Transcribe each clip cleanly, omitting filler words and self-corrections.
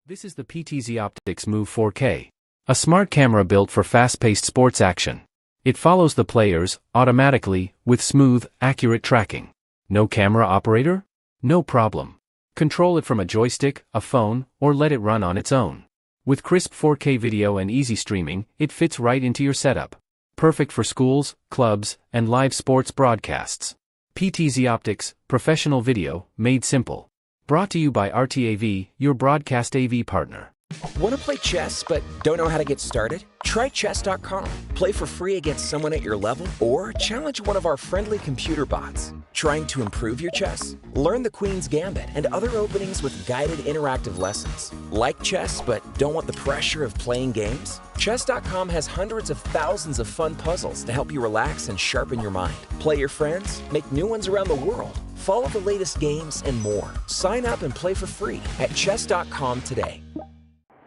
This is the PTZ Optics Move 4K, a smart camera built for fast-paced sports action. It follows the players automatically with smooth, accurate tracking. No camera operator? No problem. Control it from a joystick, a phone, or let it run on its own. With crisp 4K video and easy streaming, it fits right into your setup. Perfect for schools, clubs, and live sports broadcasts. PTZ Optics, professional video, made simple. Brought to you by RTAV, your broadcast AV partner. Want to play chess but don't know how to get started? Try chess.com. Play for free against someone at your level or challenge one of our friendly computer bots. Trying to improve your chess? Learn the Queen's Gambit and other openings with guided interactive lessons. Like chess but don't want the pressure of playing games? Chess.com has hundreds of thousands of fun puzzles to help you relax and sharpen your mind. Play your friends, make new ones around the world, follow the latest games, and more. Sign up and play for free at chess.com today.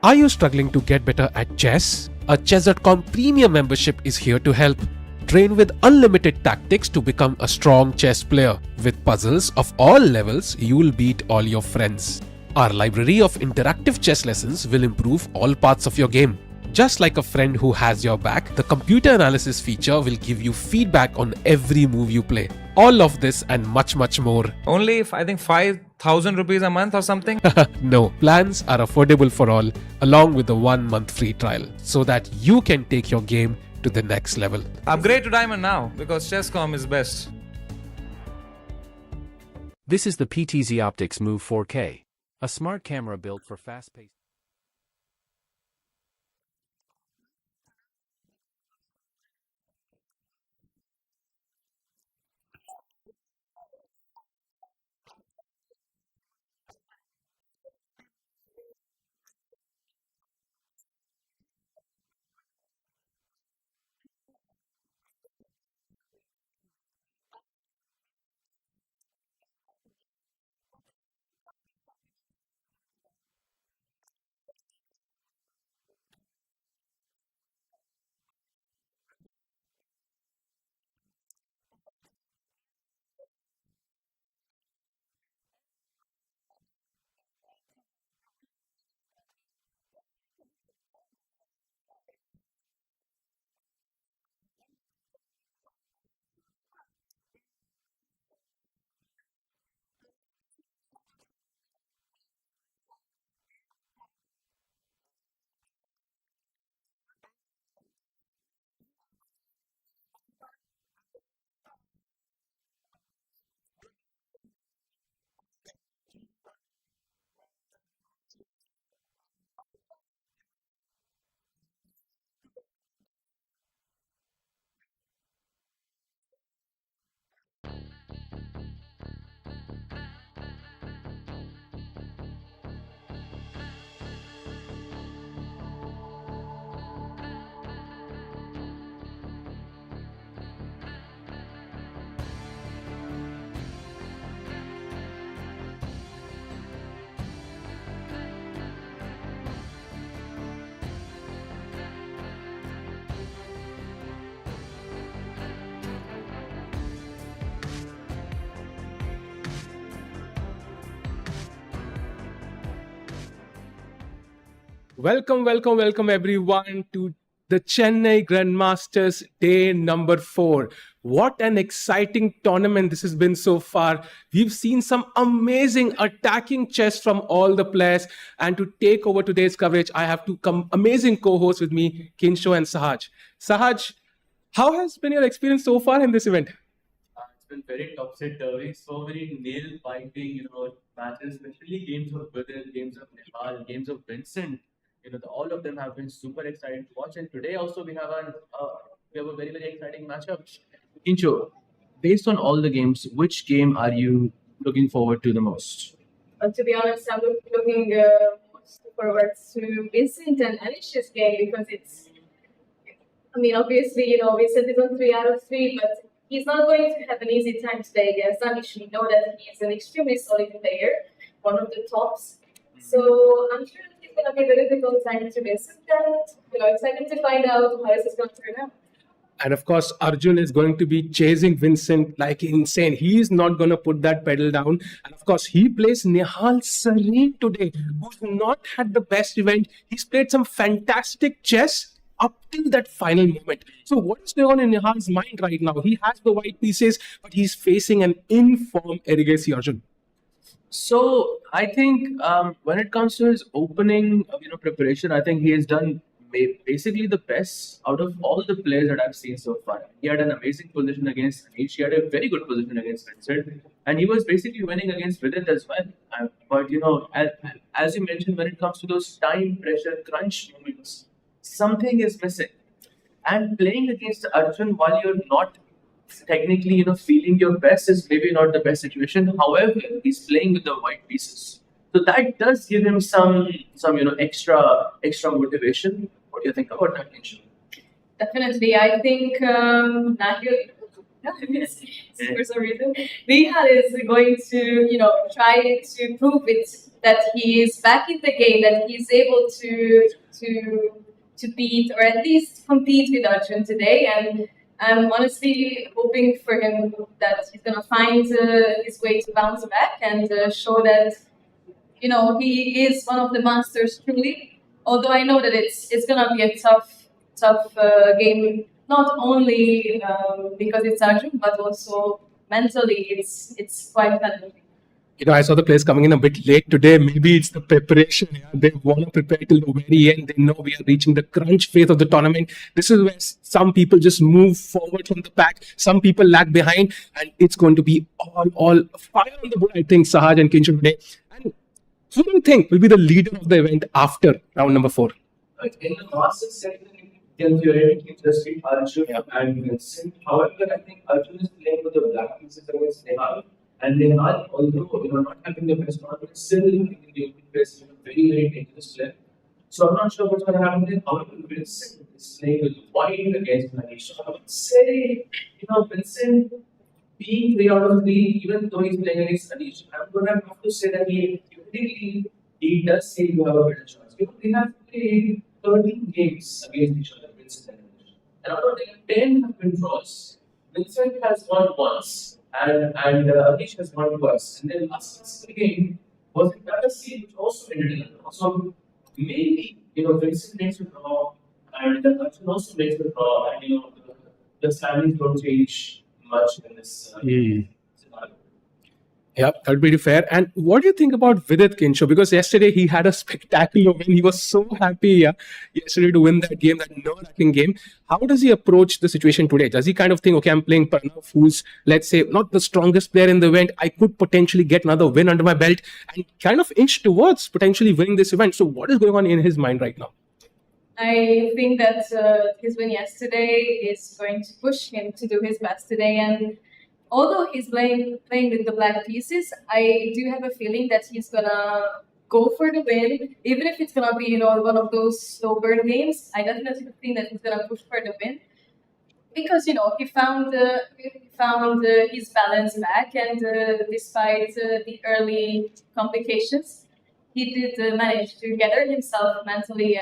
Are you struggling to get better at chess? A Chess.com premium membership is here to help. Train with unlimited tactics to become a strong chess player. With puzzles of all levels, you'll beat all your friends. Our library of interactive chess lessons will improve all parts of your game. Just like a friend who has your back, the computer analysis feature will give you feedback on every move you play. All of this and much more. Only, I think, 5,000 rupees a month or something. No, plans are affordable for all, along with the 1 month free trial, so that you can take your game to the next level. Upgrade to Diamond now, because Chesscom is best. This is the PTZ Optics Move 4K, a smart camera built for fast-paced. Welcome everyone to the Chennai Grandmasters Day number 4. What an exciting tournament this has been so far. We've seen some amazing attacking chess from all the players. And to take over today's coverage, I have two amazing co-hosts with me, Kinsho and Sahaj. Sahaj, how has been your experience so far in this event? It's been very topsy-turvy. So many nail-biting, matches, especially games of Vidit, games of Nihal, games of Vincent. All of them have been super exciting to watch. And today also we have a very exciting matchup. Incho, based on all the games, which game are you looking forward to the most? To be honest, I'm looking most forward to Vincent and Anish's game because obviously, Vincent is on 3 out of 3, but he's not going to have an easy time today against Anish. We know that he's an extremely solid player, one of the tops. So I'm sure it's going to be a very difficult time to Vincent, and excited to find out how this is going to turn out. And of course, Arjun is going to be chasing Vincent like insane. He is not going to put that pedal down. And of course, he plays Nihal Serene today, who's not had the best event. He's played some fantastic chess up till that final moment. So what is going on in Nihal's mind right now? He has the white pieces, but he's facing an in-form Erigasi Arjun. So I think when it comes to his opening, preparation, I think he has done basically the best out of all the players that I've seen so far. He had an amazing position against Anish. He had a very good position against Vincent, and he was basically winning against Vidit as well. But as you mentioned, when it comes to those time pressure crunch moments, something is missing. And playing against Arjun while you're not technically, feeling your best is maybe not the best situation. However, he's playing with the white pieces, so that does give him some extra motivation. What do you think about that, Nisha? Definitely, I think Nihal, for some reason, Nihal is going to, try to prove it that he is back in the game, that he's able to beat or at least compete with Arjun today. And I'm honestly hoping for him that he's gonna find his way to bounce back and show that he is one of the masters truly. Although I know that it's gonna be a tough game, not only because it's Arjun, but also mentally it's quite challenging. I saw the players coming in a bit late today. Maybe it's the preparation. Yeah? They want to prepare till the very end. They know we are reaching the crunch phase of the tournament. This is where some people just move forward from the pack. Some people lag behind, and it's going to be all fire on the board. I think Sahaj and Kinshuk today. And who do you think will be the leader of the event after round number 4? In the Masters segment, can theoretically just be Arjun and Vincent. However, I think Arjun is playing with the black pieces against Nihal. And Nihal, although not having the best confidence, still in the open phase, very dangerous player. So I'm not sure what's going to happen there. However, Vincent is playing with white against Anish. So I would say, Vincent being 3 out of 3, even though he's playing against Anish, I'm going to have to say that he does seem to have a better chance. They have played 13 games against each other, Vincent and Anish. And out of them, 10 have been draws. Vincent has won once, and Anish has won twice. And then last game was in Decisive, which also ended in a draw. So maybe Vincent makes a draw, and Arjun also makes a draw, and the standings don't change much in this scenario. Yeah, that would be fair. And what do you think about Vidit Kinsho? Because yesterday he had a spectacular win. He was so happy yesterday to win that game, that nerve-wracking game. How does he approach the situation today? Does he kind of think, okay, I'm playing Pranav, who's, let's say, not the strongest player in the event. I could potentially get another win under my belt and kind of inch towards potentially winning this event. So what is going on in his mind right now? I think that his win yesterday is going to push him to do his best today. And although he's playing with the black pieces, I do have a feeling that he's gonna go for the win, even if it's gonna be one of those slow burn games. I definitely think that he's gonna push for the win because he found his balance back, and despite the early complications, he did manage to gather himself mentally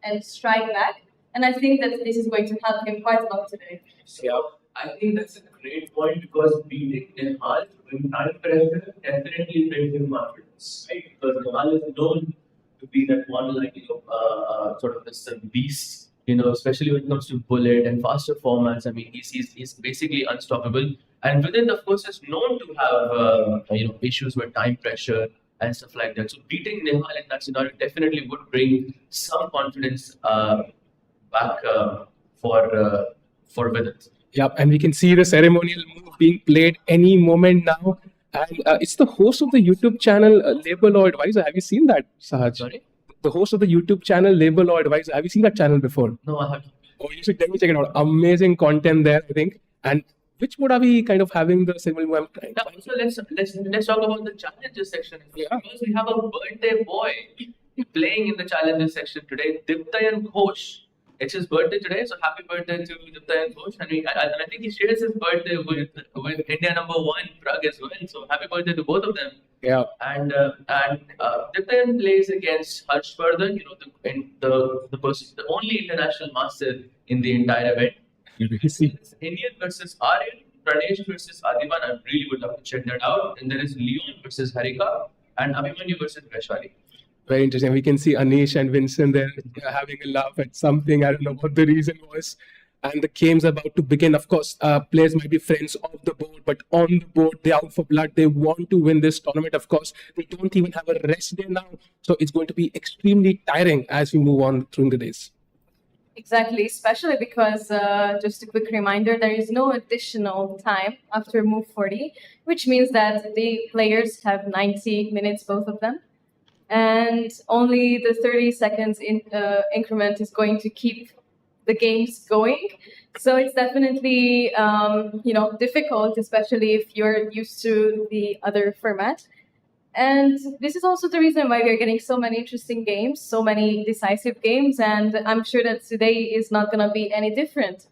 and strike back. And I think that this is going to help him quite a lot today. Yeah, I think that's a great point because beating Nihal with time pressure definitely brings him confidence, right? Because Nihal is known to be that one sort of this beast, especially when it comes to bullet and faster formats. I mean, he's basically unstoppable. And Vidit, of course, is known to have issues with time pressure and stuff like that. So beating Nihal in that scenario definitely would bring some confidence back for Vidit. Yep, and we can see the ceremonial move being played any moment now. And it's the host of the YouTube channel Label Law Advisor. Have you seen that, Sahaj? Sorry? The host of the YouTube channel Label Law Advisor. Have you seen that channel before? No, I haven't. Oh, you should definitely check it out. Amazing content there, I think. And which mode are we kind of having the ceremonial move? Yeah, so let's talk about the challenges section. Yeah. Because we have a birthday boy playing in the challenges section today, Diptayan Ghosh. It's his birthday today, so happy birthday to Diptayan Ghosh. And I think he shares his birthday with India number 1 Prague as well. So happy birthday to both of them. Yeah. And Diptayan plays against Harshvardhan, the only international master in the entire event. Indian versus Aryan, Pradesh versus Adiman. I really would love to check that out. And there is Leon versus Harika and Abhimanyu versus Vaishali. Very interesting. We can see Anish and Vincent there having a laugh at something. I don't know what the reason was. And the game's about to begin. Of course, players might be friends off the board, but on the board, they're out for blood. They want to win this tournament. Of course, they don't even have a rest day now. So it's going to be extremely tiring as we move on through the days. Exactly, especially because, just a quick reminder, there is no additional time after move 40, which means that the players have 90 minutes, both of them. And only the 30 seconds increment is going to keep the games going. So it's definitely, difficult, especially if you're used to the other format. And this is also the reason why we're getting so many interesting games, so many decisive games, and I'm sure that today is not going to be any different.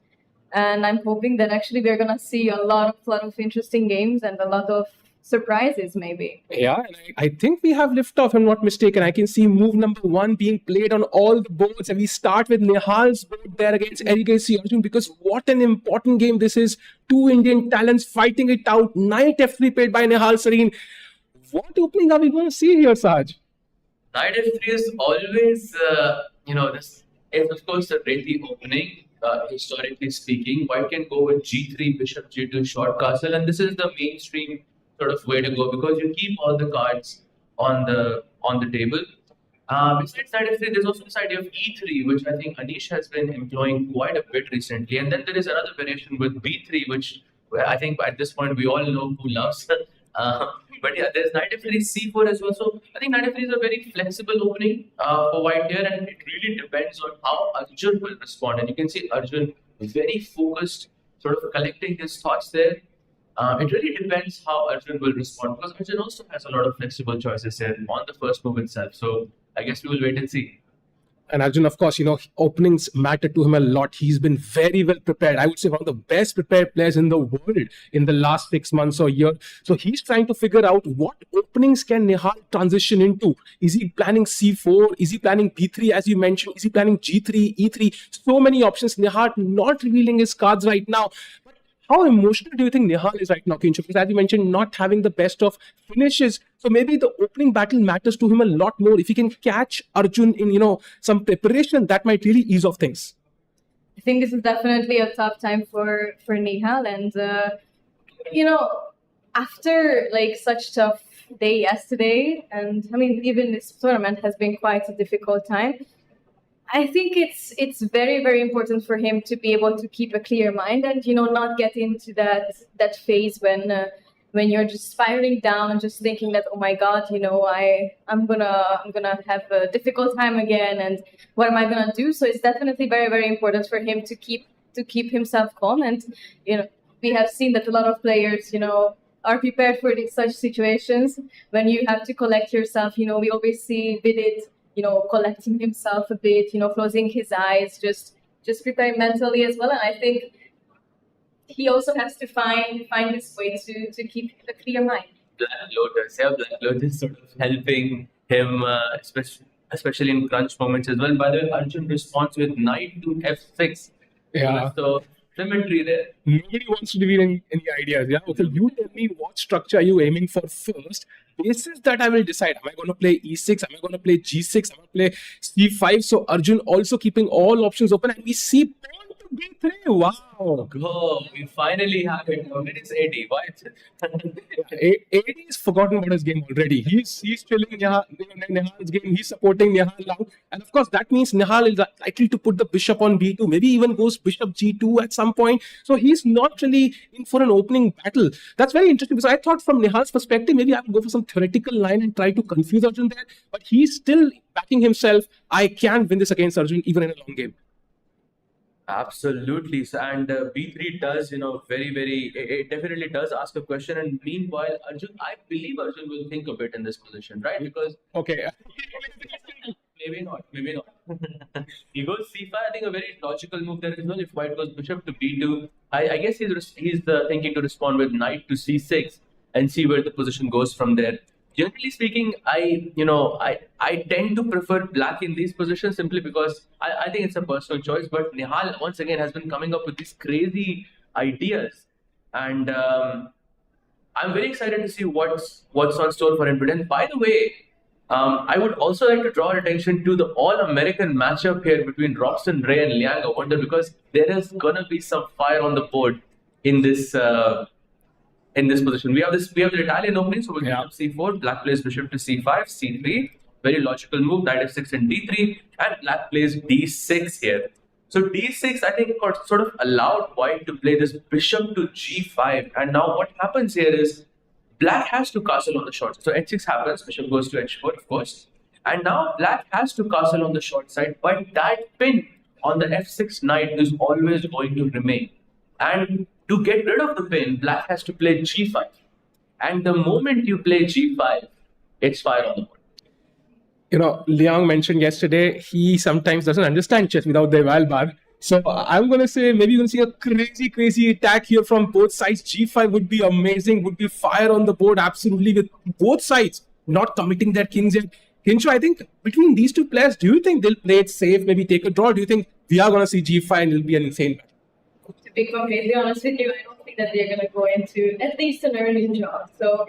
And I'm hoping that actually we're going to see a lot of interesting games and a lot of surprises, maybe. Yeah, and I think we have liftoff, if I'm not mistaken. I can see move number 1 being played on all the boards, and we start with Nihal's board there against Decisive Arjun, because what an important game this is. 2 Indian talents fighting it out. Knight F3 played by Nihal Serene. What opening are we going to see here, Saj? Knight F3 is always, this is of course a ready opening. Historically speaking, white can go with G3, Bishop G2, short castle, and this is the mainstream sort of way to go because you keep all the cards on the table. Besides Knight F3, there's also this idea of E3, which I think Anish has been employing quite a bit recently, and then there is another variation with B3, which I think at this point we all know who loves. But yeah, there's Knight F3 C4 as well. So I think Knight F3 is a very flexible opening for white here, and it really depends on how Arjun will respond. And you can see Arjun very focused, sort of collecting his thoughts there. It really depends how Arjun will respond because Arjun also has a lot of flexible choices here on the first move itself. So I guess we will wait and see. And Arjun, of course, openings matter to him a lot. He's been very well prepared. I would say one of the best prepared players in the world in the last 6 months or year. So he's trying to figure out what openings can Nihal transition into. Is he planning C4? Is he planning B3 as you mentioned? Is he planning G3, E3? So many options. Nihal not revealing his cards right now. How emotional do you think Nihal is right now, Kinshuk? Because as you mentioned, not having the best of finishes. So maybe the opening battle matters to him a lot more. If he can catch Arjun in, some preparation, that might really ease off things. I think this is definitely a tough time for Nihal. And, after such tough day yesterday, and I mean, even this tournament has been quite a difficult time. I think it's very, very important for him to be able to keep a clear mind and not get into that phase when you're just spiraling down and just thinking that, oh my God, I'm gonna have a difficult time again and what am I gonna do? So it's definitely very, very important for him to keep himself calm. And we have seen that a lot of players are prepared for such situations when you have to collect yourself. We always see Vidit collecting himself a bit, closing his eyes, just preparing mentally as well. And I think he also has to find this way to keep a clear mind. Black Lotus sort of helping him, especially in crunch moments as well. By the way, Arjun responds with Knight to F6. Yeah. So symmetry there. Nobody wants to reveal any ideas. Yeah. Okay, you tell me what structure are you aiming for first. Basis that I will decide. Am I going to play E6? Am I going to play G6? Am I going to play C5? So Arjun also keeping all options open, and we see pawn to B3. Wow. Oh, we finally have it. It is 80. Why? 80 is forgotten about his game already. He's chilling Nihal's game. He's supporting Nihal now. And of course, that means Nihal is likely to put the bishop on B2. Maybe even goes bishop G2 at some point. So he's not really in for an opening battle. That's very interesting because I thought from Nihal's perspective, maybe I would go for some theoretical line and try to confuse Arjun there. But he's still backing himself. I can win this against Arjun even in a long game. Absolutely. So, and B3 does, very, very, it definitely does ask a question. And meanwhile, I believe Arjun will think a bit in this position, right? Because okay, maybe not. He goes C5. I think a very logical move there as well. If white goes bishop to B2, I guess he's thinking to respond with knight to C6 and see where the position goes from there. generally speaking, I tend to prefer black in these positions simply because I think it's a personal choice. But Nihal once again has been coming up with these crazy ideas, and I'm very excited to see what's on store for him. And by the way, I would also like to draw attention to the all-American matchup here between Robson, Ray, and Liang. I wonder because there is gonna be some fire on the board in this position. We have the Italian opening, so we'll bishop c4. Black plays bishop to c5, c3. Very logical move. Knight f6 and d3, and black plays d6 here. So d6, I think, got sort of allowed white to play this bishop to g5. And now what happens here is black has to castle on the short side. So h6 happens, bishop goes to h4, of course. And now black has to castle on the short side, but that pin on the f6 knight is always going to remain. And to get rid of the pin, black has to play g5. And the moment you play g5, it's fire on the board. Liang mentioned yesterday he sometimes doesn't understand chess without the eval bar. So I'm going to say maybe you're going to see a crazy attack here from both sides. G5 would be amazing, would be fire on the board, absolutely, with both sides not committing their kings yet. Hinshu, I think between these two players, do you think they'll play it safe, maybe take a draw? Do you think we are going to see G5 and it'll be an insane battle? To be completely honest with you, I don't think that they're going to go into at least an early draw. So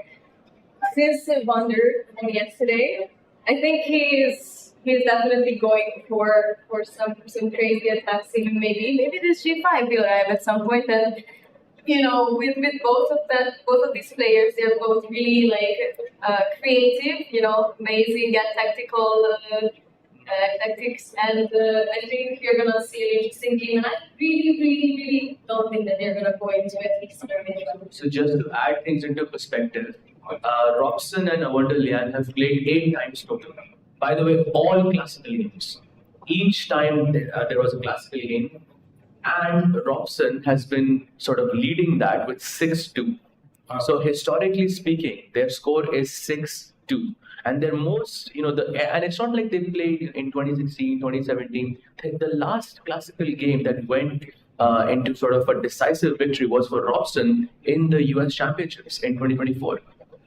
since Wander won yesterday, I think he's definitely going for some crazy attacks. Even maybe this G5 will arrive at some point. And with both of these players, they're both really creative. Amazing at tactical tactics, and I think you're gonna see an interesting game. And I really don't think that they're gonna go into at least an early draw. So just to add things into perspective, Robson and Awanda Lian have played 8 times total. By the way, all classical games. Each time there was a classical game, and Robson has been sort of leading that with 6-2. So historically speaking, their score is 6-2. And their most, and it's not like they played in 2016, 2017. The last classical game that went into sort of a decisive victory was for Robson in the US Championships in 2024.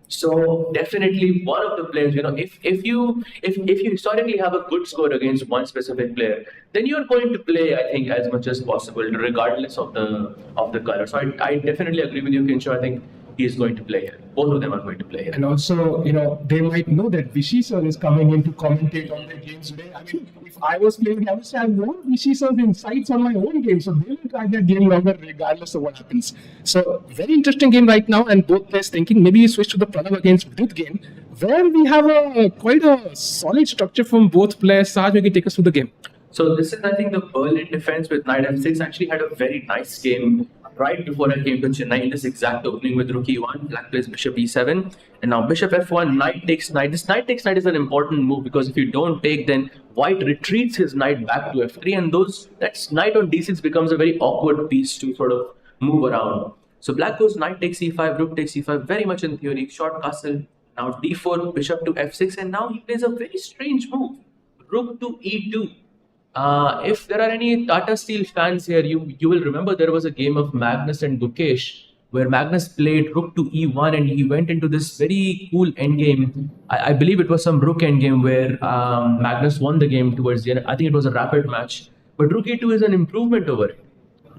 So definitely one of the players, if you historically have a good score against one specific player, then you're going to play, I think, as much as possible, regardless of the color. So I definitely agree with you, Kinsho. I think he is going to play here. Both of them are going to play here. And also, they might know that Vichy sir is coming in to commentate on their games today. I mean, if I was playing, I would say I want Vichy sir's insights on my own game. So they will try their game longer regardless of what happens. So very interesting game right now, and both players thinking maybe you switch to the Pranav against Vidit game, where we have quite a solid structure from both players. Saj, maybe take us through the game. So this is, I think, the Berlin defense with Knight f6 actually had a very nice game right before I came to Chennai in this exact opening with rook e1. Black plays bishop e7, and now bishop f1, knight takes knight. This knight takes knight is an important move because if you don't take, then white retreats his knight back to f3, and that knight on d6 becomes a very awkward piece to sort of move around. So black goes knight takes e5, rook takes e5, very much in theory, short castle. Now d4, bishop to f6, and now he plays a very strange move, rook to e2. If there are any Tata Steel fans here, you will remember there was a game of Magnus and Gukesh where Magnus played rook to e1 and he went into this very cool endgame. I believe it was some rook endgame where Magnus won the game towards the end. I think it was a rapid match. But rook e2 is an improvement over it.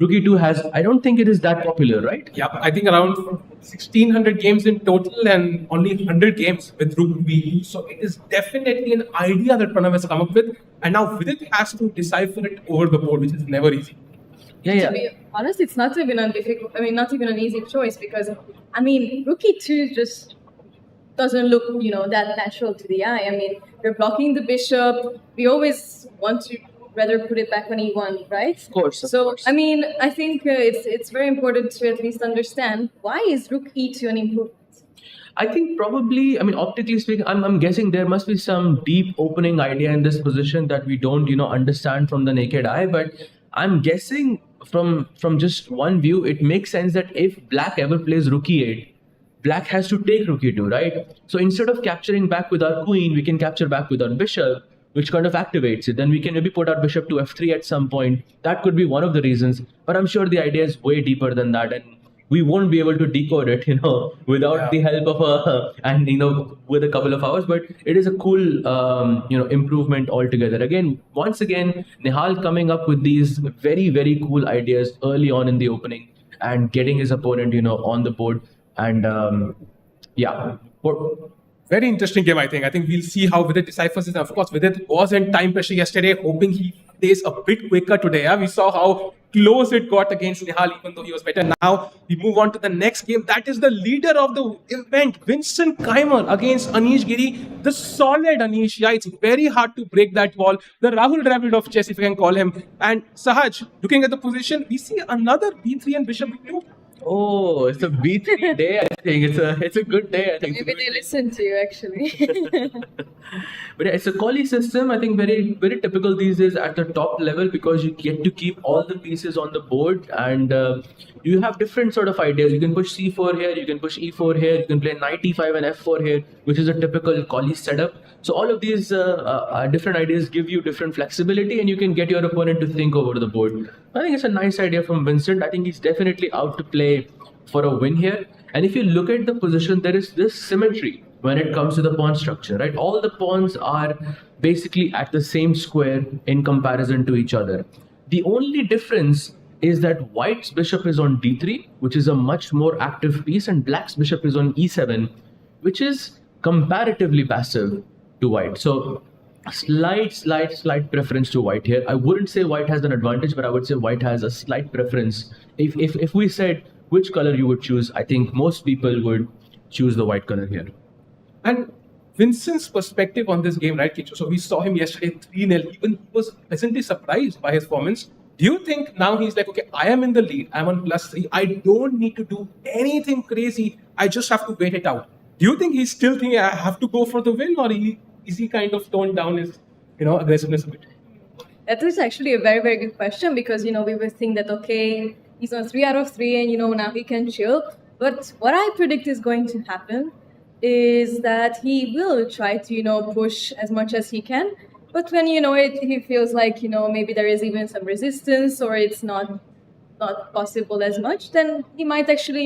Rook e2 has, I don't think it is that popular, right? Yeah, I think around 1600 games in total and only 100 games with rook e2. So it is definitely an idea that Pranav has come up with. And now Vidit has to decipher it over the board, which is never easy. To be honest, it's not even not even an easy choice because, rook e2 just doesn't look, that natural to the eye. You're blocking the bishop. We always want to rather put it back on e1, right? Of course. I think it's very important to at least understand why is rook e2 an improvement. I think probably, optically speaking, I'm guessing there must be some deep opening idea in this position that we don't, understand from the naked eye. But I'm guessing from just one view, it makes sense that if black ever plays rook e8, black has to take rook e2, right? So instead of capturing back with our queen, we can capture back with our bishop, which kind of activates it. Then we can maybe put our bishop to f3 at some point. That could be one of the reasons. But I'm sure the idea is way deeper than that. And we won't be able to decode it, without the help of and with a couple of hours. But it is a cool, improvement altogether. Again, once again, Nihal coming up with these very, very cool ideas early on in the opening and getting his opponent, on the board. And yeah, Very interesting game, I think. I think we'll see how Vidit deciphers it. Of course, Vidit was in time pressure yesterday, hoping he plays a bit quicker today. Yeah? We saw how close it got against Nihal, even though he was better. Now, we move on to the next game. That is the leader of the event, Vincent Keimer against Anish Giri. The solid Anish. Yeah, it's very hard to break that wall. The Rahul Dravid of chess, if you can call him. And Sahaj, looking at the position, we see another b3 and bishop b2. Oh, it's a B3 day, I think. It's a good day, I think. Maybe they listen to you, actually. But yeah, it's a collie system, I think, very, very typical these days at the top level, because you get to keep all the pieces on the board, and you have different sort of ideas. You can push c4 here, you can push e4 here, you can play knight e5 and f4 here, which is a typical collie setup. So all of these different ideas give you different flexibility, and you can get your opponent to think over the board. I think it's a nice idea from Vincent. I think he's definitely out to play for a win here. And if you look at the position, there is this symmetry when it comes to the pawn structure, right? All the pawns are basically at the same square in comparison to each other. The only difference is that white's bishop is on d3, which is a much more active piece, and black's bishop is on e7, which is comparatively passive to white. So slight preference to white here. I wouldn't say white has an advantage, but I would say white has a slight preference. If we said which color you would choose, I think most people would choose the white color here. And Vincent's perspective on this game, right, Kicho? So we saw him yesterday 3-0. Even he was pleasantly surprised by his performance. Do you think now he's like, okay, I am in the lead, I'm on +3, I don't need to do anything crazy, I just have to wait it out? Do you think he's still thinking I have to go for the win, or is he kind of toned down his aggressiveness a bit? That is actually a very, very good question, because, we were thinking that, okay, he's on 3 out of 3 and, now he can chill. But what I predict is going to happen is that he will try to, push as much as he can. But when, he feels like, maybe there is even some resistance, or it's not possible as much, then he might actually,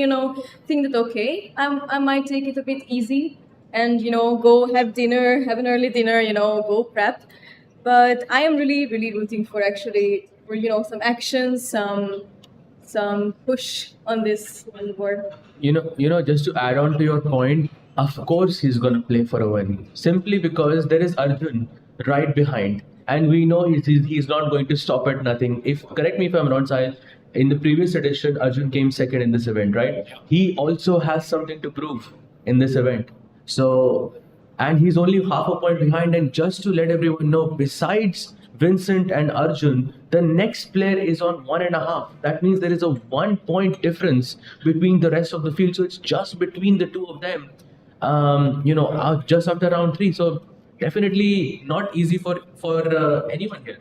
think that, okay, I might take it a bit easy and, go have dinner, have an early dinner, go prep. But I am really, really rooting for some action, some push on this board. Just to add on to your point, of course he's going to play for a win, simply because there is Arjun right behind, and we know he's not going to stop at nothing. Correct me if I'm wrong, Sahil, in the previous edition, Arjun came second in this event, right? He also has something to prove in this event. So, and he's only half a point behind. And just to let everyone know, besides Vincent and Arjun, the next player is on 1.5. That means there is a 1 point difference between the rest of the field. So it's just between the two of them, just after round 3. So definitely not easy for anyone here.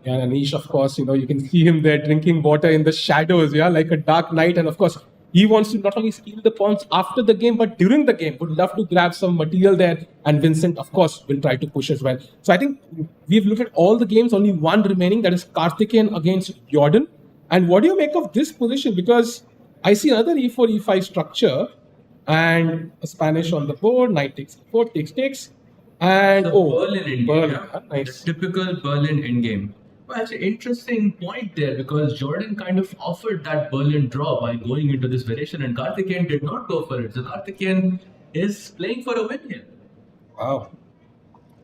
Yeah, and Anish, of course, you can see him there drinking water in the shadows, like a dark night. And of course, he wants to not only steal the pawns after the game, but during the game, would love to grab some material there. And Vincent, of course, will try to push as well. So I think we've looked at all the games, only one remaining, that is Karthikeyan against Jordan. And what do you make of this position? Because I see another e4, e5 structure, and a Spanish on the board, knight takes e4, takes. And Berlin endgame. Berlin, nice. The typical Berlin endgame. Well, that's an interesting point there, because Jordan kind of offered that Berlin draw by going into this variation, and Karthikeyan did not go for it. So Karthikeyan is playing for a win here. Wow.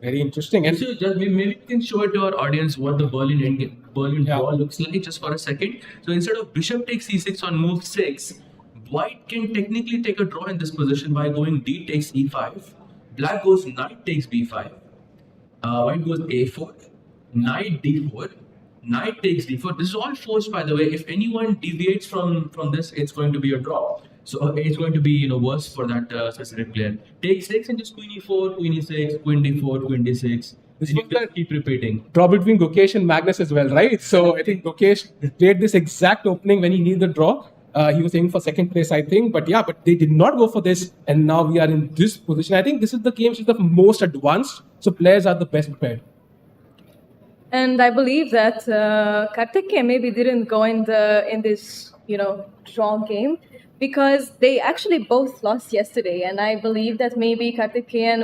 Very interesting. And so maybe we can show it to our audience what the Berlin draw looks like just for a second. So instead of bishop takes e6 on move 6, white can technically take a draw in this position by going d takes e5. Black goes knight takes b5. White goes a4. Knight d4, knight takes d4. This is all forced, by the way. If anyone deviates from this, it's going to be a draw. So it's going to be worse for that specific player. Take 6 and just queen e4, queen e6, queen d4, queen d6. This you can keep repeating. Draw between Gukesh and Magnus as well, right? So I think Gukesh played this exact opening when he needed the draw. He was aiming for second place, I think. But they did not go for this. And now we are in this position. I think this is the game which is the most advanced. So players are the best prepared. And I believe that Karthikeyan maybe didn't go in this draw game, because they actually both lost yesterday, and I believe that maybe Karthikeyan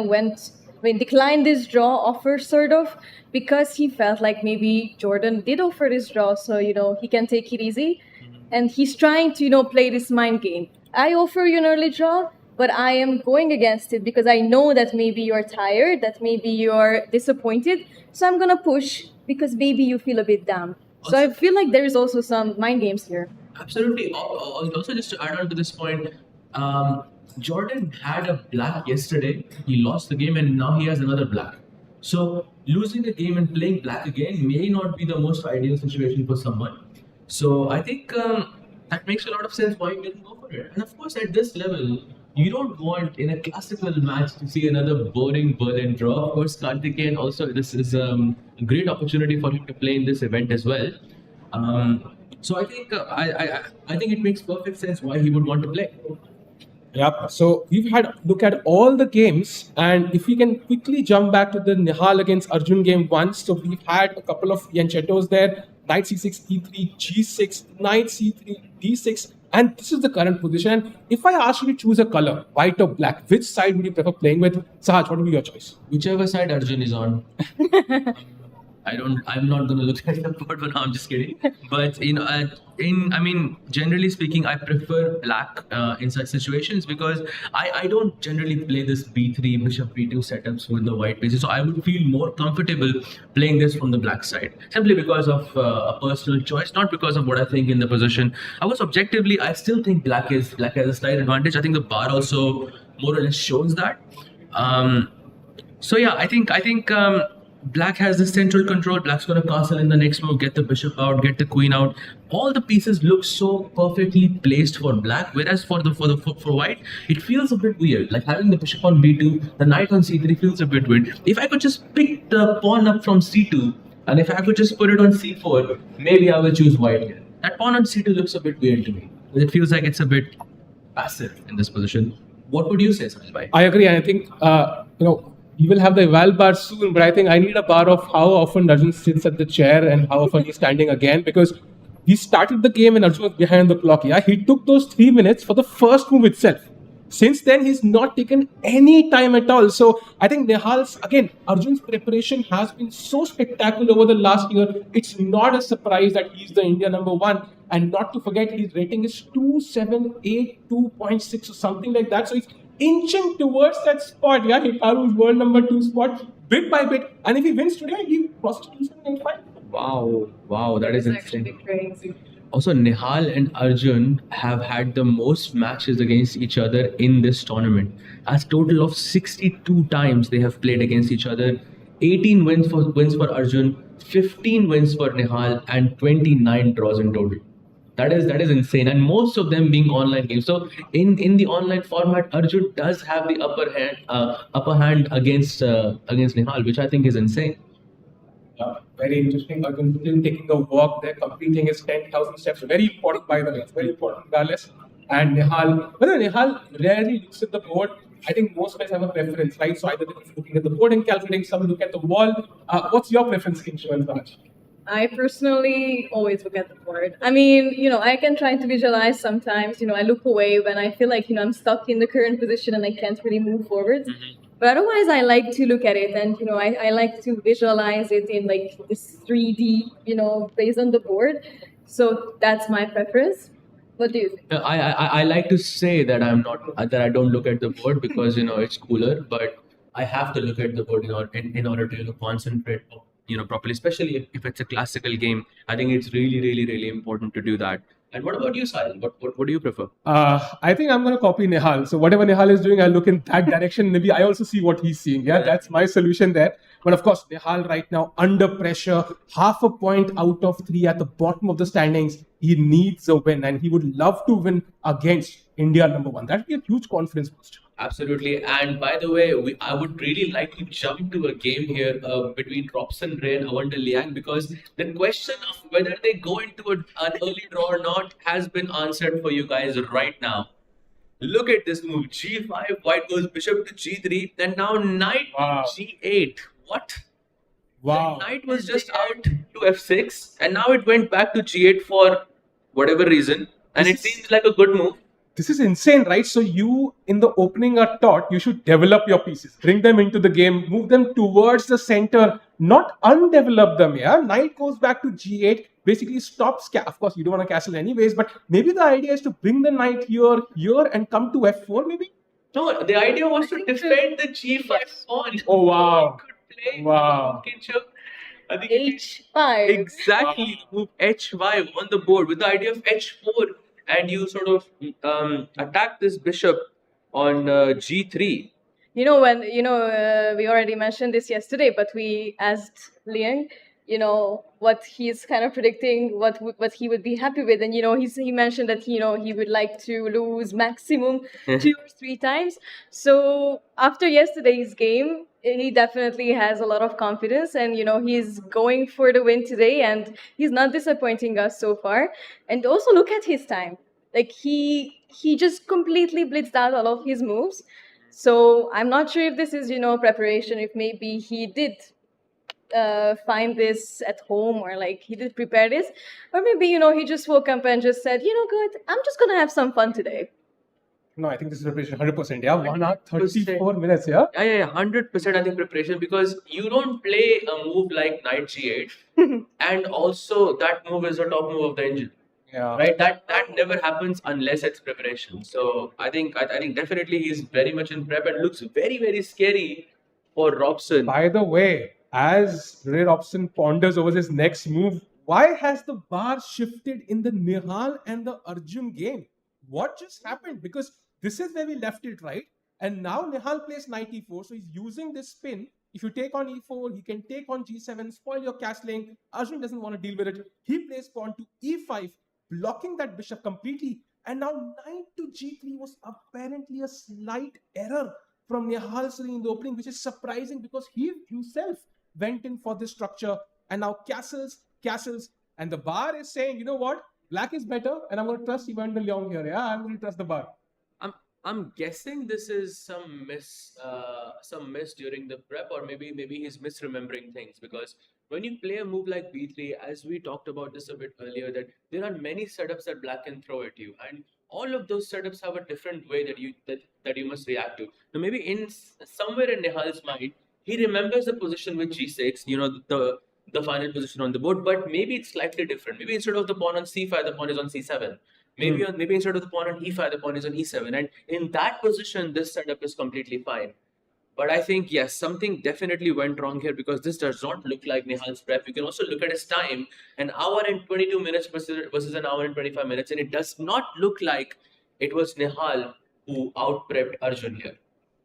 declined this draw offer sort of because he felt like maybe Jordan did offer this draw, so he can take it easy, and he's trying to play this mind game. I offer you an early draw, but I am going against it because I know that maybe you're tired, that maybe you're disappointed, so I'm gonna push because maybe you feel a bit down. So I feel like there is also some mind games here. Absolutely. Also, just to add on to this point, Jordan had a black yesterday. He lost the game, and now he has another black. So losing the game and playing black again may not be the most ideal situation for someone. So I think that makes a lot of sense why you didn't go for it. And of course, at this level, you don't want in a classical match to see another boring Berlin draw. Of course, Karthikeyan also, this is a great opportunity for him to play in this event as well. So I think I think it makes perfect sense why he would want to play. Yep. So we've had look at all the games, and if we can quickly jump back to the Nihal against Arjun game 1. So we've had a couple of Yanchettos there: knight c6, e3, g6, knight c3, d6, and this is the current position. And if I ask you to choose a color, white or black, which side would you prefer playing with? Sahaj, what would be your choice? Whichever side Arjun is on. I'm not going to look at the board, but no, I'm just kidding. But generally speaking, I prefer black in such situations because I don't generally play this b3, bishop b2 setups with the white pieces. So I would feel more comfortable playing this from the black side, simply because of a personal choice, not because of what I think in the position. Objectively, I still think black has a slight advantage. I think the bar also more or less shows that. So yeah, I think. Black has the central control. Black's going to castle in the next move, get the bishop out, get the queen out. All the pieces look so perfectly placed for black, whereas for white, it feels a bit weird. Like having the bishop on b2, the knight on c3 feels a bit weird. If I could just pick the pawn up from c2, and if I could just put it on c4, maybe I will choose white here. That pawn on c2 looks a bit weird to me. It feels like it's a bit passive in this position. What would you say, Sanjay? I agree. I think we will have the eval bar soon, but I think I need a bar of how often Arjun sits at the chair and how often he's standing again, because he started the game and Arjun was behind the clock. Yeah, he took those 3 minutes for the first move itself. Since then, he's not taken any time at all. So I think Arjun's preparation has been so spectacular over the last year. It's not a surprise that he's the India #1. And not to forget, his rating is 278, 2.6 or something like that. So he's inching towards that spot, yeah, Hikaru's world #2 spot, bit by bit. And if he wins today, he crosses 275. Wow, that is insane. Actually crazy. Also, Nihal and Arjun have had the most matches against each other in this tournament. As total of 62 times they have played against each other. 18 wins for Arjun, 15 wins for Nihal, and 29 draws in total. That is insane, and most of them being online games. So in the online format, Arjun does have the upper hand against Nihal, which I think is insane. Yeah, very interesting. Arjun still taking a walk there, completing his 10,000 steps. Very important, by the way. It's very important, regardless. And Nihal, Nihal rarely looks at the board. I think most guys have a preference, right? So either they're looking at the board and calculating, some look at the wall. What's your preference, Kinshu and Raj? I personally always look at the board. I mean, I can try to visualize sometimes. I look away when I feel like, I'm stuck in the current position and I can't really move forward. Mm-hmm. But otherwise, I like to look at it and, I like to visualize it in like this 3D, based on the board. So that's my preference. What do you think? I like to say that I don't look at the board because, it's cooler, but I have to look at the board in order to concentrate properly, especially if it's a classical game. I think it's really, really, really important to do that. And what about you, Sahil? What do you prefer? I think I'm going to copy Nihal. So whatever Nihal is doing, I'll look in that direction. Maybe I also see what he's seeing. Yeah, that's my solution there. But of course, Nihal right now under pressure, half a point out of 3 at the bottom of the standings. He needs a win, and he would love to win against India #1. That would be a huge confidence boost. Absolutely. And by the way, I would really like to jump to a game here between Robson Ray and Awanda Liang, because the question of whether they go into an early draw or not has been answered for you guys right now. Look at this move. G5, white goes bishop to G3, and now knight to G8. What? Wow. The knight was just out to F6, and now it went back to G8 for whatever reason. And it seems like a good move. this is insane, right? So you, in the opening, are taught you should develop your pieces, bring them into the game, move them towards the center, not undevelop them. Yeah, knight goes back to g8, basically stops. Of course, you don't want to castle anyways, but maybe the idea is to bring the knight here, and come to f4, maybe. No, the idea was to defend the g5 pawn. Oh wow! He could play Wow. I think H5. exactly move h5 on the board with the idea of h4, and you sort of attack this bishop on g3. You know, we already mentioned this yesterday, but we asked Liang, what he's kind of predicting, what he would be happy with, and he mentioned that he would like to lose maximum 2 or 3 times. So after yesterday's game, he definitely has a lot of confidence, and he's going for the win today, and he's not disappointing us so far. And also look at his time, like he just completely blitzed out all of his moves. So I'm not sure if this is, preparation, if maybe he did find this at home, or like he did prepare this, or maybe, he just woke up and just said, good, I'm just going to have some fun today. No, I think this is preparation 100%. Yeah, 1 hour, 34 minutes. Yeah. Yeah, 100% I think preparation, because you don't play a move like knight g8 and also that move is the top move of the engine. Yeah. Right, that never happens unless it's preparation. So I think definitely he's very much in prep and looks very, very scary for Robson. By the way, as Ray Robson ponders over his next move, why has the bar shifted in the Nihal and the Arjun game? What just happened? Because this is where we left it, right? And now Nihal plays knight e4, so he's using this spin. If you take on e4, he can take on g7, spoil your castling. Arjun doesn't want to deal with it. He plays pawn to e5, blocking that bishop completely. And now knight to g3 was apparently a slight error from Nihal in the opening, which is surprising because he himself went in for this structure. And now castles. And the bar is saying, you know what? Black is better, and I'm going to trust Ivan de Leon here. Yeah, I'm going to trust the bar. I'm guessing this is some miss during the prep, or maybe he's misremembering things, because when you play a move like b3, as we talked about this a bit earlier, that there are many setups that black can throw at you, and all of those setups have a different way that you must react to. Now maybe in somewhere in Nihal's mind, he remembers the position with g6, the final position on the board, but maybe it's slightly different. Maybe instead of the pawn on c5, the pawn is on c7. Maybe instead of the pawn on e5, the pawn is on e7. And in that position, this setup is completely fine. But I think, yes, something definitely went wrong here, because this does not look like Nihal's prep. You can also look at his time, an hour and 22 minutes versus an hour and 25 minutes. And it does not look like it was Nihal who out-prepped Arjun here.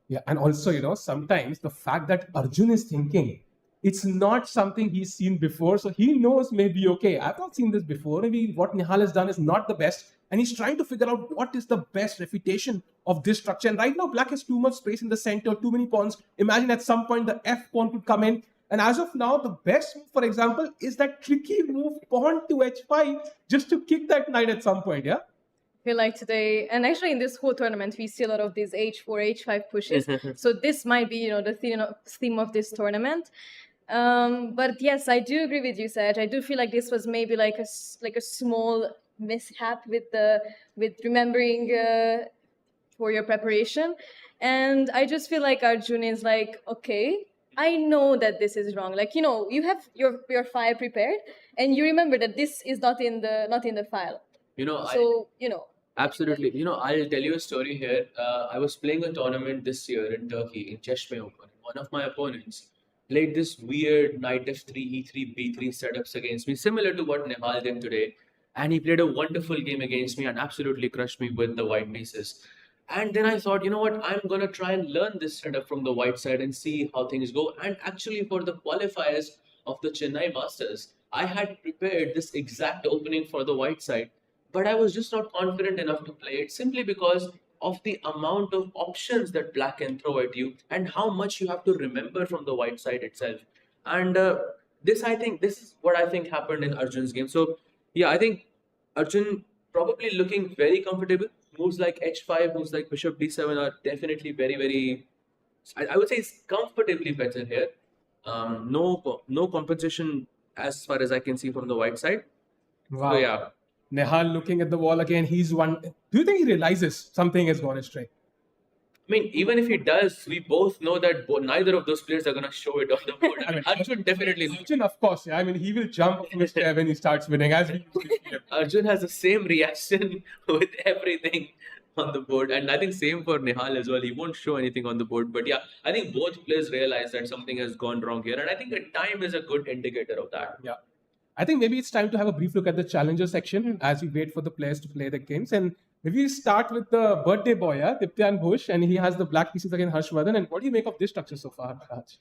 Yeah, and also, sometimes the fact that Arjun is thinking, it's not something he's seen before. So he knows maybe, okay, I've not seen this before. Maybe what Nihal has done is not the best. And he's trying to figure out what is the best refutation of this structure. And right now, black has too much space in the center, too many pawns. Imagine at some point the F pawn could come in. And as of now, the best move, for example, is that tricky move pawn to h5, just to kick that knight at some point, yeah? I feel like today, and actually in this whole tournament, we see a lot of these h4, h5 pushes. So this might be, the theme of this tournament. But yes, I do agree with you, Saj. I do feel like this was maybe like a small mishap with remembering for your preparation. And I just feel like Arjun is like, okay, I know that this is wrong. Like, you have your file prepared, and you remember that this is not in the file. Absolutely. I'll tell you a story here. I was playing a tournament this year in Turkey, in Chesscom Open. One of my opponents played this weird knight f3, e3, b3 setups against me, similar to what Nihal did today. And he played a wonderful game against me and absolutely crushed me with the white pieces. And then I thought, you know what, I'm going to try and learn this setup from the white side and see how things go. And actually, for the qualifiers of the Chennai Masters, I had prepared this exact opening for the white side, but I was just not confident enough to play it, simply because of the amount of options that black can throw at you and how much you have to remember from the white side itself. And this is what I think happened in Arjun's game. So yeah, I think Arjun probably looking very comfortable. Moves like h5, moves like bishop d7 are definitely very, very, I would say it's comfortably better here. No compensation as far as I can see from the white side. Wow. So yeah. Nihal looking at the wall again. He's one. Do you think he realizes something has gone astray? I mean, even if he does, we both know that neither of those players are going to show it on the board. I mean, Arjun definitely. Arjun, of course. Yeah. I mean, he will jump from his chair when he starts winning, as we usually see him. Arjun has the same reaction with everything on the board, and I think same for Nihal as well. He won't show anything on the board, but yeah, I think both players realize that something has gone wrong here, and I think the time is a good indicator of that. Yeah. I think maybe it's time to have a brief look at the challenger section as we wait for the players to play the games. And maybe we start with the birthday boy, yeah, Diptyan Ghosh, and he has the black pieces against Harshvardhan. And what do you make of this structure so far, Raj?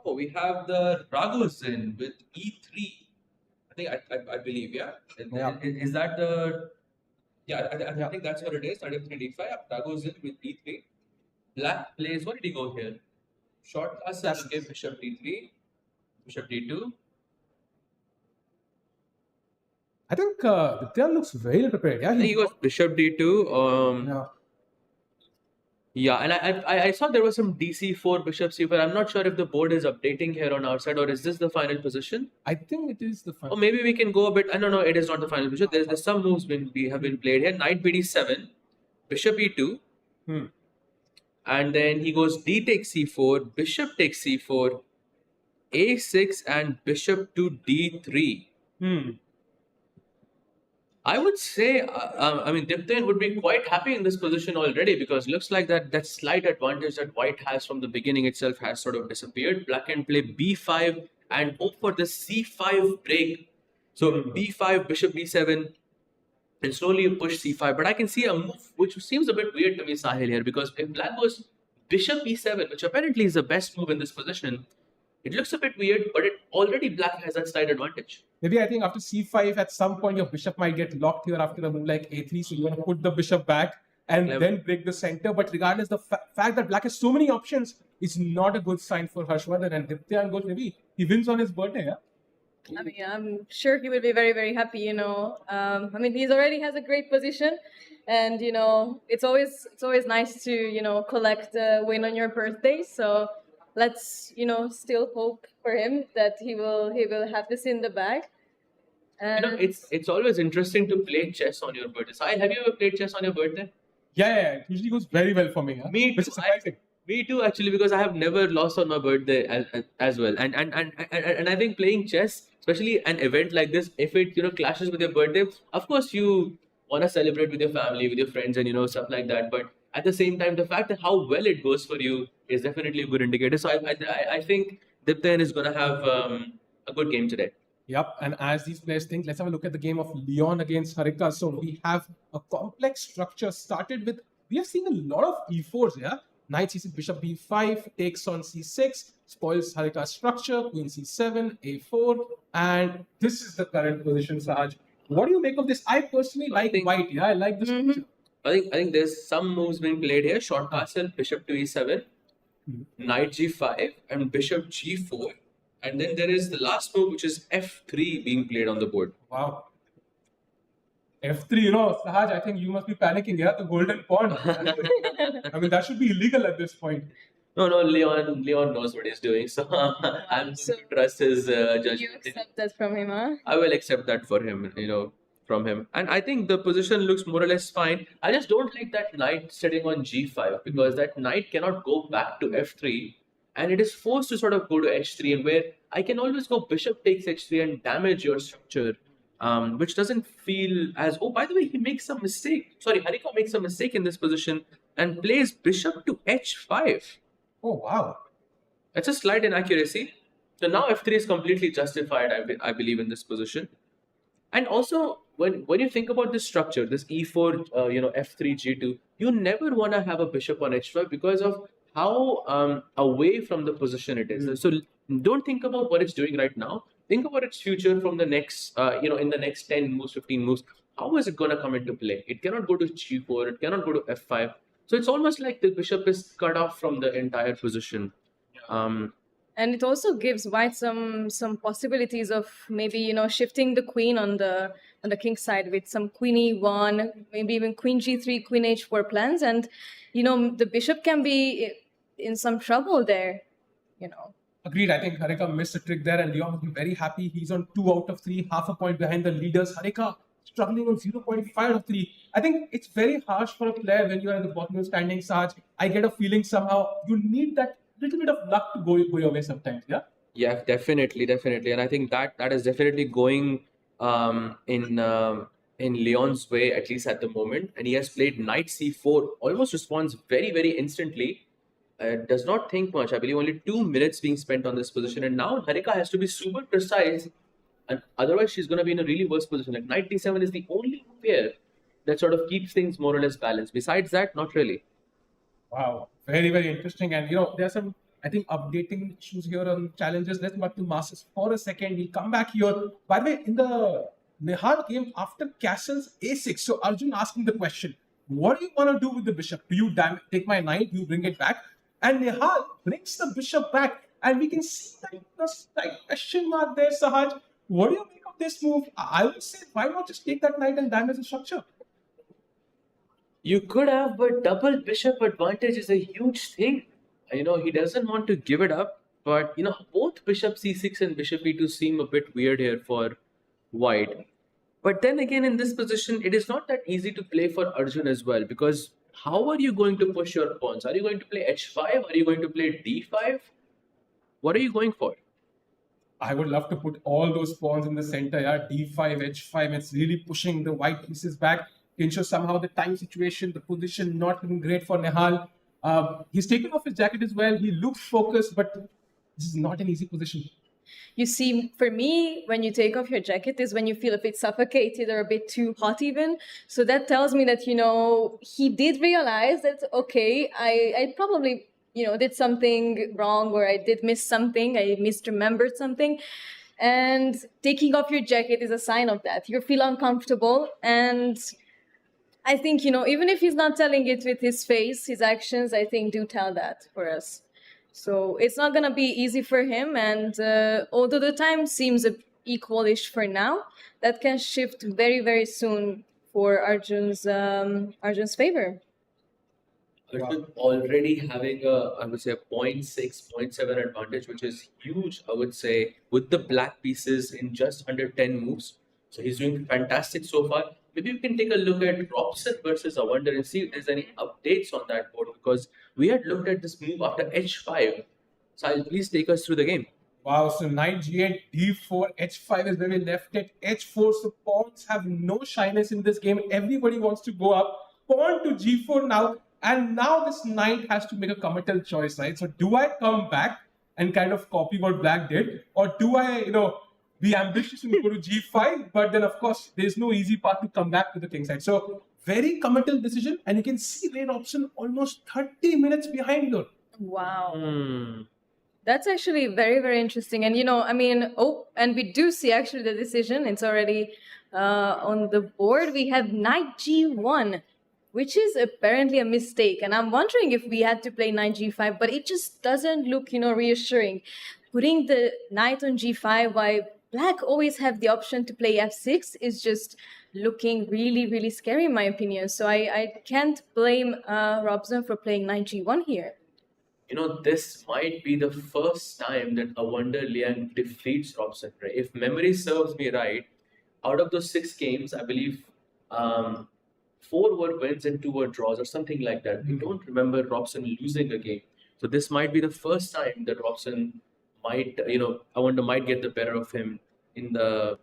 Oh, we have the Ragos in with E3. I think I believe, yeah. Is that the? Yeah, I think that's what it is. 33 D5. Ragos in with E3. Black plays. What did he go here? Short castle. Okay, Bishop D3. Bishop D2. I think Diptyan looks very well prepared. Yeah, I think he goes Bishop D2. Yeah, and I saw there was some DC4, Bishop C4. I'm not sure if the board is updating here on our side, or is this the final position? I think it is the final. Or maybe we can go a bit. I don't know. It is not the final position. There's some moves have been played here. Knight BD7, Bishop E2, and then he goes D takes C4, Bishop takes C4, A6, and Bishop to D3. I would say, I mean, Diptyan would be quite happy in this position already, because it looks like that slight advantage that White has from the beginning itself has sort of disappeared. Black can play B5 and hope for the C5 break. So B5, Bishop B7, and slowly you push C5. But I can see a move which seems a bit weird to me, Sahil, here, because if Black goes Bishop E7, which apparently is the best move in this position, it looks a bit weird, but already Black has that slight advantage. Maybe I think after C5, at some point, your bishop might get locked here after a move like A3. So you want to put the bishop back and then break the center. But regardless, the fact that Black has so many options is not a good sign for Harshvardhan. And Diptyan Ghosh, maybe he wins on his birthday, yeah? I mean, I'm sure he will be very, very happy, you know. I mean, he already has a great position. And, you know, it's always nice to, you know, collect a win on your birthday. So let's, you know, still hope for him that he will have this in the bag. And you know, it's always interesting to play chess on your birthday. Sahil, have you ever played chess on your birthday? Yeah. It usually goes very well for me. Huh? Me too. Me too, actually, because I have never lost on my birthday as well. And I think playing chess, especially an event like this, if it, you know, clashes with your birthday, of course you want to celebrate with your family, with your friends, and, you know, stuff like that. But at the same time, the fact that how well it goes for you is definitely a good indicator. So I think Diptyan is going to have a good game today. Yep, and as these players think, let's have a look at the game of Leon against Harika. So we have a complex structure started with, we have seen a lot of E4s, yeah? Knight C6, Bishop B5, takes on C6, spoils Harika's structure, Queen C7, A4, and this is the current position, Sahaj. What do you make of this? I personally like White, yeah? I like this structure. I think there's some moves being played here. Short castle, Bishop to E7, Knight G5, and Bishop G4. And then there is the last move, which is F3 being played on the board. Wow. F3, you know, Sahaj, I think you must be panicking, yeah? The golden pawn. I mean, that should be illegal at this point. No, Leon knows what he's doing. So I'm going to trust his judgment. you accept that from him, huh? I will accept that for him, you know, from him. And I think the position looks more or less fine. I just don't like that knight sitting on G5, because that knight cannot go back to F3. And it is forced to sort of go to H3, and where I can always go Bishop takes H3 and damage your structure, which doesn't feel as... Oh, by the way, he makes a mistake. Sorry, Harika makes a mistake in this position and plays Bishop to H5. Oh, wow. That's a slight inaccuracy. So now F3 is completely justified, I believe, in this position. And also, when you think about this structure, this E4, you know, F3, G2, you never want to have a Bishop on H5 because of how away from the position it is. So don't think about what it's doing right now. Think about its future from the next, you know, in the next 10 moves, 15 moves. How is it going to come into play? It cannot go to G4. It cannot go to F5. So it's almost like the bishop is cut off from the entire position. And it also gives White some possibilities of maybe, you know, shifting the queen on the king's side with some Queen E1, maybe even Queen G3, Queen H4 plans. And, you know, the bishop can be in some trouble there, you know. Agreed. I think Harika missed a trick there, and Leon will be very happy. He's on 2 out of 3, half a point behind the leaders. Harika struggling on 0.5 of 3. I think it's very harsh for a player when you are at the bottom of the standing, Saj. I get a feeling somehow you need that little bit of luck to go your way sometimes, yeah? Yeah, definitely, and I think that is definitely going um, in um, in Leon's way, at least at the moment. And he has played knight c4, almost responds very instantly. Does not think much. I believe only 2 minutes being spent on this position, and now Harika has to be super precise, and otherwise she's going to be in a really worse position. Like knight d7 is the only pair that sort of keeps things more or less balanced. Besides that, not really. Wow, very interesting. And there are some, I think, updating issues here on challenges. Let's go back to Masters for a second. We'll come back here. By the way, in the Nihal game after Castle's a6, so Arjun asking the question, what do you want to do with the bishop? Do you take my knight? Do you bring it back? And Nihal brings the bishop back, and we can see that there's like question mark there, Sahaj. What do you make of this move? I would say, why not just take that knight and damage the structure? You could have, but double bishop advantage is a huge thing. He doesn't want to give it up, but both bishop c6 and bishop e2 seem a bit weird here for white. But then again, in this position, it is not that easy to play for Arjun as well, because how are you going to push your pawns? Are you going to play h5? Are you going to play d5? What are you going for? I would love to put all those pawns in the center. Yeah, d5, h5. It's really pushing the white pieces back. Ensure somehow the time situation, the position not looking great for Nihal. He's taken off his jacket as well. He looks focused, but this is not an easy position. You see, for me, when you take off your jacket is when you feel a bit suffocated or a bit too hot even. So that tells me that, he did realize that, okay, I probably, did something wrong, or I did miss something, I misremembered something. And taking off your jacket is a sign of that. You feel uncomfortable, and I think, even if he's not telling it with his face, his actions, I think, do tell that for us. So it's not going to be easy for him. And although the time seems equalish for now, that can shift very soon for Arjun's favor. Arjun already having I would say, a 0.6, 0.7 advantage, which is huge, I would say, with the black pieces in just under 10 moves. So he's doing fantastic so far. Maybe we can take a look at Robson versus Awonder and see if there's any updates on that board, because we had looked at this move after h5. So I'll please take us through the game. Wow, so knight g8, d4, h5 is where we left it. h4, so pawns have no shyness in this game. Everybody wants to go up. Pawn to g4 now. And now this knight has to make a committal choice, right? So do I come back and kind of copy what black did? Or do I, be ambitious and go to g5? But then, of course, there's no easy path to come back to the king side. So very committal decision. And you can see red option almost 30 minutes behind here. Wow. That's actually very interesting. And, and we do see actually the decision. It's already on the board. We have knight g1, which is apparently a mistake. And I'm wondering if we had to play knight g5, but it just doesn't look, reassuring. Putting the knight on g5 while black always have the option to play f6 is just looking really scary in my opinion. So I can't blame Robson for playing knight g1 here. This might be the first time that Awonder Liang defeats Robson, right? If memory serves me right, out of those 6 games, I believe 4 were wins and 2 were draws or something like that. We don't remember Robson losing a game. So this might be the first time that Robson might, Awonder might get the better of him in the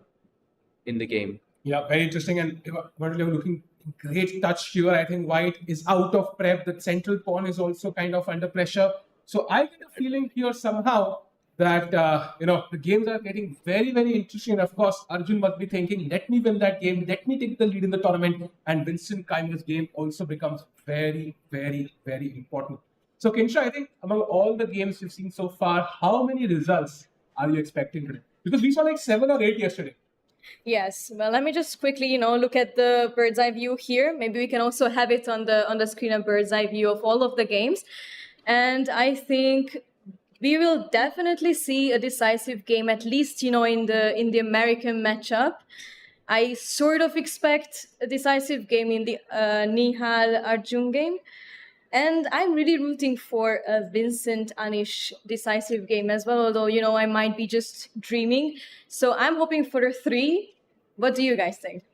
game. Yeah, very interesting. And we're looking great touch here. I think white is out of prep. The central pawn is also kind of under pressure. So I get a feeling here somehow that, the games are getting very interesting. And of course, Arjun must be thinking, let me win that game. Let me take the lead in the tournament. And Vincent Kaimer's game also becomes very important. So Kinsha, I think among all the games you've seen so far, how many results are you expecting today? Because we saw like 7 or 8 yesterday. Yes. Well, let me just quickly, look at the bird's eye view here. Maybe we can also have it on the screen, a bird's eye view of all of the games. And I think we will definitely see a decisive game, at least, in the American matchup. I sort of expect a decisive game in the Nihal Arjun game. And I'm really rooting for a Vincent Anish decisive game as well, although, I might be just dreaming. So I'm hoping for a 3. What do you guys think?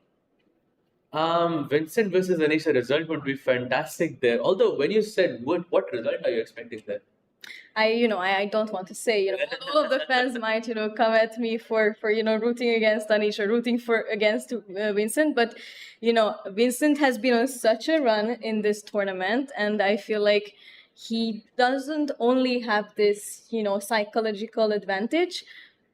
Vincent versus Anish, the result would be fantastic there. Although when you said would, what result are you expecting there? I don't want to say, all of the fans might, come at me for, rooting against Anish or rooting against Vincent. But, Vincent has been on such a run in this tournament. And I feel like he doesn't only have this, psychological advantage,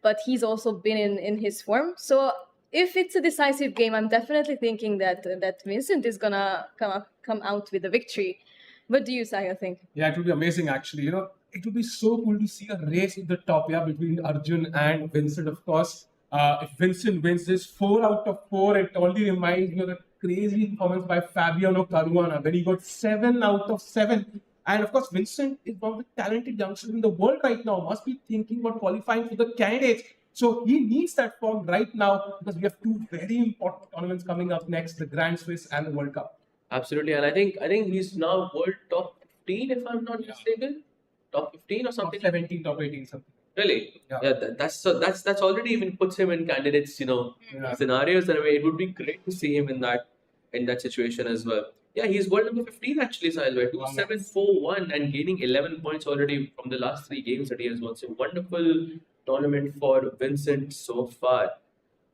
but he's also been in his form. So if it's a decisive game, I'm definitely thinking that Vincent is gonna come out with a victory. What do you, Sahil, think? Yeah, it would be amazing actually. It would be so cool to see a race at the top, yeah, between Arjun and Vincent, of course. If Vincent wins this 4 out of 4, it only reminds me of the crazy performance by Fabiano Caruana when he got 7 out of 7. And of course, Vincent is one of the talented youngsters in the world right now, must be thinking about qualifying for the candidates. So he needs that form right now because we have 2 very important tournaments coming up next, the Grand Swiss and the World Cup. Absolutely, and I think he's now world top 15 if I'm not mistaken, top 15 or something. Top 17, top 18, something. Really? Yeah. That's already even puts him in candidates, scenarios. And it would be great to see him in that situation as well. Yeah, he's world number 15 actually, Sahil. 2-7-4-1 and gaining 11 points already from the last 3 games that he has won. So wonderful tournament for Vincent so far.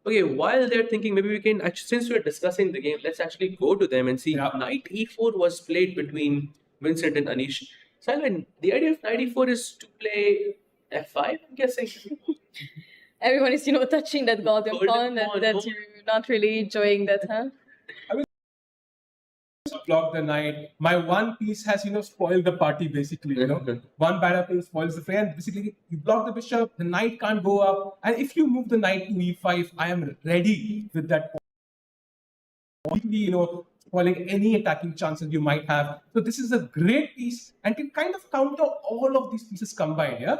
Okay, while they're thinking, maybe we can actually, since we're discussing the game, let's actually go to them and see. Yeah. Knight e4 was played between Vincent and Anish. Simon, the idea of knight e4 is to play f5, I'm guessing. Everyone is, touching that golden pawn, that you're not really enjoying that, huh? Block the knight. My one piece has, spoiled the party basically, One bad apple spoils the fray, and basically you block the bishop, the knight can't go up, and if you move the knight to e5, I am ready with that point. Spoiling any attacking chances you might have. So this is a great piece and can kind of counter all of these pieces combined, yeah?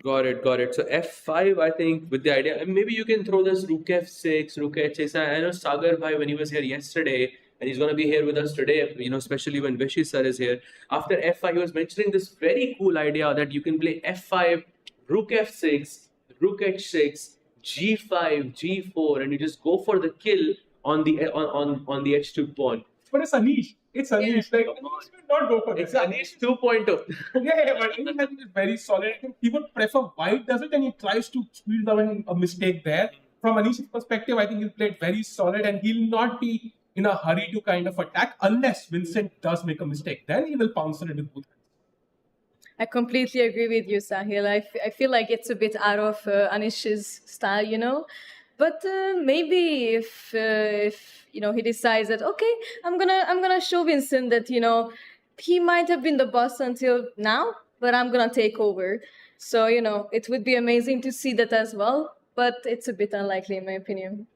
Got it. So f5, I think, with the idea, and maybe you can throw this rook f6, rook h6. I know Sagar Bhai, when he was here yesterday, and he's going to be here with us today, especially when Vishy sir is here. After f5, he was mentioning this very cool idea that you can play f5, rook f6, rook h6, g5, g4, and you just go for the kill on the h2 pawn. But it's Anish. Anish. Like, Anish will not go for this. It's Anish 2.0. Yeah, but Anish has been very solid. I think he would prefer white does it, and he tries to squeeze down a mistake there. From Anish's perspective, I think he'll play it very solid, and he'll not be in a hurry to kind of attack unless Vincent does make a mistake. Then he will pounce on it with both hands. I completely agree with you, Sahil. I feel like it's a bit out of Anish's style, But maybe if he decides that, okay, I'm gonna show Vincent that he might have been the boss until now, but I'm gonna take over. So it would be amazing to see that as well, but it's a bit unlikely in my opinion.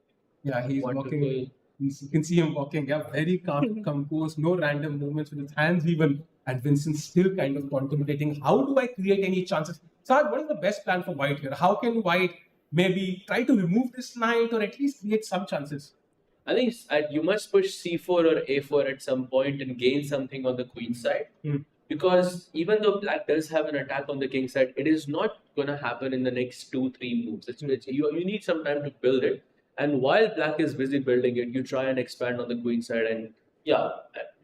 Yeah, he's walking. You can see him walking. Yeah, very calm, composed, no random movements with his hands even. And Vincent's still kind of contemplating, how do I create any chances? So what is the best plan for white here? How can white maybe try to remove this knight or at least create some chances? I think you must push c4 or a4 at some point and gain something on the queen side. Because even though black does have an attack on the king side, it is not going to happen in the next 2-3 moves. You need some time to build it. And while black is busy building it, you try and expand on the queen side. And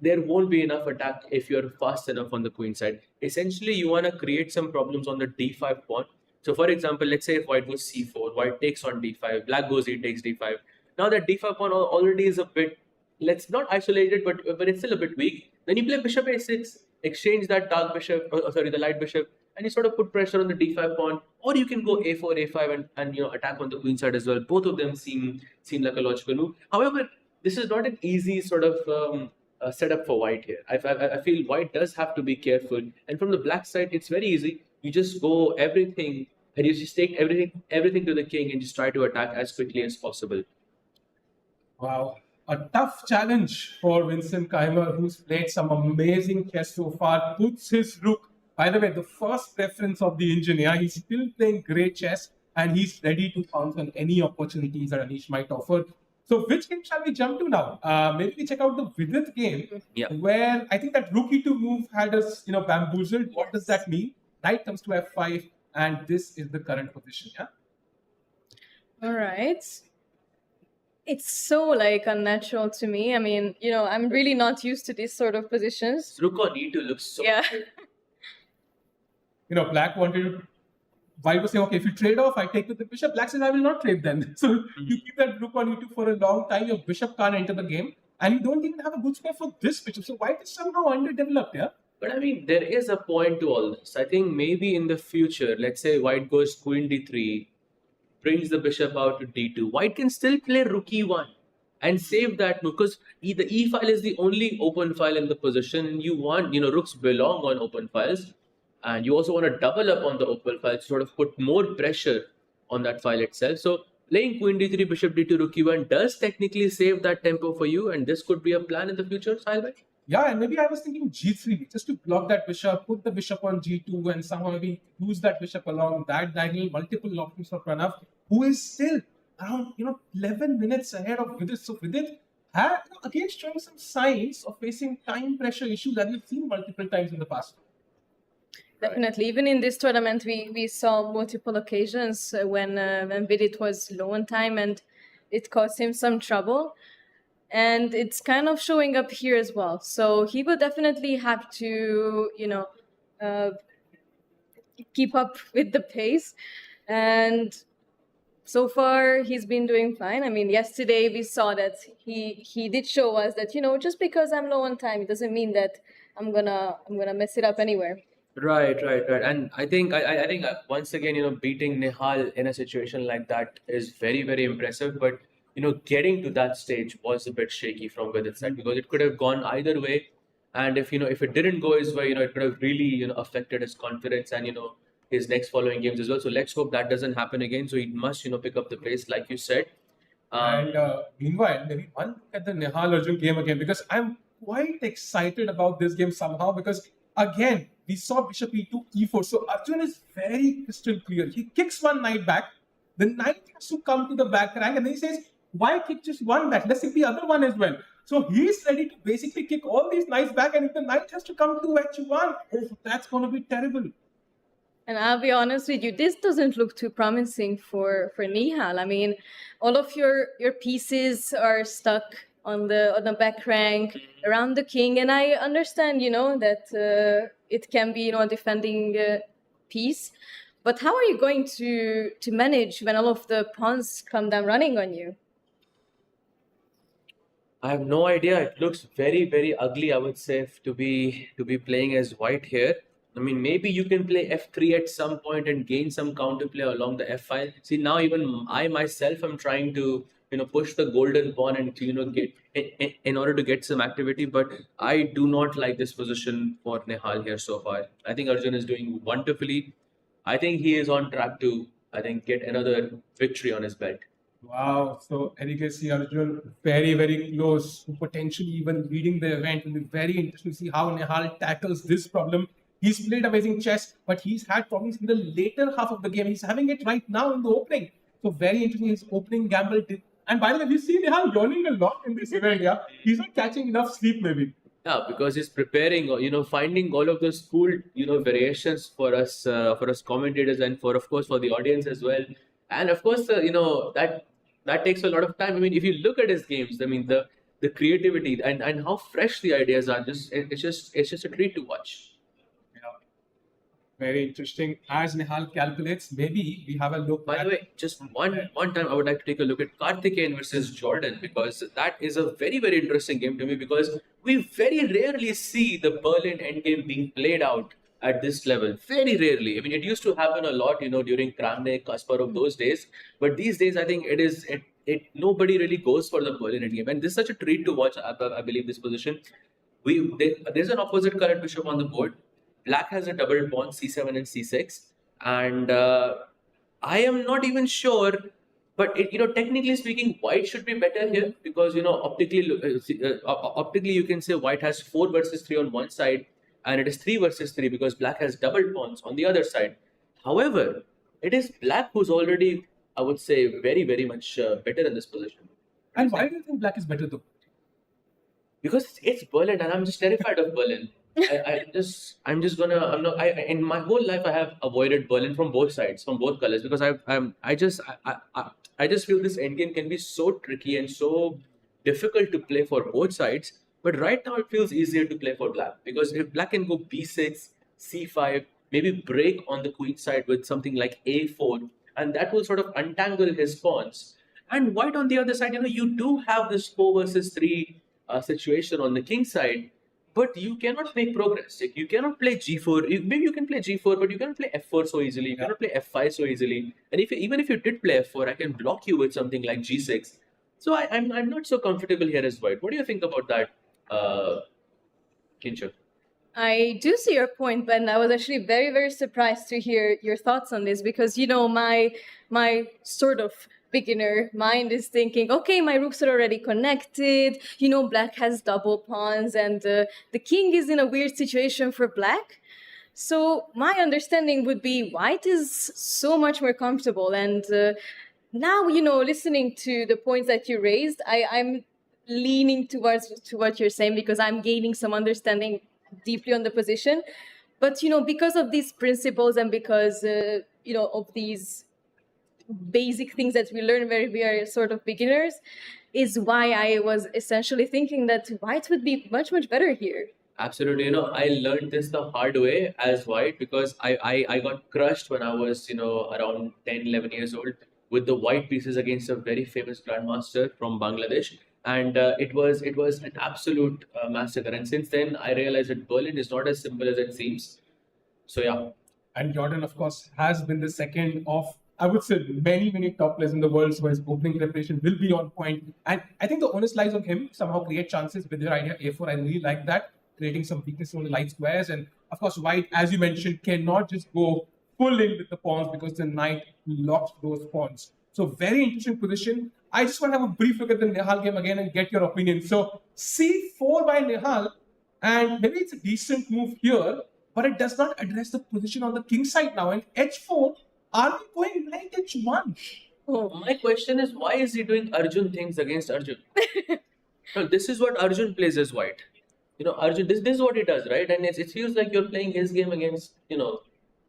there won't be enough attack if you're fast enough on the queen side. Essentially, you want to create some problems on the d5 pawn. So for example, let's say if white goes c4, white takes on d5, black goes e takes d5. Now that d5 pawn already is a bit, let's not isolate it, but it's still a bit weak. Then you play bishop a6, exchange that dark bishop, the light bishop, and you sort of put pressure on the d5 pawn, or you can go a4, a5 and attack on the queen side as well. Both of them seem like a logical move. However, this is not an easy sort of setup for white here. I feel white does have to be careful. And from the black side, it's very easy. You just go everything, and you just take everything to the king and just try to attack as quickly as possible. Wow. A tough challenge for Vincent Keimer, who's played some amazing chess so far, puts his rook. By the way, the first preference of the engineer, he's still playing great chess and he's ready to pounce on any opportunities that Anish might offer. So which game shall we jump to now? Maybe we check out the Vidit game, where I think that rook e2 move had us, bamboozled. What does that mean? Knight comes to f5, and this is the current position, yeah? All right. It's so like unnatural to me. I mean, I'm really not used to these sort of positions. Rook on e2 looks so Yeah. Black wanted to. White was saying, okay, if you trade off, I take with the bishop. Black said, I will not trade then. So you keep that rook on e2 for a long time. Your bishop can't enter the game, and you don't even have a good square for this bishop. So white is somehow underdeveloped. Yeah. But I mean, there is a point to all this. I think maybe in the future, let's say white goes queen d3, brings the bishop out to d2. White can still play rook e1 and save that move, because the e file is the only open file in the position. And you want, rooks belong on open files. And you also want to double up on the open file to sort of put more pressure on that file itself. So playing queen d3, bishop d2, rook e1 does technically save that tempo for you. And this could be a plan in the future, Sahil. Yeah, and maybe I was thinking g3, just to block that bishop, put the bishop on g2, and somehow maybe use that bishop along that diagonal. Multiple options for Pranav, who is still around 11 minutes ahead of Vidit. So Vidit had again showing some signs of facing time pressure issues that we've seen multiple times in the past. Definitely. Even in this tournament, we saw multiple occasions when Vidit was low on time, and it caused him some trouble. And it's kind of showing up here as well. So he will definitely have to, keep up with the pace. And so far, he's been doing fine. I mean, yesterday we saw that he did show us that, just because I'm low on time, it doesn't mean that I'm gonna mess it up anywhere. Right. And I think once again, beating Nihal in a situation like that is very, very impressive. But getting to that stage was a bit shaky from Vidit's side, because it could have gone either way. And if it didn't go his way, it could have really affected his confidence and his next following games as well. So let's hope that doesn't happen again. So he must pick up the pace, like you said. And meanwhile, maybe one look at the Nihal Arjun game again, because I'm quite excited about this game somehow, because again, we saw bishop e2, e4. So Arjun is very crystal clear. He kicks one knight back. The knight has to come to the back rank, and then he says, why kick just one back? Let's kick the other one as well. So he's ready to basically kick all these knights back, and if the knight has to come to h1, that's going to be terrible. And I'll be honest with you, this doesn't look too promising for Nihal. I mean, all of your pieces are stuck on the back rank around the king, and I understand, that it can be, a defending piece. But how are you going to manage when all of the pawns come down running on you? I have no idea. It looks very, very ugly, I would say, to be playing as white here. I mean, maybe you can play f3 at some point and gain some counterplay along the f file. See, now even I myself am trying to push the golden pawn and get in order to get some activity. But I do not like this position for Nihal here so far. I think Arjun is doing wonderfully. I think he is on track to get another victory on his belt. Wow. So Erigasi Arjun very, very close to potentially even leading the event. It will be very interesting to see how Nihal tackles this problem. He's played amazing chess, but he's had problems in the later half of the game. He's having it right now in the opening. So very interesting. His opening gamble. And by the way, we've seen Nihal yawning a lot in this event. Yeah, he's not catching enough sleep maybe. Yeah, because he's preparing, finding all of those cool, variations for us commentators, and of course for the audience as well. And of course, that takes a lot of time. I mean, if you look at his games, I mean the creativity and how fresh the ideas are, it's just a treat to watch. Very interesting. As Nihal calculates, maybe we have a look. By the way, just one time I would like to take a look at Karthikeyan versus Jordan, because that is a very, very interesting game to me, because we very rarely see the Berlin endgame being played out at this level. Very rarely. I mean, it used to happen a lot, during Kramnik, Kasparov, those days. But these days, I think nobody really goes for the Berlin endgame. And this is such a treat to watch, I believe, this position. There's an opposite colored bishop on the board. Black has a double pawn, c7 and c6, and I am not even sure, but technically speaking, white should be better here, because optically you can say white has 4 versus 3 on one side, and it is 3 versus 3 because black has double pawns on the other side. However, it is black who's already, I would say, very, very much better in this position. And why do you think black is better though? Because it's Berlin, and I'm just terrified of Berlin. I'm just gonna, I'm not, in my whole life, I have avoided Berlin from both sides, from both colors, because I just feel this endgame can be so tricky and so difficult to play for both sides. But right now, it feels easier to play for black, because if black can go b6, c5, maybe break on the queen side with something like a4, and that will sort of untangle his pawns. And white on the other side, you do have this 4 versus 3 situation on the king side, but you cannot make progress. Like, you cannot play g4. Maybe you can play g4, but you cannot play f4 so easily. You cannot play f5 so easily. And even if you did play f4, I can block you with something like g6. So I'm not so comfortable here as white. What do you think about that, Kinshuk? I do see your point, but I was actually very, very surprised to hear your thoughts on this because my sort of beginner mind is thinking, okay, my rooks are already connected. Black has double pawns, and the king is in a weird situation for black. So my understanding would be white is so much more comfortable, and now listening to the points that you raised, I'm leaning towards to what you're saying because I'm gaining some understanding deeply on the position. But because of these principles and because of these basic things that we learn where we are sort of beginners, is why I was essentially thinking that white would be much, much better here. Absolutely. I learned this the hard way as white, because I got crushed when I was, around 10, 11 years old with the white pieces against a very famous grandmaster from Bangladesh. And it was an absolute massacre. And since then, I realized that Berlin is not as simple as it seems. So, yeah. And Jordan, of course, has been the second of, I would say, many, many top players in the world. So his opening preparation will be on point. And I think the onus lies on him somehow create chances with your idea A4. I really like that, creating some weakness on the light squares. And of course, white, as you mentioned, cannot just go full in with the pawns because the knight locks those pawns. So very interesting position. I just want to have a brief look at the Nihal game again and get your opinion. So c4 by Nihal, and maybe it's a decent move here, but it does not address the position on the king side now. And h4, are we going like h1? Oh, my question is, why is he doing Arjun things against Arjun? No, this is what Arjun plays as white. Arjun, this is what he does, right? And it feels like you're playing his game against,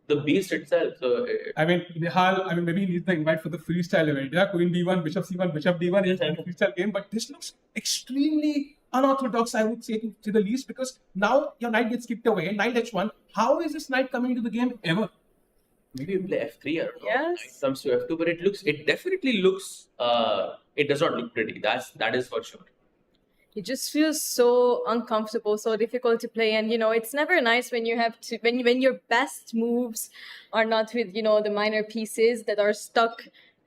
the beast itself. So Nihal, maybe he needs the invite for the freestyle event. Yeah, Queen D1, Bishop C1, Bishop D1 is a freestyle game, but this looks extremely unorthodox, I would say, to the least, because now your knight gets kicked away, knight h1. How is this knight coming into the game ever? Maybe you play f3, I don't know. Yes. Knight comes to f2, but it definitely looks, it does not look pretty. That is for sure. It just feels so uncomfortable, so difficult to play, and it's never nice when you have to when your best moves are not with the minor pieces that are stuck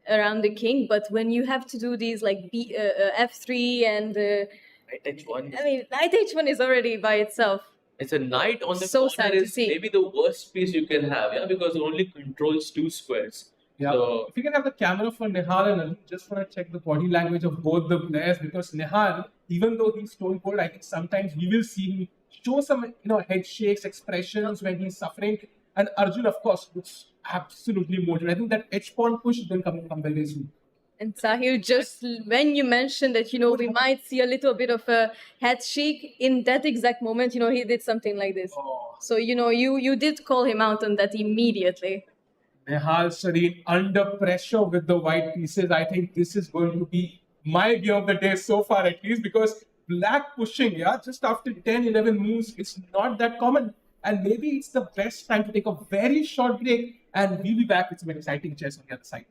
around the king, but when you have to do these like f3 and Knight h1. Knight h1 is already by itself. It's a knight on the So corner sad to is see. maybe the worst piece you can have, because it only controls 2 squares. Yeah. So, if you can have the camera for Nihal, and I just want to check the body language of both the players, because Nihal, even though he's stone cold, I think sometimes we will see him show some head shakes, expressions when he's suffering. And Arjun, of course, looks absolutely motivated. I think that H pawn push is going to come very soon. And Sahil, just when you mentioned that we might see a little bit of a head shake, in that exact moment, he did something like this. Oh. So you did call him out on that immediately. Nihal Sareen under pressure with the white pieces. I think this is going to be my view of the day so far, at least, because black pushing, just after 10, 11 moves, it's not that common. And maybe it's the best time to take a very short break, and we'll be back with some exciting chess on the other side.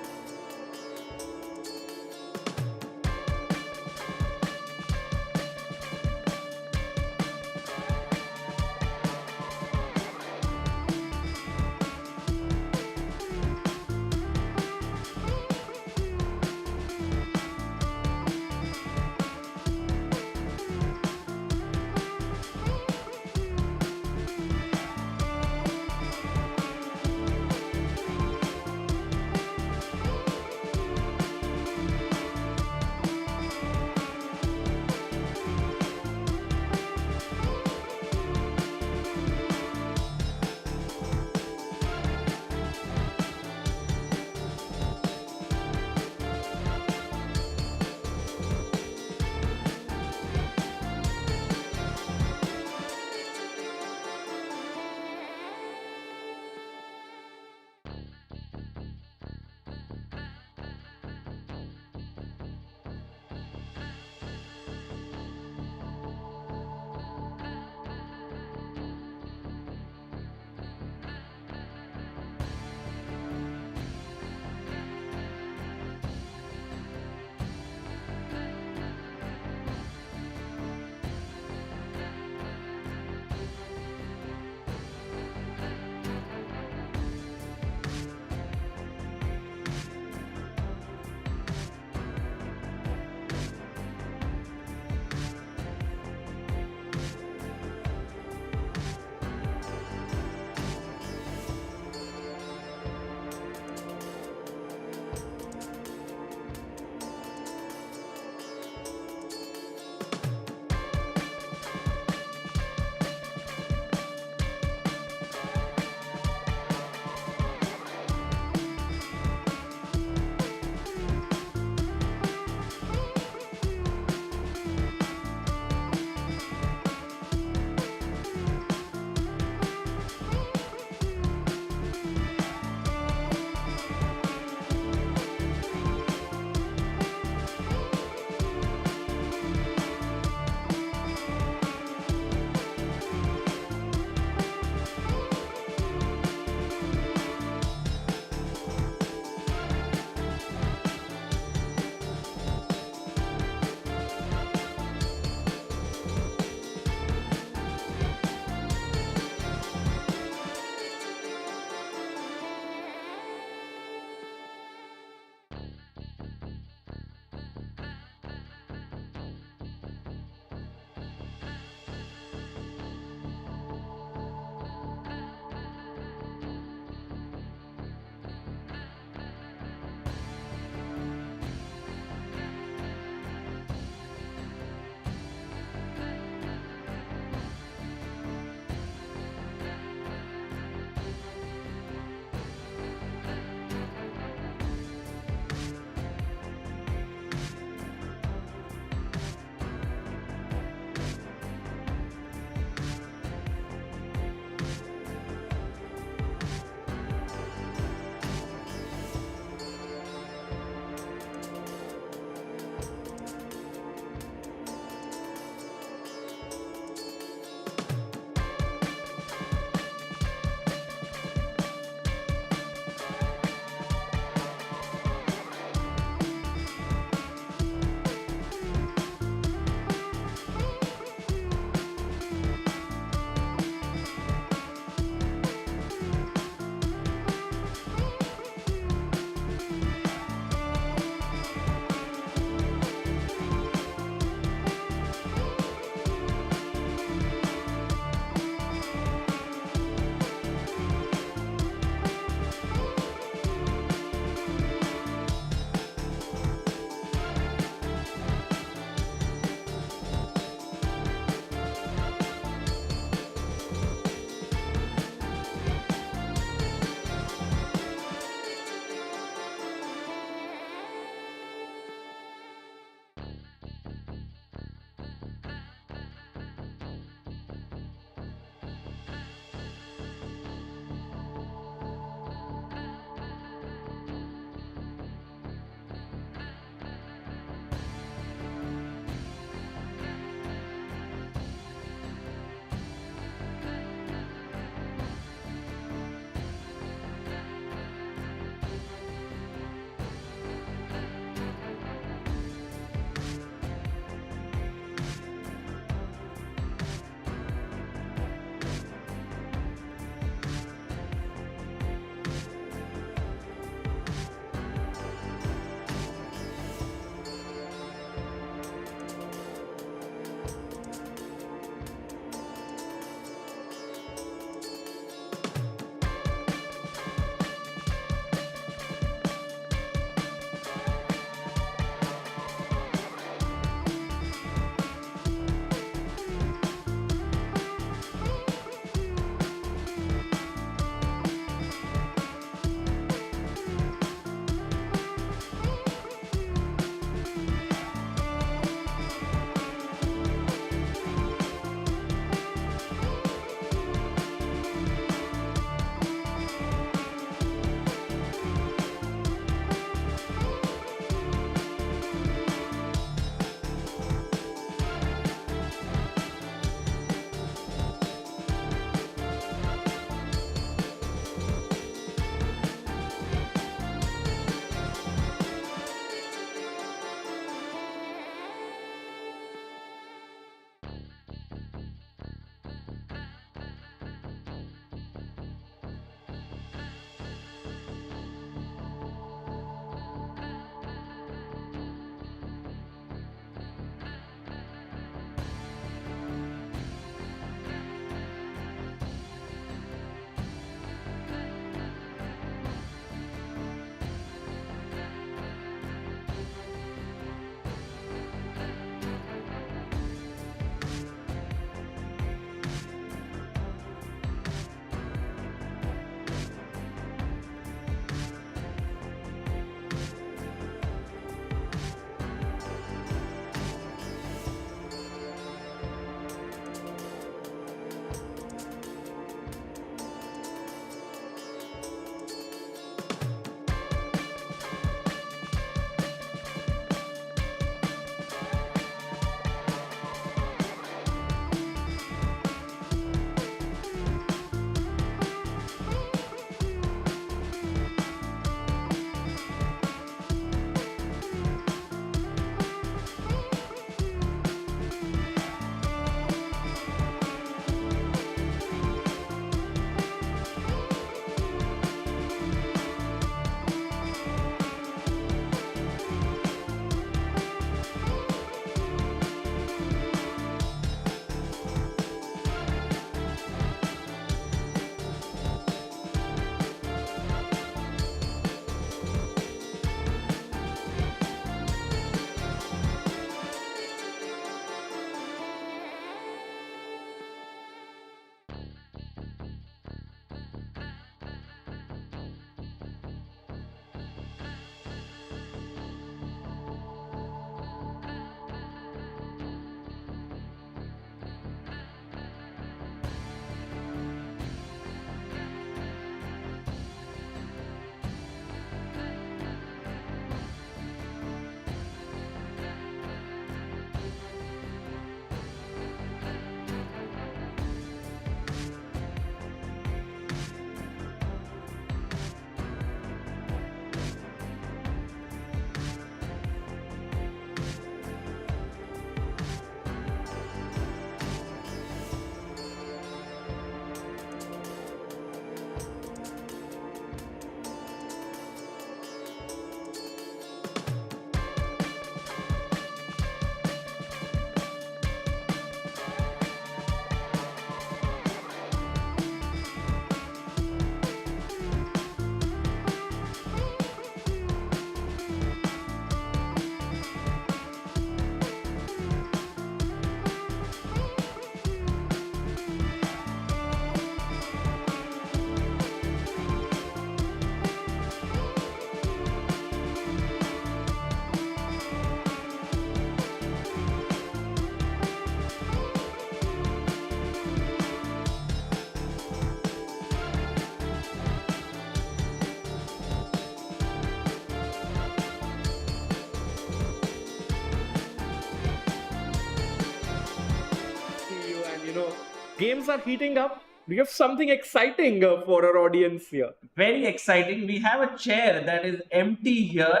games are heating up. We have something exciting for our audience here. Very exciting. We have a chair that is empty here.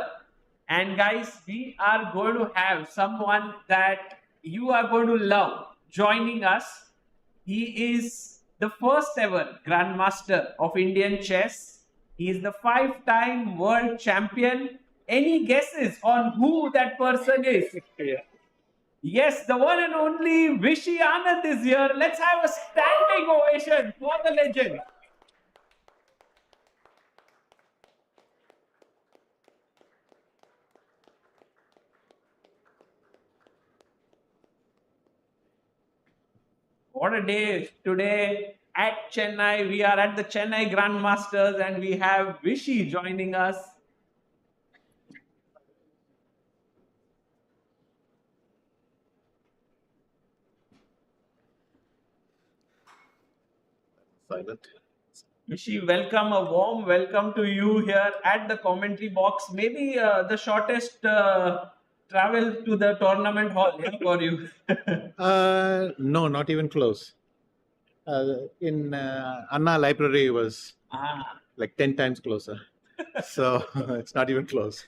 And guys, we are going to have someone that you are going to love joining us. He is the first ever Grandmaster of Indian chess. He is the 5-time world champion. Any guesses on who that person is? Yes, the one and only Vishy Anand is here. Let's have a standing ovation for the legend. What a day today at Chennai. We are at the Chennai Grandmasters and we have Vishy joining us. Silent. Vishy, welcome, a warm welcome to you here at the commentary box. Maybe the shortest travel to the tournament hall for you. No, not even close. In Anna Library was like 10 times closer. So it's not even close.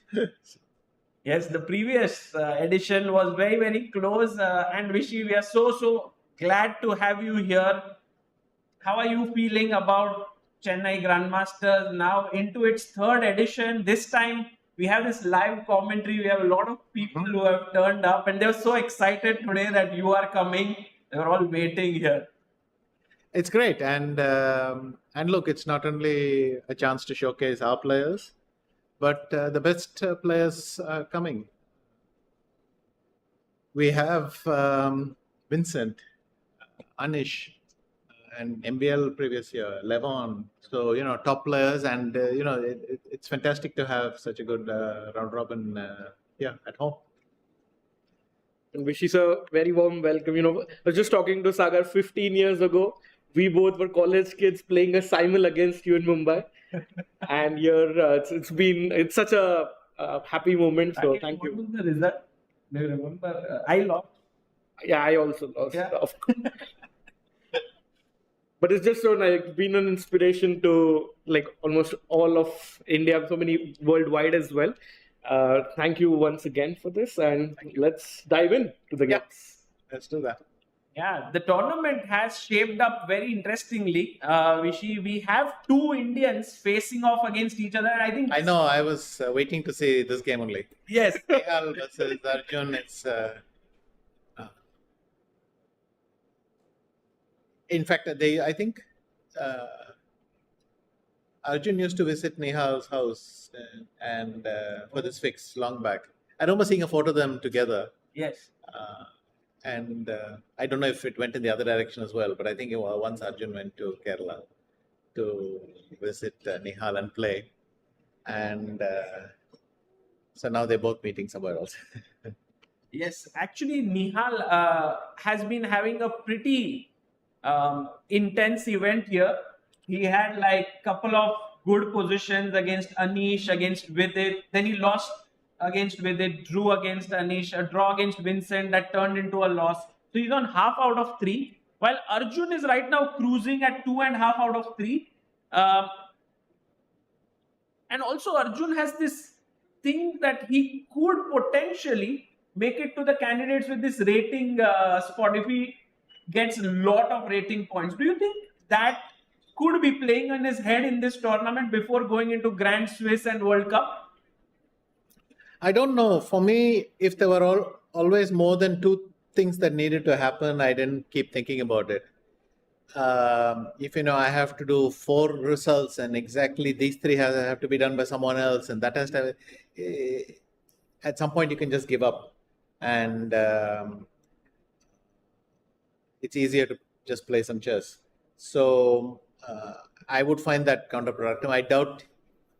Yes, the previous edition was very, very close. And Vishy, we are so glad to have you here. How are you feeling about Chennai Grandmasters now into its third edition? This time we have this live commentary. We have a lot of people who have turned up and they're so excited today that you are coming. They're all waiting here. It's great. And look, it's not only a chance to showcase our players, but the best players are coming. We have Vincent, Anish, and MBL previous year, Levon. So, top players. And, it's fantastic to have such a good round robin at home. And Vishy's a very warm welcome. I was just talking to Sagar 15 years ago. We both were college kids playing a simul against you in Mumbai. And here, it's such a happy moment. So thank you. What was the result? Do you remember? I lost. Yeah, I also lost. Yeah. But it's just so nice. It's been an inspiration to like almost all of India, so many worldwide as well. Thank you once again for this, and let's dive in to the games. Let's do that. Yeah, the tournament has shaped up very interestingly. We have two Indians facing off against each other. I think. I know. I was waiting to see this game only. Yes. Nihal versus Arjun. It's. In fact, I think Arjun used to visit Nihal's house and for this fix long back. I remember seeing a photo of them together. Yes. And I don't know if it went in the other direction as well, but I think once Arjun went to Kerala to visit Nihal and play. And so now they're both meeting somewhere else. Yes, actually, Nihal has been having a pretty intense event here. He had like couple of good positions against Anish, against Vidit. Then he lost against Vidit, drew against Anish, a draw against Vincent that turned into a loss. So he's on half out of 3. While Arjun is right now cruising at 2.5 out of 3. And also Arjun has this thing that he could potentially make it to the candidates with this rating spot if he gets a lot of rating points. Do you think that could be playing on his head in this tournament before going into Grand Swiss and World Cup? I don't know. For me, if there were always more than 2 things that needed to happen, I didn't keep thinking about it. If I have to do 4 results and exactly these 3 have to be done by someone else, and that has to at some point you can just give up, and it's easier to just play some chess. So I would find that counterproductive. I doubt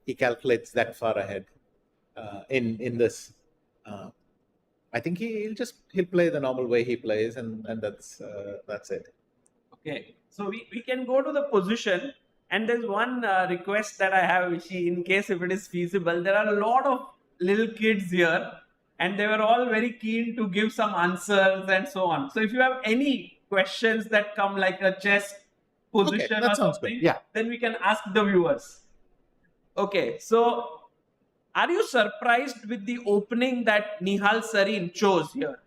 he calculates that far ahead in this. I think he'll play the normal way he plays, and that's it. Okay, so we can go to the position, and there's one request that I have, Vishy, in case if it is feasible. There are a lot of little kids here, and they were all very keen to give some answers and so on. So if you have any questions that come like a chess position that or sounds something. good. Yeah. Then we can ask the viewers. Okay, so are you surprised with the opening that Nihal Sarin chose here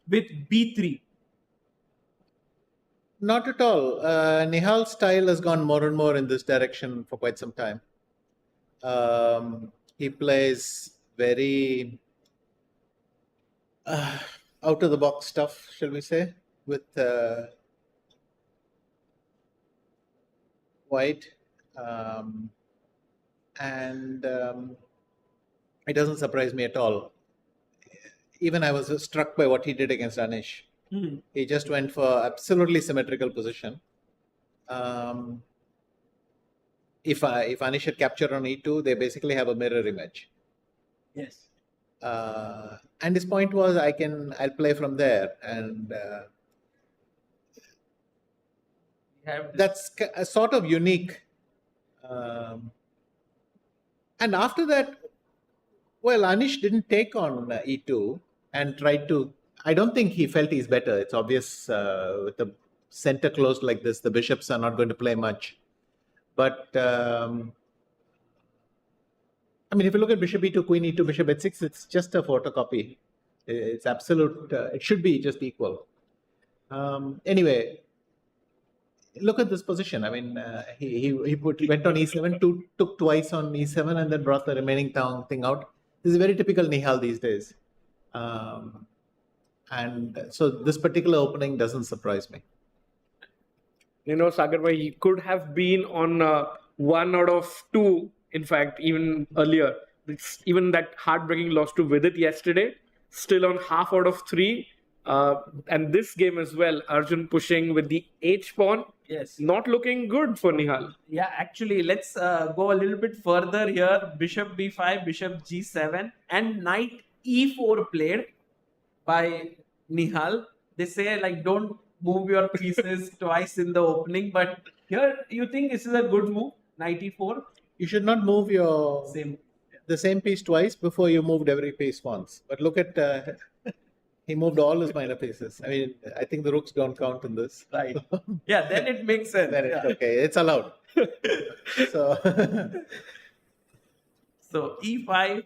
with B3? Not at all. Nihal's style has gone more and more in this direction for quite some time. He plays very out of the box stuff, shall we say, with white. And it doesn't surprise me at all. Even I was struck by what he did against Anish. He just went for absolutely symmetrical position. If Anish had captured on E2, they basically have a mirror image. Yes. And his point was, I'll play from there, and that's a sort of unique. And after that, well, Anish didn't take on E2 and tried to. I don't think he felt he's better. It's obvious with the center closed like this, the bishops are not going to play much. But I mean, if you look at bishop E2, queen E2, bishop H6, it's just a photocopy. It's absolute. It should be just equal. Anyway, look at this position. I mean, he went on E7, took twice on E7, and then brought the remaining thing out. This is very typical Nihal these days. And so this particular opening doesn't surprise me. You know, Sagar bhai, he could have been on 1 out of 2, in fact, even earlier. Even that heartbreaking loss to Vidit yesterday, still on half out of 3. And this game as well, Arjun pushing with the H pawn. Yes. Not looking good for Nihal. Yeah, actually, let's go a little bit further here. Bishop B5, bishop G7, and knight E4 played by Nihal. They say, like, don't move your pieces twice in the opening, but here you think this is a good move, knight E4? You should not move the same piece twice before you moved every piece once. But look at, he moved all his minor pieces. I mean, I think the rooks don't count in this. Right. Yeah, then it makes sense. Then it's okay. It's allowed. So, so E5,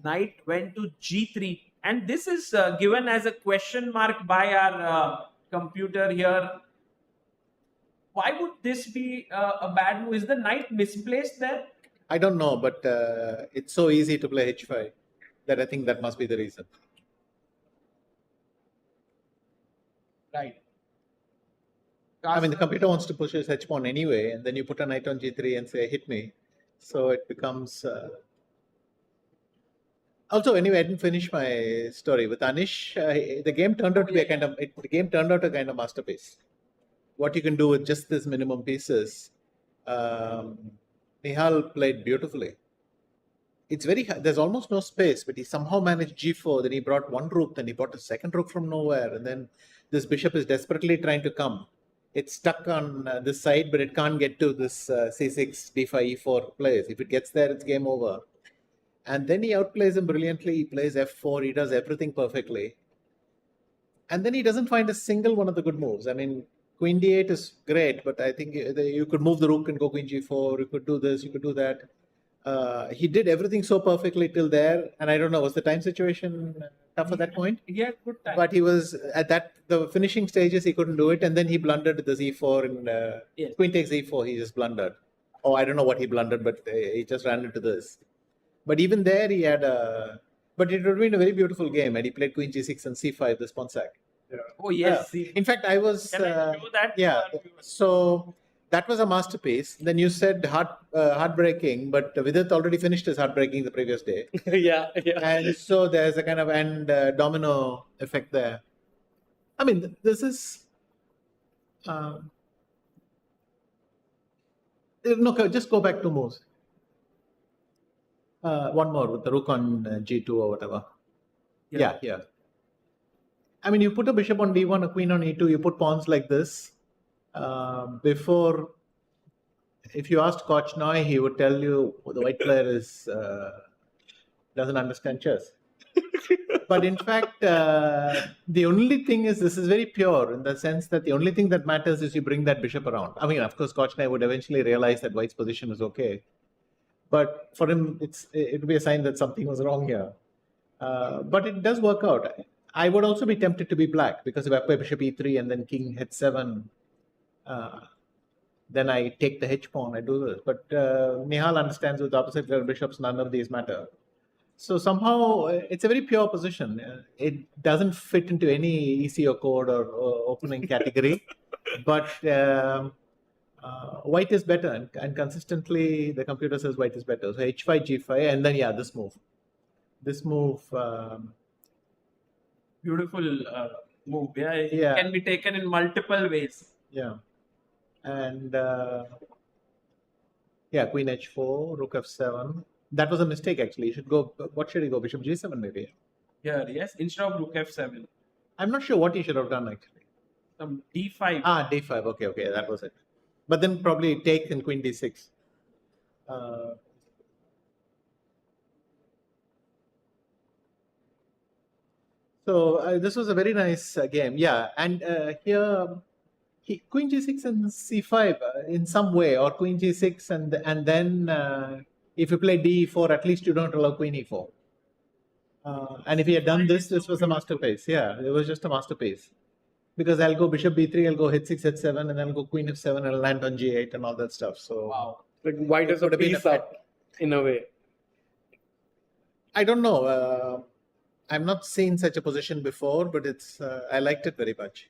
knight went to G3. And this is given as a question mark by our computer here. Why would this be a bad move? Is the knight misplaced there? I don't know, but it's so easy to play H5 that I think that must be the reason. Right. I mean, the computer wants to push his H pawn anyway, and then you put a knight on G3 and say, hit me. So it becomes... Also, anyway, I didn't finish my story. With Anish, the game turned out to be the game turned out a kind of masterpiece. What you can do with just this minimum pieces. Nihal played beautifully. It's very hard. There's almost no space, but he somehow managed G4. Then he brought one rook. Then he brought a second rook from nowhere. And then this bishop is desperately trying to come. It's stuck on this side, but it can't get to this C6, D5, E4 place. If it gets there, it's game over. And then he outplays him brilliantly. He plays F4. He does everything perfectly. And then he doesn't find a single one of the good moves. I mean, Queen D8 is great, but I think you could move the rook and go Queen G4. You could do this, you could do that. He did everything so perfectly till there. And I don't know, was the time situation tough at that point? Yeah, good time. But he was at the finishing stages, he couldn't do it. And then he blundered the Z4 and yes. Queen takes Z4, he just blundered. Oh, I don't know what he blundered, but he just ran into this. But even there, he had but it would have been a very beautiful game had he played Queen G6 and C5, the pawn sack. Yeah. Oh, yes. Yeah. In fact, I was... Can I show that? Yeah. So that was a masterpiece. Then you said heartbreaking, but Vidit already finished his heartbreaking the previous day. yeah. And so there's a kind of domino effect there. I mean, this is... no, just go back 2 moves. One more with the rook on G2 or whatever. Yeah. I mean, you put a bishop on D1, a queen on E2, you put pawns like this. Before, if you asked Koch Noy, he would tell you the white player doesn't understand chess. But in fact, the only thing is this is very pure in the sense that the only thing that matters is you bring that bishop around. I mean, of course, Kochner would eventually realize that White's position is okay. But for him, it would be a sign that something was wrong here. But it does work out. I would also be tempted to be black because if I play bishop e3 and then king h7, then I take the h pawn, I do this. But Nihal understands with opposite color bishops, none of these matter. So somehow it's a very pure position. It doesn't fit into any ECO code or opening category, but white is better, and consistently the computer says white is better. So h5, g5, and then this move. This move. Beautiful move. Yeah, it can be taken in multiple ways. Yeah, and queen h4, rook f7. That was a mistake actually. You should go. What should he go? Bishop g7 maybe. Here, yes, instead of rook f7. I'm not sure what he should have done actually. Some d5. D5. Okay, that was it. But then probably take and queen d6. So this was a very nice game. Yeah, and here queen g6 and c5 in some way, or queen g6 and then if you play d4, at least you don't allow queen e4. And if he had done this was a masterpiece. Yeah, it was just a masterpiece. Because I'll go bishop b3, I'll go h6, h7, and then I'll go queen f7, and I'll land on g8 and all that stuff. So wow, like white is a piece up in a way. I don't know. I've not seen such a position before, but I liked it very much.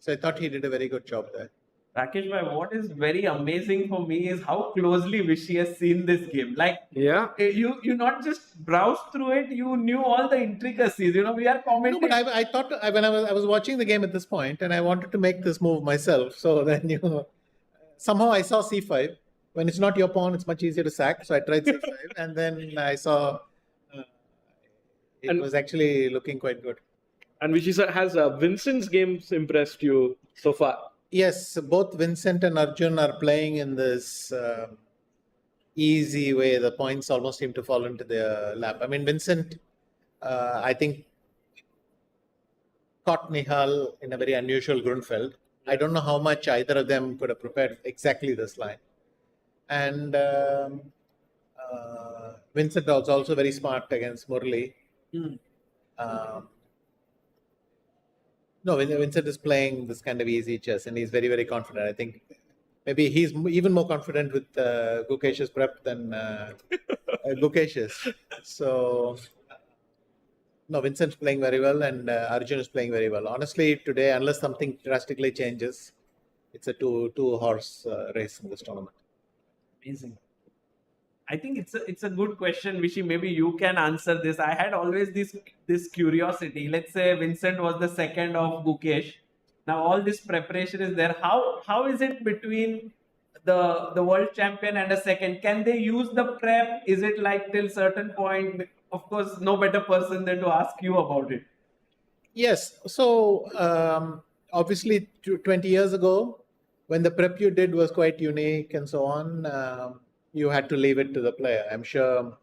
So I thought he did a very good job there. Rakesh bhai, what is very amazing for me is how closely Vishy has seen this game. Like, you not just browsed through it, you knew all the intricacies. We are commenting. No, but I thought when I was watching the game at this point, and I wanted to make this move myself. So then somehow I saw c5. When it's not your pawn, it's much easier to sack. So I tried c5, and then I saw it was actually looking quite good. And Vishy sir, has Vincent's games impressed you so far? Yes, both Vincent and Arjun are playing in this easy way. The points almost seem to fall into their lap. I mean, Vincent, I think, caught Nihal in a very unusual Grunfeld. I don't know how much either of them could have prepared exactly this line. And Vincent was also very smart against Murli. No, Vincent is playing this kind of easy chess, and he's very, very confident. I think maybe he's even more confident with Gukesh's prep than Gukesh's. So, no, Vincent's playing very well, and Arjun is playing very well. Honestly, today, unless something drastically changes, it's a two-horse race in this tournament. Amazing. I think it's a good question, Vishy. Maybe you can answer this. I had always this curiosity. Let's say Vincent was the second of Gukesh. Now all this preparation is there. How is it between the world champion and a second? Can they use the prep? Is it like till certain point? Of course, no better person than to ask you about it. Yes. So obviously 20 years ago, when the prep you did was quite unique and so on, you had to leave it to the player. I'm sure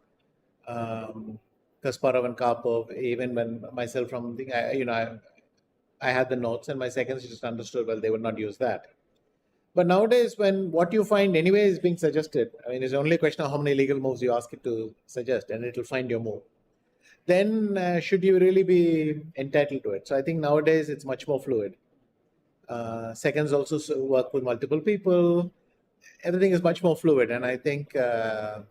Kasparov and Karpov, even when myself from the, I had the notes and my seconds just understood, well, they would not use that. But nowadays, when what you find anyway is being suggested, I mean, it's only a question of how many legal moves you ask it to suggest, and it will find your move. Then should you really be entitled to it? So I think nowadays it's much more fluid. Seconds also work with multiple people. Everything is much more fluid, and I think the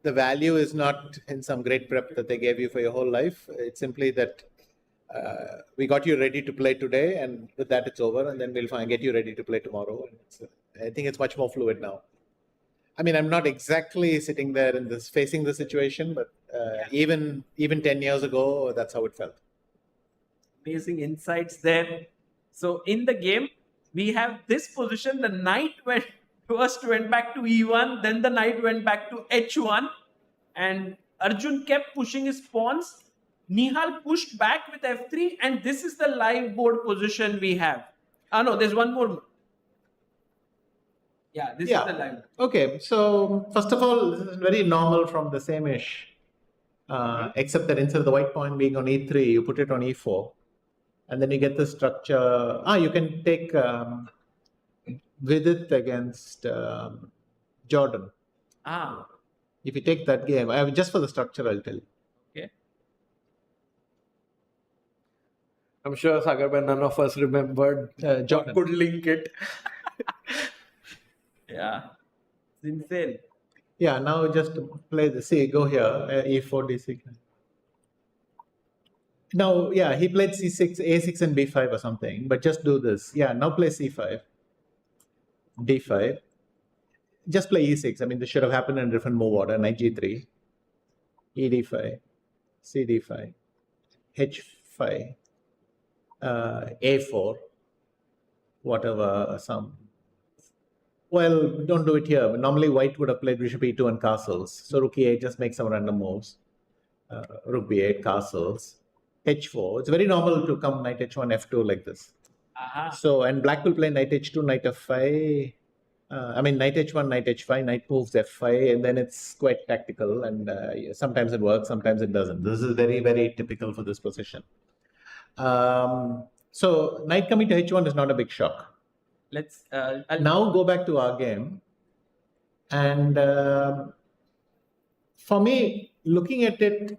value is not in some great prep that they gave you for your whole life. It's simply that we got you ready to play today, and with that it's over, and then we'll get you ready to play tomorrow. I think it's much more fluid now. I mean, I'm not exactly sitting there in this facing the situation, but even 10 years ago, that's how it felt. Amazing insights there. So in the game, we have this position. The knight first went back to e1, then the knight went back to h1, and Arjun kept pushing his pawns. Nihal pushed back with f3, and this is the live board position we have. No, there's one more. Yeah, this is the live. Okay, so first of all, this is very normal from the same-ish except that instead of the white pawn being on e3, you put it on e4, and then you get the structure. You can take Vidit against Jordan. If you take that game, just for the structure, I'll tell you. Okay. I'm sure Sagar, but none of us remembered Jordan could link it. Yeah. It's insane. Yeah, now just play the, see, go here, e4, d6. Now, yeah, he played c6, a6 and b5 or something, but just do this. Yeah, now play c5, d5. Just play e6. I mean, this should have happened in a different move order, knight g3, e d5, c d5, h5, a4, whatever, well, don't do it here. But normally white would have played bishop e2 and castles. So rook e8, just make some random moves. Rook b8, castles, h4. It's very normal to come knight h1, f2 like this. So, and black will play knight h2, knight f5. I mean, knight h1, knight h5, knight moves f5, and then it's quite tactical. And sometimes it works, sometimes it doesn't. This is very, very typical for this position. So, knight coming to h1 is not a big shock. Let's now go back to our game. And for me, looking at it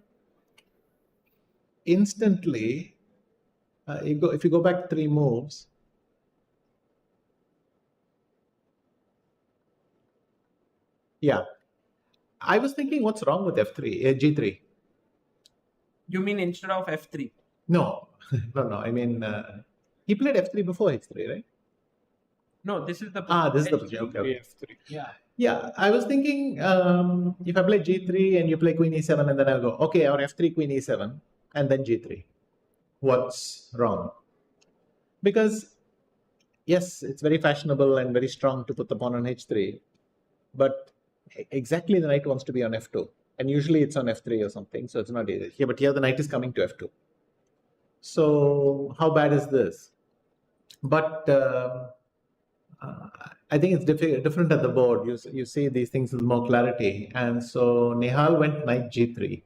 instantly, if you go back 3 moves, yeah, I was thinking, what's wrong with f3, g3? You mean instead of f3? No, no. I mean, he played f3 before h3, right? No, this is the this is the position. Okay. f3. Yeah. Yeah, I was thinking if I play g3 and you play queen e7, and then I'll go, okay, or f3, queen e7, and then g3. What's wrong? Because, yes, it's very fashionable and very strong to put the pawn on h3, but exactly the knight wants to be on f2. And usually it's on f3 or something, so it's not easy. Here, but here the knight is coming to f2. So how bad is this? But I think it's different at the board. You see these things with more clarity. And so Nihal went knight g3.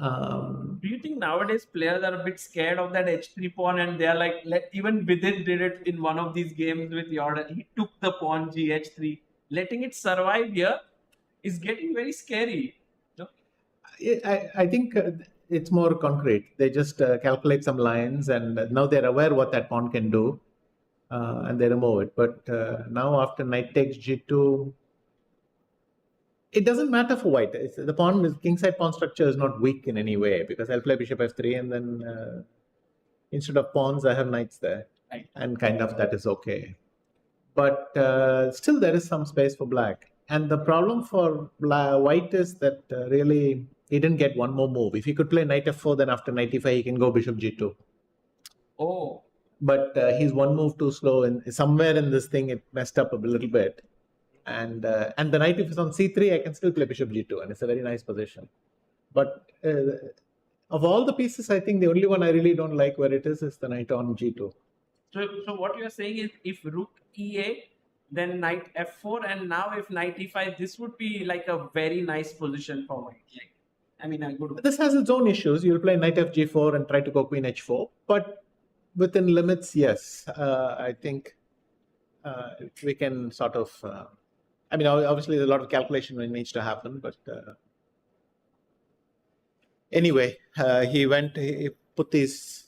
Do you think nowadays players are a bit scared of that h3 pawn, and they are like, even Vidit did it in one of these games with Jordan. He took the pawn gh3. Letting it survive here is getting very scary. No? I think it's more concrete. They just calculate some lines, and now they're aware what that pawn can do, and they remove it. But now after knight takes g2, it doesn't matter for white. The pawn, kingside pawn structure is not weak in any way, because I'll play bishop f3, and then instead of pawns, I have knights there, and kind of that is okay. But still, there is some space for black. And the problem for white is that really he didn't get one more move. If he could play knight f4, then after knight e5, he can go bishop g2. Oh. But he's one move too slow, and somewhere in this thing it messed up a little bit. And the knight, if it's on c3, I can still play bishop g2, and it's a very nice position. But of all the pieces, I think the only one I really don't like where it is the knight on g2. So what you are saying is, if rook e8, then knight f4, and now if knight e5, this would be like a very nice position for white. Like, I mean, a good. This has its own issues. You'll play knight fg4 and try to go queen h4, but within limits, yes. I think we can sort of. I mean, obviously, there's a lot of calculation that needs to happen, but anyway, he put these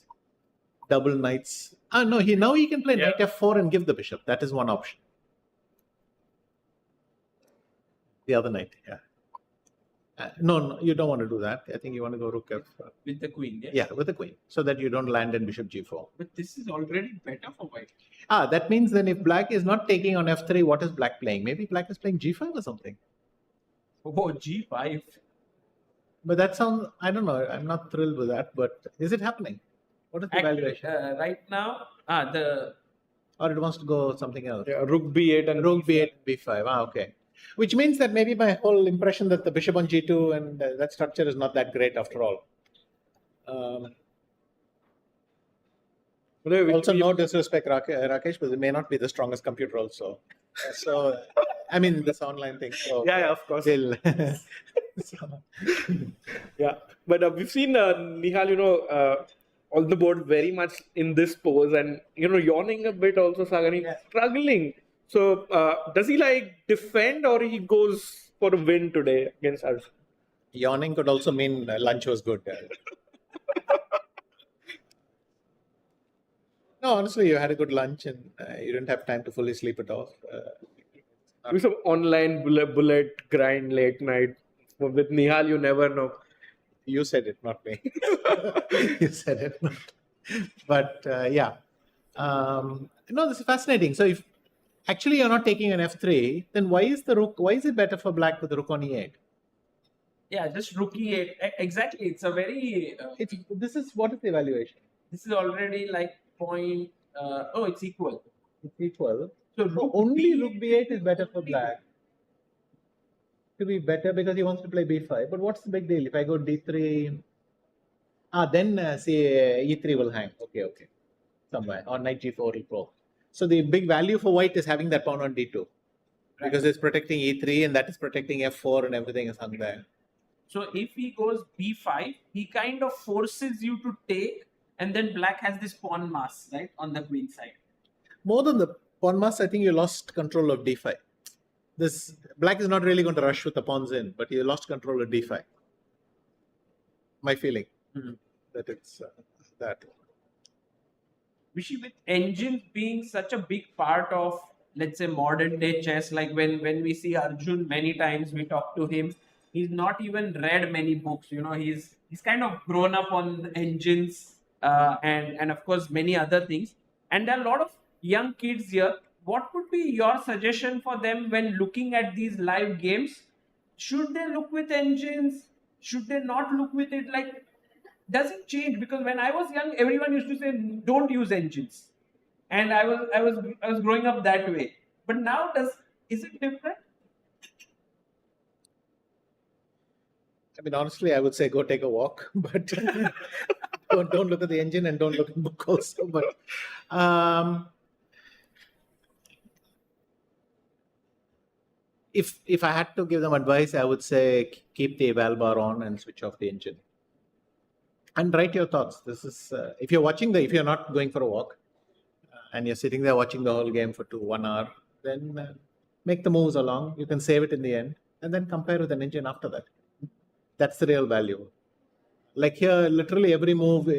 double knights. No, now he can play knight f4 and give the bishop. That is one option. The other knight, yeah. No, you don't want to do that. I think you want to go rook f. With the queen, yeah? Yeah, with the queen, so that you don't land in bishop g4. But this is already better for white. That means then if black is not taking on f3, what is black playing? Maybe black is playing g5 or something. Oh, g5. But that sounds, I don't know, I'm not thrilled with that, but is it happening? What is the valuation? Right now, or it wants to go something else. Yeah, rook b8 and rook b8 b5. Okay. Which means that maybe my whole impression that the bishop on g2 and that structure is not that great after all. Also, no disrespect, Rakesh, but it may not be the strongest computer also. So, I mean, this online thing. So yeah, of course. Still, So, Yeah, but we've seen Nihal, on the board very much in this pose, and yawning a bit also. Sagar, he's struggling. So does he defend, or he goes for a win today against Arjun? yawning could also mean lunch was good. No, honestly, you had a good lunch and you didn't have time to fully sleep it off. Do some online bullet grind late night with Nihal. You never know. You said it, not me. You said it. But yeah. This is fascinating. So if actually you're not taking an f3, then why is it better for black with the rook on e8? Yeah, just rook e8. Exactly. It's a very. What is the evaluation? This is already point. It's equal. It's equal. So only rook b8 is better for black. To be better because he wants to play b5. But what's the big deal? If I go d3, then say e3 will hang. Okay. Somewhere. Or knight g4 will pro. So the big value for white is having that pawn on d2. Because it's protecting e3 and that is protecting f4 and everything is hung there. So if he goes b5, he kind of forces you to take, and then black has this pawn mass, right, on the queen side. More than the pawn mass, I think you lost control of d5. This black is not really going to rush with the pawns in, but you lost control of d5. My feeling that it's that. Vishy, with engines being such a big part of, let's say, modern day chess, like when we see Arjun many times, we talk to him. He's not even read many books. He's kind of grown up on engines and of course many other things. And there are a lot of young kids here. What would be your suggestion for them when looking at these live games? Should they look with engines? Should they not look with it? Does it change? Because when I was young, everyone used to say, don't use engines. And I was growing up that way. But now, is it different? I mean, honestly, I would say go take a walk, but don't look at the engine and don't look at the book also. But if I had to give them advice, I would say keep the eval bar on and switch off the engine. And write your thoughts. This is if you're not going for a walk and you're sitting there watching the whole game for 1 hour, then make the moves along. You can save it in the end and then compare with an engine after that. That's the real value. Like here, literally every move,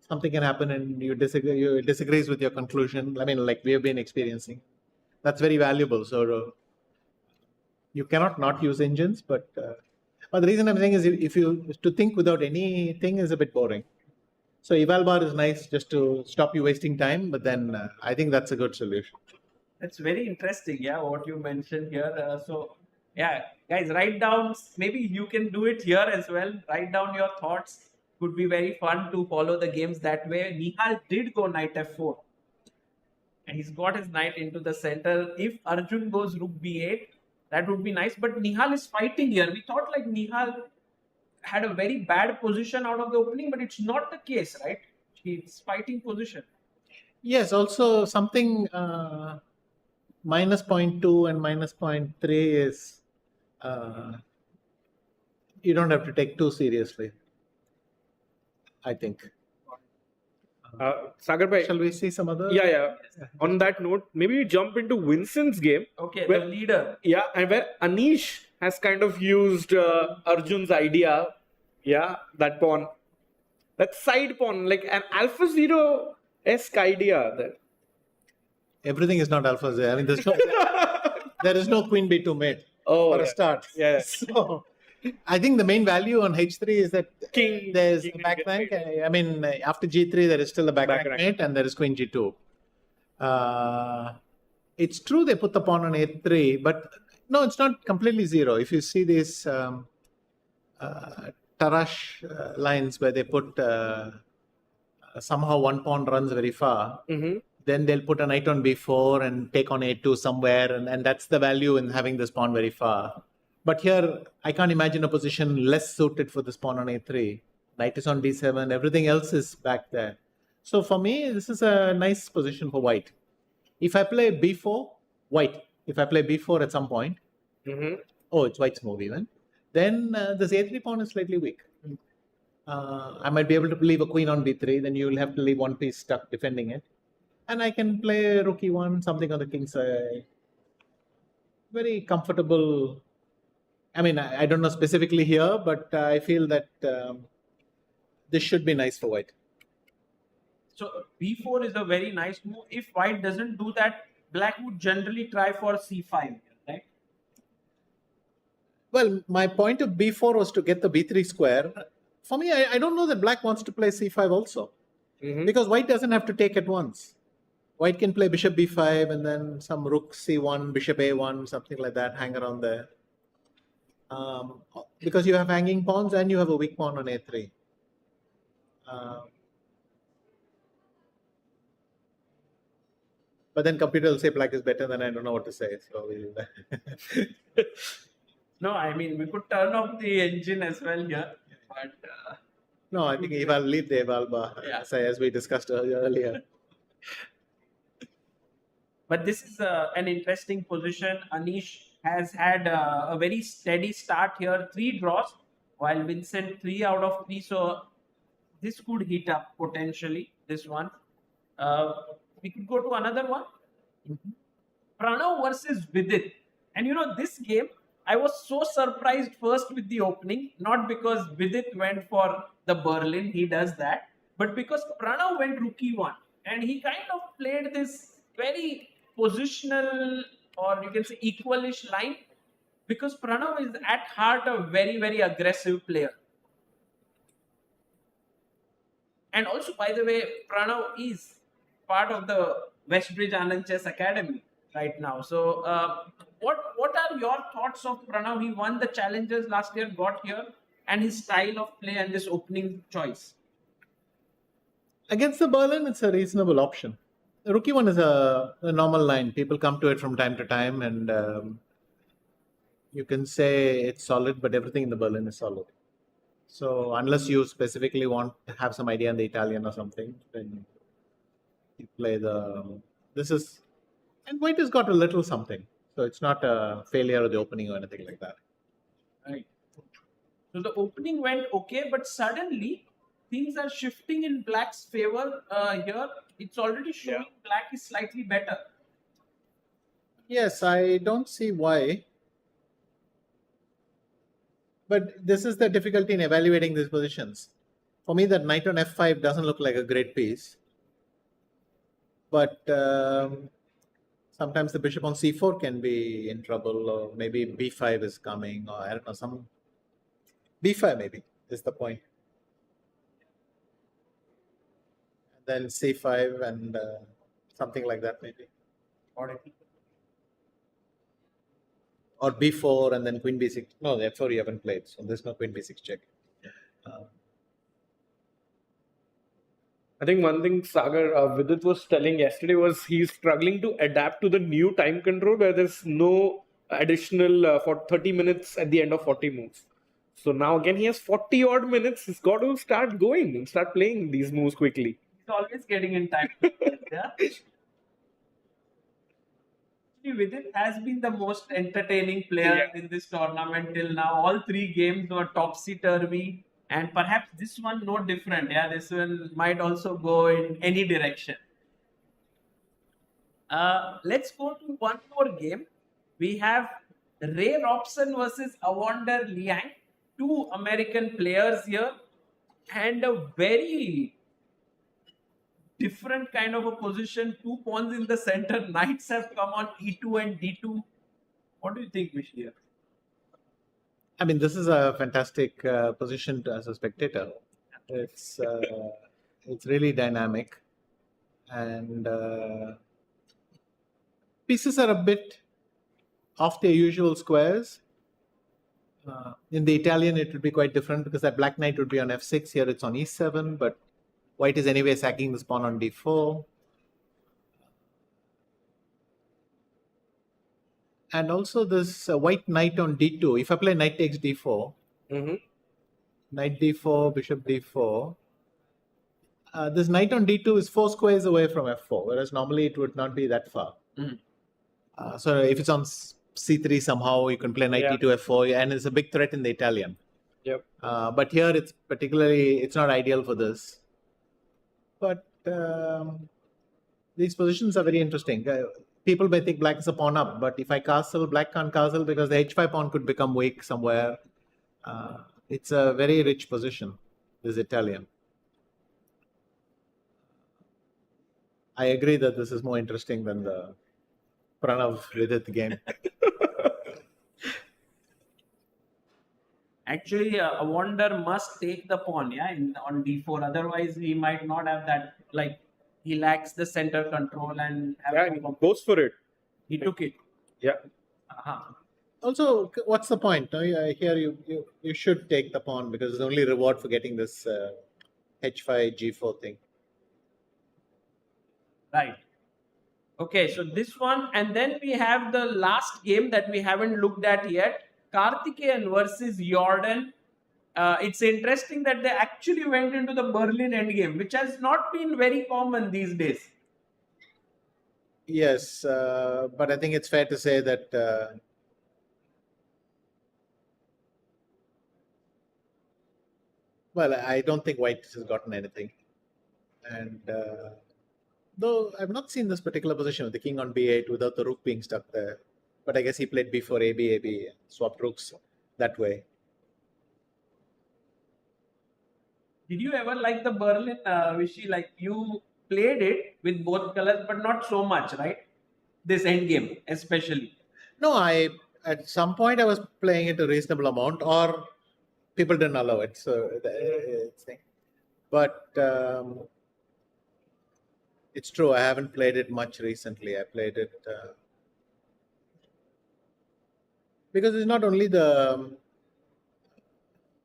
something can happen and you disagrees with your conclusion. I mean, like we have been experiencing. That's very valuable. So you cannot not use engines, but the reason I'm saying is if you to think without anything is a bit boring. So eval bar is nice just to stop you wasting time, but then I think that's a good solution. That's very interesting, what you mentioned here. Guys, write down, maybe you can do it here as well. Write down your thoughts. Could be very fun to follow the games that way. Nihal did go knight f4. And he's got his knight into the center. If Arjun goes rook b8, that would be nice. But Nihal is fighting here. We thought Nihal had a very bad position out of the opening, but it's not the case, right? He's fighting position. Yes, also something minus 0.2 and minus 0.3 is you don't have to take too seriously, I think. Sagar bhai, shall we see some other? Yeah. On that note, maybe we jump into Vincent's game. Okay, the leader. Yeah, and where Anish has kind of used Arjun's idea. Yeah, that pawn. That side pawn, like an Alpha Zero-esque idea there. Everything is not Alpha Zero. I mean, there is no Queen B2 mate for a start. Yeah. So I think the main value on H3 is that there's a back rank. I mean, after G3, there is still a back rank mate and there is Queen G2. It's true they put the pawn on A3, but no, it's not completely zero. If you see these Tarash lines where they put somehow one pawn runs very far, then they'll put a knight on B4 and take on A2 somewhere, and that's the value in having this pawn very far. But here, I can't imagine a position less suited for this pawn on A3. Knight is on D7, everything else is back there. So for me, this is a nice position for white. If I play B4, white. If I play B4 at some point, it's white's move even, then this a3 pawn is slightly weak. I might be able to leave a queen on b3, then you will have to leave one piece stuck defending it. And I can play rook e1, something on the king side. Very comfortable. I mean, I don't know specifically here, but I feel that this should be nice for white. So b4 is a very nice move. If white doesn't do that, black would generally try for c5, right? Well, my point of b4 was to get the b3 square. For me, I don't know that black wants to play c5 also. Because white doesn't have to take at once. White can play bishop b5 and then some rook c1, bishop a1, something like that, hang around there. Because you have hanging pawns and you have a weak pawn on a3. But then computer will say black is better, then I don't know what to say. So No, I mean, we could turn off the engine as well here. But no, I think Eval leave the eval bar, as we discussed earlier. But this is an interesting position. Anish has had a very steady start here, 3 draws, while Vincent 3 out of 3. So this could heat up potentially, this one. We could go to another one. Pranav versus Vidit. And this game, I was so surprised first with the opening, not because Vidit went for the Berlin, he does that, but because Pranav went rook e1 and he kind of played this very positional, or you can say equalish line, because Pranav is at heart a very, very aggressive player. And also, by the way, Pranav is part of the Westbridge Anand Chess Academy right now. So, what are your thoughts of Pranav? He won the challenges last year, got here, and his style of play and this opening choice. Against the Berlin, it's a reasonable option. The rook e1 is a normal line. People come to it from time to time, and you can say it's solid, but everything in the Berlin is solid. So unless you specifically want to have some idea in the Italian or something, then you play and white has got a little something. So it's not a failure of the opening or anything like that. Right. So the opening went okay, but suddenly things are shifting in black's favor here. It's already showing black is slightly better. Yes, I don't see why. But this is the difficulty in evaluating these positions. For me, that knight on f5 doesn't look like a great piece. But sometimes the bishop on c4 can be in trouble, or maybe b5 is coming, or I don't know, some b5 maybe is the point. And then c5 and something like that maybe. Or b4 and then queen b6. No, the f4 you haven't played, so there's no queen b6 check. I think one thing Sagar Vidit was telling yesterday was he's struggling to adapt to the new time control where there's no additional for 30 minutes at the end of 40 moves. So now again he has 40 odd minutes. He's got to start going and start playing these moves quickly. He's always getting in time. Yeah. Vidit has been the most entertaining player in this tournament till now. All 3 games were topsy-turvy. And perhaps this one no different. Yeah, this one might also go in any direction. Let's go to one more game. We have Ray Robson versus Evander Liang. 2 American players here. And a very different kind of a position. 2 pawns in the center. Knights have come on e2 and d2. What do you think, Vish? I mean, this is a fantastic position as a spectator. It's really dynamic, and pieces are a bit off their usual squares. In the Italian, it would be quite different because that black knight would be on f6. Here it's on e7, but white is anyway sacking this pawn on d4. And also this white knight on d2. If I play knight takes d4, knight d4, bishop d4, this knight on d2 is 4 squares away from f4, whereas normally it would not be that far. So if it's on c3 somehow. You can play knight Yeah. e2 f4, and it's a big threat in the Italian. Yep. But here it's not ideal for this. But these positions are very interesting. People may think black is a pawn up, but if I castle, black can't castle because the h5 pawn could become weak somewhere. It's a very rich position, this Italian. I agree that this is more interesting than the Pranav Vidit game. Actually, a wonder must take the pawn, on d4. Otherwise, he might not have that. Like, he lacks the center control and He goes for it. He took it. Yeah. Also, what's the point? Here you should take the pawn because it's only reward for getting this h5 g4 thing. Right. Okay, so this one, and then we have the last game that we haven't looked at yet. Karthikeyan versus Jordan. It's interesting that they actually went into the Berlin endgame, which has not been very common these days. Yes, but I think it's fair to say that well, I don't think white has gotten anything. And though I've not seen this particular position with the king on b8 without the rook being stuck there. But I guess he played b4, ab, swapped rooks that way. Did you ever like the Berlin, Vishy? Like, you played it with both colors, but not so much, right? This endgame, especially. No, at some point I was playing it a reasonable amount, or people didn't allow it. So but it's true. I haven't played it much recently. I played it because it's not only the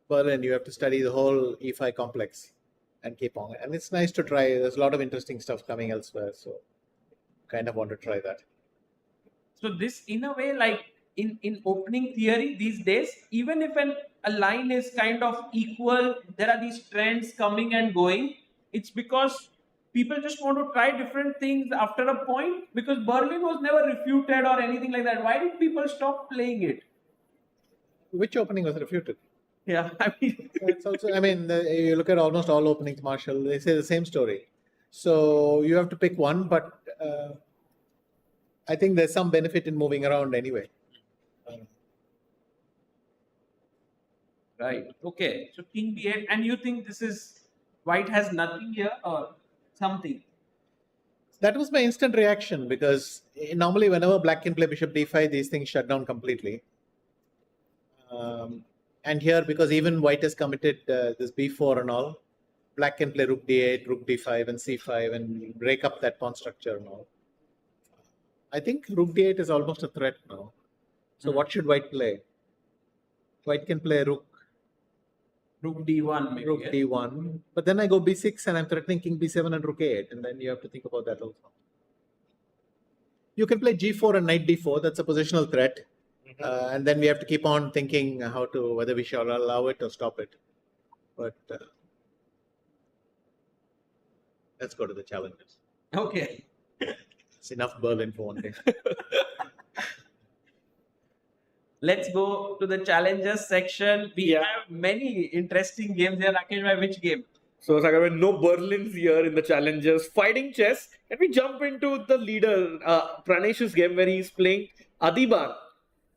Berlin. You have to study the whole e5 complex and keep on. And it's nice to try. There's a lot of interesting stuff coming elsewhere. So kind of want to try that. So this, in a way, like in opening theory these days, even if a line is kind of equal, there are these trends coming and going. It's because people just want to try different things after a point, because Berlin was never refuted or anything like that. Why did people stop playing it? Which opening was refuted? Yeah, I mean, it's also. I mean, you look at almost all openings, Marshall. They say the same story. So you have to pick one, but I think there's some benefit in moving around anyway. Right. Okay. So king b8, and you think this is white has nothing here or something? That was my instant reaction because normally whenever black can play bishop d5, these things shut down completely. And here, because even white has committed this b4 and all, black can play rook d8, rook d5 and c5 and break up that pawn structure and all. I think rook d8 is almost a threat now. So what should white play? White can play rook d1 maybe. Rook d1. But then I go b6 and I'm threatening king b7 and rook a8. And then you have to think about that also. You can play g4 and knight d4. That's a positional threat. And then we have to keep on thinking whether we shall allow it or stop it. But let's go to the challenges. Okay. It's enough Berlin for one day. Let's go to the challenges section. We have many interesting games here. Rakesh, by which game? So, Sagar, no Berlins here in the challenges. Fighting chess. Can we jump into the leader, Pranesh's game where he's playing Adiban?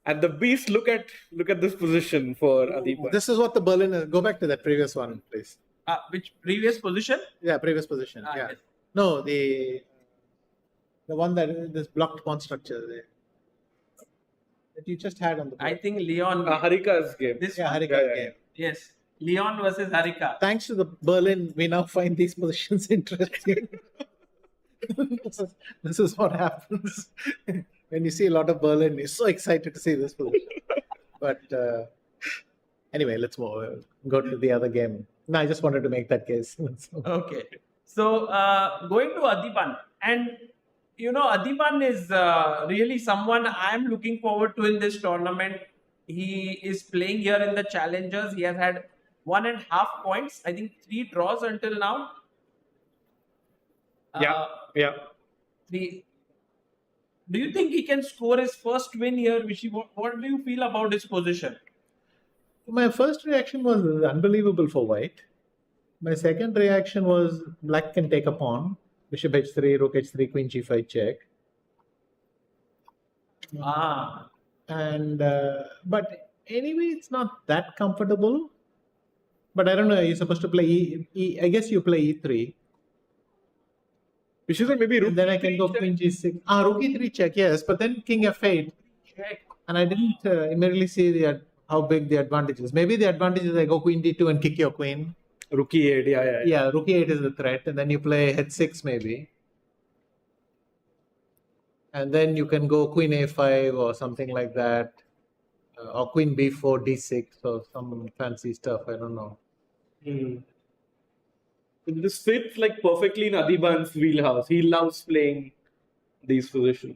And the beast, look at this position for Adiban. This is what the Berlin is. Go back to that previous one, please. Which previous position? Yeah, previous position. Yeah. Yes. No, the one that this blocked pawn structure there. That you just had on the board. I think Leon. Harika's game. Harika's game. Yes. Leon versus Harika. Thanks to the Berlin, we now find these positions interesting. This is what happens when you see a lot of Berlin. You're so excited to see this position. But anyway, let's go to the other game. No, I just wanted to make that case. Okay. So going to Adiban, and Adiban is really someone I'm looking forward to in this tournament. He is playing here in the challengers. He has had 1.5 points. I think 3 draws until now. Yeah. The Do you think he can score his first win here, Vishy? What do you feel about his position? My first reaction was unbelievable for white. My second reaction was black can take a pawn, bishop h3, rook h3, queen g5 check. And but anyway, it's not that comfortable. But I don't know. You're supposed to play I guess you play e3. Which is maybe rook. And then I can go queen g6. Rook e3 check, yes. But then king f8. And I didn't immediately see how big the advantage is. Maybe the advantage is I go queen d2 and kick your queen. Rook e8, yeah. Yeah, rook e8 is the threat. And then you play h6 maybe. And then you can go queen a5 or something like that. Or queen b4, d6 or some fancy stuff. I don't know. This fits like perfectly in Adiban's wheelhouse. He loves playing these positions.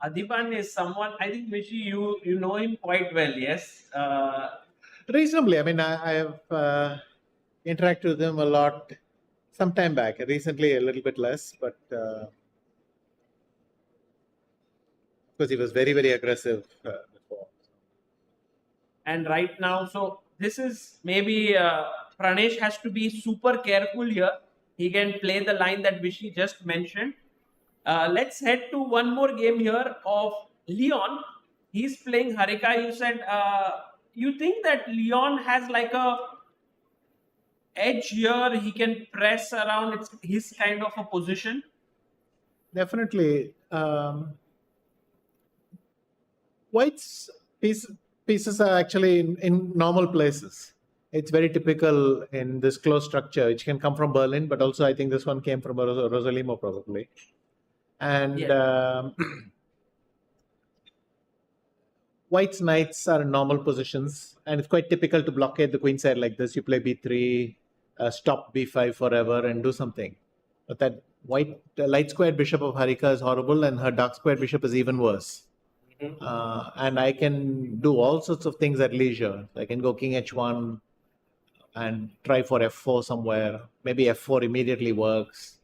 Adiban is someone, I think, Vishy, you know him quite well, yes? Reasonably. I mean, I have interacted with him a lot some time back. Recently, a little bit less, but because he was very, very aggressive before. And right now, so this is maybe Pranesh has to be super careful here. He can play the line that Vishy just mentioned. Let's head to one more game here of Leon. He's playing Harika. You said, you think that Leon has like a edge here? He can press around. It's his kind of a position. Definitely. White's pieces are actually in normal places. It's very typical in this close structure, which can come from Berlin, but also I think this one came from Rosalimo probably. And White's knights are in normal positions, and it's quite typical to blockade the queen side like this. You play b3, stop b5 forever, and do something. But that white light squared bishop of Harika is horrible, and her dark squared bishop is even worse. And I can do all sorts of things at leisure. I can go king h1 and try for f4 somewhere. Maybe f4 immediately works.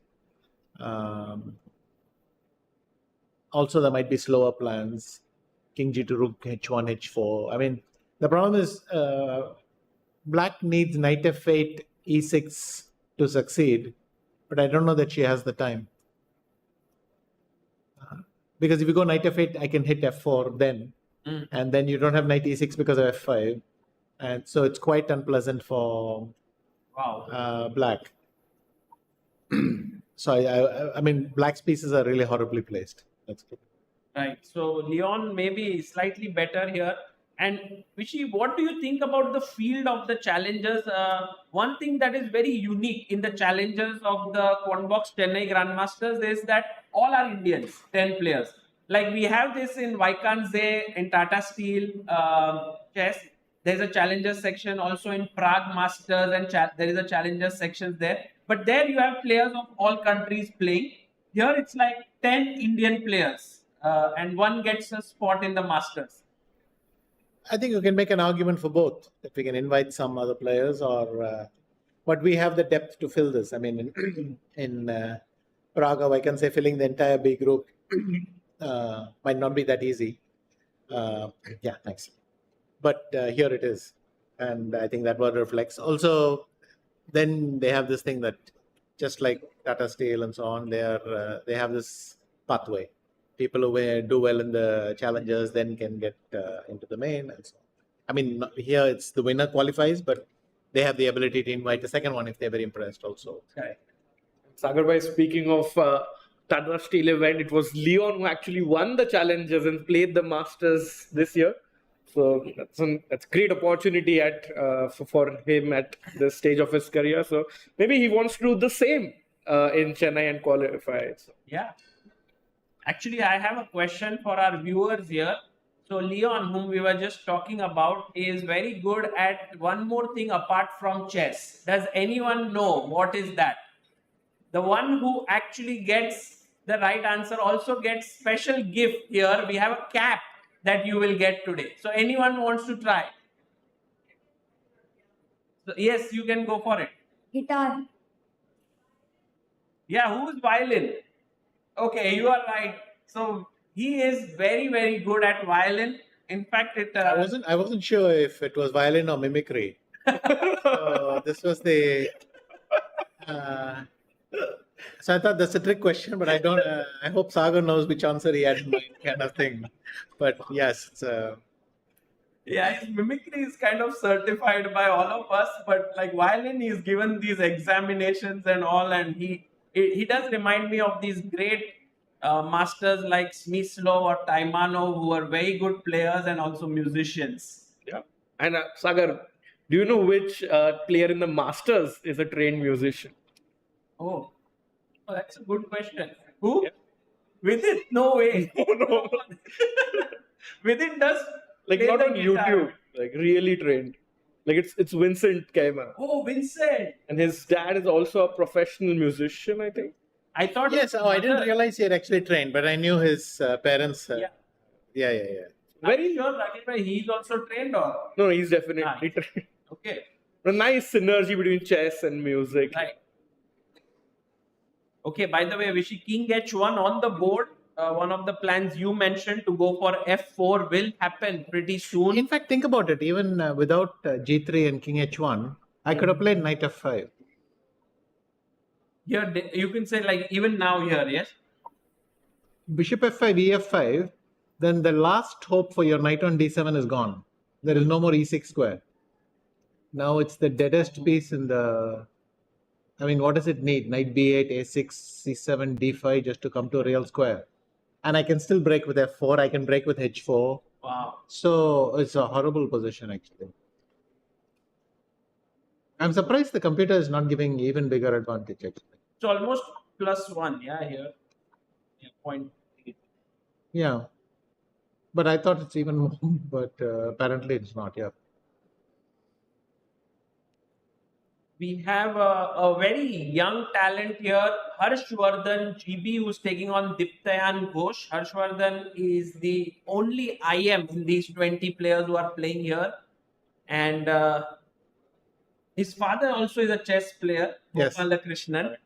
Also, there might be slower plans. King g2, rook h1, h4. I mean, the problem is black needs knight f8, e6 to succeed. But I don't know that she has the time. Because if you go knight f8, I can hit f4 then. And then you don't have knight e6 because of f5. And so it's quite unpleasant for black. So, I mean, black's pieces are really horribly placed. That's good. Right. So, Leon maybe slightly better here. And Vishy, what do you think about the field of the challengers? One thing that is very unique in the challengers of the Quantbox Chennai Grandmasters is that all are Indians, 10 players. Like we have this in Vaikanze, in Tata Steel chess. There's a challengers section also in Prague Masters, and there is a challengers section there. But there you have players of all countries playing. Here it's like 10 Indian players, and one gets a spot in the Masters. I think you can make an argument for both. If we can invite some other players, or but we have the depth to fill this. I mean, in Prague, I can say filling the entire B group might not be that easy. Yeah, thanks. But here it is, and I think that what reflects. Also, then they have this thing that, just like Tata Steel and so on, they have this pathway. People who do well in the challengers then can get into the main and so on. I mean, here it's the winner qualifies, but they have the ability to invite a second one if they're very impressed also. Okay. Sagar, speaking of Tata Steel event, it was Leon who actually won the challengers and played the Masters this year. So that's a great opportunity for him at this stage of his career. So maybe he wants to do the same in Chennai and qualify. So. Yeah. Actually, I have a question for our viewers here. So Leon, whom we were just talking about, is very good at one more thing apart from chess. Does anyone know what is that? The one who actually gets the right answer also gets special gift here. We have a cap that you will get today. So anyone wants to try? So yes, you can go for it. Guitar. Yeah, who's violin? Okay, you are right. So he is very, very good at violin. In fact, it. I wasn't sure if it was violin or mimicry. So this was the. So I thought that's a trick question, but I don't. I hope Sagar knows which answer he had in mind, kind of thing. But yes, it's, Yeah, his mimicry is kind of certified by all of us, but like violin, he's given these examinations and all, and he does remind me of these great masters like Smyslow or Taimano, who are very good players and also musicians. Yeah. And Sagar, do you know which player in the Masters is a trained musician? Oh, that's a good question. Who? Yeah. Vidit? No way. No. Vidit does Like play not the on guitar. YouTube, like really trained. Like it's Vincent Kaima. Oh, Vincent. And his dad is also a professional musician, I think. I thought. yes. Oh, I didn't realize he had actually trained, but I knew his parents. Yeah. Yeah. Very sure, Rakesh bhai, he's also trained or? No, he's definitely Nice. trained. Okay. A nice synergy between chess and music. Right. Okay, by the way, Vishy, King H1 on the board. One of the plans you mentioned to go for F4 will happen pretty soon. In fact, think about it. Even without G3 and King H1, I could have played Knight F5. Here, you can say like even now here, yes? Bishop F5, EF5, then the last hope for your Knight on D7 is gone. There is no more E6 square. Now it's the deadest piece in the. I mean, what does it need? Knight B8, A6, C7, D5 just to come to a real square. And I can still break with F4. I can break with H4. Wow. So it's a horrible position, actually. I'm surprised the computer is not giving even bigger advantage, actually. It's almost +1, yeah, here. Yeah, point. Yeah. But I thought it's even more, but apparently it's not, yeah. We have a very young talent here, Harshvardhan GB, who's taking on Diptayan Ghosh. Harshvardhan is the only IM in these 20 players who are playing here. And his father also is a chess player, Yes. Krishnan.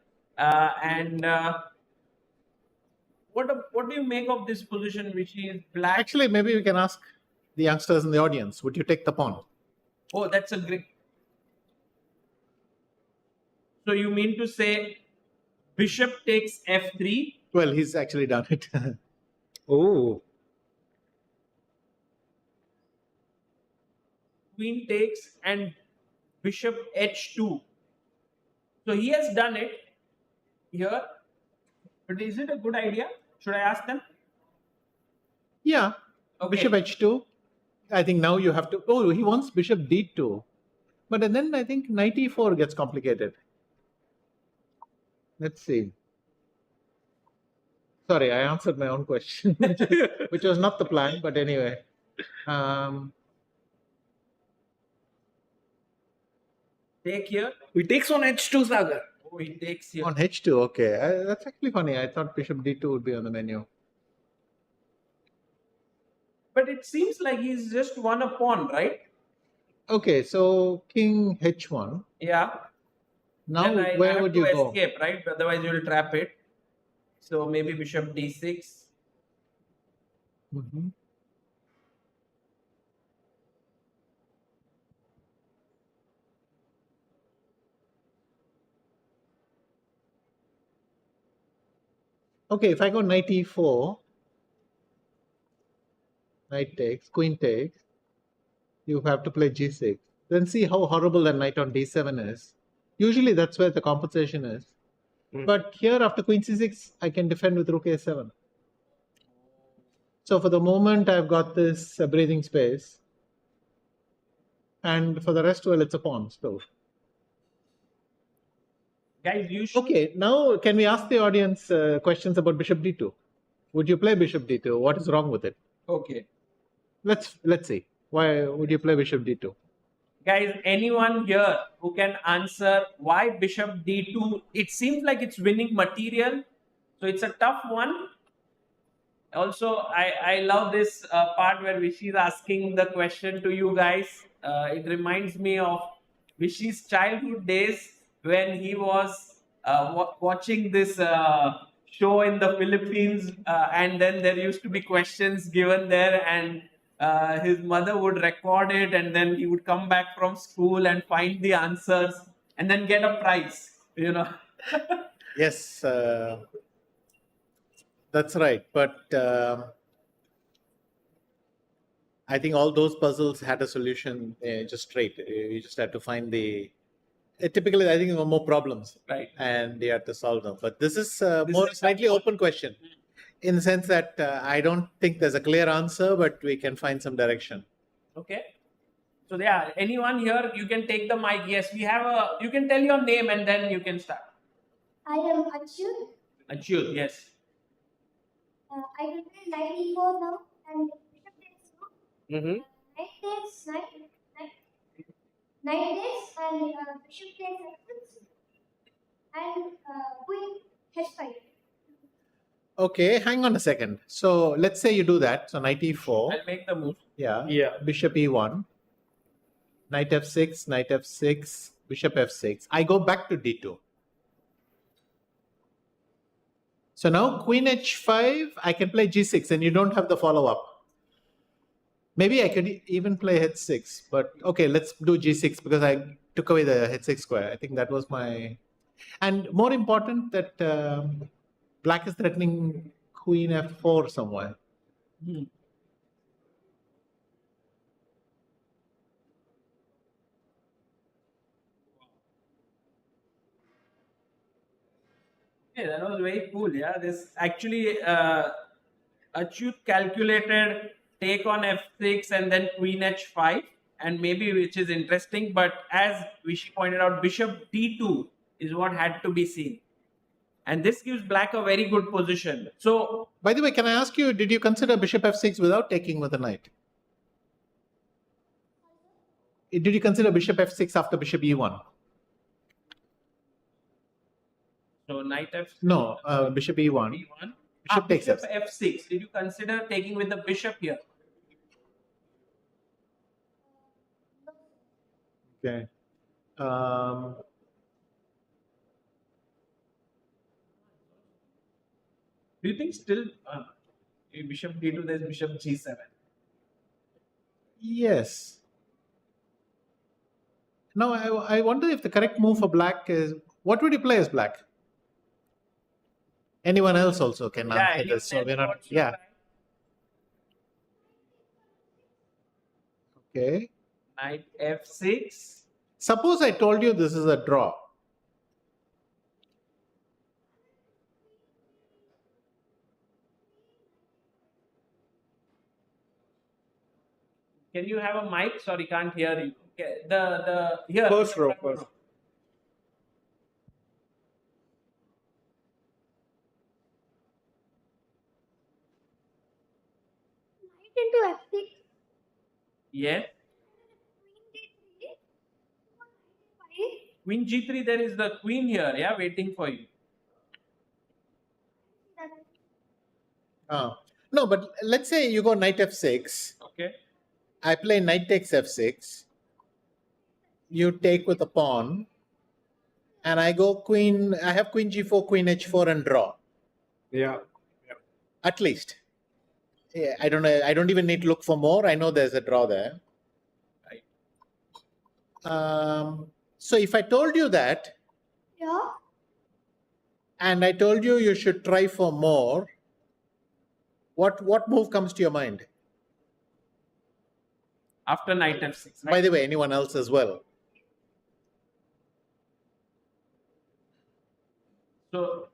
What do you make of this position, which is black? Actually, maybe we can ask the youngsters in the audience, would you take the pawn? Oh, that's a great. So you mean to say bishop takes f3? Well, he's actually done it. Oh. Queen takes and bishop h2. So he has done it here. But is it a good idea? Should I ask them? Yeah. Okay. Bishop H2. I think now you have to. Oh, he wants Bishop D2. But then I think Knight E4 gets complicated. Let's see. Sorry, I answered my own question, which was not the plan, but anyway. Take here. He takes on H2, Sagar. Oh, he takes here. On H2, okay. That's actually funny. I thought Bishop D2 would be on the menu. But it seems like he's just won a pawn, right? Okay, so King H1. Yeah. Now, Then I where have would to you go? escape, right? Otherwise, you will trap it. So maybe bishop d6. Mm-hmm. Okay, if I go Knight E4, Knight takes, Queen takes, you have to play G6. Then see how horrible the Knight on D7 is. Usually that's where the compensation is. But here after Queen C6, I can defend with Rook A7. So for the moment, I've got this breathing space. And for the rest, well, it's a pawn still. Guys, you should... Okay, now can we ask the audience questions about Bishop D2? Would you play Bishop D2? What is wrong with it? Okay. Let's see. Why would you play Bishop D2? Guys, anyone here who can answer why bishop d2? It seems like it's winning material. So it's a tough one. Also, I love this part where Vishy is asking the question to you guys. It reminds me of Vishy's childhood days when he was watching this show in the Philippines, and then there used to be questions given there, and his mother would record it, and then he would come back from school and find the answers, and then get a prize. Yes, that's right. But I think all those puzzles had a solution just straight. You just had to find the. Typically, I think there were more problems, right? And you had to solve them. But this is more slightly open question, in the sense that I don't think there's a clear answer, but we can find some direction. Okay. So yeah, anyone here, you can take the mic. Yes, we have a. You can tell your name and then you can start. I am Arjun. Arjun, yes. I will play knight e4 now and bishop takes 2. Mm-hmm. Knight takes knight takes and bishop takes f6 and queen h5. Okay, hang on a second. So let's say you do that. So knight e4. I'll make the move. Yeah. Yeah. Bishop e1. Knight f6, knight f6, bishop f6. I go back to d2. So now queen h5, I can play g6 and you don't have the follow-up. Maybe I could even play h6, but okay, let's do g6 because I took away the h6 square. I think that was my... And more important that black is threatening queen f4 somewhere. Yeah, that was very cool. Yeah, this actually Achyut calculated take on f6 and then queen h5, and maybe which is interesting. But as Vishy pointed out, bishop d2 is what had to be seen, and this gives black a very good position. So, by the way, can I ask you, did you consider bishop f6 without taking with a knight? Did you consider bishop f6 after bishop e1? So knight f6. No, bishop e1. Bishop takes bishop f6. Did you consider taking with the bishop here? Okay. Do you think still bishop d2, there's bishop g7? Yes. Now, I wonder if the correct move for black is... What would you play as black? Anyone else also can answer this. So we're not... Yeah. Okay. Knight f6. Suppose I told you this is a draw. Can you have a mic? Sorry, can't hear you. Okay. The here. First row. First. Knight into f6. Yes. Queen g3, there is the queen here, yeah, waiting for you. No, but let's say you go knight f6. Okay. I play knight takes f6. You take with a pawn. And I go queen, I have queen g4, queen h4 and draw. Yeah. At least. Yeah, I don't know. I don't even need to look for more. I know there's a draw there. Right. So if I told you that, Yeah. and I told you you should try for more, what move comes to your mind? After knight f6. Right? By the way, anyone else as well? So,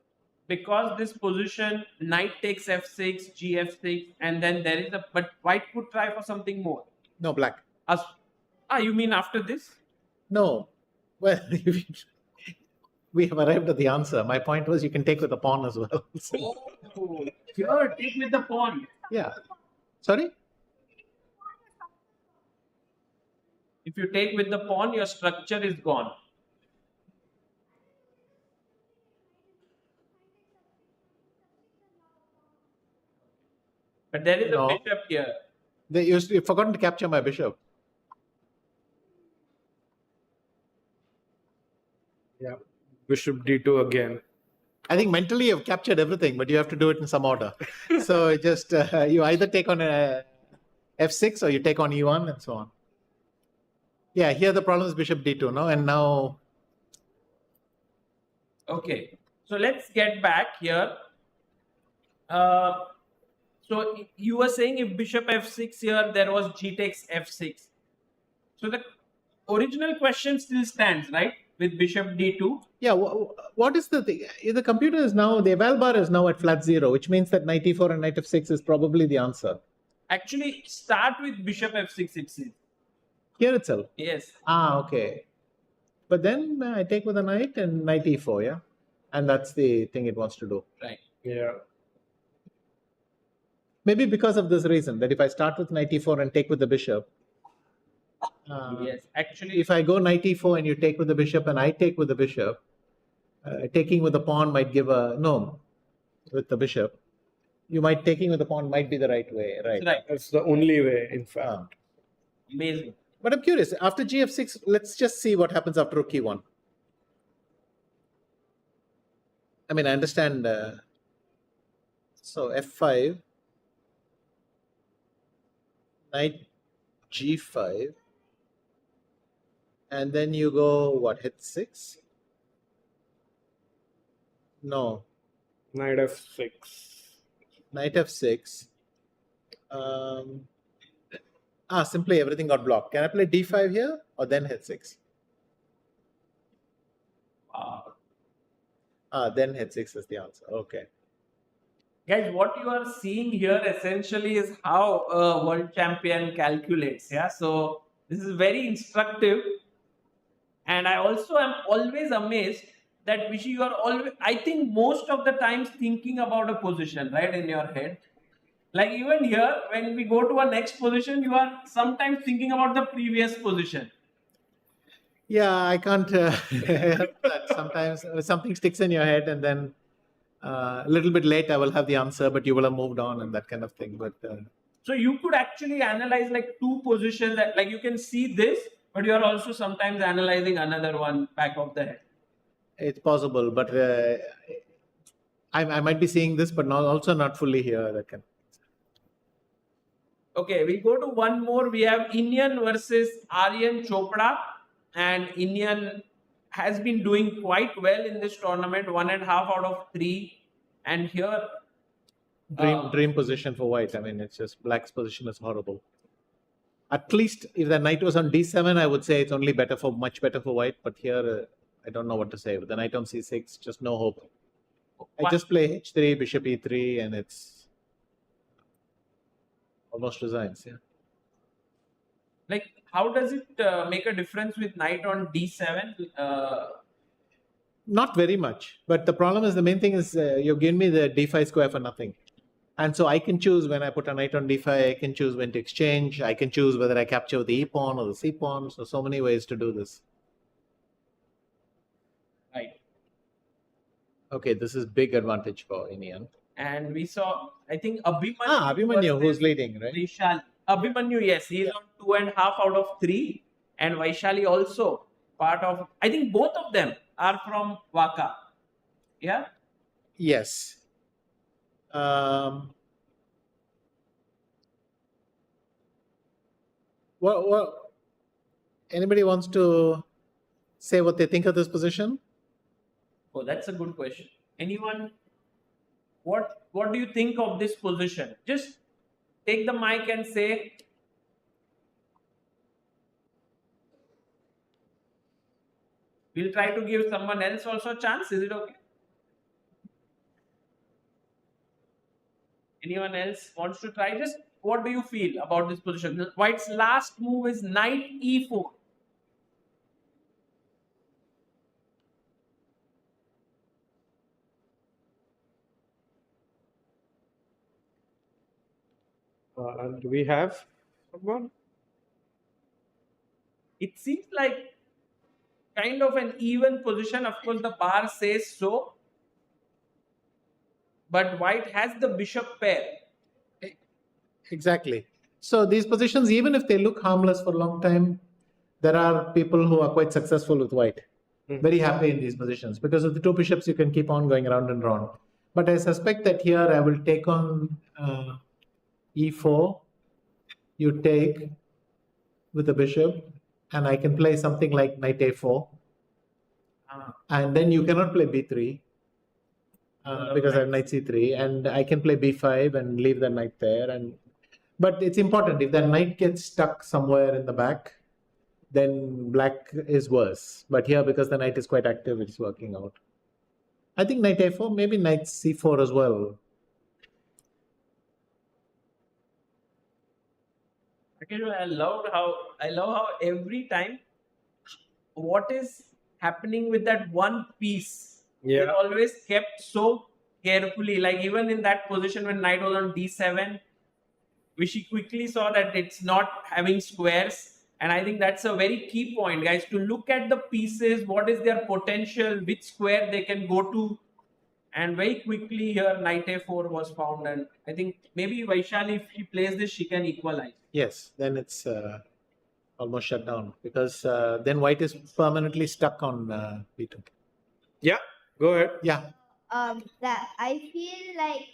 because this position, knight takes f6, gf6, and then there is a... But white could try for something more. No, black. You mean after this? No. Well, we have arrived at the answer. My point was you can take with the pawn as well. So, Oh, sure, take with the pawn. yeah. Sorry? If you take with the pawn, your structure is gone. But there is a bishop here. You've forgotten to capture my bishop. Yeah. Bishop d2 again. I think mentally you've captured everything, but you have to do it in some order. So it just you either take on a f6 or you take on e1 and so on. Yeah, here the problem is bishop d2, no? And now... Okay, so let's get back here. So you were saying if bishop f6 here, there was g takes f6. So the original question still stands, right? With bishop d2. Yeah, what is the thing? The computer is now, the eval bar is now at flat 0, which means that knight e4 and knight f6 is probably the answer. Actually, start with bishop f6 itself. Here itself? Yes. Ah, okay. But then I take with a knight and knight e4, yeah? And that's the thing it wants to do. Right. Yeah. Maybe because of this reason, that if I start with knight e4 and take with the bishop, yes, actually, if I go knight e4 and you take with the bishop and I take with the bishop, taking with the pawn might give a no with the bishop. You might taking with the pawn might be the right way, right? Right. That's the only way, in fact. Amazing. But I'm curious. After gf6, let's just see what happens after rook e1. I mean, I understand. So f5, knight g5. And then you go, what, hit 6? No. Knight f6. Knight f6. Simply everything got blocked. Can I play d5 here or then hit 6? Then hit 6 is the answer. Okay. Guys, what you are seeing here essentially is how a world champion calculates. Yeah, so this is very instructive. And I also am always amazed that Vishy, you are always, I think most of the times thinking about a position, right, in your head. Like even here, when we go to our next position, you are sometimes thinking about the previous position. Yeah, I can't help that. Sometimes something sticks in your head and then a little bit late I will have the answer, but you will have moved on and that kind of thing. But so you could actually analyze like two positions that like you can see this, but you are also sometimes analyzing another one back of the head. It's possible, but I might be seeing this, but also not fully here. That can. Okay, we go to one more. We have Indian versus Aryan Chopra, and Indian has been doing quite well in this tournament, 1.5 out of 3. And here, Dream position for white. I mean, it's just black's position is horrible. At least if the knight was on d7, I would say it's only much better for white. But here, I don't know what to say. With the knight on c6, just no hope. I just play h3, bishop e3, and it's almost resigns. Yeah. like, how does it make a difference with knight on d7? Not very much. But the problem is, the main thing is you've given me the d5 square for nothing. And so I can choose when I put a knight on d5, I can choose when to exchange, I can choose whether I capture the e pawn or the c pawn. So many ways to do this. Right. Okay, this is big advantage for Indian. And we saw, I think, Abhimanyu. Abhimanyu, who's leading, right? Vaishali. Abhimanyu, yes, he's on 2.5 out of 3. And Vaishali also part of, I think both of them are from Waka. Yeah? Yes. Well, anybody wants to say what they think of this position? Oh, that's a good question. Anyone? What do you think of this position? Just take the mic and say. We'll try to give someone else also a chance. Is it okay? Anyone else wants to try? Just what do you feel about this position? White's last move is knight e4. And do we have someone? It seems like kind of an even position. Of course, the bar says so. But white has the bishop pair. Exactly. So these positions, even if they look harmless for a long time, there are people who are quite successful with white. very happy in these positions because of the two bishops. You can keep on going round and round. But I suspect that here I will take on e4. You take with the bishop, and I can play something like knight a4. And then you cannot play b3 because I have knight c3, and I can play b5 and leave the knight there. But it's important, if the knight gets stuck somewhere in the back, then black is worse. But here, because the knight is quite active, it's working out. I think knight a4, maybe knight c4 as well. Okay, I love how every time what is happening with that one piece is always kept so carefully. Like even in that position when knight was on d7, we quickly saw that it's not having squares. And I think that's a very key point, guys, to look at the pieces, what is their potential, which square they can go to. And very quickly here, knight a4 was found. And I think maybe Vaishali, if she plays this, she can equalize. Yes, then it's almost shut down because then white is permanently stuck on b2. Yeah, go ahead. Yeah. That I feel like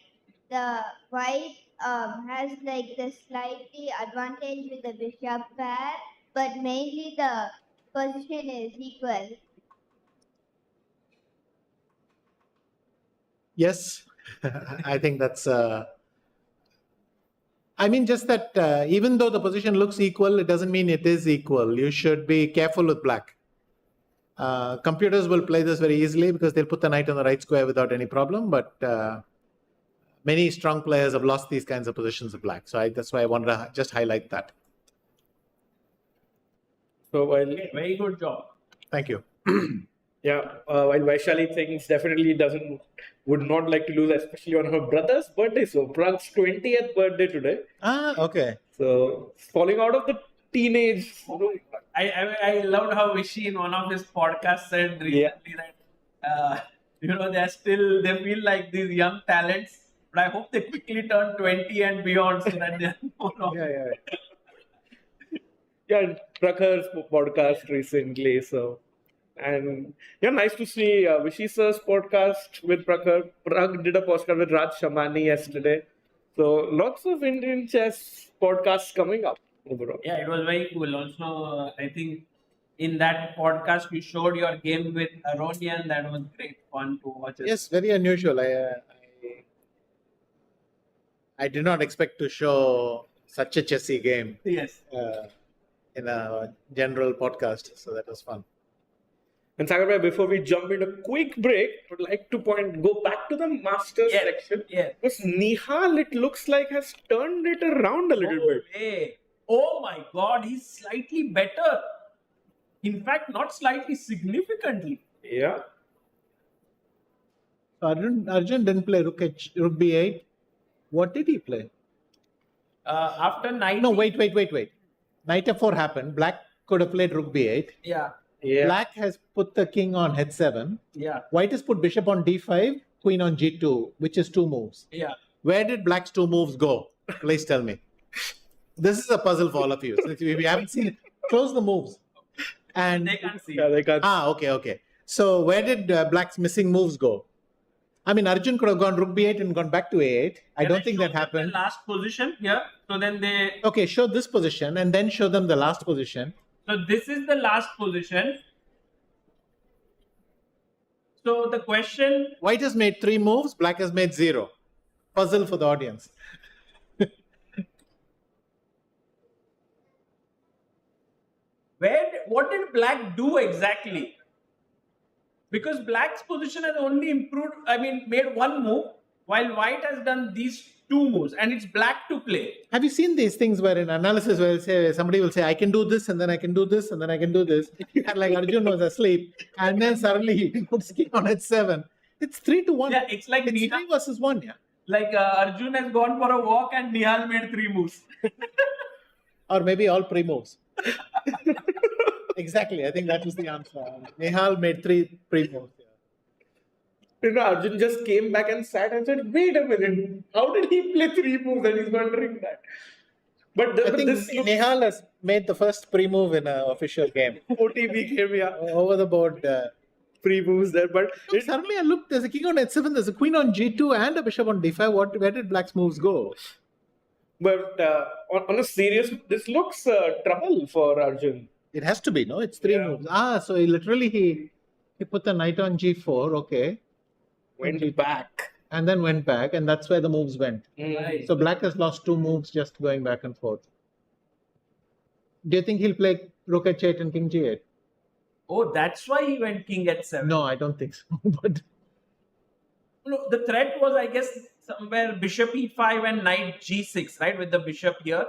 the white has like the slightly advantage with the bishop pair, but mainly the position is equal. Yes, I think that's. I mean, just that even though the position looks equal, it doesn't mean it is equal. You should be careful with black. Computers will play this very easily because they'll put the knight on the right square without any problem. But many strong players have lost these kinds of positions of black. So that's why I wanted to just highlight that. So while very good job. Thank you. While Vaishali thinks definitely would not like to lose, especially on her brother's birthday. So Prag's 20th birthday today. Okay. So falling out of the teenage. I loved how Vishy in one of his podcasts said recently that they feel like these young talents, but I hope they quickly turn 20 and beyond so that they're more Yeah, Prakhar's podcast recently. So. And nice to see Vishy sir's podcast with Prakhar. Prag did a podcast with Raj Shamani yesterday. So lots of Indian chess podcasts coming up overall. Yeah, it was very cool. Also, I think in that podcast you showed your game with Aronian. That was great fun to watch. Yes, very unusual. I did not expect to show such a chessy game. Yes. In a general podcast, so that was fun. And Sagar, before we jump into a quick break, I would like to go back to the Masters section. Yeah. Because Nihal, it looks like, has turned it around a little bit. Hey. Oh my God, he's slightly better. In fact, not slightly, significantly. Yeah. Arjun didn't play rook b8. What did he play? After knight. No, wait. Knight f4 happened. Black could have played rook b8. Yeah. Black has put the king on h7. Yeah. White has put bishop on d5, queen on g2, which is two moves. Yeah. Where did black's two moves go? Please tell me. This is a puzzle for all of you. If you haven't seen it, close the moves. And they can't see. Yeah, they can't. Okay. So where did black's missing moves go? I mean, Arjun could have gone rook b8 and gone back to a8. I don't think that happened. The last position here. So then they. Okay, show this position and then show them the last position. So this is the last position. So the question... White has made 3 moves, black has made 0. Puzzle for the audience. What did black do exactly? Because black's position has only improved, made 1 move, while white has done these 2 moves, and it's black to play. Have you seen these things where in analysis where somebody will say, I can do this, and then I can do this, and then I can do this, and like Arjun was asleep, and then suddenly he puts king on h7. It's 3-1. Yeah, it's like it's 3 versus 1. Yeah. Like Arjun has gone for a walk and Nihal made 3 moves. Or maybe all pre-moves. Exactly. I think that was the answer. Nihal made 3 pre-moves. Arjun just came back and sat and said, wait a minute, how did he play 3 moves? And he's wondering that. But I think Nihal has made the first pre-move in an official game. OTB game, yeah. Over the board free moves there. But Suddenly I looked, there's a king on h7, there's a queen on g2 and a bishop on d5. Where did black's moves go? But on a serious, this looks trouble for Arjun. It has to be, no? It's three moves. So he put the knight on g4, okay. Went back. And then went back, and that's where the moves went. Right. So black has lost 2 moves just going back and forth. Do you think he'll play rook h8 and king g8? Oh, that's why he went king h7. No, I don't think so. But No, the threat was, I guess, somewhere bishop e5 and knight g6, right? With the bishop here.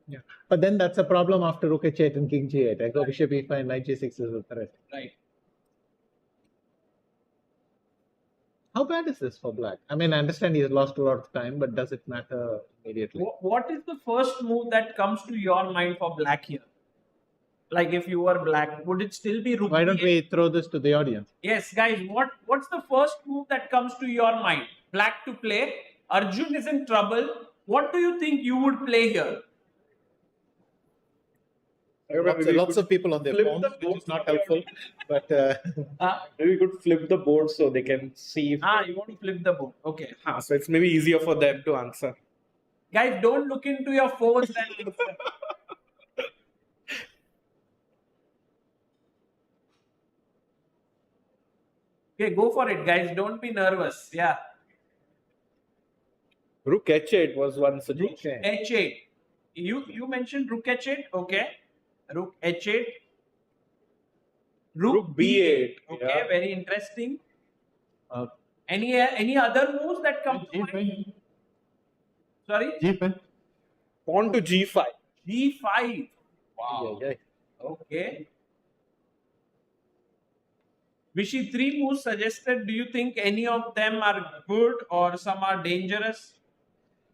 yeah. But then that's a problem after rook h8 and king g8. I go bishop e5 and knight g6 is a threat. Right. How bad is this for black? I mean, I understand he's lost a lot of time, but does it matter immediately? What is the first move that comes to your mind for black here? Like if you were black, would it still be rook Why don't b8? we throw this to the audience? Yes, guys, what's the first move that comes to your mind? Black to play. Arjun is in trouble. What do you think you would play here? Lots of people on their phones, which is not helpful. But maybe we could flip the board so they can see. You want to flip the board. Okay. So it's maybe easier for them to answer. Guys, don't look into your phones and okay, go for it, guys. Don't be nervous. Yeah. Rook h8 was one suggestion. H8. You mentioned rook h8. Okay. Rook h8. Rook b8. Okay, Yeah. very interesting. Any other moves that come to mind? Sorry? g5. Pawn to g5. G5. Wow. Yeah. Okay. Vishy, 3 moves suggested. Do you think any of them are good or some are dangerous?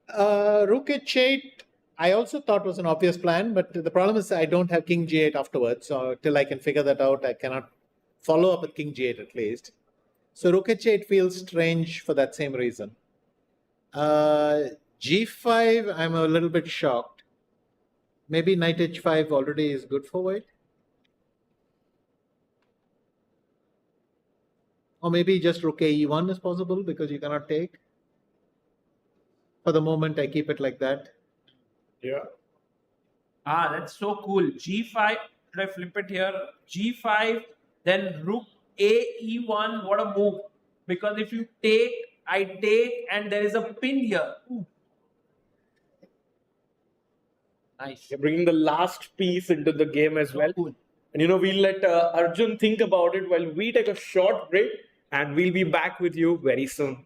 Rook h8, I also thought was an obvious plan, but the problem is I don't have king g8 afterwards. So till I can figure that out, I cannot follow up with king g8 at least. So rook h8 feels strange for that same reason. g5, I'm a little bit shocked. Maybe knight h5 already is good for white. Or maybe just rook e1 is possible because you cannot take. For the moment, I keep it like that. Yeah. That's so cool. G5. Should I flip it here? G5, then rook e1. What a move. Because if you take, I take, and there is a pin here. Ooh. Nice. You're bringing the last piece into the game as well. Cool. And we'll let Arjun think about it while we take a short break, and we'll be back with you very soon.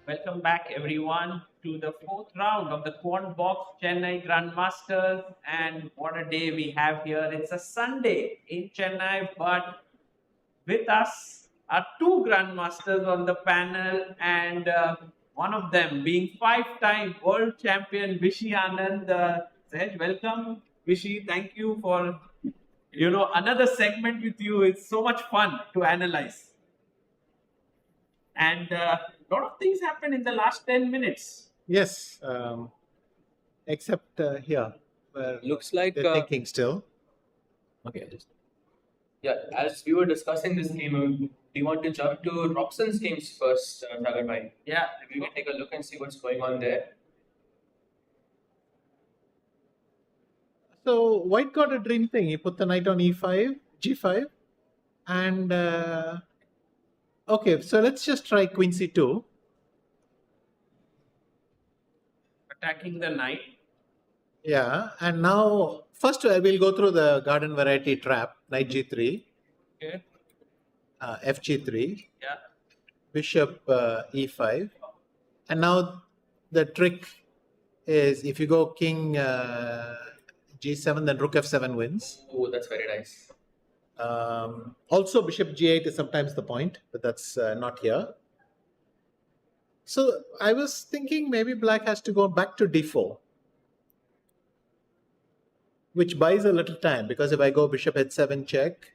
Welcome back, everyone, to the fourth round of the Quantbox Chennai Grandmasters. And what a day we have here! It's a Sunday in Chennai, but with us are two Grandmasters on the panel, and one of them being five-time world champion Vishy Anand. Sahaj, welcome, Vishy. Thank you for another segment with you. It's so much fun to analyze. And a lot of things happened in the last 10 minutes. Yes, except here, where Looks like they're thinking still. okay. Yeah, as we were discussing this game, do you want to jump to Robson's games first, Sagar bhai? Yeah, We can take a look and see what's going on there. So White got a dream thing. He put the knight on e5, g5, and okay. So let's just try queen c2. attacking the knight. Yeah, and now first we'll go through the garden variety trap. Knight g3, Okay. fg3, Yeah. bishop e5, and now the trick is if you go king g7, then rook f7 wins. Oh, that's very nice. Also, bishop g8 is sometimes the point, but that's not here. So I was thinking maybe black has to go back to d4, which buys a little time, because if I go bishop h7 check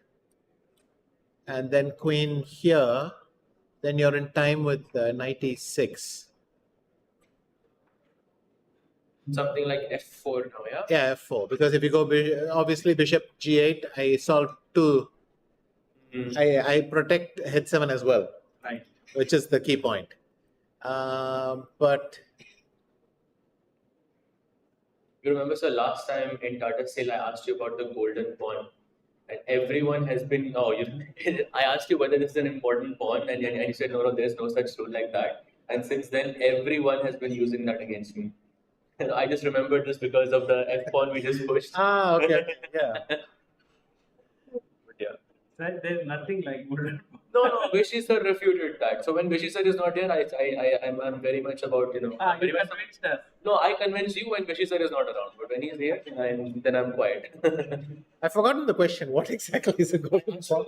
and then queen here, then you're in time with knight e6. Something like f4 now, yeah? Yeah, f4, because if you go obviously bishop g8, I solve two. I protect h7 as well, Right. which is the key point. But You remember, sir, last time in Tata Steel, I asked you about the golden pawn. And everyone has been, I asked you whether this is an important pawn, and you said, no, there's no such rule like that. And since then, everyone has been using that against me. And I just remembered this because of the F pawn we just pushed. okay, yeah. But yeah. Sir, there's nothing like golden. No, Vishy sir refuted that. So when Vishy sir is not here, I'm very much about, You very much convinced us. No, I convince you when Vishy sir is not around. But when he's here, then I'm quiet. I've forgotten the question. What exactly is a golden So pawn?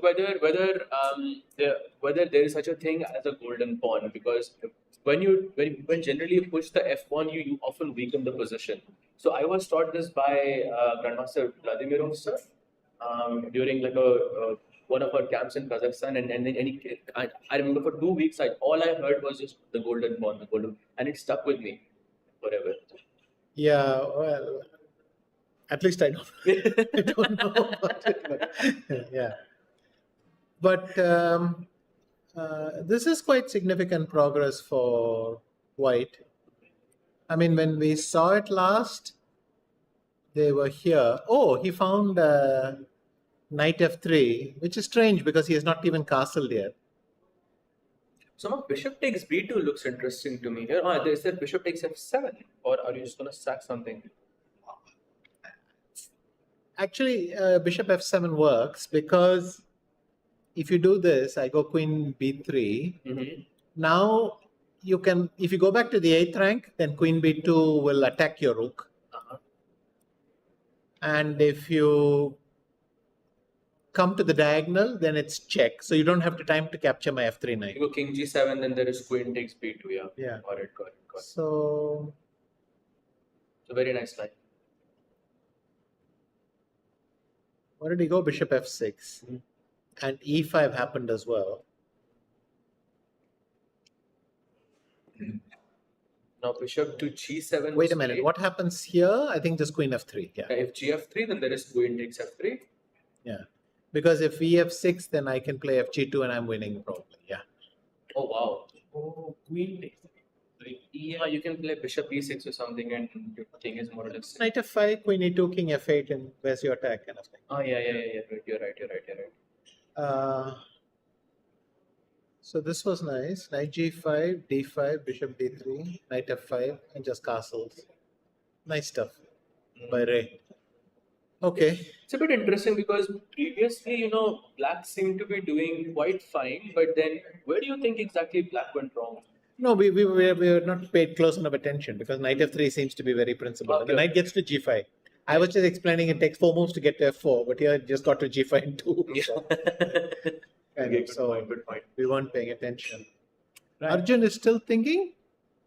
whether there is such a thing as a golden pawn, because when generally you push the f pawn, you often weaken the position. So I was taught this by Grandmaster Vladimirov sir during like a one of our camps in Kazakhstan, and I remember for 2 weeks all I heard was just the golden pawn, and it stuck with me forever. Yeah, well, at least I don't, I don't know about it. But, yeah. But this is quite significant progress for White. I mean, when we saw it last, they were here. Oh, he found knight f3, which is strange because he has not even castled yet. So now bishop takes b2 looks interesting to me here. They said bishop takes f7, or are you just going to sack something? Actually, bishop f7 works because if you do this, I go queen b3. Now you can, if you go back to the 8th rank, then queen b2 will attack your rook. And if you come to the diagonal, then it's check. So you don't have time to capture my f3 knight. You go king g7, then there is queen takes b2. Yeah. Yeah. Got it. So So very nice line. where did he go? Bishop f6. And e5 happened as well. Now bishop to g7. Wait a minute. What happens here? I think just queen f3. Yeah. If gf3, then there is queen takes f3. Yeah. Because if ef6, then I can play fg2 and I'm winning probably. Yeah. Oh wow. Oh, queen takes. Yeah, you can play bishop e6 or something, and your king is more or less. Knight f5, queen e2, king f8, and where's your attack kind of thing. Oh yeah. You're right. So this was nice. Knight g5, d5, bishop d3, knight f5, and just castles. Nice stuff by Ray. Okay. It's a bit interesting because previously, black seemed to be doing quite fine, but then where do you think exactly black went wrong? No, we are not paid close enough attention because knight f3 seems to be very principled. The knight gets to g5. I was just explaining it takes 4 moves to get to f4, but here it just got to g5 in 2. So, good point. We weren't paying attention. Right. Arjun is still thinking?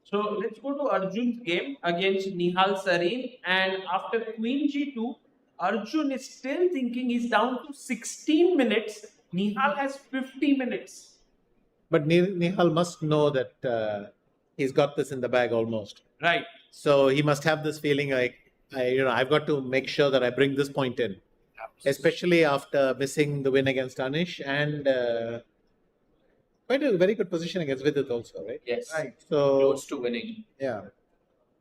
So let's go to Arjun's game against Nihal Sareen. And after Queen G2, Arjun is still thinking. He's down to 16 minutes. Nihal has 50 minutes. But Nihal must know that he's got this in the bag almost. Right. So he must have this feeling like, I've got to make sure that I bring this point in. Especially after missing the win against Anish and quite a very good position against Vidit also, right? Yes. Right. So Close to winning. Yeah.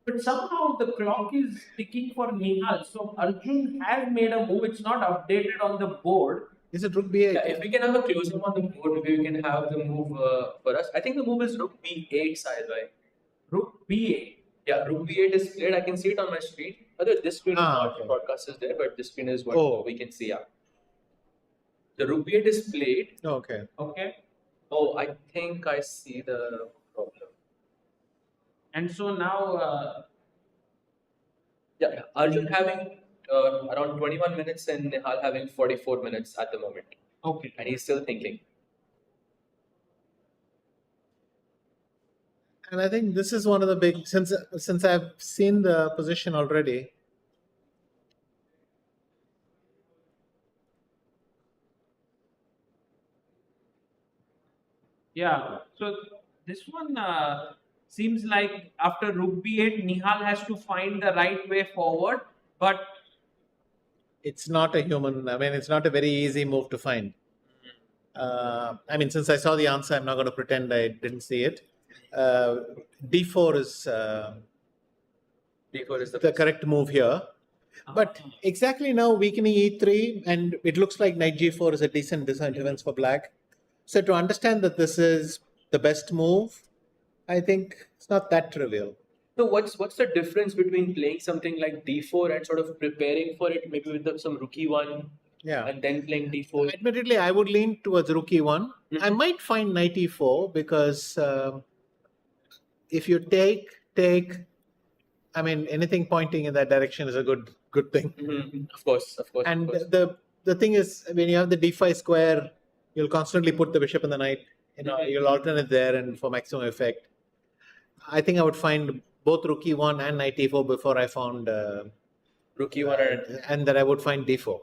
But somehow the clock is ticking for Nihal. So Arjun has made a move. It's not updated on the board. Is it rook b8? Yeah, if we can have a close-up on the board, maybe we can have the move for us. I think the move is rook b8 side, right? Rook b8. Yeah, rook b8 is played. I can see it on my screen. Although this screen is not, okay. broadcast is there, but this screen is what we can see. Yeah. The rook b8 is played. Okay. Okay. Oh, I think I see the problem. And so now, yeah, Arjun having around 21 minutes and Nihal having 44 minutes at the moment. Okay. And he's still thinking. And I think this is one of the big, since I've seen the position already. yeah. So this one seems like after rook b8, Nihal has to find the right way forward. But it's not it's not a very easy move to find. Since I saw the answer, I'm not going to pretend I didn't see it. D4 is the correct move here. But exactly now, weakening e3, and it looks like knight g4 is a decent defense for black. So to understand that this is the best move, I think it's not that trivial. So what's the difference between playing something like d4 and sort of preparing for it, maybe with some rook e1, and then playing d4? Admittedly, I would lean towards rook e1. I might find knight e4 because if you take, anything pointing in that direction is a good thing. Of course. And the thing is, when you have the d5 square, you'll constantly put the bishop and the knight. You'll alternate there and for maximum effect. I think I would find both rook e1 and knight e4 before I found rook e1 and that I would find d4.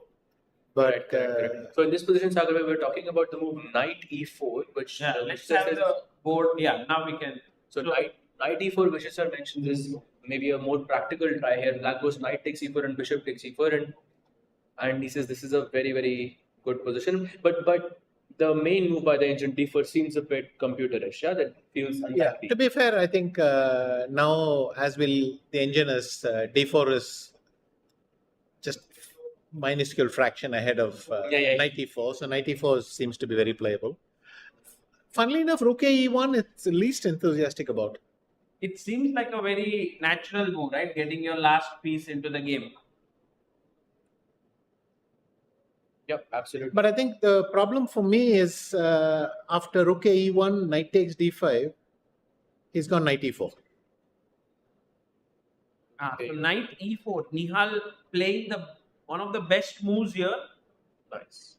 But correct. So in this position, Sagar, we were talking about the move knight e4, which let's have the board. Yeah, now we can. So knight e4, which sir mentioned, is maybe a more practical try here. Black goes knight takes e4 and bishop takes e4, and he says this is a very, very good position. But the main move by the engine d4 seems a bit computerish. Yeah, that feels unlikely. Yeah, to be fair, I think now the engine is d4 is just minuscule fraction ahead of knight e4. So knight e4 seems to be very playable. Funnily enough, rook e1 it's least enthusiastic about. It seems like a very natural move, right? Getting your last piece into the game. Yep, absolutely. But I think the problem for me is after rook e1, knight takes d5, he's gone knight e4. So knight e4. Nihal playing one of the best moves here. Nice.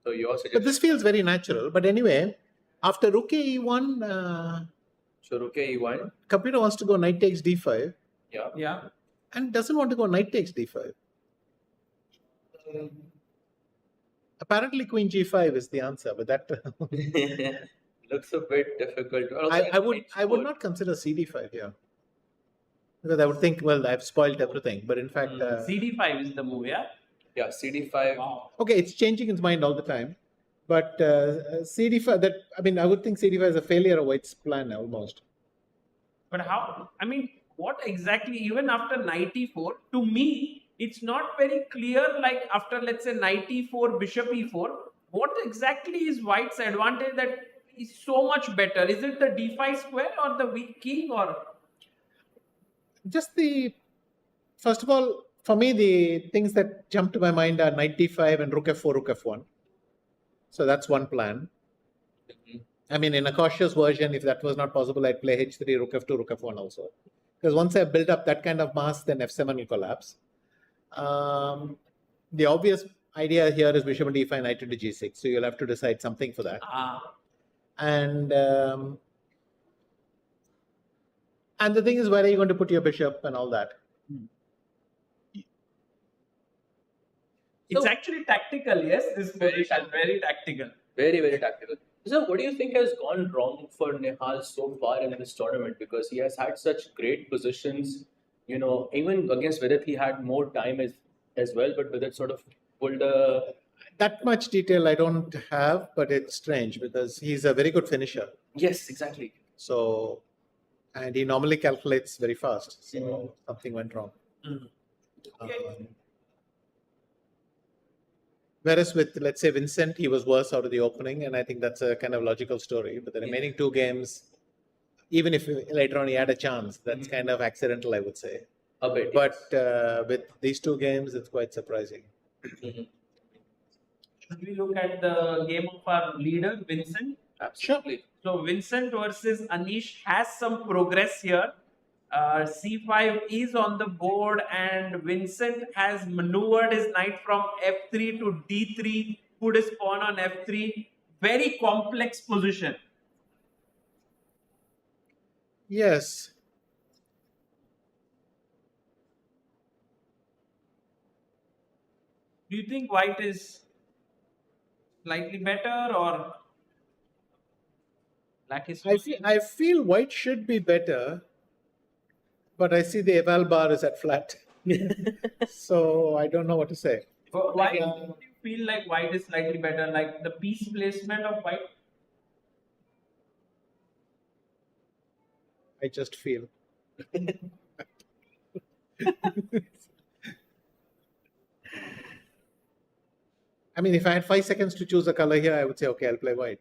So your suggestion. But this feels very natural. But anyway, after rook e1, so rook e1. Computer wants to go knight takes d5. Yeah. And doesn't want to go knight takes d5. Apparently, queen g5 is the answer, but that looks a bit difficult. I would not consider cd5 here. Because I would think, well, I've spoiled everything. But in fact... cd5 is the move, yeah? Yeah, cd5. Wow. Okay, it's changing its mind all the time. But cd5, I would think cd5 is a failure of White's plan almost. But how? What exactly, even after knight e4, to me, it's not very clear, like after, let's say, knight e4, bishop e4, what exactly is White's advantage that is so much better? Is it the d5 square or the weak king or... Just first of all, for me, the things that jump to my mind are knight d5 and rook f4, rook f1. So that's one plan. I mean, in a cautious version, if that was not possible, I'd play h3, rook f2, rook f1 also. Because once I build up that kind of mass, then f7 will collapse. The obvious idea here is bishop on d5, knight to g6. So you'll have to decide something for that. And the thing is, where are you going to put your bishop and all that? It's actually tactical, yes. This is very tactical. Very, very tactical. So, what do you think has gone wrong for Nihal so far in this tournament? Because he has had such great positions. You know, even against Vidit, he had more time as well. But Vidit sort of pulled a. That much detail I don't have, but it's strange because he's a very good finisher. Yes, exactly. So, and he normally calculates very fast. So something went wrong. Okay. Whereas with, let's say, Vincent, he was worse out of the opening, and I think that's a kind of logical story. But the remaining two games, even if later on he had a chance, that's kind of accidental, I would say. A bit. But with these two games, it's quite surprising. Should we look at the game of our leader, Vincent? Absolutely. So Vincent versus Anish has some progress here. C5 is on the board and Vincent has maneuvered his knight from f3 to d3, put his pawn on f3. Very complex position. Yes. Do you think white is slightly better or black is? I feel white should be better, but I see the eval bar is at flat. So I don't know what to say. But why do you feel like white is slightly better? Like the piece placement of white? I just feel. I mean, if I had 5 seconds to choose a color here, I would say, okay, I'll play white.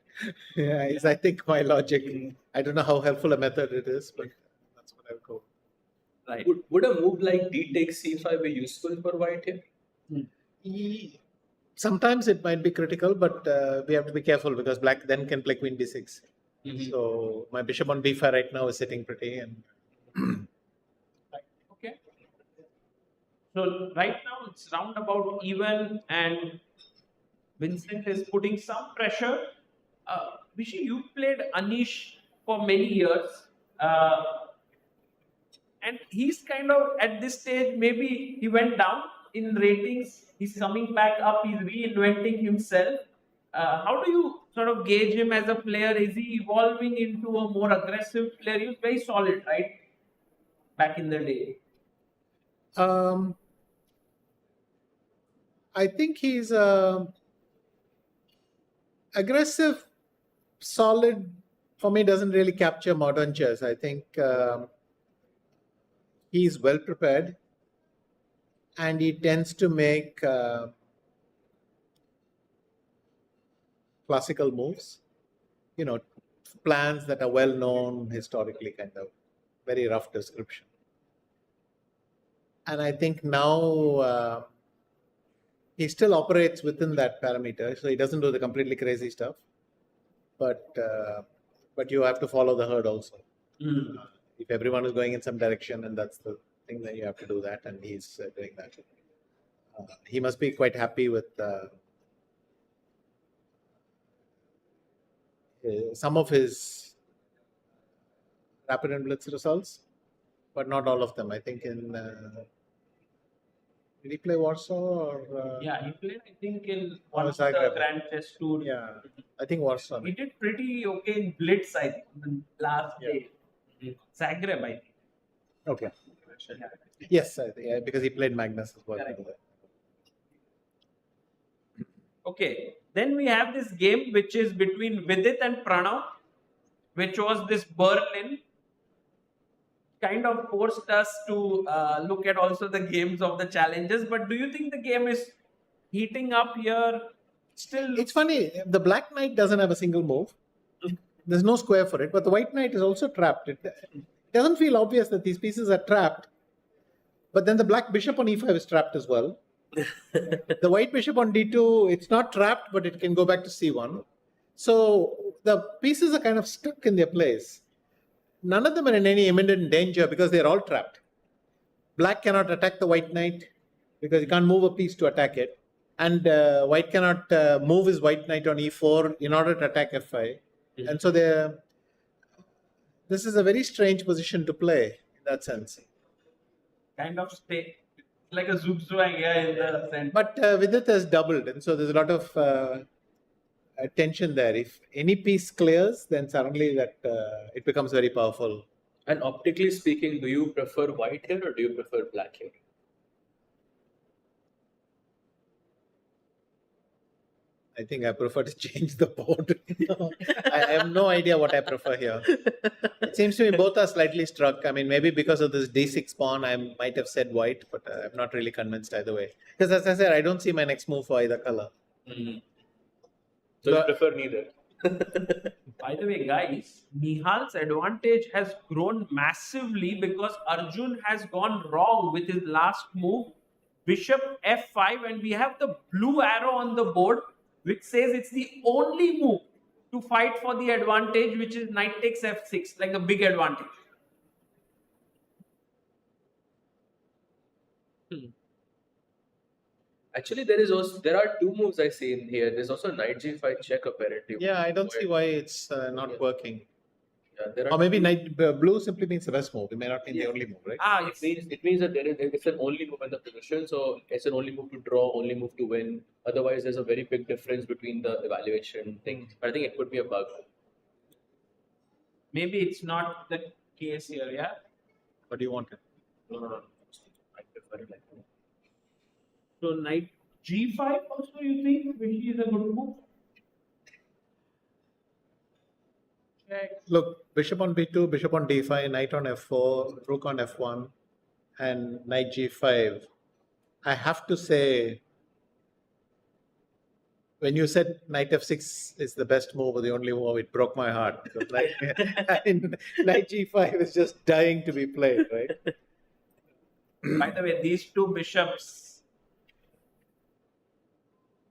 Yeah, is I think my logic. I don't know how helpful a method it is, but that's what I'll go. Right. Would a move like d takes c5 be useful for white here? Sometimes it might be critical, but we have to be careful because black then can play queen b6. So my bishop on b5 right now is sitting pretty. And Okay. So right now it's roundabout even and Vincent is putting some pressure. Vishy, you played Anish for many years. And he's kind of at this stage, maybe he went down in ratings. He's coming back up. He's reinventing himself. How do you sort of gauge him as a player? Is he evolving into a more aggressive player? He was very solid, right? Back in the day. I think he's aggressive, solid. For me, doesn't really capture modern chess. I think he's well prepared, and he tends to make classical moves. You know, plans that are well known historically, kind of very rough description. And I think now he still operates within that parameter, so he doesn't do the completely crazy stuff. But you have to follow the herd also. If everyone is going in some direction, and that's the thing, then you have to do that, and he's doing that. He must be quite happy with some of his rapid and blitz results, but not all of them. I think in did he play Warsaw or? Yeah, he played, I think, in one of the Zagreb. Grand Chess Tour. Yeah, I think Warsaw. He did pretty okay in Blitz, I think, the last day. Zagreb, I think. Okay. Yes, I think, yeah, because he played Magnus as well. Correct. Okay, then we have this game which is between Vidit and Pranav, which was this Berlin. Kind of forced us to look at also the games of the challenges. But do you think the game is heating up here? Still, It's funny, the black knight doesn't have a single move. There's no square for it, but the white knight is also trapped. It doesn't feel obvious that these pieces are trapped, but then the black bishop on e5 is trapped as well. The white bishop on d2, it's not trapped, but it can go back to c1. So the pieces are kind of stuck in their place. None of them are in any imminent danger because they're all trapped. Black cannot attack the white knight because he can't move a piece to attack it. And white cannot move his white knight on e4 in order to attack f5. And so this is a very strange position to play in that sense. Kind of stay like a zugzwang here in the center. But Vidit has doubled, and so there's a lot of tension there. If any piece clears, then suddenly that it becomes very powerful. And optically speaking, do you prefer white here or do you prefer black here? I think I prefer to change the board. I have no idea what I prefer here. It seems to me both are slightly struck. I mean, maybe because of this d6 pawn, I might have said white, but I'm not really convinced either way. Because as I said, I don't see my next move for either color. So you prefer neither? By the way, guys, Nihal's advantage has grown massively because Arjun has gone wrong with his last move, bishop f5, and we have the blue arrow on the board, which says it's the only move to fight for the advantage, which is knight takes f6, like a big advantage. Actually, there are two moves I see in here. There's also knight g5 check apparently. Yeah, I don't see why it's not working. Yeah, there are Or maybe knight blue simply means the best move. It may not mean the only move, right? It means that it's an only move in the position, so it's an only move to draw, only move to win. Otherwise, there's a very big difference between the evaluation thing. But I think it could be a bug. Maybe it's not the case here, yeah? What do you want? No. I prefer it like that. So knight g5 also you think which is a good move? Check. Look, bishop on b2, bishop on d5, knight on f4, rook on f1, and knight g5. I have to say, when you said knight f6 is the best move or the only move, it broke my heart. Because knight g5 is just dying to be played, right? By the way, these two bishops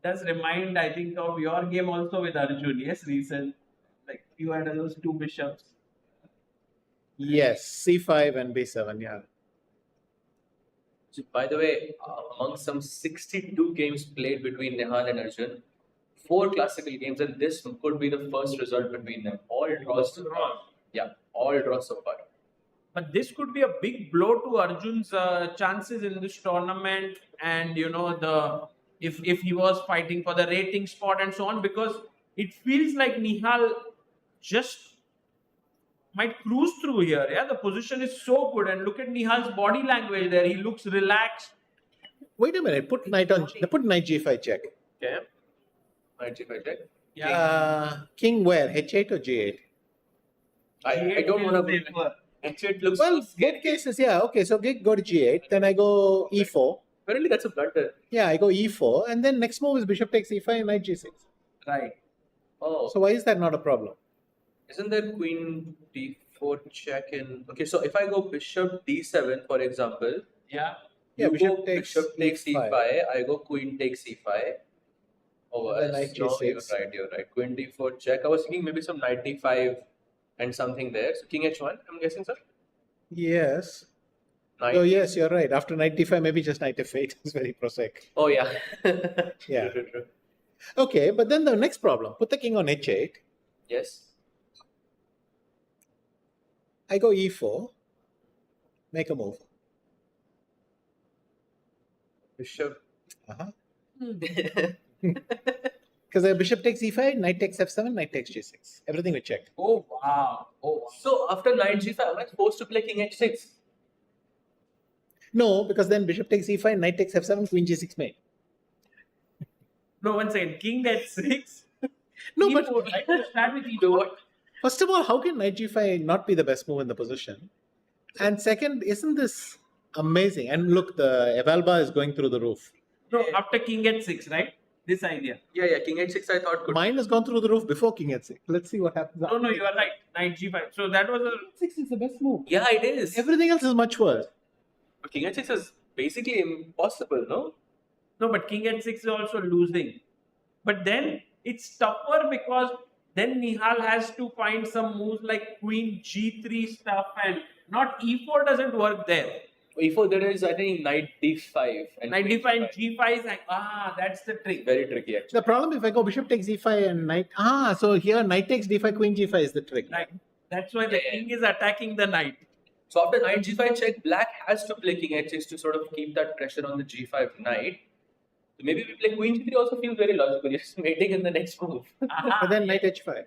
does remind, I think, of your game also with Arjun, yes, recent. Like you had those two bishops. Yes, c5 and b7, yeah. So, by the way, among some 62 games played between Nihal and Arjun, 4 classical games, and this could be the first result between them. All draws so far. Yeah, all draws so far. But this could be a big blow to Arjun's chances in this tournament, and you know if he was fighting for the rating spot and so on, because it feels like Nihal just might cruise through here. Yeah, the position is so good, and look at Nihal's body language there. He looks relaxed. Wait a minute. Put knight g5 check. Okay. Knight g5 check. Yeah. King where? h8 or g8? I don't want to. H8 looks. Well, both cases, yeah. Okay, so go to g8. Then I go e4. Apparently, that's a blunder. Yeah, I go e4, and then next move is bishop takes e5 and knight g6. Right. Oh. So why is that not a problem? Isn't there queen d4 check in? Okay, so if I go bishop d7, for example. Yeah. Yeah, bishop takes e5. I go queen takes e5. Oh, Then knight g6. You're right. Queen d4 check. I was thinking maybe some knight d5 and something there. So king h1, I'm guessing, sir? Yes. Knight. Oh, yes, you're right. After knight d5, maybe just knight f8 is very prosaic. Oh, yeah. Yeah. True. Okay, but then the next problem. Put the king on h8. Yes. I go e4. Make a move. Bishop. Because the bishop takes e5, knight takes f7, knight takes g6. Everything we checked. Oh, wow. So after knight g5, am I supposed to play king h6? No, because then bishop takes e5, knight takes f7, queen g6 mate. No, one second. King h6. No, but I could start with e4. First of all, how can knight g5 not be the best move in the position? And second, isn't this amazing? And look, the Evalba is going through the roof. No, after king h6, right? This idea. Yeah, king h6 I thought good. Mine has gone through the roof before king h6. Let's see what happens. No, you are right. Knight g5. So that was a... 6 is the best move. Yeah, it is. Everything else is much worse. But king h6 is basically impossible, no? No, but king h6 is also losing. But then it's tougher because Then Nihal has to find some moves like Queen G3 stuff, and not E4 doesn't work there. E4 there is I think Knight D5 and Knight Queen D5 G5 is like, that's the trick. Very tricky actually. The problem if I go bishop takes e5 and knight. So here knight takes d5, queen g5 is the trick. Right. That's why the king is attacking the knight. So after knight g5 check, black has to play king h6 to sort of keep that pressure on the g5 knight. So maybe we play queen g3 also feels very logical. You're just mating in the next move. But then knight h5.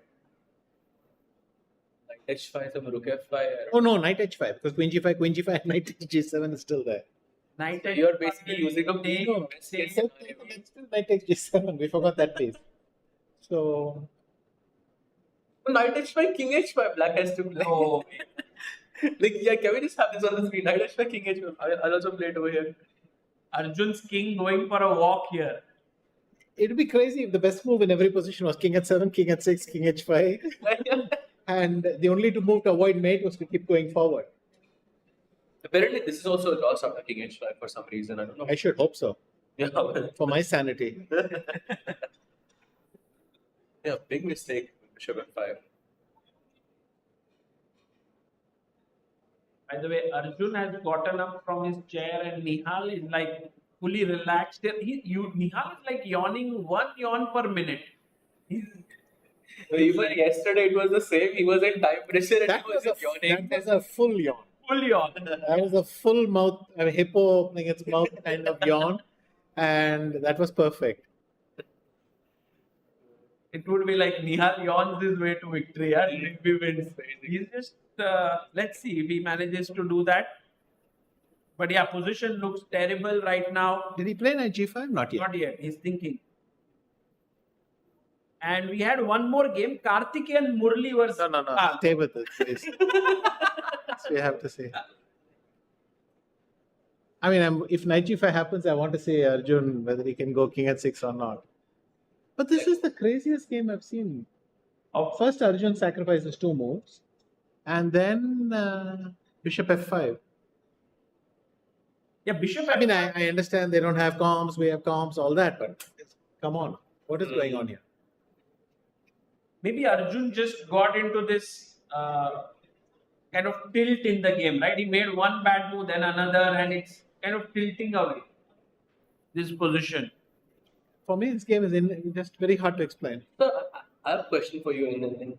Knight h5, some rook f5. Oh no, knight h5 because queen g5 and knight g7 is still there. Knight You're basically using a piece. No, it's still knight takes g7. We forgot that piece. So knight h5, king h5, black has to play. Oh. Can we just have this on the screen? Knight h5, king h5. I'll also play it over here. Arjun's king going for a walk here. It'd be crazy if the best move in every position was king h7, king h6, king h5. And the only move to avoid mate was to keep going forward. Apparently, this is also a loss after king h5 for some reason. I don't know. I should hope so. Yeah. For my sanity. Yeah, big mistake. Bishop f5. By the way, Arjun has gotten up from his chair and Nihal is like fully relaxed. Nihal is like yawning 1 yawn per minute. Even yesterday it was the same. He was in time pressure and That he was yawning. was a full yawn. Full yawn. That was a full mouth, a hippo opening its mouth kind of yawn. And that was perfect. It would be like Nihal yawns his way to victory. Yeah? If he wins. He's just, let's see if he manages to do that. But yeah, position looks terrible right now. Did he play knight g5? Not yet. Not yet. He's thinking. And we had one more game. Karthik and Murli versus. No. Stay with it, please. That's what you have to say. I mean, if knight g5 happens, I want to say Arjun whether he can go king h6 or not. But this is the craziest game I've seen. First, Arjun sacrifices 2 moves, and then bishop f5. Yeah, bishop. I mean, I understand they don't have comms, we have comms, all that, but come on, what is going on here? Maybe Arjun just got into this kind of tilt in the game, right? He made one bad move, then another, and it's kind of tilting away this position. For me, this game is just very hard to explain. So, I have a question for you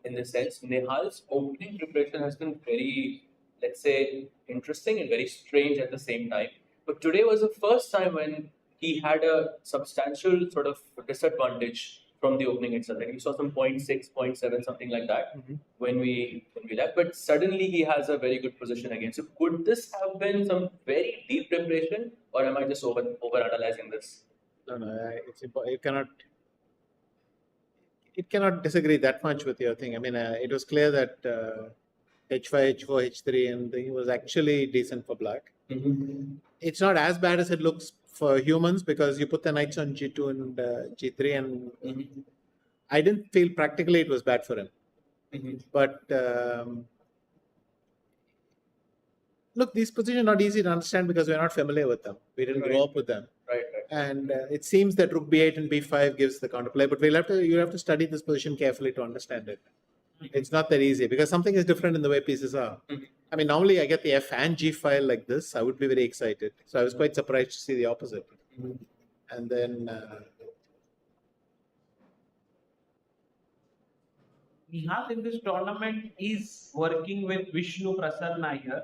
in this sense. Nihal's opening preparation has been very, let's say, interesting and very strange at the same time. But today was the first time when he had a substantial sort of disadvantage from the opening itself. Like we saw some 0.6, 0.7, something like that when we left. But suddenly he has a very good position again. So could this have been some very deep preparation, or am I just over analyzing this? No, it cannot disagree that much with your thing. I mean, it was clear that h5, h4, h3, and he was actually decent for black. It's not as bad as it looks for humans because you put the knights on g2 and g3, and I didn't feel practically it was bad for him. But look, these positions are not easy to understand because we're not familiar with them. We didn't grow up with them. Right. And it seems that rook b8 and b5 gives the counterplay, but you have to study this position carefully to understand it. It's not that easy because something is different in the way pieces are. I mean, normally I get the f and g file like this. I would be very excited. So I was quite surprised to see the opposite. And then Nihal in this tournament is working with Vishnu Prasanna here.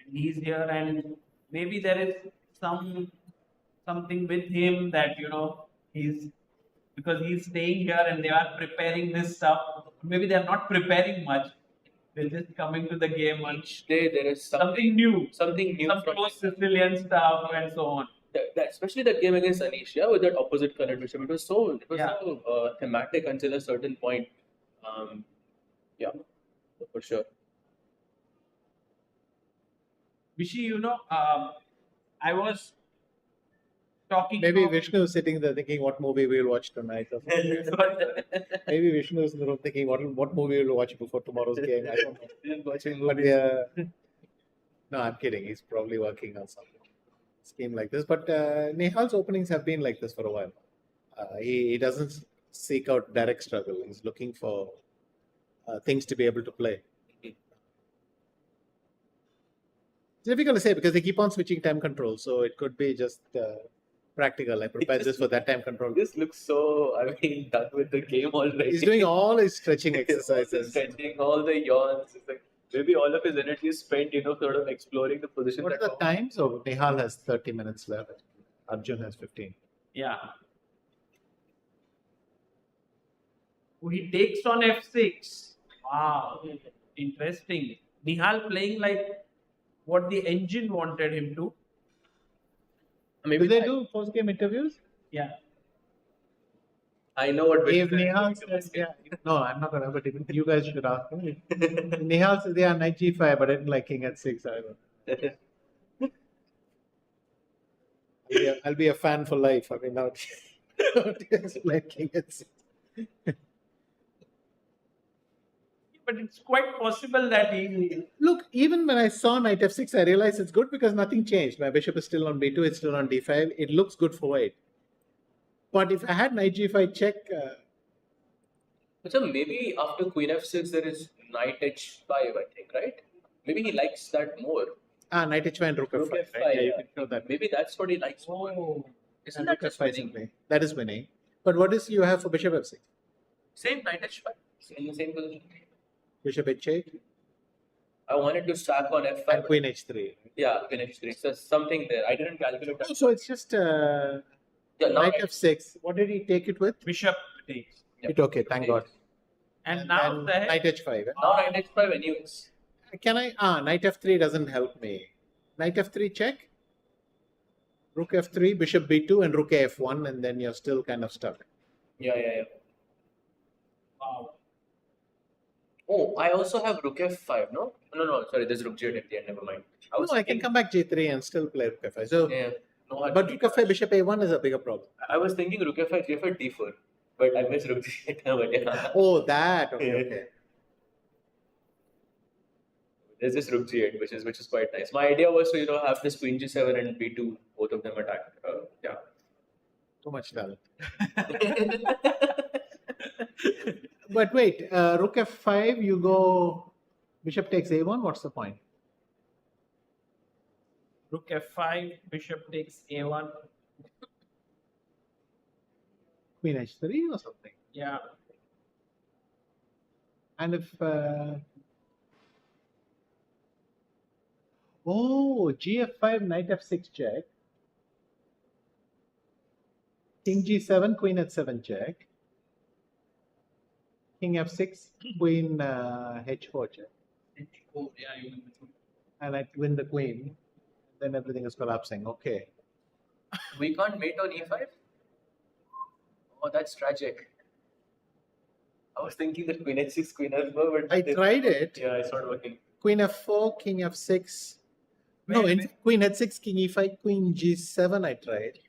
And he's here, and maybe there is something with him that, because he's staying here and they are preparing this stuff. Maybe they're not preparing much. They're just coming to the game. Each day there is something new. Some close Sicilian stuff and so on. Especially that game against Anish, with that opposite colored bishop. It was so thematic until a certain point. For sure. Vishi, I was talking. Maybe Vishnu is sitting there thinking what movie we'll watch tonight. Or maybe Vishnu is in the room thinking what movie we'll watch before tomorrow's game. I don't know. No, I'm kidding. He's probably working on some scheme like this. But Nihal's openings have been like this for a while. He doesn't seek out direct struggle. He's looking for things to be able to play. It's difficult to say because they keep on switching time control, so it could be just practical. I prepared this for that time control. This looks so, done with the game already. He's doing all his stretching exercises. Stretching, all the yawns. It's like maybe all of his energy is spent, sort of exploring the position. What are the times? So Nihal has 30 minutes left. Arjun has 15. Yeah. Oh, he takes on f6. Wow. Interesting. Nihal playing like what the engine wanted him to. Maybe do they do post-game interviews? Yeah. I know what. If Nihal says, yeah, no, I'm not gonna. But you guys should ask him. Nihal says, yeah, knight g5, but I didn't like king at 6. I'll be a fan for life. I mean, not like king at 6. But it's quite possible that he. Look, even when I saw knight f6, I realized it's good because nothing changed. My bishop is still on b2, it's still on d5. It looks good for white. But if I had knight g5 check. So maybe after queen f6, there is knight h5, I think, right? Maybe he likes that more. Knight h5 and rook f5. Rook f5, right? Yeah, you can show that. Maybe that's what he likes more. Isn't that just winning? That is winning. But what is you have for bishop f6? Same knight h5, in the same position. Bishop h8. I wanted to stack on f5. And queen h3. Yeah, queen h3. So something there. I didn't calculate that. So it's just knight f6. What did he take it with? Bishop takes. It okay, thank God. And now knight h5. Now knight h5 anyways. Can I? Knight f3 doesn't help me. Knight f3 check. Rook f3, bishop b2, and rook f1, and then you're still kind of stuck. Yeah. Wow. Oh, I also have rook f5, no? No, sorry, there's rook g8 at the end, never mind. I can come back g3 and still play rook f5. So, yeah. No, but rook f5, bishop a1 is a bigger problem. I was thinking rook f5, g5, d4, but I missed rook g8. But yeah. Oh, that. Okay. There's this rook g8, which is quite nice. My idea was to have this queen g7 and b2, both of them attack. Yeah. Too much talent. But wait, rook f5, you go bishop takes a1. What's the point? Rook f5, bishop takes a1. Queen h3 or something. Yeah. And if gf5, knight f6 check. King g7, queen h7 check. King f6, queen h4 check. H4, yeah, you win. And I win the queen. Then everything is collapsing. Okay. We can't mate on e5? Oh, that's tragic. I was thinking that queen h6, queen f4, but I tried it. Yeah, it's not working. Queen f4, king f6. Queen h6, king e5, queen g7 I tried.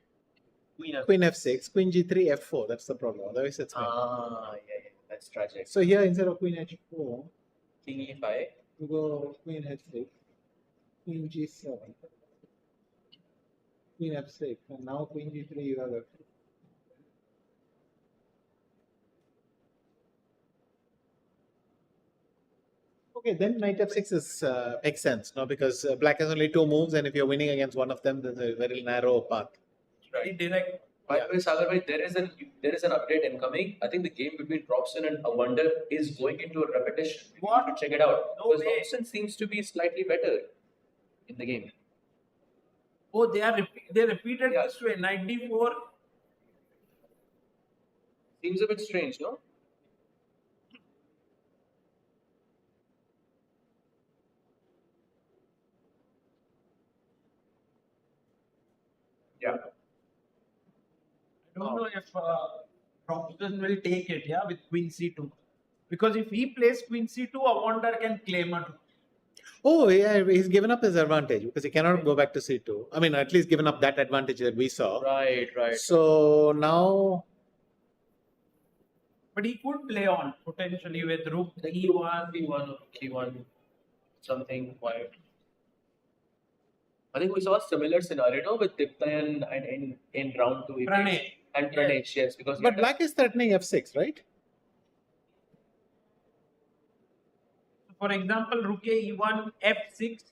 Queen f6, queen g3, f4. That's the problem. Otherwise it's fine. Yeah. That's tragic. So here instead of queen h4, king e5, you go queen h6, queen g7, queen f6, and now queen g3 you have f4. Okay, then knight f6 is makes sense, no? Because black has only 2 moves, and if you're winning against one of them, there's a very narrow path. Right. Direct. By the way, Sagar bhai, there is an update incoming. I think the game between Robson and Wonder is going into a repetition. What? You should check it out. No because way. Robson seems to be slightly better in the game. Oh, they repeated this way. 94. Seems a bit strange, no? Yeah. I don't know if Robson will take it, with queen c2. Because if he plays queen c2, a Wonder can claim it. Oh, yeah, he's given up his advantage because he cannot go back to c2. I mean, at least given up that advantage that we saw. Right. So now... But he could play on, potentially, with rook e1. e1, e1, something quiet. I think we saw a similar scenario with Diptayan and in round 2. Pranay. And Pranay, yes. Because but black is threatening f6, right? for example, rook e1, f6,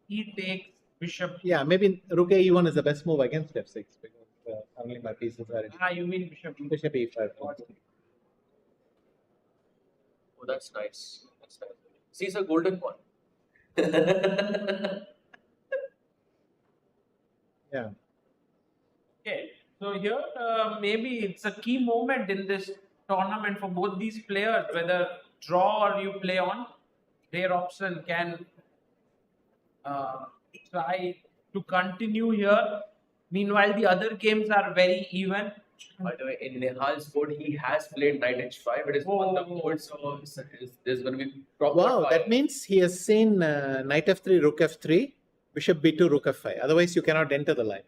he takes bishop. Yeah, maybe rook e1 is the best move against f6 because only my pieces are in. You mean bishop e5? Bishop e5. Oh, that's nice. That's nice. See, it's a golden one. Yeah. Okay, so here maybe it's a key moment in this tournament for both these players, whether draw or you play on. Their option can try to continue here. Meanwhile, the other games are very even. By the way, in Nihal's board, he has played knight h5. It is on the board, so there's going to be proper Wow, fire. that means he has seen knight f3, rook f3, bishop b2, rook f5. Otherwise, you cannot enter the line.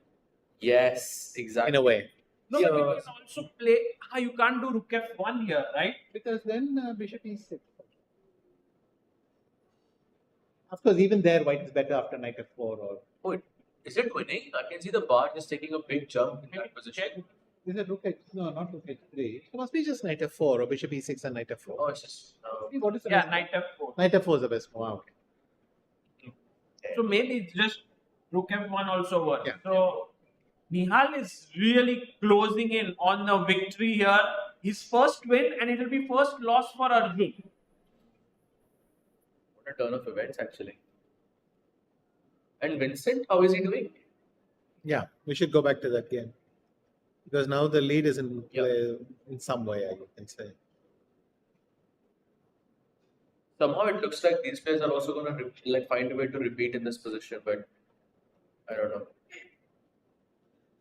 Yes, exactly. In a way. No, but you can also play. You can't do rook f1 here, right? Because then bishop e6. Of course, even there, white is better after knight f4 or. Oh, is it winning? I can see the bar just taking a big jump in that position. Is it rook h? No, not rook h3. It must be just knight f4 or bishop e6 and knight f4. Oh, it's just. What is the Yeah, best knight f4. Knight f4 is the best move. Wow. So maybe it's just rook f1 also works. Yeah. So Nihal is really closing in on the victory here. His first win, and it will be first loss for Arjun. What a turn of events, actually. And Vincent, how is he doing? Yeah, we should go back to that game. Because now the lead is in play in some way, I can say. Somehow it looks like these players are also going to find a way to repeat in this position, but I don't know.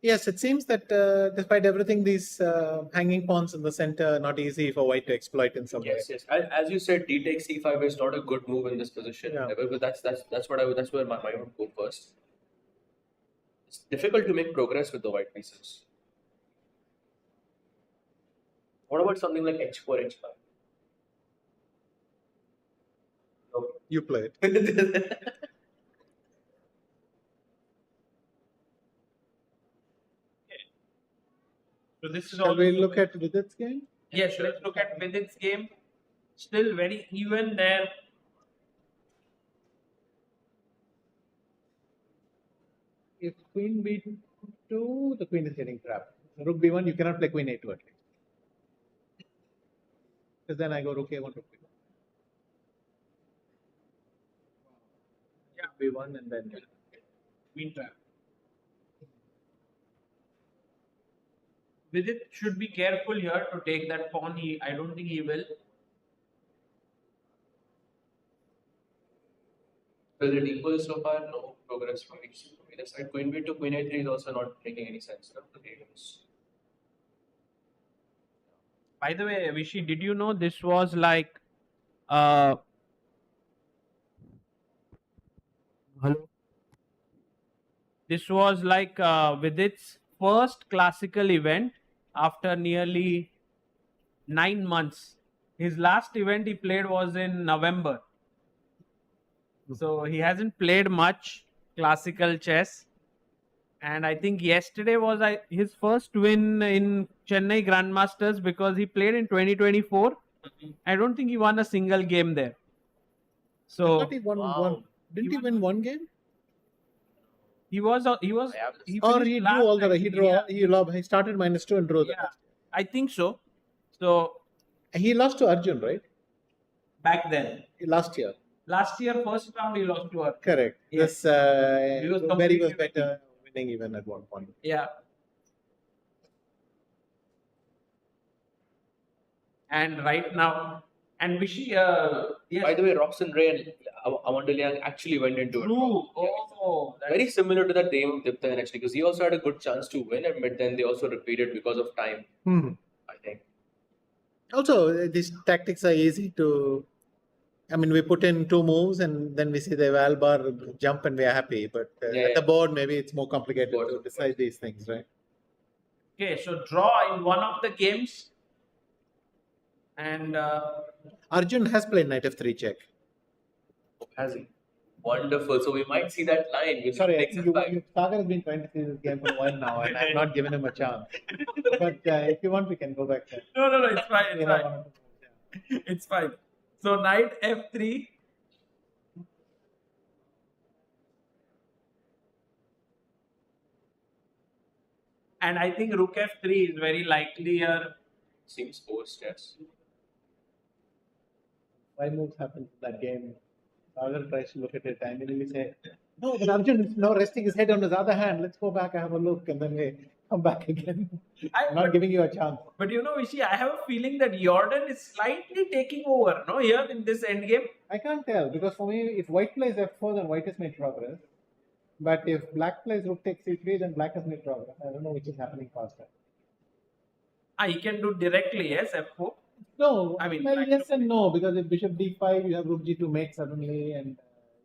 Yes, it seems that despite everything, these hanging pawns in the center are not easy for white to exploit in some way. Yes. As you said, d takes c5 is not a good move in this position. Yeah. But that's where my mind would go first. It's difficult to make progress with the white pieces. What about something like h4, h5? No. You play it. So this is Shall we look at Vidit's game? Yes, let's look at Vidit's game. Still very even there. If queen b2, the queen is getting trapped. Rook b1, you cannot play queen a2 at least. Because then I go rook a1, rook b1. Yeah, b1 and then Queen trap. Vidit should be careful here to take that pawn. I don't think he will. Is it equal so far? No progress from either side. Queen b2, queen a3 is also not making any sense. No? By the way, Vishy, did you know this was like hello? This was like Vidit's first classical event after nearly 9 months. His last event he played was in November. So he hasn't played much classical chess. And I think yesterday was his first win in Chennai Grandmasters because he played in 2024. I don't think he won a single game there. So I thought he won one. Didn't he win one game? He or he drew all the he started -2 and drew the rest. I think so. So he lost to Arjun, right? Back then. Last year. Last year, first round he lost to Arjun. Correct. Yes. This Berry was better, winning even at one point. Yeah. And right now, and Vishy, yes. By the way, Robson Ray and Amanda Liang actually went into it. True. Oh, very similar to that game of Dipta actually, because he also had a good chance to win, but then they also repeated because of time. I think. Also, these tactics are easy to. I mean, we put in 2 moves and then we see the eval bar jump and we are happy. But at the board, maybe it's more complicated to decide these things, right? Okay, so draw in one of the games. And Arjun has played knight f3 check. Has he? Wonderful. So we might see that line. Sorry, Sagar has been trying to see this game for a while now, and I've not given him a chance. But if you want, we can go back there. No, it's fine. It's fine. It's fine. So knight f3. And I think rook f3 is very likely here. Seems forced, yes. 5 moves happens in that game. Sagar tries to look at it and then we say, no, but Arjun is now resting his head on his other hand. Let's go back and have a look. And then we come back again. I'm not giving you a chance. But you know, Vishy, I have a feeling that Jordan is slightly taking over, no, here in this endgame. I can't tell because for me, if white plays f4, then white has made progress. But if black plays rook takes c3, then black has made progress. I don't know which is happening faster. He can do directly, yes, f4. No, I mean, well, yes and no, because if bishop d5, you have rook g2 mate suddenly, and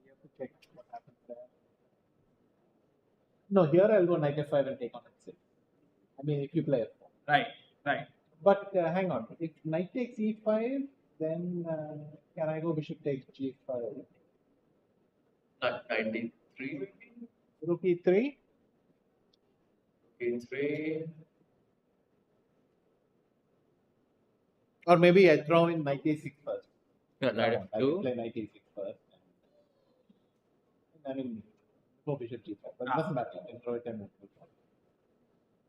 you have to check what happens there. No, here I'll go knight f5 and take on f6. I mean, if you play f4. Right, right. But hang on, if knight takes e5, then can I go bishop takes g5? Not 93. Rook e3? E3. Or maybe I throw in knight a6 first. Yeah, knight I f2. play knight a6 first. I mean, go bishop g5. But it doesn't matter. I can throw it in.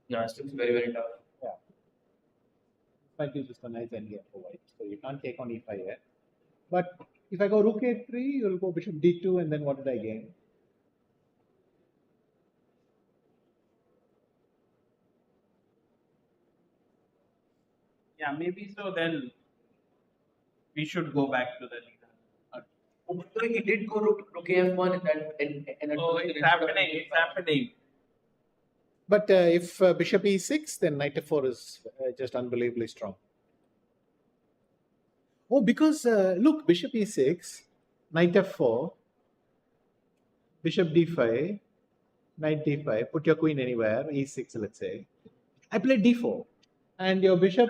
No, it's still very, very tough. Yeah. Might be just a nice endgame for white. So you can't take on e5 yet. But if I go rook a3, you'll go bishop d2, and then what did I gain? Yeah, maybe so. Then we should go back to the leader. He did go rook f1 and it's happening. It's happening. But if bishop e6, then knight f4 is just unbelievably strong. Oh, because look, bishop e6, knight f4, bishop d5, knight d5, put your queen anywhere, e6, let's say. I played d4. And your bishop,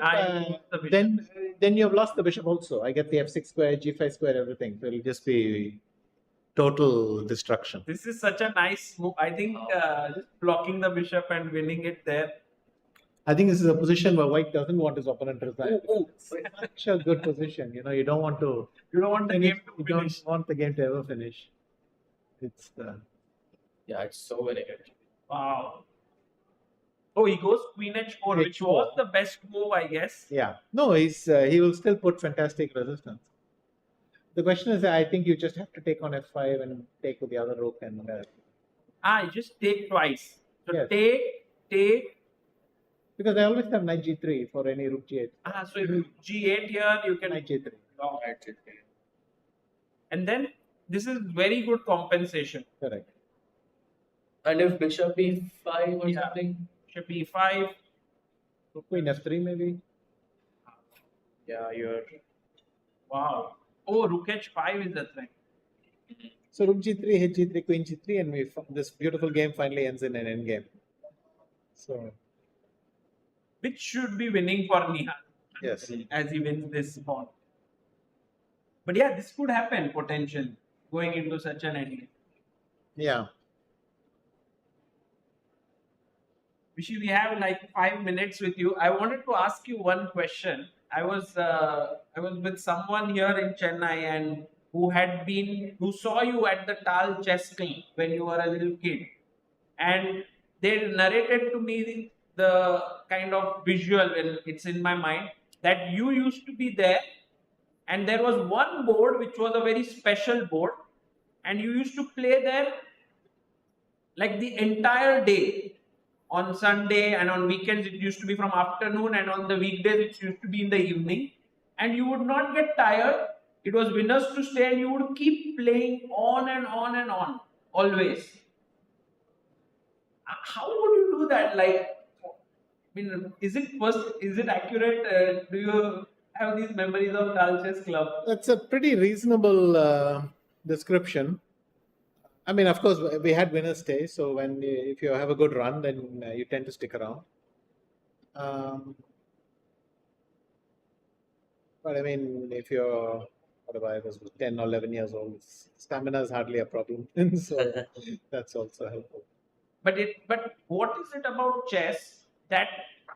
then you have lost the bishop also. I get the f6 square, g5 square, everything. So it'll just be total destruction. This is such a nice move. I think just blocking the bishop and winning it there. I think this is a position where white doesn't want his opponent to resign. It's such a good position. You know, you don't want to. You don't want the game to finish. You don't want the game to ever finish. It's. Yeah, it's so very good. Wow. Oh, he goes queen h4, which was the best move, I guess. Yeah. No, he will still put fantastic resistance. The question is, I think you just have to take on f5 and take with the other rook and. You just take twice. So yes. take. Because I always have knight g3 for any rook g8. So if g8 here, you can. Knight g3. Knight g3. And then this is very good compensation. Correct. And if bishop e5 or something? Bishop e5. Queen f3 maybe. Yeah, you're. Wow. Oh, rook h5 is the thing. So rook g3, h3, queen g3, and this beautiful game finally ends in an endgame. So. Which should be winning for Nihal. Yes. As he wins this pawn. But yeah, this could happen potentially going into such an endgame. Yeah. Vishy, we have like 5 minutes with you. I wanted to ask you one question. I was with someone here in Chennai and who saw you at the Tal Chesscom when you were a little kid, and they narrated to me the kind of visual, and it's in my mind, that you used to be there, and there was one board which was a very special board, and you used to play there like the entire day. On Sunday and on weekends, it used to be from afternoon, and on the weekdays, it used to be in the evening. And you would not get tired. It was winners to stay, and you would keep playing on and on and on, always. How would you do that? Like, I mean, is it accurate? Do you have these memories of Tal Chess Club? That's a pretty reasonable description. I mean, of course, we had winners stay. So if you have a good run, then you tend to stick around. But I mean, if you're, whatever, I was 10 or 11 years old, stamina is hardly a problem. So that's also helpful. But what is it about chess that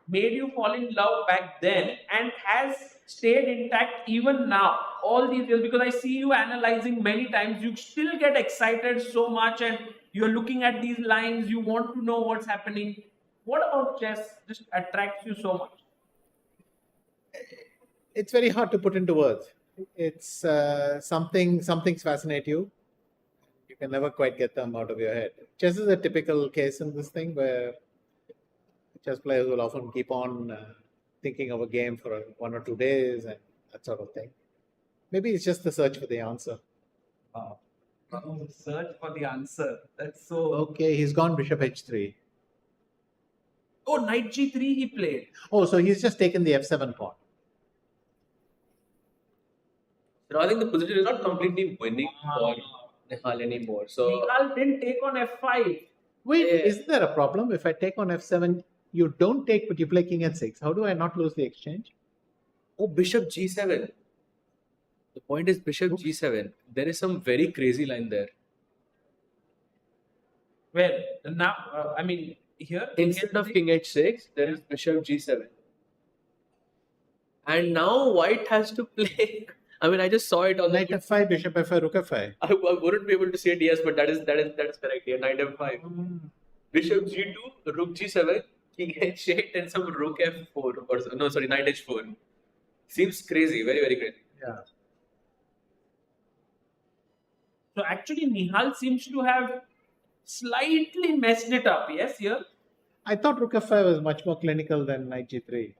made you fall in love back then and has stayed intact even now, all these years? Because I see you analyzing many times, you still get excited so much and you're looking at these lines, you want to know what's happening. What about chess just attracts you so much? It's very hard to put into words. It's something's fascinate you. You can never quite get them out of your head. Chess is a typical case in this thing where chess players will often keep on thinking of a game for 1 or 2 days and that sort of thing. Maybe it's just the search for the answer. Wow. Search for the answer. That's so. Okay, he's gone bishop h3. Oh, knight g3 he played. Oh, so he's just taken the f7 pawn. So I think the position is not completely winning for Nihal anymore. So Nihal didn't take on f5. Wait, isn't there a problem? If I take on f7, you don't take, but you play king h6. How do I not lose the exchange? oh, bishop g7. The point is bishop g7. There is some very crazy line there. Well, now, I mean, here Instead of king h6, there is bishop g7. And now white has to play. I mean, I just saw it on Knight f5, bishop f5, rook f5. I wouldn't be able to see it, yes, but that is correct. Yeah, knight f5. Bishop g2, rook g7, king h8, and some rook f4. Or, no, sorry, knight h4. Seems crazy, very, very crazy. Yeah. So actually, Nihal seems to have slightly messed it up. Yes, here. I thought rook f5 was much more clinical than knight g3.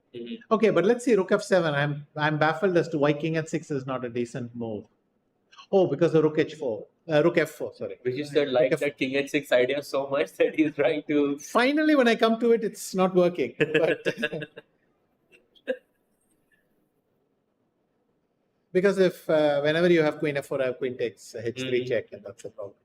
Okay, but let's see rook f7. I'm baffled as to why king h6 is not a decent move. Oh, because of rook h4. Rook f4, sorry. Which is like that king h6 idea so much that he's trying to... Finally, when I come to it, it's not working. But because if whenever you have queen f4, I have queen takes h3 check, and that's the problem.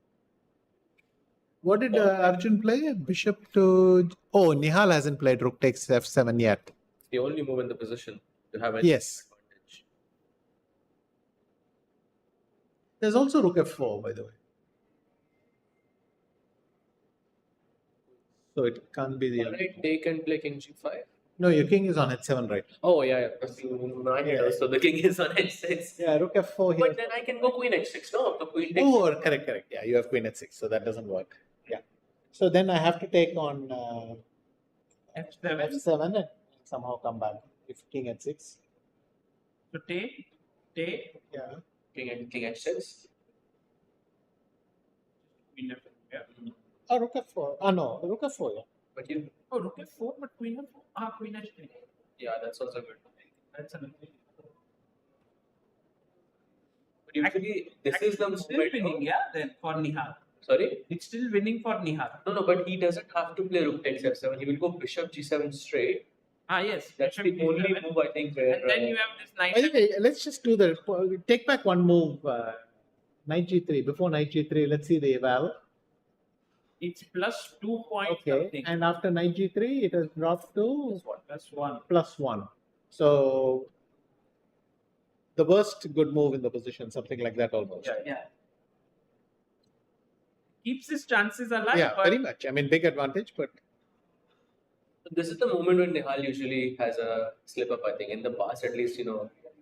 What did Arjun play? Bishop to... Oh, Nihal hasn't played rook takes f7 yet. The only move in the position to have an Yes. advantage. There's also rook f4, by the way. So it can't be the... Alright, take and play king g5. No, your king is on h7, right? Oh, yeah. So the king is on h6. Yeah, rook f4 here. But then I can go queen h6, no? The queen takes... Oh, correct. Yeah, you have queen h6, so that doesn't work. Yeah. So then I have to take on f7 and somehow come back if king h6. So take. Yeah. King h6. Queen f4. Yeah. Oh, rook f4. Ah, no, rook f4, yeah. But you... Oh, rook f4, but queen f4. Ah, queen h3. Yeah, that's also good. That's another. But usually, this is the still movement. winning, yeah, then for Nihal. Sorry? It's still winning for Nihal. No, but he doesn't have to play rook takes f7. He will go bishop g7 straight. Ah, yes. That's the bishop only g7. move I think where... And then you have this knight. By the way, let's just do take back one move. Knight g3. Before knight g3, let's see the eval. It's plus 2 points. Okay, Something. and after knight g3, it has dropped to Plus 1. So the worst good move in the position, something like that almost. Yeah. Keeps his chances alive. Yeah, but very much. I mean, big advantage, but This is the moment when Nihal usually has a slip up, I think. In the past, at least,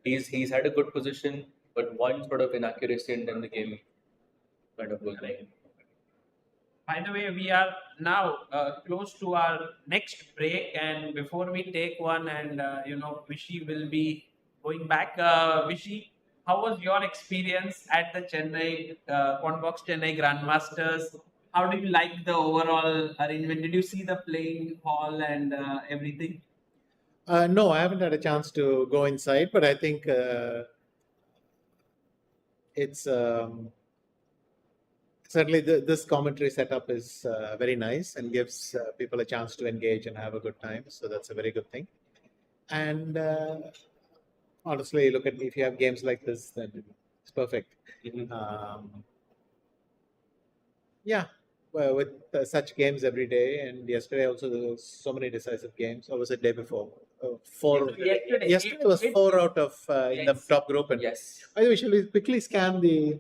he's had a good position, but one sort of inaccuracy and then the game kind of goes like. By the way, we are now close to our next break, and before we take one, and Vishy will be going back. Vishy, how was your experience at the Chennai Quantbox Chennai Grandmasters? How did you like the overall arrangement? Did you see the playing hall and everything? no, I haven't had a chance to go inside, but I think it's certainly this commentary setup is very nice and gives people a chance to engage and have a good time. So that's a very good thing. And honestly, look at if you have games like this, then it's perfect. Yeah, well, with such games every day, and yesterday also there was so many decisive games. Or was it day before? Four. Yesterday was 4 out of in the top group. And yes. By the way, shall we quickly scan the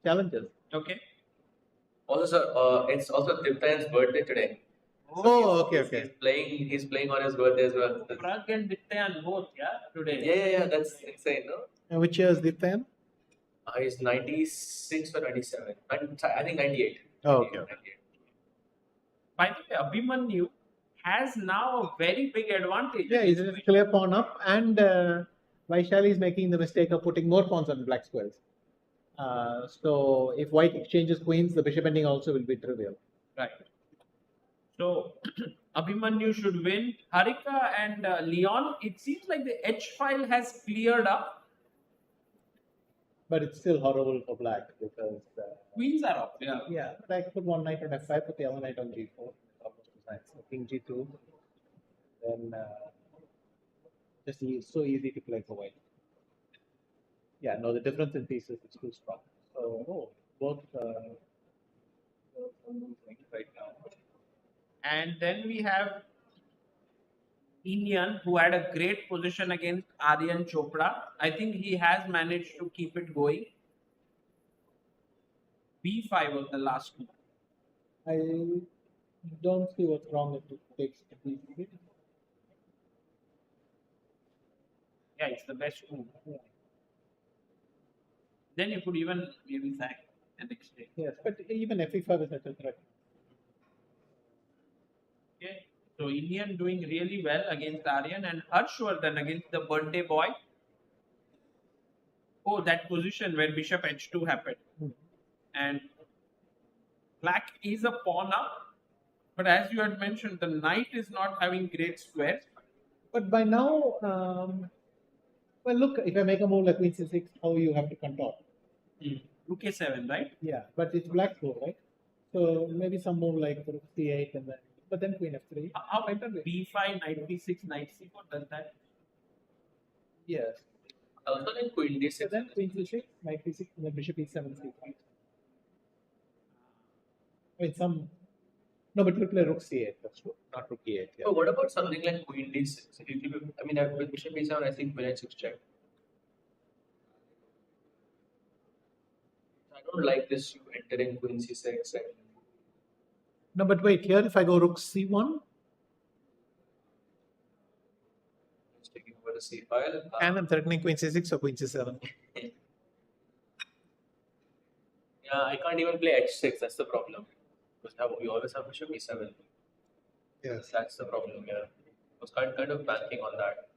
challenges? Okay. Also, sir, it's also Divyan's birthday today. Oh, okay, He's okay. playing. He's playing on his birthday as well. Prag and Dityan both, yeah, today. Yeah. That's insane, no? And which year is Dityan? He's 96 or 97. I think 98. Oh, okay. 98. By the way, Abhimanyu has now a very big advantage. Yeah, he's a clear pawn up, and Vaishali is making the mistake of putting more pawns on black squares. So if white exchanges queens, the bishop ending also will be trivial. Right. So Abhimanyu should win. Harika and Leon, it seems like the H file has cleared up. But it's still horrible for black because Queens are up. Yeah. yeah. But I put one knight on f5, put the other knight on g4. Almost as nice. So king g2. Then just so easy to play for white. Yeah, no, the difference in pieces is too strong. So both are losing right now. And then we have Indian, who had a great position against Aryan Chopra. I think he has managed to keep it going. B5 was the last one. I don't see what's wrong if it takes to b6. Yeah, it's the best move. Yeah. Then you could even maybe sack the next day. Yes, but even f5 is such a threat. Okay. So Indian doing really well against Aryan, and Harshvardhan against the birthday boy. Oh, that position where bishop h2 happened. And black is a pawn up, but as you had mentioned, the knight is not having great squares. But by now, well, look, if I make a move like queen c6, how you have to control? Rook a7, right? Yeah, but it's black move, right? So maybe some move like rook c8 and then, but then queen f3. How b5, knight b6, knight c4 does that? Yes. Also like queen d6. So then queen c6, knight b6, and then bishop e7, c5. I mean, no, but we'll play rook c8, that's true. Not rook e8. Yeah. So what about something like queen d6? I mean, with bishop e7, I think queen h6 check. I don't like this, you entering queen c6. No, but wait, here if I go rook c1. It's taking over the c file. And I'm threatening queen c6 or queen c7. Yeah, I can't even play h6, that's the problem. Because we always have bishop e7. Yes. That's the problem, yeah. I was kind of banking on that.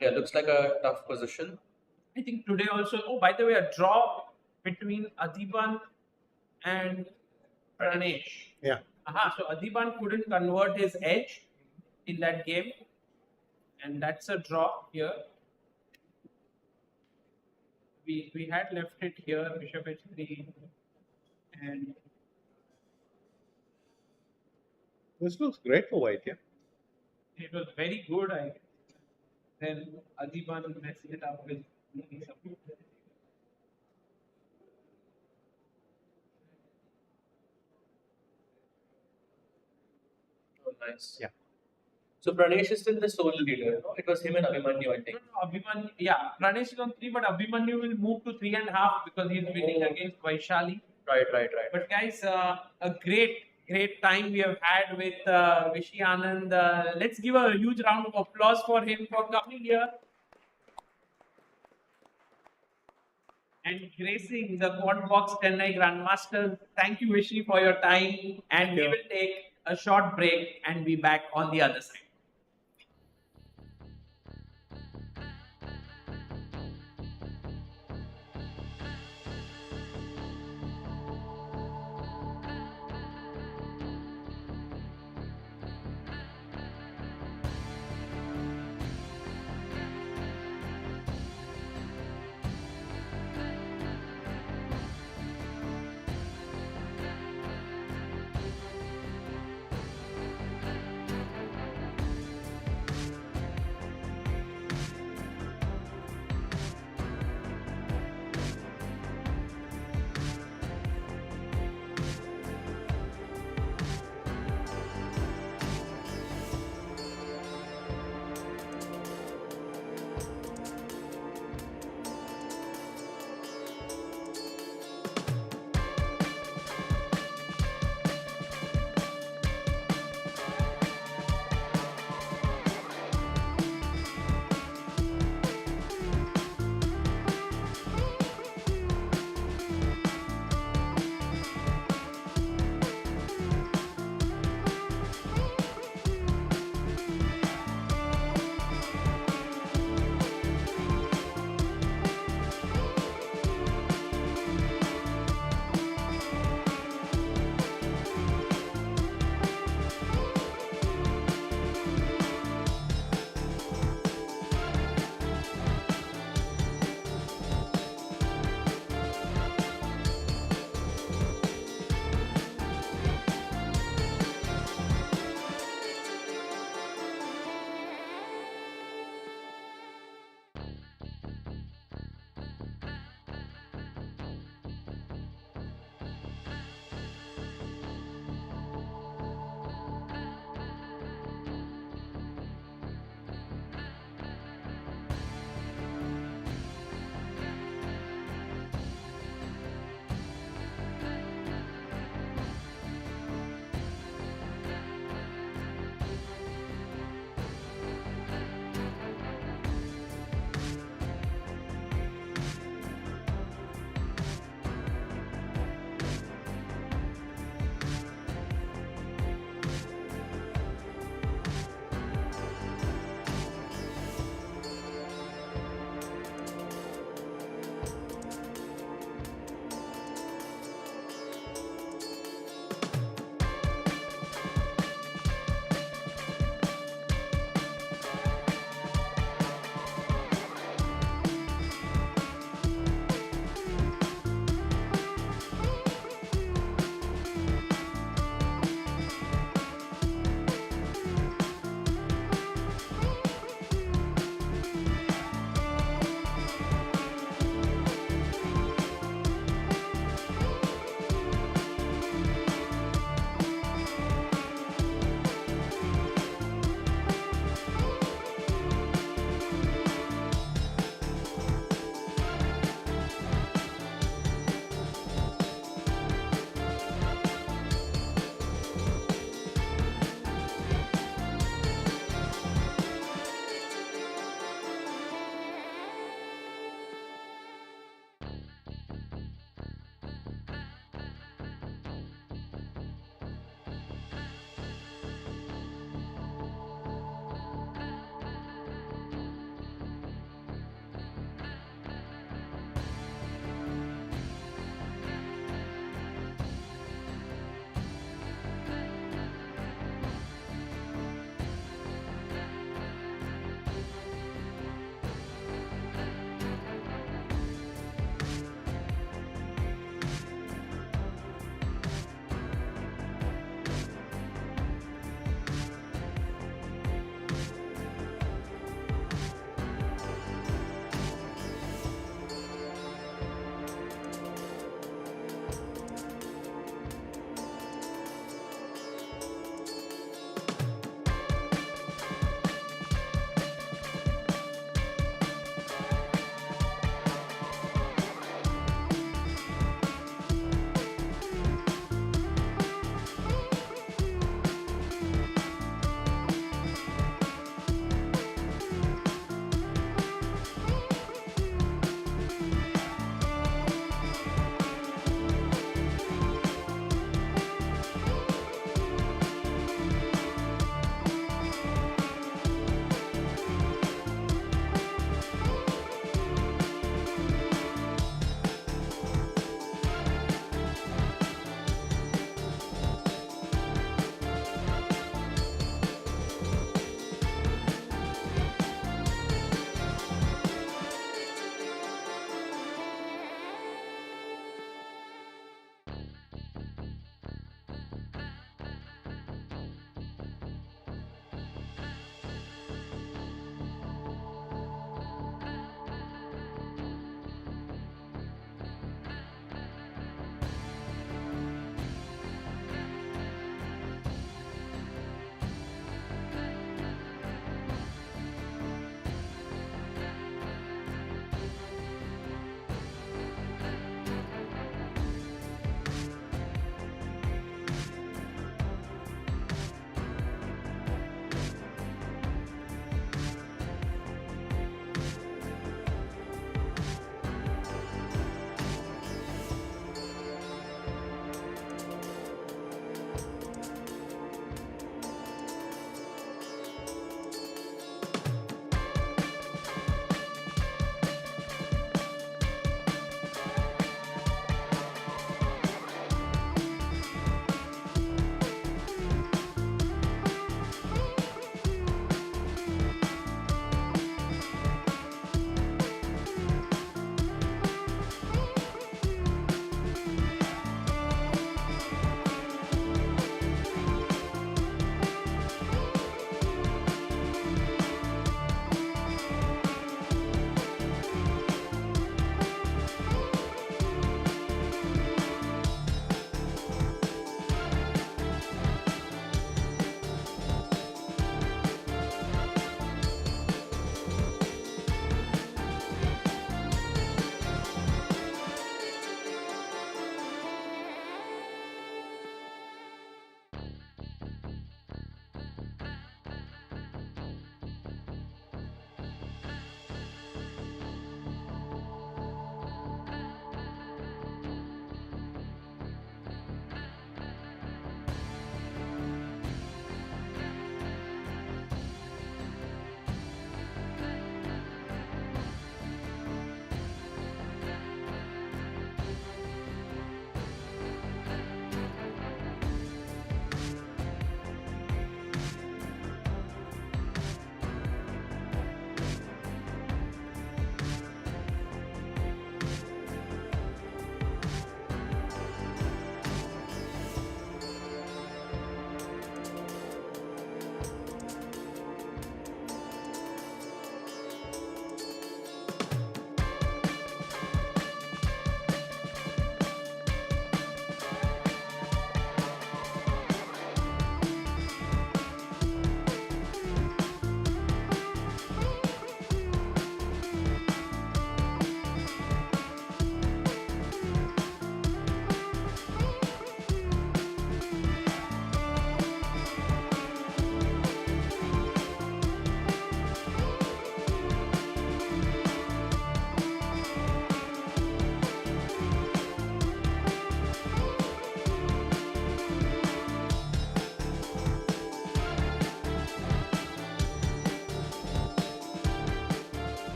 Yeah, looks like a tough position. I think today also, oh, by the way, a draw between Adiban and Pranesh. Yeah. So Adiban couldn't convert his edge in that game. And that's a draw here. We had left it here, bishop h3. And This looks great for white, yeah. it was very good. Then Adiban messed it up with some. Oh, nice. Yeah. So Pranesh is still the sole leader, no? It was him and Abhimanyu, I think. No, Abhimanyu, yeah, Pranesh is on 3, but Abhimanyu will move to 3.5 because he's winning against Vaishali. Right. But guys, a great time we have had with Vishy Anand. Let's give a huge round of applause for him for coming here and gracing the Quantbox Chennai Grandmasters. Thank you, Vishy, for your time. And we will take a short break and be back on the other side.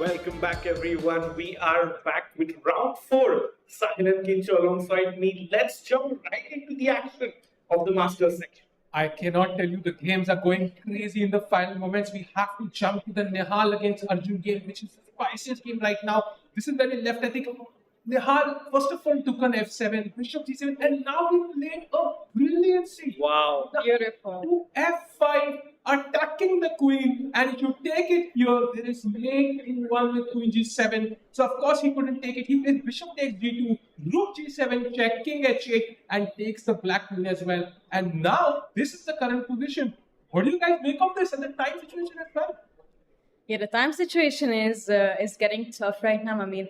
Welcome back, everyone. We are back with round 4. Sahil and Kincho alongside me. Let's jump right into the action of the Masters section. I cannot tell you, the games are going crazy in the final moments. We have to jump to the Nihal against Arjun game, which is the spiciest game right now. This is where we left, I think. Nihal, first of all, took on f7, bishop g7, and now he played a brilliant seat. Wow. Beautiful. To f5, attacking the queen, and if you take it here, there is mate in one with queen g7. So, of course, he couldn't take it. He plays bishop takes g2, rook g7, check, king h8, and takes the black queen as well. And now, this is the current position. What do you guys make of this and the time situation as well? Yeah, the time situation is getting tough right now. I mean,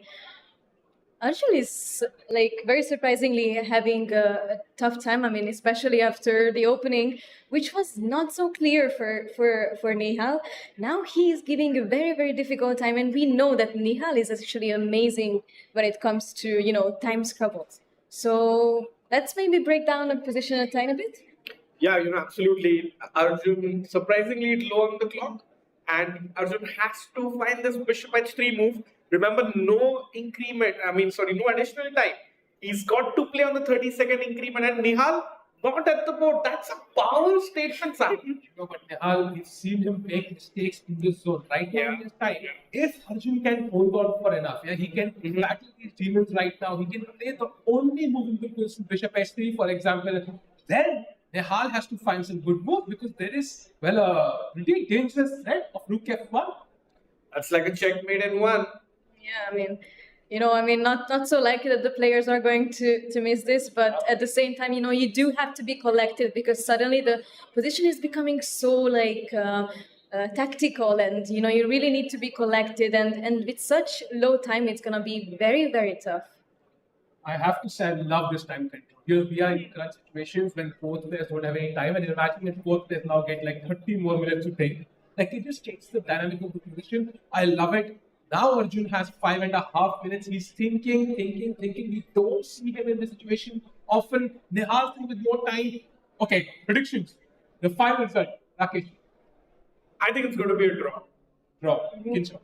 Arjun is like very surprisingly having a tough time. I mean, especially after the opening, which was not so clear for Nihal. Now he is giving a very difficult time, and we know that Nihal is actually amazing when it comes to time scrabbles. So let's maybe break down the position a tiny bit. Yeah, absolutely. Arjun surprisingly low on the clock, and Arjun has to find this bishop h3 move. Remember, no additional time. He's got to play on the 30-second increment, and Nihal not at the board. That's a power statement, sir. But Nihal, we've seen him make mistakes in this zone. Right now in this time, if Arjun can hold on for enough, he can battle these demons right now. He can play the only move in the position, bishop h3, for example. Then Nihal has to find some good moves because there is, a pretty dangerous threat of rook f1. That's like a checkmate in one. Yeah, I mean, not so likely that the players are going to miss this, but at the same time, you do have to be collected because suddenly the position is becoming so tactical, and you really need to be collected, and with such low time, it's gonna be very tough. I have to say, I love this time control. We are in current situations when both players don't have any time, and imagine if both players now get like 30 more minutes to think. Like, it just changes the dynamic of the position. I love it. Now Arjun has 5.5 minutes. He's thinking. We don't see him in this situation often. Nihal with more time. Okay, predictions. The final result, Rakesh. I think it's going to be a draw. Kincho.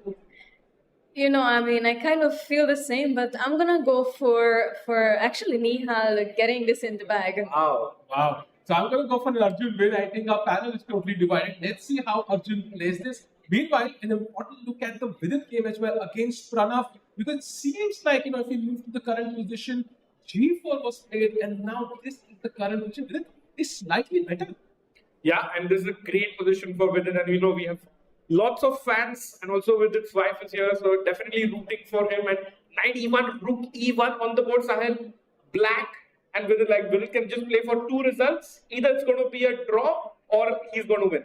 I kind of feel the same, but I'm gonna go for actually Nihal getting this in the bag. Wow. So I'm gonna go for an Arjun win. I think our panel is totally divided. Let's see how Arjun plays this. Meanwhile, an important look at the Vidit game as well against Pranav, because it seems like, if you move to the current position, G4 was played, and now this is the current position. Vidit is slightly better. Yeah, and this is a great position for Vidit, and we have lots of fans, and also Vidit's wife is here, so definitely rooting for him. And knight e1, rook e1 on the board, Sahil, black, and Vidit can just play for 2 results. Either it's going to be a draw or he's going to win.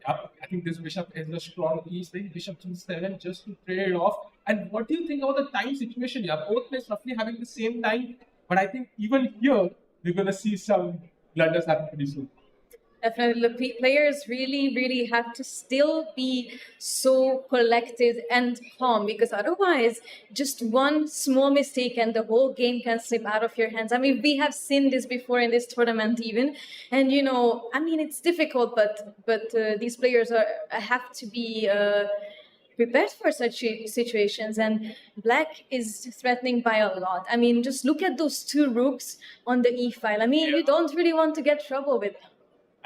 I think this bishop is a strong piece. Bishop g7 just to trade it off. And what do you think about the time situation? Both players roughly having the same time, but I think even here we're gonna see some blunders happen pretty soon. Definitely, the players really have to still be so collected and calm, because otherwise, just one small mistake and the whole game can slip out of your hands. I mean, we have seen this before in this tournament even, and it's difficult, but these players have to be prepared for such situations, and black is threatening by a lot. I mean, just look at those 2 rooks on the e file. I mean, you don't really want to get trouble with them.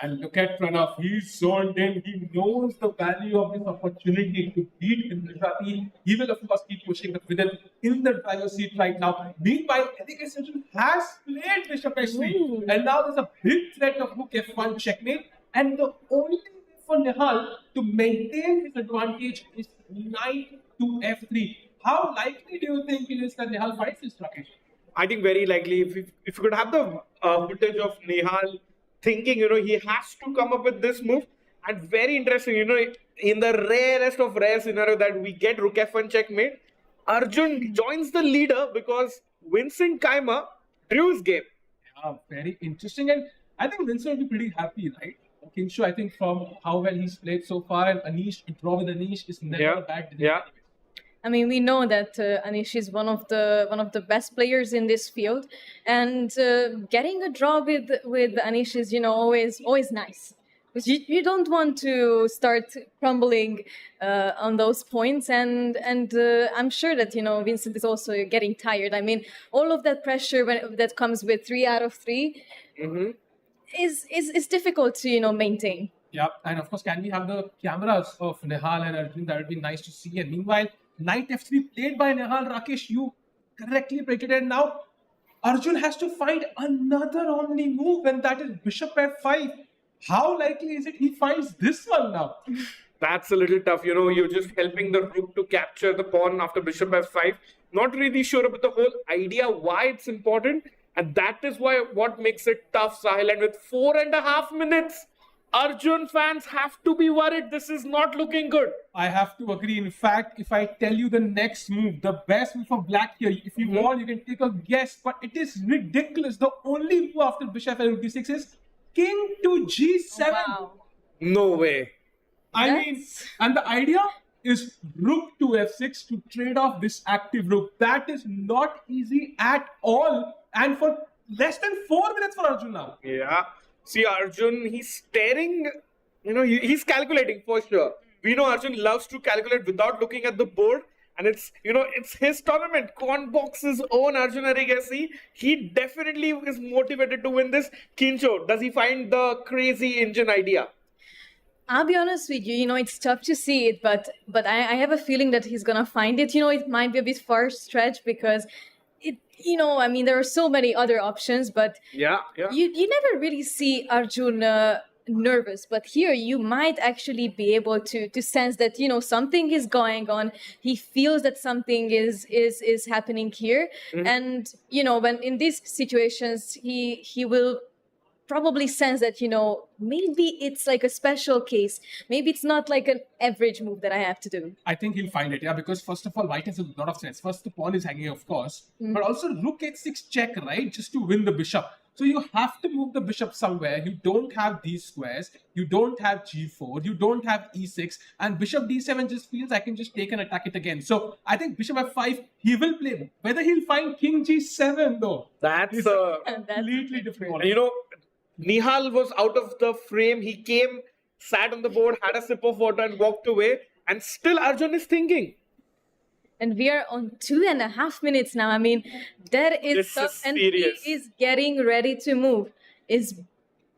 And look at Pranav, he's zoned in. He knows the value of this opportunity to beat Indra. He will, of course, keep pushing the Vidit in the driver's seat right now. Meanwhile, Decisive has played Bishop h3. And now there's a big threat of rook f1 checkmate. And the only way for Nihal to maintain his advantage is knight to f3. How likely do you think it is that Nihal fights this, Rakesh? I think very likely. If you could have the footage of Nihal thinking, he has to come up with this move. And very interesting, in the rarest of rare scenario that we get rook f1 checkmate, Arjun joins the leader because Vincent Keimer drew his game. Yeah, very interesting. And I think Vincent will be pretty happy, right? Kincho, I think from how well he's played so far, and Anish, to draw with Anish is never a bad decision. Yeah. I mean, we know that Anish is one of the best players in this field, and getting a draw with Anish is always nice. You don't want to start crumbling on those points, and I'm sure that Vincent is also getting tired. I mean, all of that pressure that comes with 3 out of 3 is difficult to maintain. Yeah, and of course, can we have the cameras of Nihal and Arjun? That would be nice to see. And meanwhile, knight f3 played by Nihal. Rakesh, you correctly predicted it. Now, Arjun has to find another only move, and that is bishop f5. How likely is it he finds this one now? That's a little tough. You're just helping the rook to capture the pawn after bishop f5. Not really sure about the whole idea why it's important. And that is what makes it tough, Sahil. And with 4.5 minutes, Arjun fans have to be worried. This is not looking good. I have to agree. In fact, if I tell you the next move, the best move for black here, if you want, you can take a guess, but it is ridiculous. The only move after bishop and rook d6 is king to g7. Oh, wow. No way. I mean, and the idea is rook to f6 to trade off this active rook. That is not easy at all. And for less than 4 minutes for Arjun now. Yeah. See, Arjun, he's staring, he's calculating for sure. We know Arjun loves to calculate without looking at the board. And it's his tournament. Quantbox's own Arjun Arigasi. He definitely is motivated to win this. Kincho, does he find the crazy engine idea? I'll be honest with you, it's tough to see it, but I have a feeling that he's gonna find it. It might be a bit far stretched because there are so many other options, but you never really see Arjun nervous, but here you might actually be able to sense that something is going on. He feels that something is happening here, and when in these situations he will probably sense that maybe it's like a special case, maybe it's not like an average move that I have to do. I think he'll find it, because first of all, white has a lot of sense. First, the pawn is hanging, of course, but also rook h6 check, right, just to win the bishop. So you have to move the bishop somewhere. You don't have these squares. You don't have g4. You don't have e6. And bishop d7 just feels I can just take and attack it again. So I think bishop f5, he will play. Whether he'll find king g7 though, that's completely different. Nihal was out of the frame. He came, sat on the board, had a sip of water and walked away. And still Arjun is thinking. And we are on 2.5 minutes now. I mean, that is this tough. Is and serious. He is getting ready to move. Is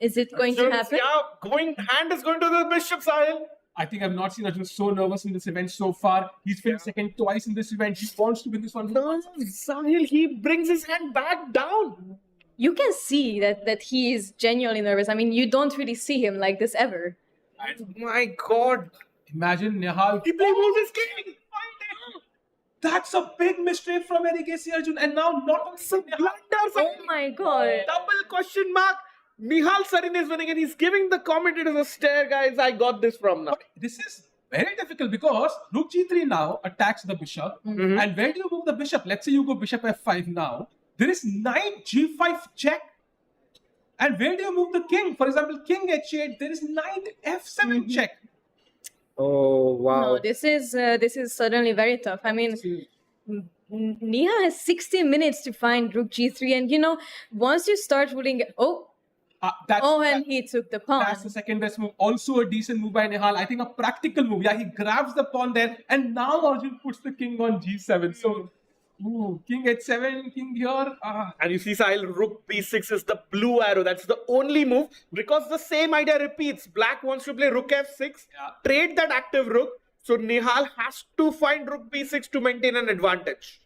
it going to happen? Yeah, hand is going to the bishop, Sahil. I think I've not seen Arjun so nervous in this event so far. He's finished second twice in this event. He wants to win this one. No, Sahil, he brings his hand back down. You can see that he is genuinely nervous. I mean, you don't really see him like this ever. My God. Imagine Nihal. He moves his king. That's a big mistake from Arigasi Arjun. And now not some blunders. Oh my God. Double question mark. Nihal Sarin is winning and he's giving the commentators a stare, guys. I got this from now. But this is very difficult because rook g3 now attacks the bishop. And where do you move the bishop? Let's say you go bishop f5 now. There is knight g5 check. And where do you move the king? For example, king h8. There is knight f7 check. Oh wow! No, this is certainly very tough. I mean, Nihal has 60 minutes to find rook g3, and once you start ruling, and he took the pawn. That's the second best move. Also a decent move by Nihal. I think a practical move. Yeah, he grabs the pawn there, and now Arjun puts the king on g7. So. Ooh, king h7, king here. And you see, Sahil, rook b6 is the blue arrow. That's the only move because the same idea repeats. Black wants to play rook f6, trade that active rook. So Nihal has to find rook b6 to maintain an advantage.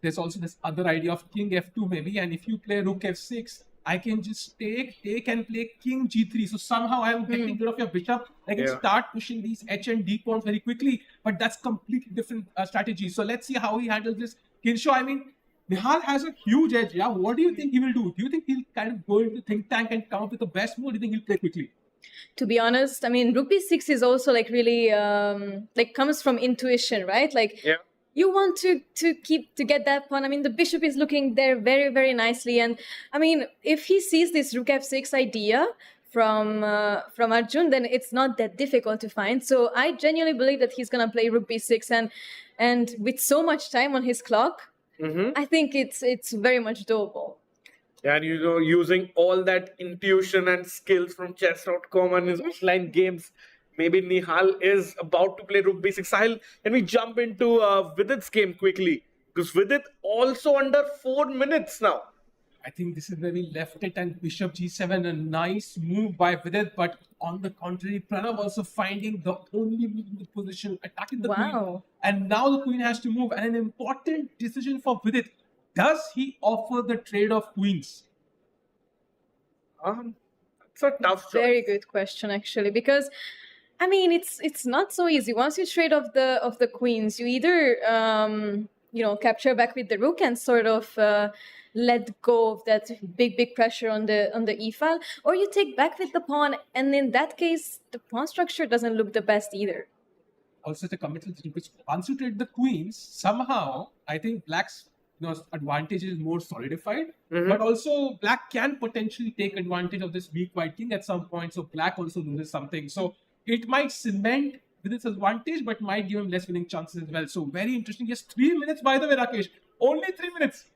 There's also this other idea of king f2 maybe. And if you play rook f6, I can just take and play king g3. So somehow I am getting rid of your bishop. I can start pushing these h and d pawns very quickly. But that's completely different strategy. So let's see how he handles this. Kinsho, I mean, Nihal has a huge edge. Yeah, what do you think he will do? Do you think he'll kind of go into think tank and come up with the best move? Or do you think he'll play quickly? To be honest, I mean, rook b6 is also like really comes from intuition, right? Like. Yeah. You want to get that pawn. I mean, the bishop is looking there very, very nicely. And I mean, if he sees this rook f6 idea from Arjun, then it's not that difficult to find. So I genuinely believe that he's gonna play rook b6, and with so much time on his clock, I think it's very much doable. And using all that intuition and skills from chess.com and his offline games, maybe Nihal is about to play Rook B6. Sahil, can we jump into Vidit's game quickly? Because Vidit also under 4 minutes now. I think this is where we left it, and Bishop G7, a nice move by Vidit, but on the contrary, Pranav also finding the only move in the position, attacking the queen. And now the queen has to move, and an important decision for Vidit. Does he offer the trade of queens? It's a tough choice. Very good question, actually, because I mean it's not so easy. Once you trade off the queens, you either capture back with the rook and sort of let go of that big pressure on the e file, or you take back with the pawn, and in that case the pawn structure doesn't look the best either. Also, the committal which once you trade the queens, somehow I think Black's advantage is more solidified, but also Black can potentially take advantage of this weak white king at some point. So Black also loses something. So it might cement with its advantage, but might give him less winning chances as well. So very interesting. Just 3 minutes, by the way, Rakesh. Only 3 minutes.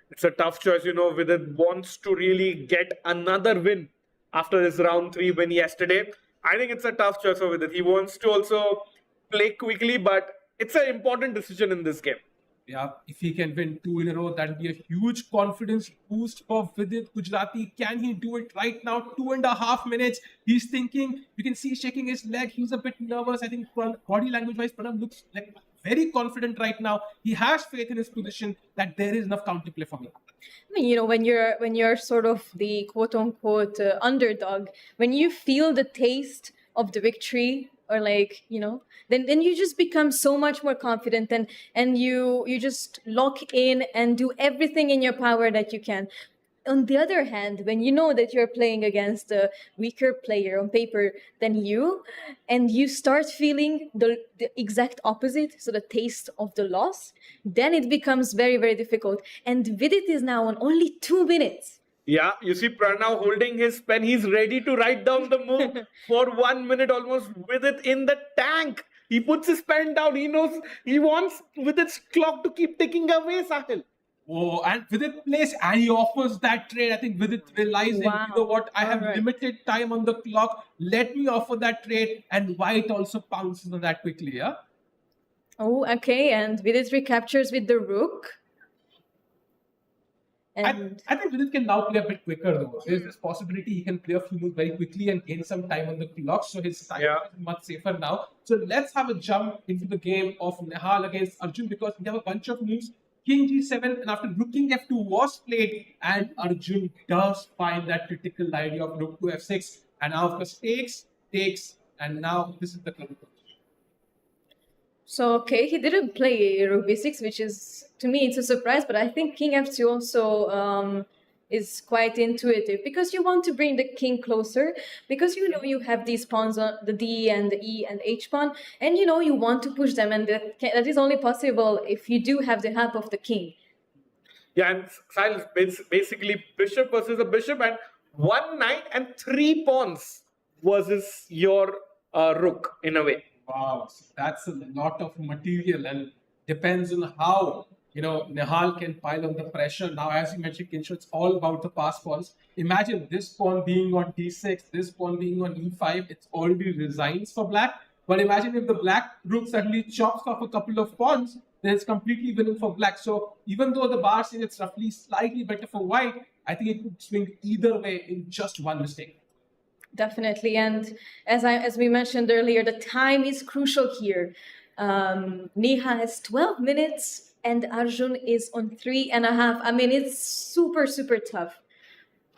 It's a tough choice, Vidit wants to really get another win after his round 3 win yesterday. I think it's a tough choice for Vidit. He wants to also play quickly, but it's an important decision in this game. Yeah, if he can win 2 in a row, that will be a huge confidence boost for Vidit Gujarati. Can he do it right now? 2.5 minutes. He's thinking. You can see shaking his leg. He's a bit nervous. I think body language-wise, Pranav looks like very confident right now. He has faith in his position that there is enough counterplay for him. I mean, when you're sort of the quote-unquote underdog, when you feel the taste of the victory, or then you just become so much more confident, and you just lock in and do everything in your power that you can. On the other hand, when you know that you're playing against a weaker player on paper than you, and you start feeling the exact opposite, so the taste of the loss, then it becomes very, very difficult. And Vidit is now on only 2 minutes. Yeah, you see Pranav holding his pen. He's ready to write down the move for 1 minute almost with it in the tank. He puts his pen down. He knows he wants with its clock to keep ticking away, Sahil. Oh, and Vidit plays and he offers that trade. I think Vidit realizing, you know what, I have limited time on the clock. Let me offer that trade, and White also pounces on that quickly, yeah? Oh, okay, and Vidit recaptures with the rook. And I think Vidit can now play a bit quicker though. There's this possibility he can play a few moves very quickly and gain some time on the clock, so his time is much safer now. So let's have a jump into the game of Nihal against Arjun, because we have a bunch of moves. King G7, and after rook king F2 was played, and Arjun does find that critical idea of rook to F6, and now of course takes, and now this is the club. So, okay, he didn't play rook b6, which is, to me, it's a surprise, but I think king f2 also is quite intuitive, because you want to bring the king closer, because you have these pawns on the d and the e and h pawn, and you want to push them, and that is only possible if you do have the help of the king. Yeah, and silence, basically bishop versus a bishop, and 1 knight and 3 pawns versus your rook in a way. Wow, so that's a lot of material, and depends on how Nihal can pile on the pressure. Now, as you mentioned, Kinshu, it's all about the pass pawns. Imagine this pawn being on d6, this pawn being on e5. It's already resigns for black. But imagine if the black rook suddenly chops off a couple of pawns, then it's completely winning for black. So even though the bar says it's roughly slightly better for white, I think it could swing either way in just one mistake. Definitely, and as we mentioned earlier, the time is crucial here. Nihal has 12 minutes and Arjun is on 3.5. I mean, it's super, super tough.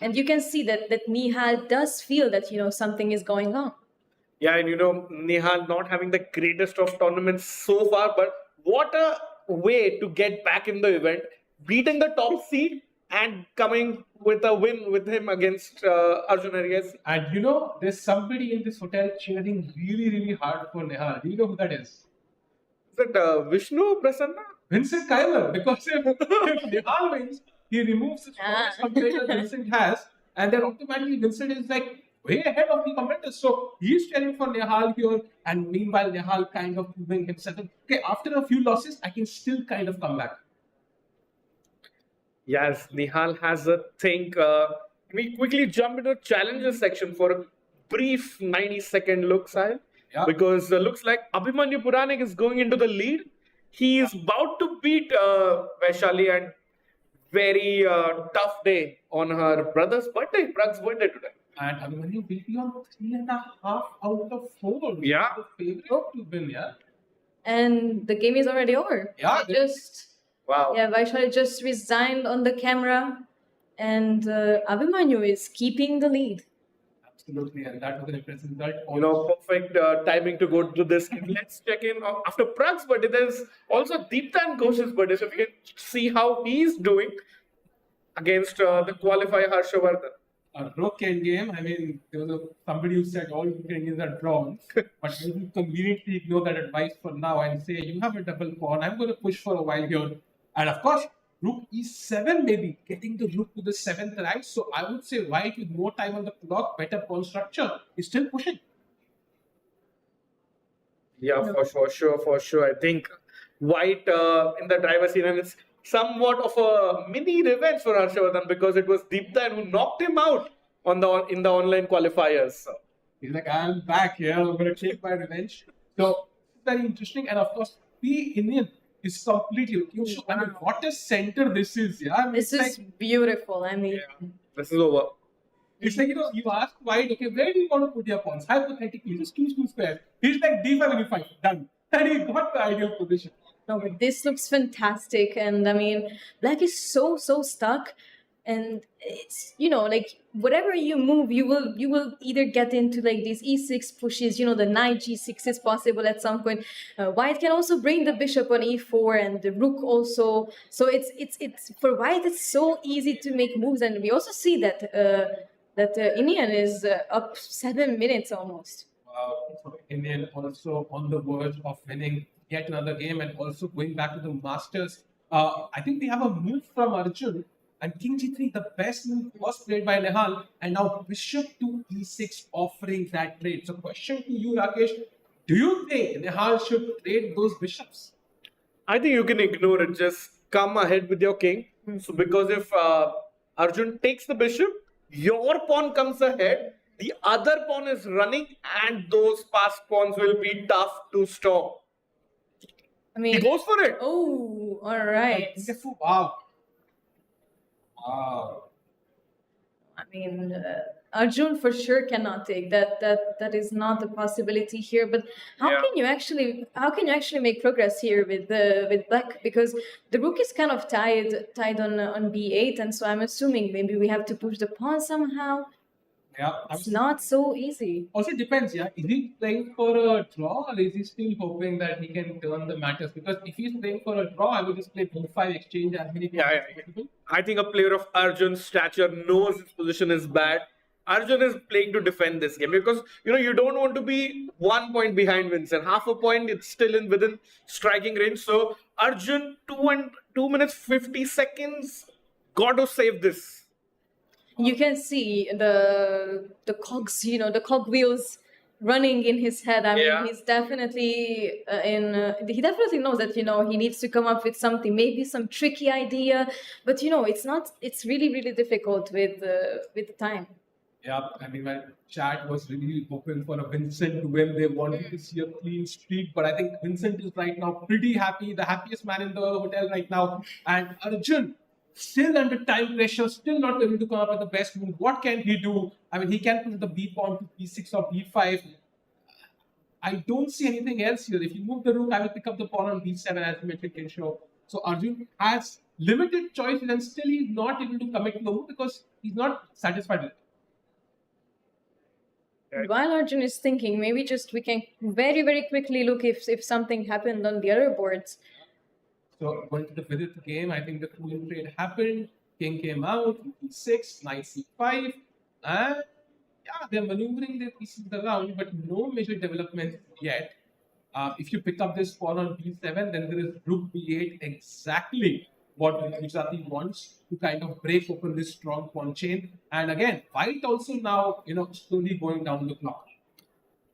And you can see that Nihal does feel that, something is going on. Yeah, and Nihal not having the greatest of tournaments so far, but what a way to get back in the event, beating the top seed and coming with a win with him against Arjun, I guess. And there's somebody in this hotel cheering really, really hard for Nihal. Do you know who that is? Is it Vishnu Prasanna? Vincent Kyler. Because if Nihal wins, he removes his strongest competitor Vincent has, and then automatically Vincent is like way ahead of the competitors. So he's cheering for Nihal here, and meanwhile Nihal kind of proving himself. Okay, after a few losses, I can still kind of come back. Yes, Nihal has a thing. We quickly jump into the challenges section for a brief 90-second look, Sahil. Yeah. Because looks like Abhimanyu Puranik is going into the lead. He is about to beat Vaishali, and very tough day on her brother's birthday, Prag's birthday today. And Abhimanyu will be on 3.5 out of 4. Yeah. The favorite to win, yeah. And the game is already over. Yeah. Wow. Yeah, Vaishali just resigned on the camera, and Abhimanyu is keeping the lead. Absolutely, and that was an impressive result. Perfect timing to go to this. Let's check in after Prag's birthday. There's also Deeptan Ghosh's birthday, so we can see how he's doing against the qualifier Harshavardhan. A rook endgame. I mean, there was somebody who said all rook endgames are drawn, but you will conveniently ignore that advice for now and say you have a double pawn. I'm going to push for a while here, and of course, rook e7 maybe getting the rook to the 7th rank. So I would say white with more time on the clock, better pawn structure is still pushing. Yeah, for sure. I think white in the driver's seat, and it's somewhat of a mini revenge for Harshavardhan because it was Deeptan who knocked him out in the online qualifiers. So. He's like, I'm back here. I'm going to take my revenge. So very interesting, and of course, the Indian is completely. I mean, what a center this is! Yeah, I mean, This is beautiful. I mean, this is over. It's like, you ask white, okay, where do you want to put your pawns? Hypothetically, just choose 2 squares. He's like d5 and e5, done. And he got the ideal position. no, but this looks fantastic, and I mean, black is so stuck, and it's like whatever you move, you will either get into like these e6 pushes. The knight g6 is possible at some point. White can also bring the bishop on e4 and the rook also. So it's for white it's so easy to make moves, and we also see that Indian is up 7 minutes almost. So Indian also on the verge of winning yet another game and also going back to the Masters. I think we have a move from Arjun, and King G3, the best move was played by Nihal, and now Bishop to E6 offering that trade. So question to you, Rakesh, do you think Nihal should trade those bishops? I think you can ignore it. Just come ahead with your king. So because if Arjun takes the bishop, your pawn comes ahead, the other pawn is running, and those passed pawns will be tough to stop. I mean, He goes for it. Oh, all right. Wow. I mean, Arjun for sure cannot take that. That is not a possibility here. But how can you actually make progress here with black? Because the rook is kind of tied on b8, and so I'm assuming maybe we have to push the pawn somehow. Yeah, it's not so easy. Also, it depends. Yeah, is he playing for a draw, or is he still hoping that he can turn the matters? Because if he's playing for a draw, I would just play b5 exchange as many times as possible. I think a player of Arjun's stature knows his position is bad. Arjun is playing to defend this game because you don't want to be 1 point behind Vincent. Half a point, it's still within striking range. So Arjun, 2 minutes 50 seconds, got to save this. You can see the cogs, the cogwheels running in his head. I mean, he's definitely he definitely knows that he needs to come up with something, maybe some tricky idea. But it's really difficult with the time. Yeah, I mean, my chat was really hoping for a Vincent to win. They wanted to see a clean streak, but I think Vincent is right now pretty happy, the happiest man in the hotel right now. And Arjun, still under time pressure, still not able to come up with the best move. What can he do? I mean, he can put the b pawn to b6 or b5. I don't see anything else here. If you move the rook, I will pick up the pawn on b7 as you mentioned, can show. So Arjun has limited choices and still he's not able to commit to the move because he's not satisfied with it. While Arjun is thinking, maybe we can very quickly look if something happened on the other boards. So going to the Vidit game, I think the cooling trade happened. King came out, e6, knight c5, and they're maneuvering their pieces around, but no major development yet. If you pick up this pawn on b7, then there is rook b8, exactly what Gujarati wants to kind of break open this strong pawn chain. And again, white also now, slowly going down the clock.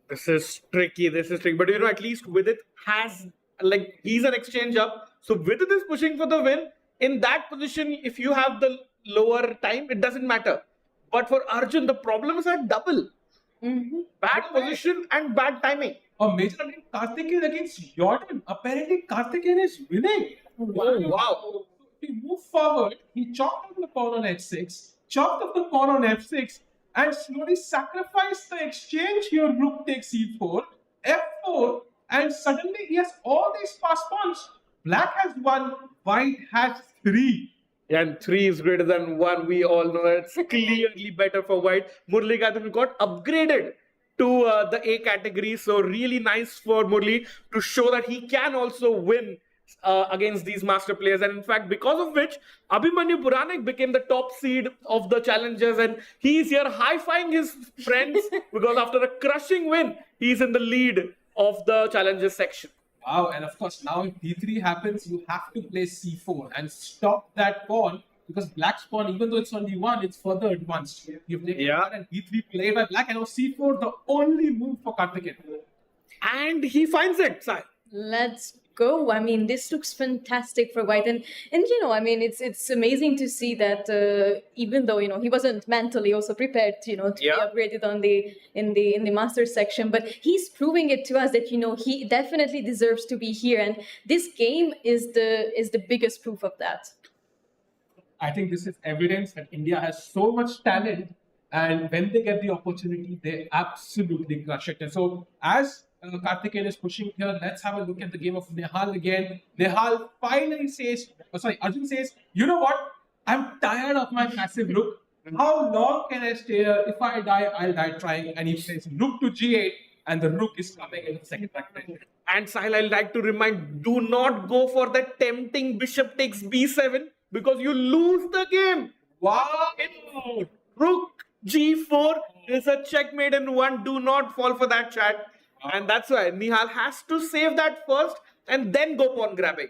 This is tricky. But at least Vidit has, he's an exchange up. So Vidit is pushing for the win. in that position, if you have the lower time, it doesn't matter. But for Arjun, the problems are double. Bad position and bad timing. A major against Karthikeyan against Jordan. Apparently, Karthikeyan is winning. Oh, wow. He moved forward. He chopped off the pawn on h6, chopped off the pawn on f6, and slowly sacrificed the exchange here. Rook takes e4, f4, and suddenly he has all these fast pawns. Black has 1, white has 3. And 3 is greater than 1. We all know it's clearly better for white. Murli Gadhan got upgraded to the A category. So really nice for Murli to show that he can also win against these master players. And in fact, because of which, Abhimanyu Puranik became the top seed of the challengers. And he's here high-fiving his friends because after a crushing win, he's in the lead of the challengers section. Wow, and of course, now if d3 happens, you have to play c4 and stop that pawn because black's pawn, even though it's on d1, it's further advanced. You've taken pawn and d3 played by black, and now c4, the only move for Karthikeyan. And he finds it, Sai. Let's go. I mean, this looks fantastic for white, and you know, I mean, it's amazing to see that even though he wasn't mentally also prepared, to be upgraded on in the master section, but he's proving it to us that he definitely deserves to be here, and this game is the biggest proof of that. I think this is evidence that India has so much talent, and when they get the opportunity, they absolutely crush it. And so, as Karthikeyan is pushing here, let's have a look at the game of Nihal again. Nihal finally says, Arjun says, you know what? I'm tired of my passive rook. How long can I stay here? If I die, I'll die trying. And he says rook to g8, and the rook is coming in the second rank. And Sahil, I'd like to remind, do not go for the tempting bishop takes b7 because you lose the game. Wow! Rook g4 is a checkmate in 1. Do not fall for that, chat. And that's why Nihal has to save that first and then go pawn grabbing.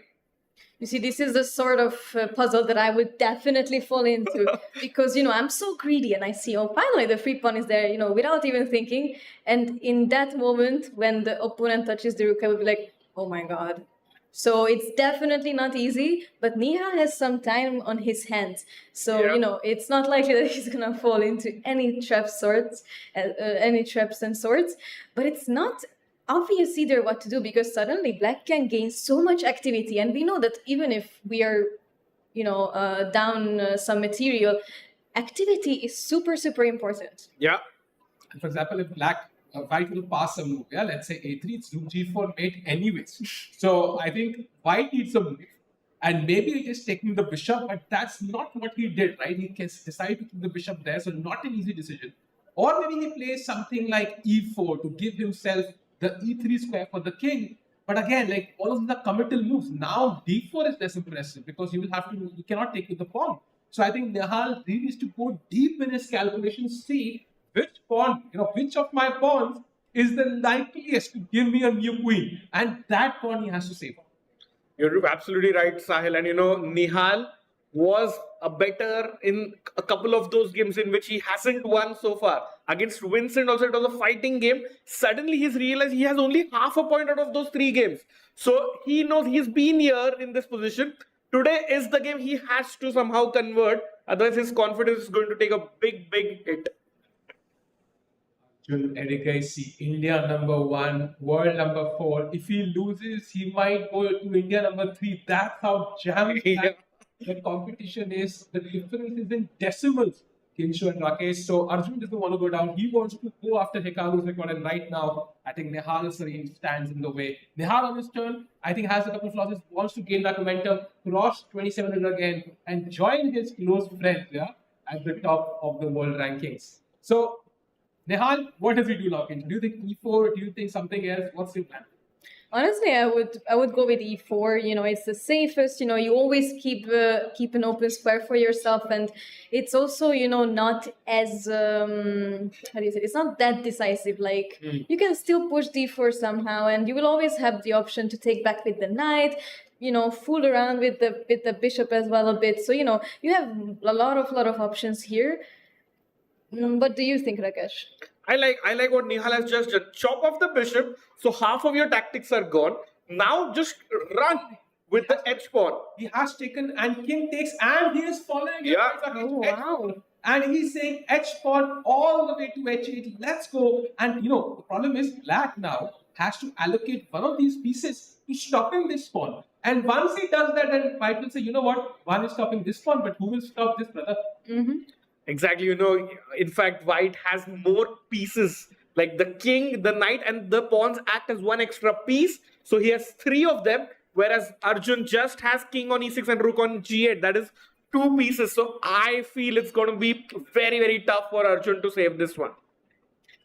You see, this is the sort of puzzle that I would definitely fall into because, I'm so greedy and I see, finally the free pawn is there, without even thinking. And in that moment, when the opponent touches the rook, I would be like, oh my God. So it's definitely not easy, but Nihal has some time on his hands. So, it's not likely that he's going to fall into any traps and sorts, but it's not obvious either what to do because suddenly black can gain so much activity. And we know that even if we are, down some material, activity is super, super important. Yeah. For example, if white will pass a move, let's say a3, it's rook g4 mate anyways. So I think white needs a move, and maybe he is taking the bishop, but that's not what he did, right? He can decide to keep the bishop there, so not an easy decision. Or maybe he plays something like e4 to give himself the e3 square for the king. But again, like all of the committal moves, now d4 is less impressive because you cannot take with the pawn. So I think Nihal really needs to go deep in his calculations, see which pawn, which of my pawns is the likeliest to give me a new queen, and that pawn he has to save. You're absolutely right, Sahil. And Nihal was a better in a couple of those games in which he hasn't won so far. Against Vincent also, it was a fighting game. Suddenly he's realized he has only half a point out of those 3 games. So he knows he's been here in this position. Today is the game he has to somehow convert. Otherwise his confidence is going to take a big, big hit. Erikaisi, India #1, world #4. If he loses, he might go to India #3. That's how jam-packed the competition is. The difference is in decimals. Kinshu and Rakesh. So Arjun doesn't want to go down. He wants to go after Hikaru's record. And right now, I think Nihal's range stands in the way. Nihal on his turn, I think has a couple of losses, wants to gain that momentum, cross 2700 again, and join his close friend at the top of the world rankings. So Nihal, what does he do now? Do you think e4? Do you think something else? What's your plan? Honestly, I would go with e4. It's the safest. You always keep an open square for yourself, and it's also not as how do you say? It's not that decisive. Like you can still push d4 somehow, and you will always have the option to take back with the knight. Fool around with the bishop as well a bit. So you have a lot of options here. What do you think, Rakesh? I like what Nihal has just done. Chop off the bishop, so half of your tactics are gone. Now just run. with the edge pawn. He has taken and king takes and he is following it. Yeah. Oh, wow. And he's saying edge pawn all the way to h8. Let's go. And the problem is black now has to allocate one of these pieces to stopping this pawn. And once he does that, then white will say, you know what? One is stopping this pawn, but who will stop this, brother? Exactly. In fact, white has more pieces. Like the king, the knight, and the pawns act as one extra piece. So he has 3 of them, whereas Arjun just has king on e6 and rook on g8. That is 2 pieces. So I feel it's going to be very, very tough for Arjun to save this one.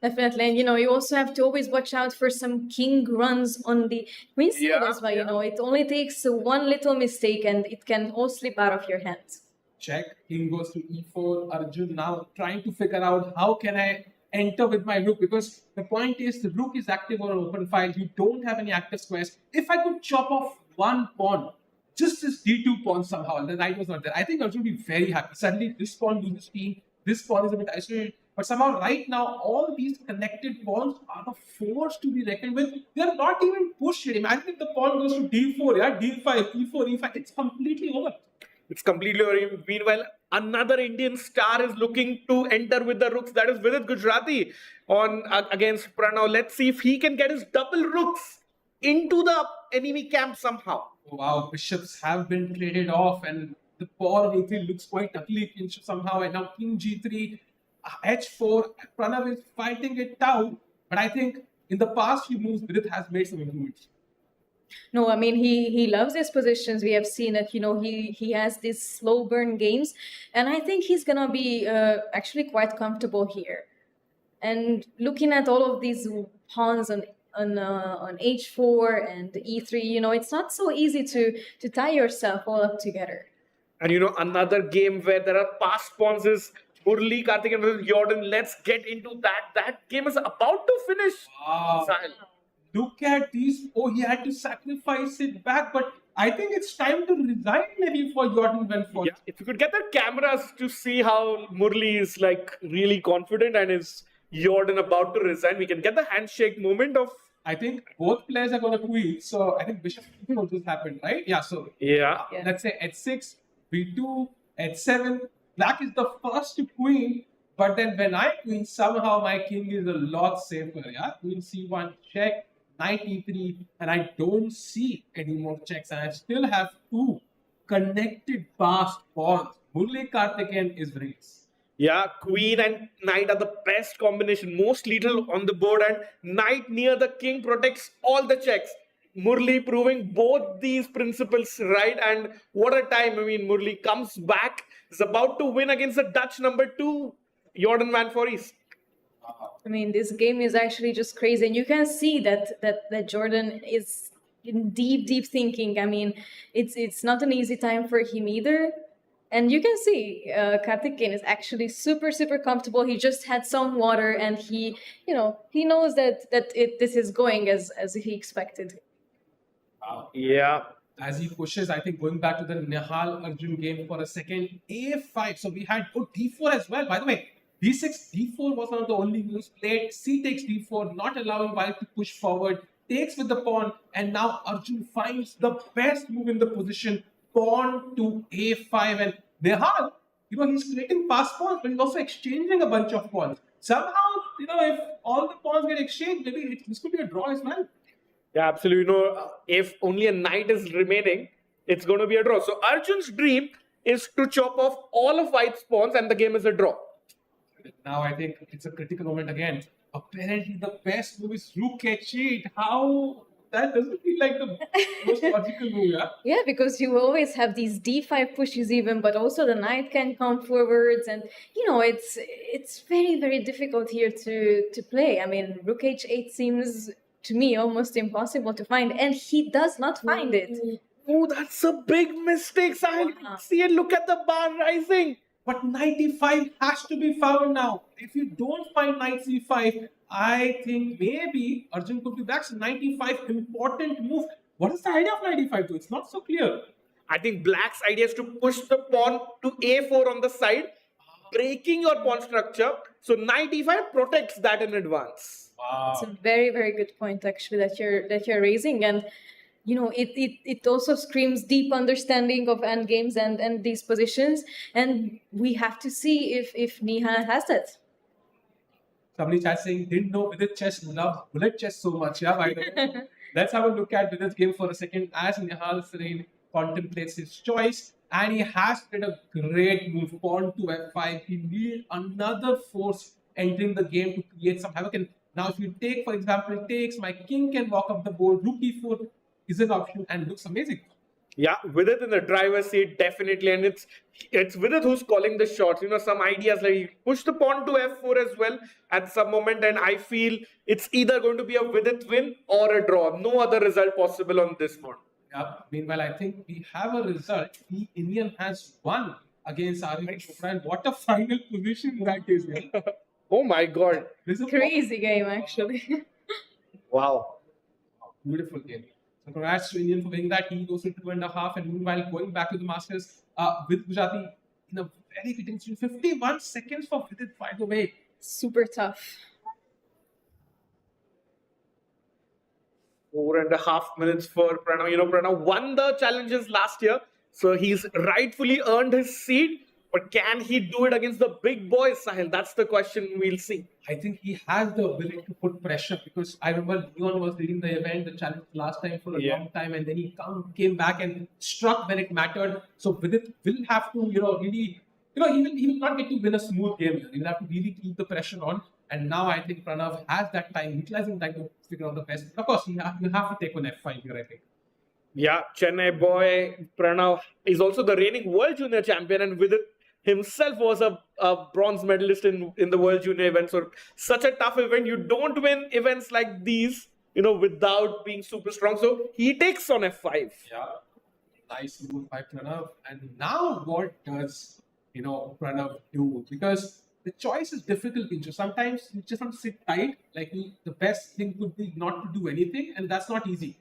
Definitely, and you also have to always watch out for some king runs on the queen side as well. It only takes one little mistake and it can all slip out of your hands. Check, king goes to e4. Arjun now trying to figure out how can I enter with my rook, because the point is the rook is active on an open file. You don't have any active squares. If I could chop off one pawn, just this d2 pawn somehow, and the knight was not there, I think Arjun would be very happy. Suddenly this pawn loses speed, this pawn is a bit isolated. But somehow right now, all these connected pawns are the force to be reckoned with. They are not even pushed. Imagine if the pawn goes to d4, d5, e4, e5. It's completely over. It's completely over. Meanwhile, another Indian star is looking to enter with the rooks. That is Vidit Gujarati against Pranav. Let's see if he can get his double rooks into the enemy camp somehow. Wow, bishops have been traded off, and the pawn on e3 looks quite ugly somehow. And now king g3. h4, Pranav is fighting it out, but I think in the past few moves, Vidit has made some improvements. No, I mean, he loves his positions. We have seen that, he has these slow burn games, and I think he's gonna be actually quite comfortable here. And looking at all of these pawns on h4 and e3, it's not so easy to tie yourself all up together. And another game where there are passed pawns is Murli Karthikeyan versus Jordan. Let's get into that. That game is about to finish. Wow. Look at these. Oh, he had to sacrifice it back, but I think it's time to resign maybe for Jordan Belfort. Yeah, if you could get the cameras to see how Murli is really confident and is Jordan about to resign, we can get the handshake moment of. I think both players are going to queen, so I think bishop will just happen, right? Yeah, so let's say h6, b2, h7. Black is the first to queen, but then when I queen, somehow my king is a lot safer. Queen c1 check, knight e3, and I don't see any more checks, and I still have 2 connected passed pawns. Murli Karthikeyan is raised. Yeah, queen and knight are the best combination. Most lethal on the board, and knight near the king protects all the checks. Murli proving both these principles right, and what a time. I mean, Murli comes back, is about to win against the Dutch number 2, Jordan van Voorhis. I mean, this game is actually just crazy, and you can see that Jordan is in deep thinking. I mean, it's not an easy time for him either. And you can see Karthikeyan is actually super comfortable. He just had some water, and he knows that this is going as he expected. Yeah. As he pushes, I think going back to the Nihal Arjun game for a second, a5. So we had d4 as well. By the way, d6, d4 was one of the only moves played. C takes d4, not allowing white to push forward. Takes with the pawn, and now Arjun finds the best move in the position. Pawn to a5, and Nihal, he's creating passed pawns, but he's also exchanging a bunch of pawns. Somehow, if all the pawns get exchanged, maybe this could be a draw as well. Yeah, absolutely. If only a knight is remaining, it's going to be a draw. So Arjun's dream is to chop off all of white's pawns, and the game is a draw. Now I think it's a critical moment again. Apparently, the best move is rook h8. How? That doesn't feel like the most logical move, Yeah, because you always have these d5 pushes even, but also the knight can come forwards, and it's very difficult here to play. I mean, rook h8 seems to me almost impossible to find, and he does not find it. Oh, that's a big mistake, Sahil. See it, look at the bar rising. But knight e5 has to be found now. If you don't find knight c5, I think maybe Arjun could be back. So knight e5, important move. What is the idea of knight e5 though? It's not so clear. I think black's idea is to push the pawn to a4 on the side, breaking your pawn structure. So knight e5 protects that in advance. Wow. It's a very good point actually that you're raising, and it also screams deep understanding of endgames and these positions, and we have to see if Nihal has that. Somebody chat saying, didn't know Vidit chess loves bullet chess so much. Yeah, by the way. Let's have a look at Vidit's game for a second as Nihal Sareen contemplates his choice. And he has played a great move, pawn to f5. He needs another force entering the game to create some havoc. And now if you take, for example, takes, my king can walk up the board. Rook e4 is an option and looks amazing. Yeah, Vidit in the driver's seat, definitely. And it's Vidit who's calling the shots. Some ideas like he pushed the pawn to f4 as well at some moment. And I feel it's either going to be a Vidit win or a draw. No other result possible on this board. Yeah. Meanwhile, I think we have a result. The Indian has won against Arjun. And what a final position that is. Oh my God. This is a crazy game, actually. Wow. Beautiful game. So congrats to Indian for winning that. He goes to 2.5, and meanwhile going back to the Masters with Gujarati in a very fitting 51 seconds for Vidit, by the way. Super tough. 4.5 minutes for Pranav. Pranav won the challenges last year, so he's rightfully earned his seat. But can he do it against the big boys, Sahil? That's the question we'll see. I think he has the ability to put pressure, because I remember Leon was leading the event, the challenge last time for a long time, and then he came back and struck when it mattered. So Vidit will have to, really, he will not get to win a smooth game here. He will have to really keep the pressure on. And now I think Pranav has that time, utilizing time to figure out the best. Of course, you have to take on f5 here, I think. Yeah, Chennai boy Pranav is also the reigning World Junior champion, and Vidit himself was a bronze medalist in the World Junior event. So such a tough event. You don't win events like these, without being super strong. So he takes on f5. Yeah, nice move by Pranav. And now what does, Pranav do? Because the choice is difficult. Sometimes you just have to sit tight. Like the best thing could be not to do anything, and that's not easy.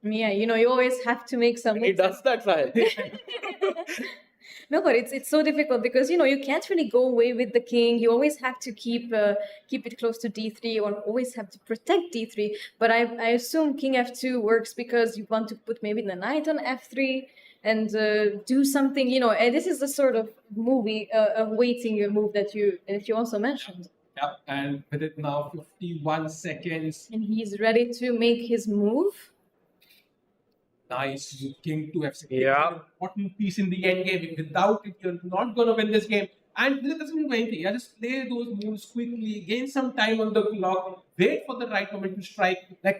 Yeah, you always have to make some. He does that, Sahil. No, but it's so difficult because you can't really go away with the king. You always have to keep it close to d3, or always have to protect d3. But I assume king f2 works because you want to put maybe the knight on f3 and do something. And this is the sort of waiting move that you also mentioned. Yep, and with it now 51 seconds, and he's ready to make his move. Nice, king to f6. Yeah. Important piece in the endgame. Without it, you're not going to win this game. And Vidit doesn't do anything. Yeah, just play those moves quickly, gain some time on the clock, wait for the right moment to strike,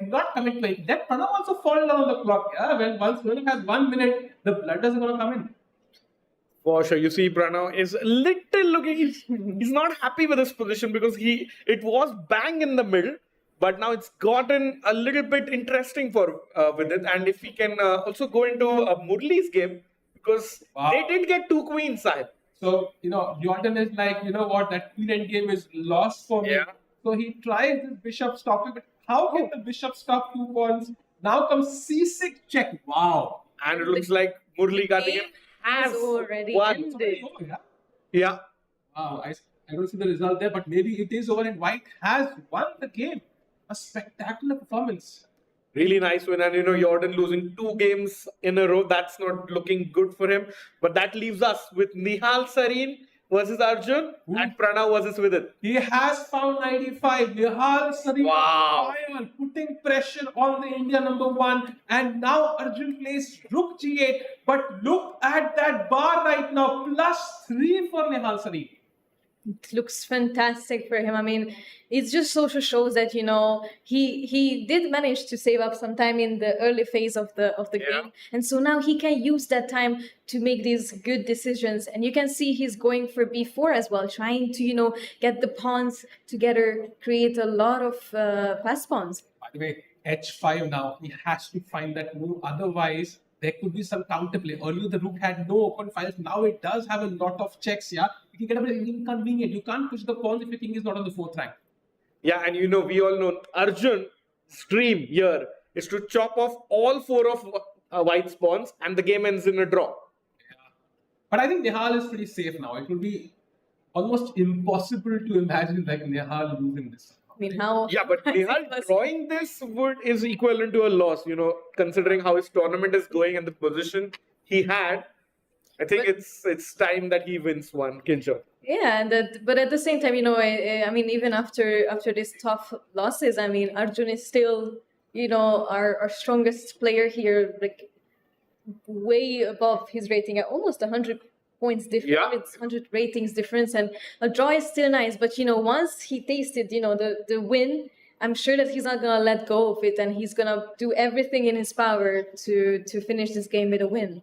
not commit to it. Let Pranav also fall down on the clock. Yeah, when once Pranav has 1 minute, the blood doesn't going to come in. For sure, you see Pranav is little looking, he's not happy with his position because it was bang in the middle. But now it's gotten a little bit interesting for Vidit. And if we can also go into Murli's game, because they did get 2 queens, Sahib. So, Jordan is like, what, that queen endgame is lost for me. Yeah. So he tries this bishop stopping, but how can the bishop stop 2 pawns? Now comes c6 check. Wow. And it looks like Murli Karthikeyan has already won. ended. Yeah. Wow, I don't see the result there, but maybe it is over and White has won the game. A spectacular performance. Really nice win. And Jordan losing 2 games in a row. That's not looking good for him. But that leaves us with Nihal Sareen versus Arjun and Pranav versus Vidit. He has found 95. Nihal Sareen fire, putting pressure on the India #1. And now Arjun plays Rook G8. But look at that bar right now. +3 for Nihal Sareen. It looks fantastic for him. I mean, it just also shows that he did manage to save up some time in the early phase of the game, and so now he can use that time to make these good decisions. And you can see he's going for b4 as well, trying to get the pawns together, create a lot of fast pawns. By the way, h5 now, he has to find that move, otherwise there could be some counterplay. Earlier the rook had no open files, now it does have a lot of checks. Yeah, it can get a bit inconvenient. You can't push the pawns if your king is not on the 4th rank. Yeah, and we all know Arjun's dream here is to chop off all 4 of White's pawns and the game ends in a draw. Yeah. But I think Nihal is pretty safe now. It will be almost impossible to imagine Nihal losing this. I mean, how? Yeah, but Nihal drawing this is equivalent to a loss, considering how his tournament is going and the position he had. I think it's time that he wins one, Kincho. Yeah, but at the same time, I mean, even after these tough losses, I mean, Arjun is still, our strongest player here, like way above his rating at almost 100 points difference, 100 ratings difference, and a draw is still nice. But once he tasted, the win, I'm sure that he's not gonna let go of it, and he's gonna do everything in his power to finish this game with a win.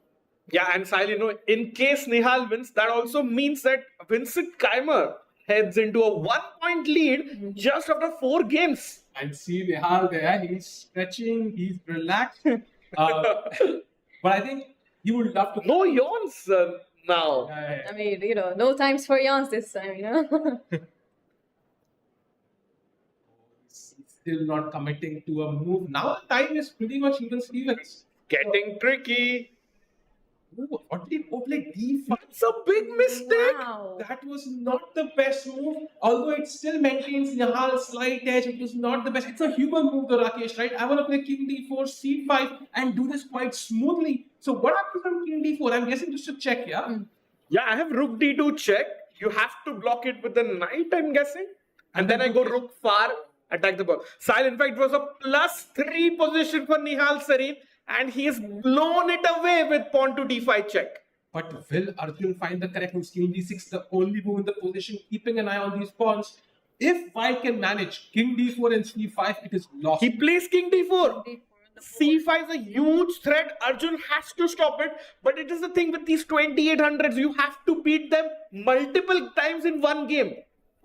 Yeah, and Sahil, in case Nihal wins, that also means that Vincent Keimer heads into a 1-point lead just after 4 games. And see Nihal there, he's stretching, he's relaxed. But I think he would love to. No yawns now. I mean, no times for yawns this time, Still not committing to a move. Now the time is pretty much even Stevens. Getting tricky. Ooh, what did he play? D5? It's a big mistake. Wow. That was not the best move. Although it still maintains Nihal's slight edge, it was not the best. It's a human move though, Rakesh, right? I want to play King D4, C5 and do this quite smoothly. So what happens on King D4? I'm guessing just a check, yeah? Yeah, I have Rook D2 check. You have to block it with the knight, I'm guessing. And then I go Rook far, attack the ball. Sahil, in fact, it was a +3 position for Nihal Sarin. And he's blown it away with pawn to d5 check. But will Arjun find the correct move? King d6, the only move in the position, keeping an eye on these pawns. If White can manage King d4 and c5, it is lost. He plays King d4. c5 is a huge threat. Arjun has to stop it. But it is the thing with these 2800s, you have to beat them multiple times in one game.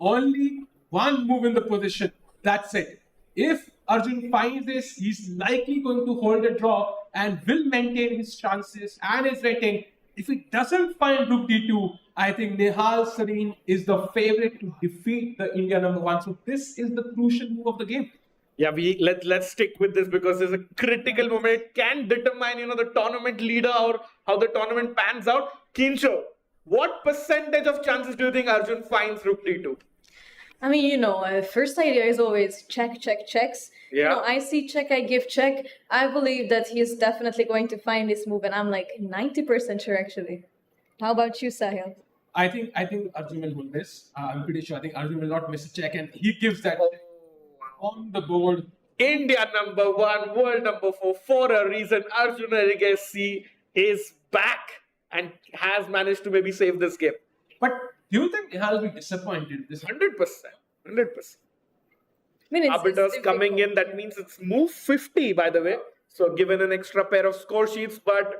Only one move in the position. That's it. If Arjun finds this, he's likely going to hold a draw and will maintain his chances and his rating. If he doesn't find Rook D2, I think Nihal Sarin is the favorite to defeat the India #1. So this is the crucial move of the game. Yeah, let's stick with this because there's a critical moment. It can determine, the tournament leader or how the tournament pans out. Kincho, what percentage of chances do you think Arjun finds Rook D2? I mean, first idea is always check, checks. Yeah. I see check, I give check. I believe that he is definitely going to find this move, and I'm like 90% sure actually. How about you, Sahil? I think Arjun will win this. I'm pretty sure. I think Arjun will not miss a check, and he gives that on the board. India #1, world #4 for a reason. Arjun Erigesi is back and has managed to maybe save this game. But do you think Nihal will be disappointed? This 100%. 100%. I mean, Arbiters coming in, that means it's move 50, by the way. So given an extra pair of score sheets, but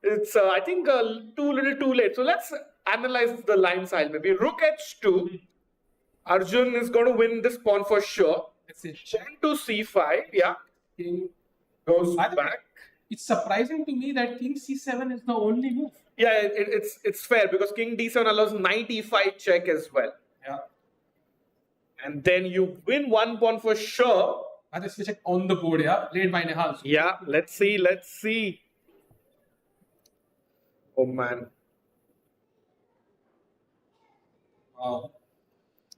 it's, I think, too little too late. So let's analyze the line side. Maybe Rook H2. Arjun is going to win this pawn for sure. Pawn to C5, yeah. King goes back. It's surprising to me that King C7 is the only move. Yeah, it's fair because King D7 allows knight E5 check as well. Yeah. And then you win one pawn for sure. That is check on the board, yeah. Played by Nihal. Yeah, let's see. Oh man. Wow.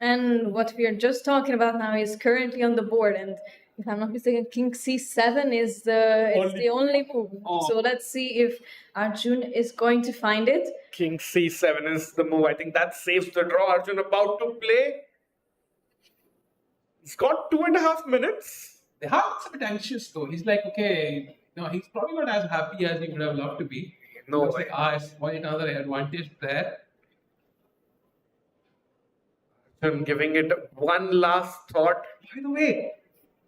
And what we are just talking about now is currently on the board, and if I'm not mistaken, King C7 is the only move. Oh. So let's see if Arjun is going to find it. King C7 is the move. I think that saves the draw. Arjun about to play. He's got 2.5 minutes. Nihal's a bit anxious though. He's like, okay, no, he's probably not as happy as he would have loved to be. No, it's like, it's quite another advantage there. I'm giving it one last thought. By the way,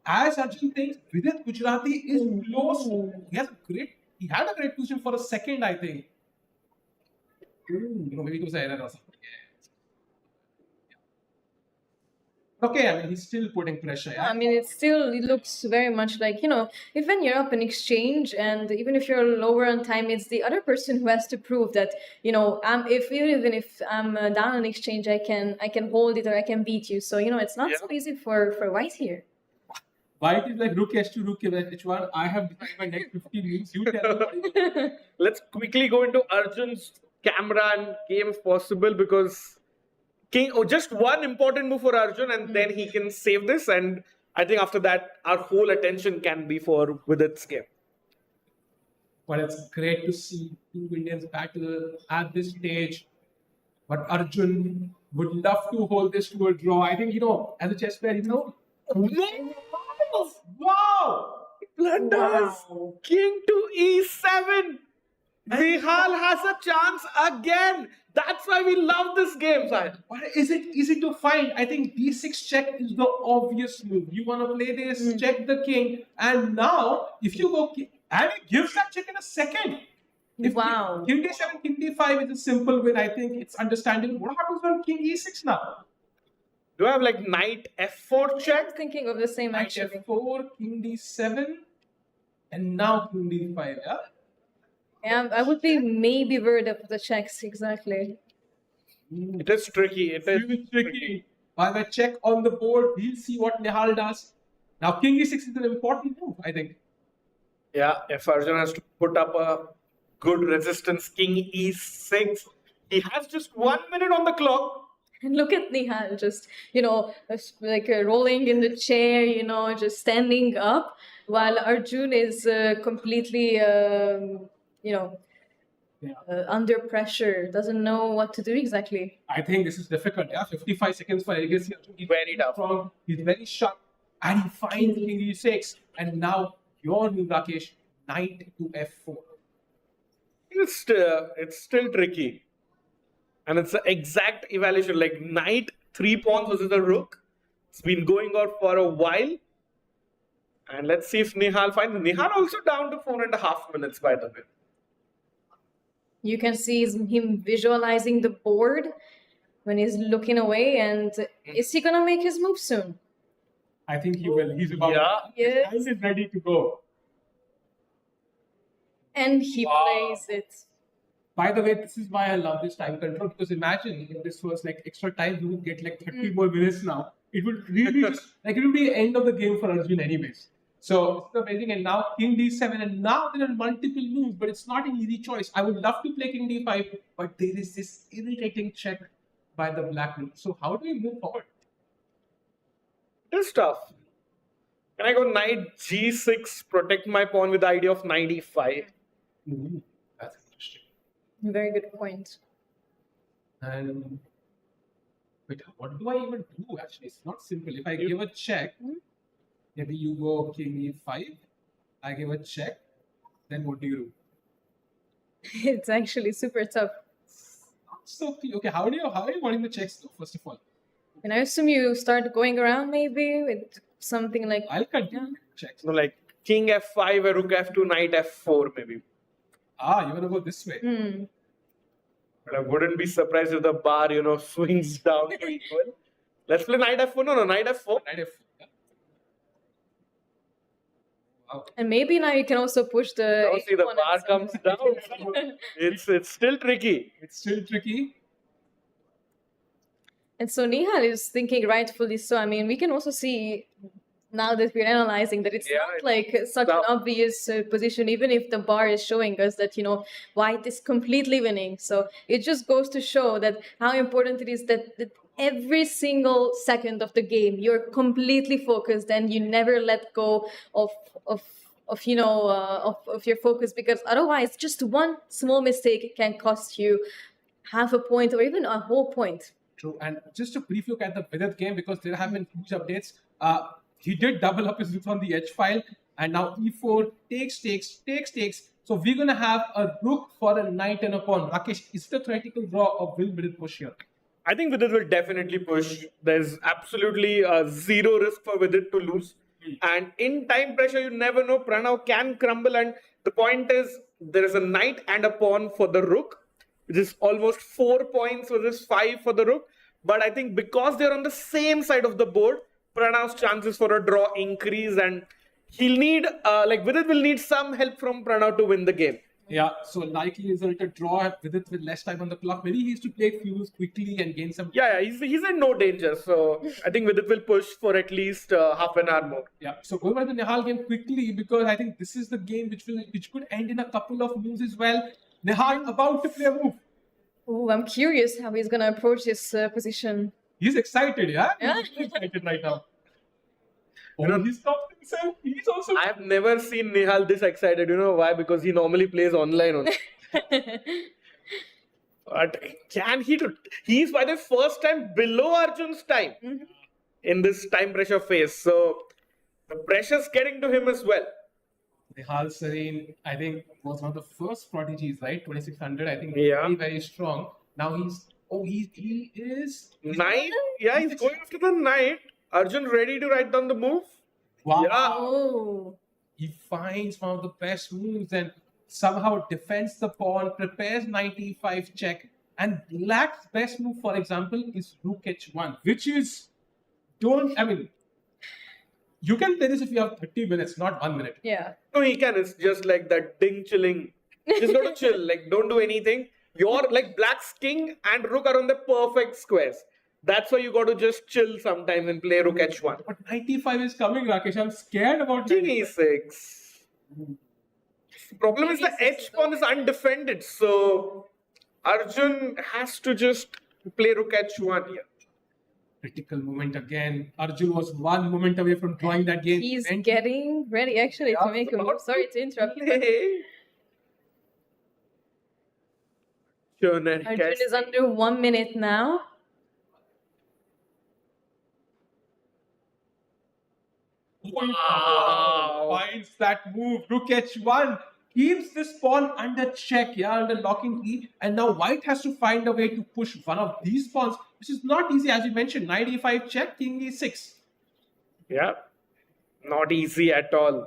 as Arjun thinks, Vidit Gujarati is close. He had a great position for a second, I think. Maybe it was an error or something. Okay, I mean, he's still putting pressure. Yeah? I mean, it looks very much like, if when you're up in exchange and even if you're lower on time, it's the other person who has to prove that, even if I'm down on exchange, I can hold it or I can beat you. So, it's not so easy for White here. White is like Rook H2, Rook H1. I have decided my next 15 moves. You tell me. Let's quickly go into Arjun's camera and game if possible because king. Oh, just one important move for Arjun, and then he can save this. And I think after that, our whole attention can be for Vidit's game. But it's great to see two Indians battle at this stage. But Arjun would love to hold this to a draw. I think, as a chess player, Wow! Blunders! Wow. King to e7. Nihal has a chance again. That's why we love this game, Sahil. But is it easy to find? I think d6 check is the obvious move. You want to play this, check the king, and now if you go and he gives that check in a second. If Wow. King d7, king d5 is a simple win. I think it's understandable. What happens when king e6 now? Do I have like knight f4 I'm check? thinking of the same Knight actually. f4, king d7, and now king d5. Yeah. Yeah, I would be maybe worried of the checks exactly. It is tricky. It is Really tricky. By the check on the board, we'll see what Nihal does. Now, king e6 is an important move, I think. Yeah, if Arjun has to put up a good resistance, king e6. He has just 1 minute on the clock. And look at Nihal just, rolling in the chair, just standing up, while Arjun is completely, under pressure, doesn't know what to do exactly. I think this is difficult. Yeah, 55 seconds for Agassi. He's Very tough. strong. He's very sharp, and he finds king e6. And now your move, Rakesh, knight to f4. It's still tricky. And it's the exact evaluation. Like knight, 3 pawns versus the rook. It's been going on for a while. And let's see if Nihal finds. Nihal also down to 4.5 minutes, by the way. You can see him visualizing the board when he's looking away, and is he gonna make his move soon? I think he will. He's about Yes. He's ready to go. And he plays it. By the way, this is why I love this time control, because imagine if this was like extra time, you would get like 30 more minutes now. It would really just, it would be the end of the game for Arjun anyways. So it's amazing. And now king d7, and now there are multiple moves, but it's not an easy choice. I would love to play king d5, but there is this irritating check by the black move. So how do we move forward? It is tough. Can I go knight g6, protect my pawn with the idea of knight e5? That's interesting. Very good point. And wait, what do I even do actually? It's not simple. If I give a check, maybe you go king e5, I give a check, then what do you do? It's actually super tough. So okay, how are you wanting the checks though, first of all? And I assume you start going around maybe with something like I'll continue checks. No, like king f5, a rook f2, knight f4 maybe. You wanna go this way. But I wouldn't be surprised if the bar, swings down to equal. Let's play knight f4. No, knight f4. Knight f4. Yeah. Wow. And maybe now you can also push the. Now see the bar comes down. It's still tricky. It's still tricky. And so Nihal is thinking rightfully so. I mean, we can also see now that we're analyzing that it's not like such an obvious position, even if the bar is showing us that, white is completely winning. So it just goes to show that how important it is that every single second of the game, you're completely focused and you never let go of your focus, because otherwise just one small mistake can cost you half a point or even a whole point. True. And just a brief look at the Vidit game, because there have been huge updates. He did double up his rook on the edge file, and now e4 takes. So we're gonna have a rook for a knight and a pawn. Rakesh, is it a theoretical draw, or will Vidit push here? I think Vidit will definitely push. There's absolutely zero risk for Vidit to lose. And in time pressure, you never know. Pranav can crumble, and the point is there is a knight and a pawn for the rook, which is almost 4 points versus 5 for the rook. But I think because they're on the same side of the board, Pranav's chances for a draw increase, and he'll need, Vidit will need some help from Pranav to win the game. Yeah, so likely result a draw with less time on the clock. Maybe he has to play fuse quickly and gain some. Yeah, he's in no danger. So I think Vidit will push for at least half an hour more. Yeah, so go over the Nihal game quickly, because I think this is the game which could end in a couple of moves as well. Nihal about to play a move. Oh, I'm curious how he's gonna approach this position. He's excited, yeah? Yeah. He's excited right now. Oh, he's stopped himself. He's also. I've never seen Nihal this excited. You know why? Because he normally plays online only. But can he do? He's by the first time below Arjun's time in this time pressure phase. So the pressure's getting to him as well. Nihal Serene, I think, was one of the first prodigies, right? 2600. I think Yeah. very, very strong. Now he is. Knight. Yeah, he's going after the knight. Arjun ready to write down the move. Wow. Yeah. Oh. He finds one of the best moves and somehow defends the pawn, prepares knight e5 check. And Black's best move, for example, is rook h1, which is you can play this if you have 30 minutes, not 1 minute. Yeah. No, he can. It's just like that ding chilling. Just got to chill. Like, don't do anything. You're like Black's king and rook are on the perfect squares. That's why you got to just chill sometimes and play rook h1. But knight e5 is coming, Rakesh. I'm scared about King e6. The problem is the h pawn is undefended. So Arjun has to just play rook h1 here. Critical moment again. Arjun was 1 moment away from drawing that game. He's getting ready actually to make a move. Sorry to interrupt you. But Arjun is under 1 minute now. Wow. Finds that move. Rook h1. Keeps this pawn under check, under locking key. And now white has to find a way to push one of these pawns, which is not easy, as you mentioned. Knight e5 check, king e6. Yeah, not easy at all.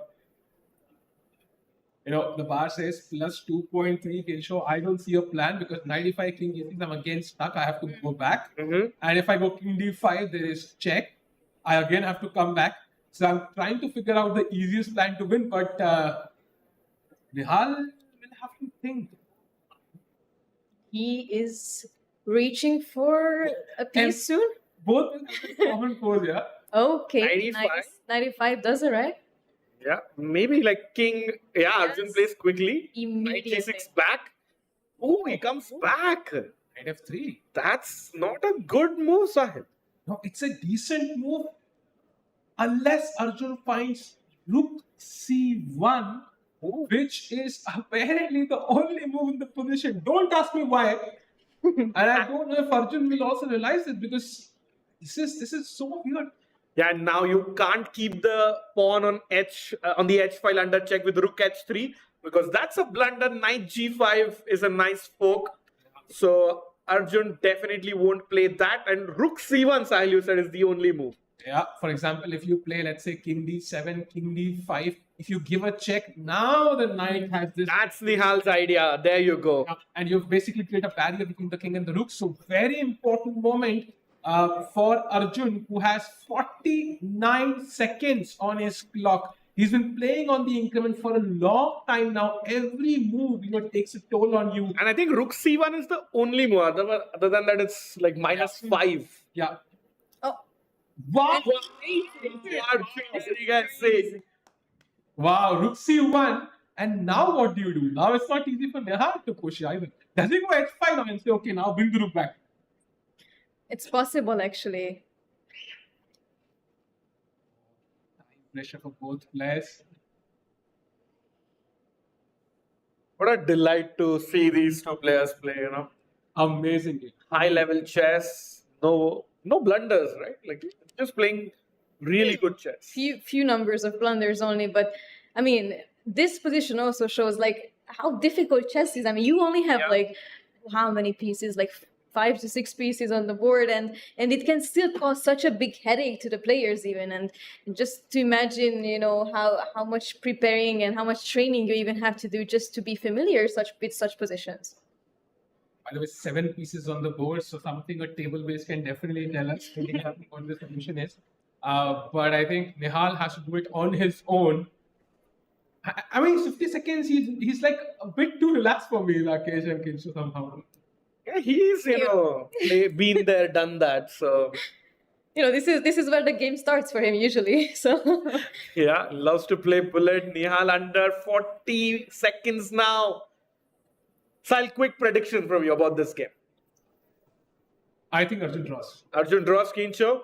The bar says plus 2.3 Kinsho. I don't see a plan because knight e5, king e6, I'm again stuck. I have to go back. And if I go king d5, there is check. I again have to come back. So I'm trying to figure out the easiest plan to win, but Nihal will have to think. He is reaching for a piece soon. Both will have a common pose, yeah. Okay. 95. 95 does it, right? Yeah, maybe like king. Yeah, Arjun plays quickly. Knight Immediately. e6 back. Oh, he comes back. Knight f3. That's not a good move, Sahib. No, it's a decent move. Unless Arjun finds rook c1, which is apparently the only move in the position. Don't ask me why. And I don't know if Arjun will also realize it because this is so weird. Yeah, and now you can't keep the pawn on on the h file under check with rook h3 because that's a blunder. Knight g5 is a nice poke. So Arjun definitely won't play that. And rook c1, Sahil, you said, is the only move. Yeah, for example, if you play, let's say, king d7, king d5, if you give a check, now the knight has this. That's Nihal's idea. There you go. And you've basically created a barrier between the king and the rook. So very important moment for Arjun, who has 49 seconds on his clock. He's been playing on the increment for a long time now. Every move, takes a toll on you. And I think rook c1 is the only move. Other than that, it's like -5. Yeah. Wow! What do you guys say? Wow, rook c1. And now what do you do? Now it's not easy for Nihal to push either. Does he go h5 now and say, okay, now bring the rook back? It's possible, actually. Pressure for both players. What a delight to see these two players play, Amazing. High level chess. No blunders, right? Like just playing really good chess. Few numbers of blunders only, but I mean, this position also shows like how difficult chess is. I mean, you only have like how many pieces, like 5 to 6 pieces on the board, and it can still cause such a big headache to the players even. And just to imagine, how much preparing and how much training you even have to do just to be familiar with such positions. By the way, 7 pieces on the board, so something a table base can definitely tell us what the solution is. But I think Nihal has to do it on his own. I mean, 50 seconds, he's like a bit too relaxed for me, Rakesh and Kinshu somehow. Yeah, he's, been there, done that, so... This is where the game starts for him usually, so... Yeah, loves to play bullet. Nihal under 40 seconds now. Sal, quick prediction from you about this game. I think Arjun draws. Arjun draws, Keen show.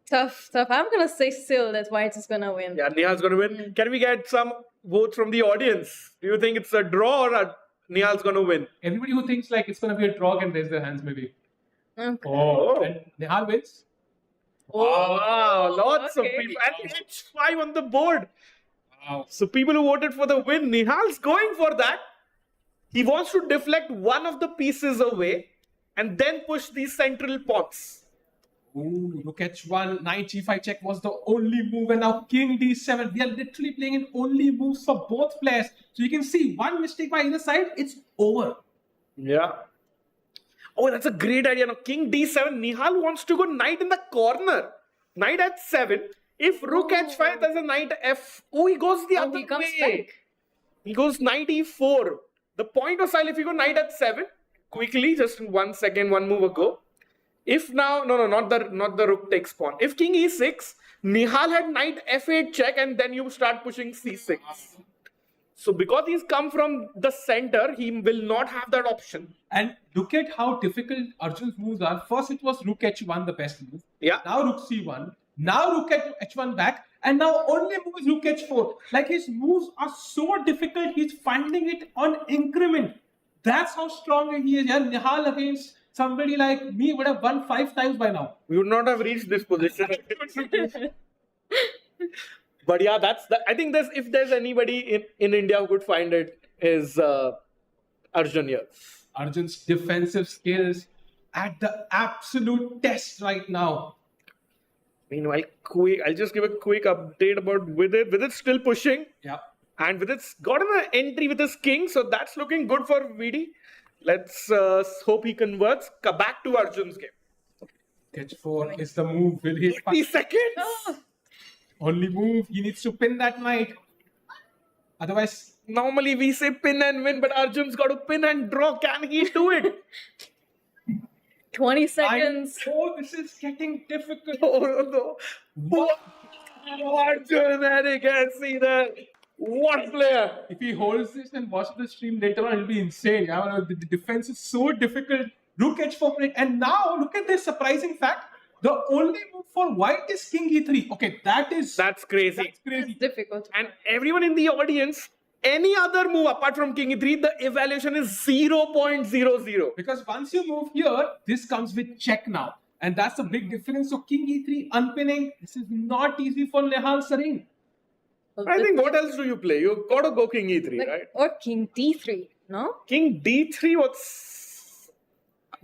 Tough. I'm gonna say still that White is gonna win. Yeah, Nihal's going to win. Can we get some votes from the audience? Do you think it's a draw or Nihal's going to win? Everybody who thinks like it's gonna be a draw can raise their hands, maybe. Okay. Oh, and Nihal wins. Wow, lots of okay. people. And H5 on the board. Wow. So people who voted for the win, Nihal's going for that. He wants to deflect one of the pieces away and then push these central pawns. Ooh, look at h1. Knight g5 check was the only move, and now king d7. We are literally playing in only moves for both players. So you can see one mistake by either side, it's over. Yeah. Oh, that's a great idea. Now, king d7. Nihal wants to go knight in the corner. Knight at 7. If rook h5, there's a knight f. Oh, he goes the other he comes way. back. He goes knight e4. The point was, if you go knight at 7, quickly, just 1 second, one move ago. If now, no, not the rook takes pawn. If king e6, Nihal had knight f8 check, and then you start pushing c6. So because he's come from the center, he will not have that option. And look at how difficult Arjun's moves are. First, it was rook h1, the best move. Yeah. Now rook c1. Now rook h1 back. And now only move is rook h4. Like, his moves are so difficult, he's finding it on increment. That's how strong he is. Yeah, Nihal against somebody like me would have won 5 times by now. We would not have reached this position. But yeah, I think if there's anybody in India who could find it, is Arjun here. Arjun's defensive skills at the absolute test right now. Meanwhile, I'll just give a quick update about Vidit. Vidit's still pushing. Yeah. And Vidit's got an entry with his king, so that's looking good for Vidi. Let's hope he converts. Back to Arjun's game. h4 is the move. Will he? 30 seconds. Oh. Only move. He needs to pin that knight. Otherwise, normally we say pin and win, but Arjun's got to pin and draw. Can he do it? 20 seconds. Oh, this is getting difficult. Oh, no. Arjun, and you can see that. What player? If he holds this and watches the stream later on, it'll be insane. The defense is so difficult. Rook h4. And now, look at this surprising fact. The only move for white is king e3. Okay, that's crazy. That's crazy. It's difficult. And everyone in the audience, any other move apart from king e3, the evaluation is 0.00. Because once you move here, this comes with check now. And that's a big difference. So king e3 unpinning. This is not easy for Nihal Sareen. I think what else do you play? You've got to go king e3, right? Or king d3, no? King d3,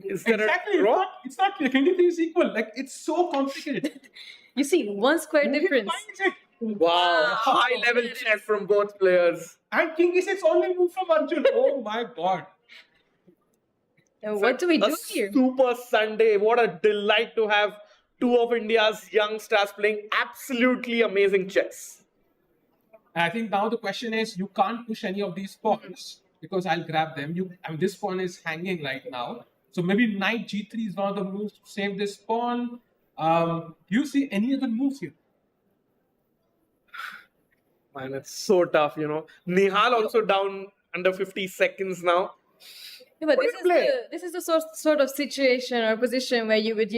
is there exactly. a draw? It's not clear. King d3 is equal. Like, it's so complicated. You see, 1 square difference. Wow. High level chess from both players. And king e6 only move from Arjun. Oh my god. What do we do here? Super Sunday. What a delight to have two of India's young stars playing absolutely amazing chess. I think now the question is, you can't push any of these pawns because I'll grab them. This pawn is hanging right now. So maybe knight g3 is one of the moves to save this pawn. Do you see any other moves here? Man, it's so tough, Nihal also down under 50 seconds now. Yeah, but this is the sort of situation or position where you would,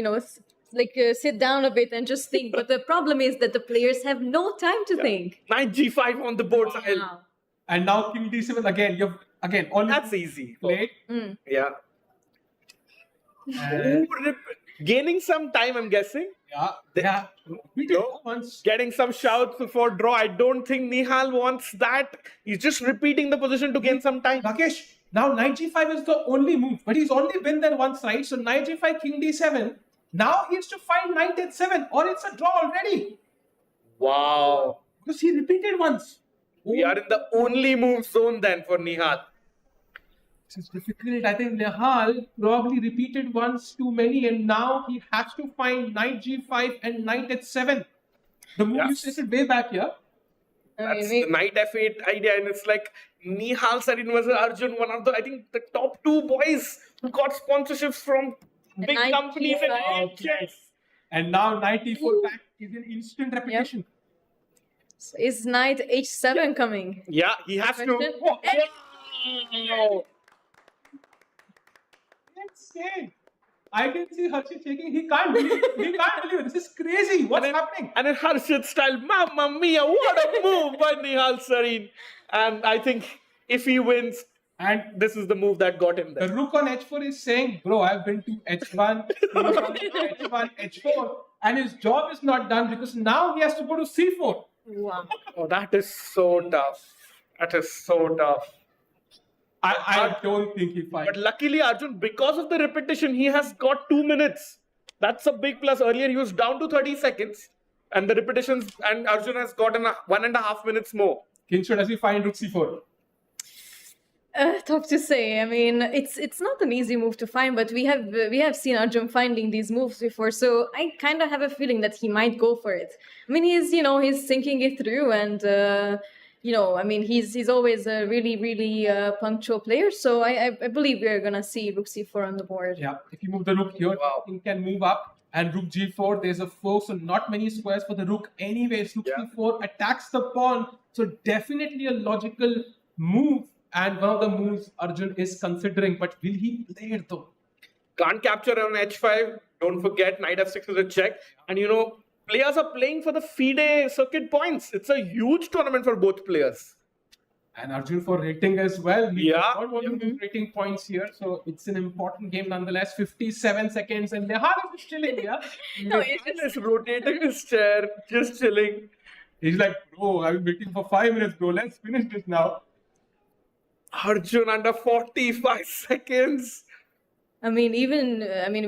sit down a bit and just think. But the problem is that the players have no time to think. Knight g5 on the board side. And now king d7 again. Only that's easy. Played. Yeah. Gaining some time, I'm guessing. Yeah. Getting some shouts before draw. I don't think Nihal wants that. He's just repeating the position to gain some time. Rakesh, now knight g5 is the only move, but he's only been there once, right? So knight g5, king d7. Now he has to find knight h7, or it's a draw already. Wow. Because he repeated once. We are in the only move zone then for Nihal. This is difficult. I think Nihal probably repeated once too many, and now he has to find knight g5 and knight h7. The move you stated way back here. That's the knight f8 idea, and it's like Nihal Sareen versus Arjun, one of the top two boys who got sponsorships from big companies and chess. And now knight e4 back is an instant repetition. So is knight h7 coming? Yeah, he has to. Insane. I can see Harshit shaking. He can't believe it. This is crazy. What's happening? And in Harshit style, Mamma Mia, what a move by Nihal Sareen. And I think if he wins, and this is the move that got him there. The rook on h4 is saying, bro, I've been to h1, h1, h4, and his job is not done because now he has to go to c4. Wow. Oh, that is so tough. That is so tough. I don't think he finds. But luckily, Arjun, because of the repetition, he has got 2 minutes. That's a big plus. Earlier, he was down to 30 seconds. And the repetitions, and Arjun has gotten 1.5 minutes more. Kinshu, does he find rook c4? Tough to say. I mean, it's not an easy move to find, but we have seen Arjun finding these moves before, so I kind of have a feeling that he might go for it. I mean, he's thinking it through, and I mean, he's always a really punctual player. So I believe we're gonna see rook c4 on the board. Yeah, if you move the rook here, he can move up, and rook g4. There's a 4, so not many squares for the rook. Anyways, rook c4 attacks the pawn, so definitely a logical move. And one of the moves Arjun is considering, but will he play it though? Can't capture on h5. Don't forget, knight f6 is a check. And players are playing for the FIDE circuit points. It's a huge tournament for both players. And Arjun for rating as well. He Yeah. not want to lose rating points here, so it's an important game nonetheless. 57 seconds, and Nihal is chilling, yeah? No, He's rotating his chair, just chilling. He's like, bro, I've been waiting for 5 minutes, bro. Let's finish this now. Arjun under 45 seconds. I mean,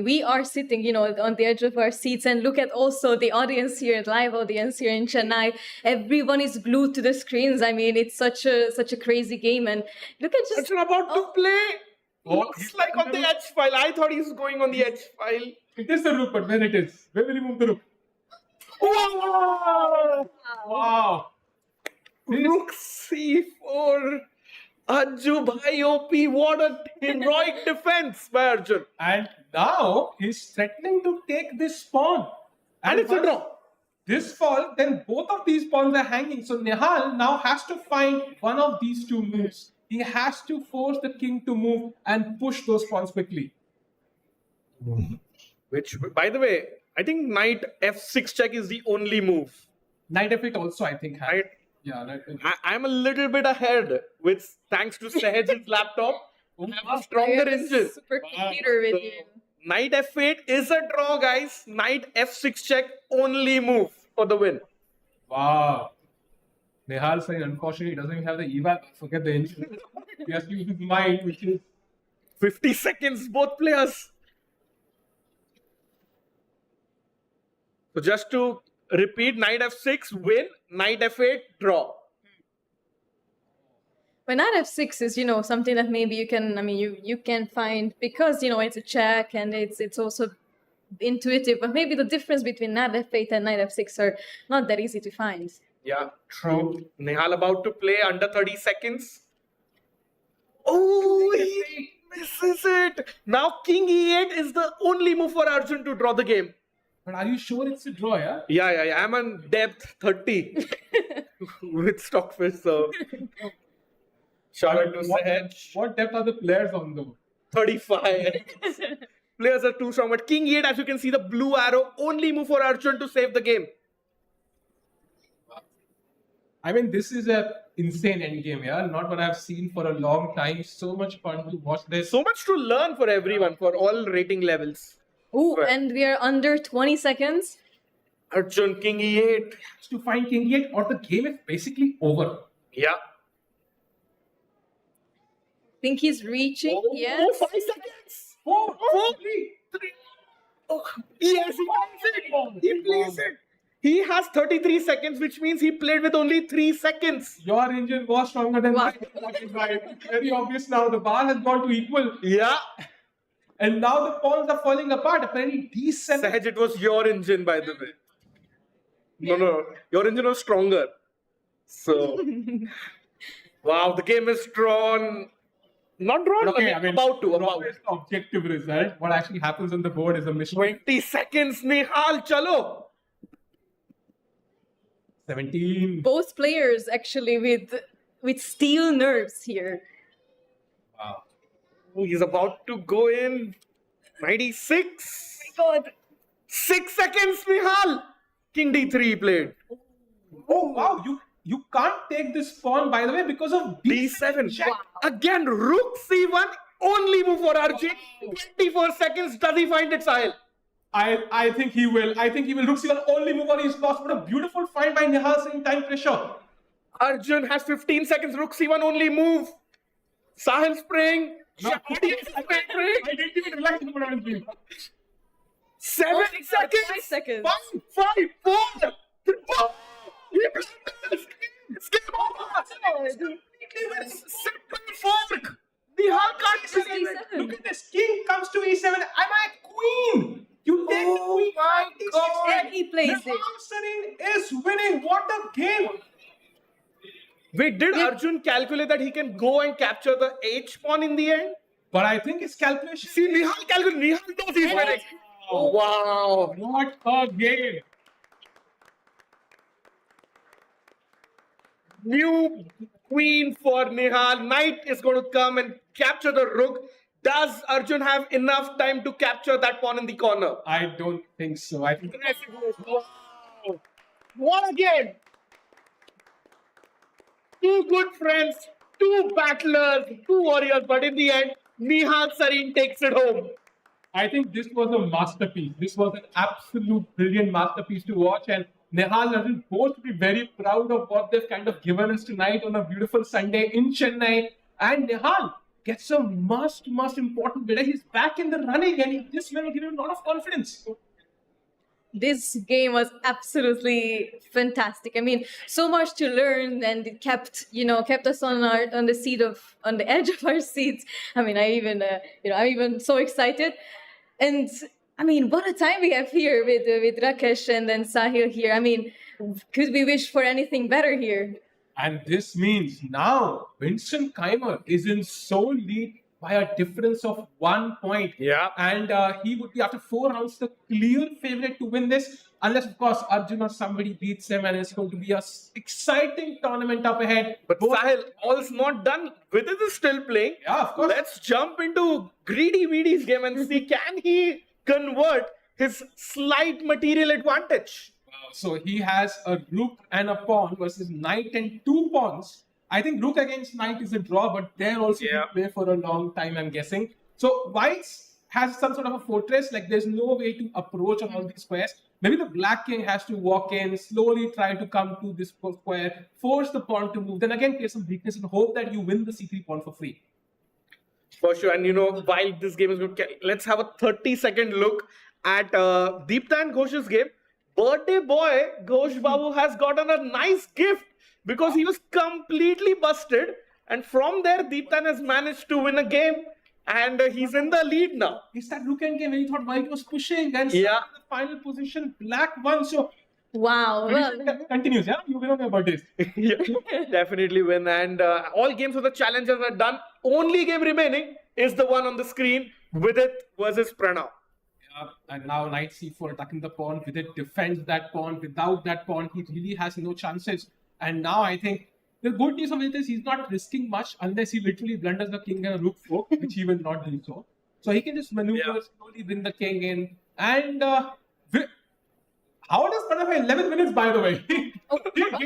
we are sitting, on the edge of our seats, and look at also the audience here, live audience here in Chennai. Everyone is glued to the screens. I mean, it's such a crazy game, and look at just. Arjun about to play. Looks like on the H file. I thought he was going on the H file. It is the rook, but where it is? Where will he move the rook? Wow! Rook c4. Arjun bhai OP, what a heroic defense by Arjun. And now he's threatening to take this pawn. And it's a draw. This fall, then both of these pawns are hanging. So Nihal now has to find one of these two moves. He has to force the king to move and push those pawns quickly. Which, by the way, I think knight f6 check is the only move. Knight f8 also, I think. Right? Yeah, I'm a little bit ahead with thanks to Sahaj's laptop. I have a stronger engine. Supercomputer with you. Knight f8 is a draw, guys. Knight f6 check only move for the win. Wow. Nihal saying, unfortunately, he doesn't even have the eval. Forget the engine. He has to use his mind, which is 50 seconds, both players. So just to repeat, knight f6, win, knight f8, draw. But knight f6 is, something that maybe you can find because, it's a check and it's also intuitive. But maybe the difference between knight f8 and knight f6 are not that easy to find. Yeah, true. Nihal about to play under 30 seconds. Oh, he misses it. Now king e8 is the only move for Arjun to draw the game. But are you sure it's a draw, yeah? Yeah. I'm on depth 30 with Stockfish, so. Shout out to Sahaj. What depth are the players on though? 35. Players are too strong. But king e8, as you can see, the blue arrow, only move for Arjun to save the game. I mean, this is an insane endgame, yeah? Not what I've seen for a long time. So much fun to watch this. So much to learn for everyone, for all rating levels. Oh, and we are under 20 seconds. Arjun, king e8. To find king e8 or the game is basically over. Yeah. Think he's reaching? Oh, yes. 5 seconds. 4, 3. Oh, yes, he plays it. He plays it. He has 33 seconds, which means he played with only 3 seconds. Your engine was stronger than mine. Very obvious now. The bar has gone to equal. Yeah. And now the pawns are falling apart. Apparently, D7. Sahaj, it was your engine, by the way. No. Your engine was stronger. So, wow, the game is drawn. Not drawn, okay, about to. Objective result. What actually happens on the board is a mystery. 20 seconds, Nihal, chalo. 17. Both players actually with steel nerves here. Wow. Oh, he's about to go in. 96. God. 6 seconds, Nihal. King D3 played. Oh wow, you can't take this pawn, by the way, because of D7. Again, Rook C1. Only move for Arjun. 24 seconds. Does he find it, Sahil? I think he will. I think he will. Rook C1 only move on his lost. What a beautiful find by Nihal in time pressure. Arjun has 15 seconds. Rook C1 only move. Sahil's praying. I didn't even realize what I was doing. 7 seconds. 5 seconds. 5, 4, 3, 4. It's game over. Simple fork. Nihal can't believe it. Look at this. King comes to E7. Am I queen? You take the queen. My God. And he plays it. Nihal is winning. What a game. Wait, did Arjun calculate that he can go and capture the H pawn in the end? But I think his calculation. See, Nihal calculated. Nihal knows he's winning. Oh, wow. What a game. New queen for Nihal. Knight is going to come and capture the rook. Does Arjun have enough time to capture that pawn in the corner? I don't think so. I think. Wow. What a game! Two good friends, two battlers, two warriors, but in the end, Nihal Sareen takes it home. I think this was a masterpiece. This was an absolute brilliant masterpiece to watch, and Nihal and both be very proud of what they've kind of given us tonight on a beautiful Sunday in Chennai. And Nihal gets a most important bit. He's back in the running, and this will give him a lot of confidence. This game was absolutely fantastic. I mean, so much to learn, and it kept us on the edge of our seats. I mean, I'm even so excited. And I mean, what a time we have here with Rakesh and then Sahil here. I mean, could we wish for anything better here? And this means now Vincent Keimer is in sole lead by a difference of 1 point. Yeah. And he would be, after 4 rounds, the clear favorite to win this. Unless, of course, Arjun or somebody beats him, and it's going to be an exciting tournament up ahead. But Sahil, all's not done. Vidit is still playing. Yeah, of course. Let's jump into Greedy Weedy's game and see, can he convert his slight material advantage? So he has a rook and a pawn versus knight and 2 pawns. I think rook against knight is a draw, but they're also going to play for a long time, I'm guessing. So whites has some sort of a fortress, like there's no way to approach on all these squares. Maybe the black king has to walk in, slowly try to come to this square, force the pawn to move, then again create some weakness and hope that you win the c3 pawn for free. For sure. And while this game is good, let's have a 30-second look at Deeptan Ghosh's game. Birthday boy Ghosh Babu has gotten a nice gift because he was completely busted, and from there Deeptan has managed to win a game, and he's in the lead now. It's that rook endgame when you thought white was pushing, and in the final position black won. So wow, continues. Yeah, you win on your birthdays. Yeah, definitely win. And all games of the challengers are done. Only game remaining is the one on the screen, Vidit versus Pranav. And now knight c4 attacking the pawn. Vidit defends that pawn. Without that pawn, he really has no chances. And now I think the good news of it is he's not risking much unless he literally blunders the king and a rook fork, which he will not do so. So he can just maneuver, slowly bring the king in. And how does Pranav have 11 minutes, by the way?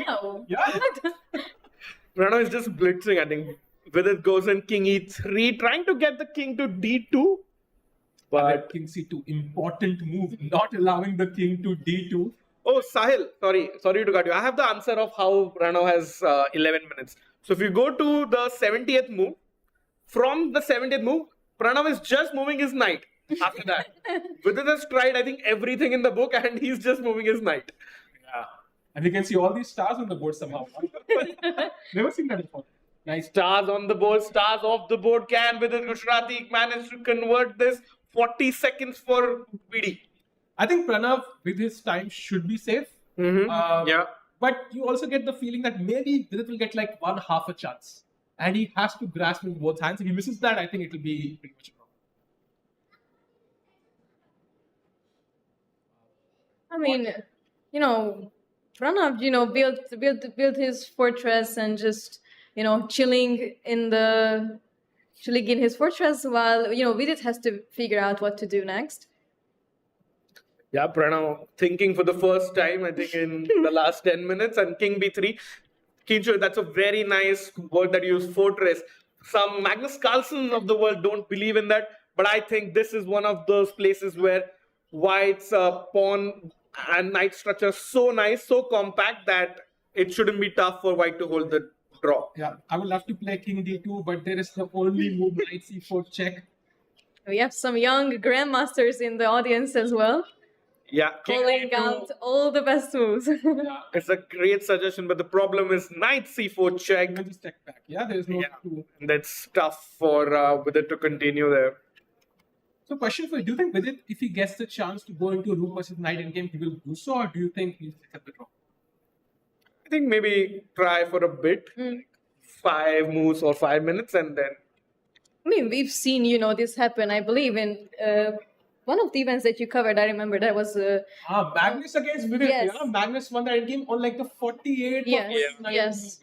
Wow. Yeah. Pranav is just blitzing, I think. Vidit goes in king e3, trying to get the king to d2. But king c2, important move, not allowing the king to d2. Oh, Sahil, sorry to cut you. I have the answer of how Pranav has 11 minutes. So if you go to the 70th move, from the 70th move, Pranav is just moving his knight after that. Vidit has tried, I think, everything in the book, and he's just moving his knight. Yeah. And you can see all these stars on the board somehow. Never seen that before. Nice. Stars on the board, stars off the board. Can Vidit Gujarati manage to convert this? 40 seconds for VD. I think Pranav, with his time, should be safe. But you also get the feeling that maybe Vidit will get like 1/2 a chance. And he has to grasp with both hands. If he misses that, I think it will be pretty much a problem. I mean, Pranav, built his fortress and just, chilling in the actually gain his fortress, while Vidit has to figure out what to do next. Yeah, Pranav thinking for the first time, I think, in the last 10 minutes, and King B3. Kincho, that's a very nice word that you use, fortress. Some Magnus Carlsen of the world don't believe in that, but I think this is one of those places where White's pawn and knight structure so nice, so compact that it shouldn't be tough for White to hold the draw. Yeah, I would love to play King D2, but there is the only move Knight C4 check. We have some young grandmasters in the audience as well. Yeah, Calling out all the best moves. Yeah, it's a great suggestion, but the problem is knight c4 check. just check back. Yeah, there's no That's tough for Vidit to continue there. So, question for you: do you think Vidit, if he gets the chance to go into rook versus knight in game, he will do so, or do you think he'll accept the draw? I think maybe try for a bit, 5 moves or 5 minutes, and then. I mean, we've seen this happen. I believe in one of the events that you covered. I remember that was Magnus against Vidit. Yes. Yeah, Magnus won the endgame on like the 48th. Yes.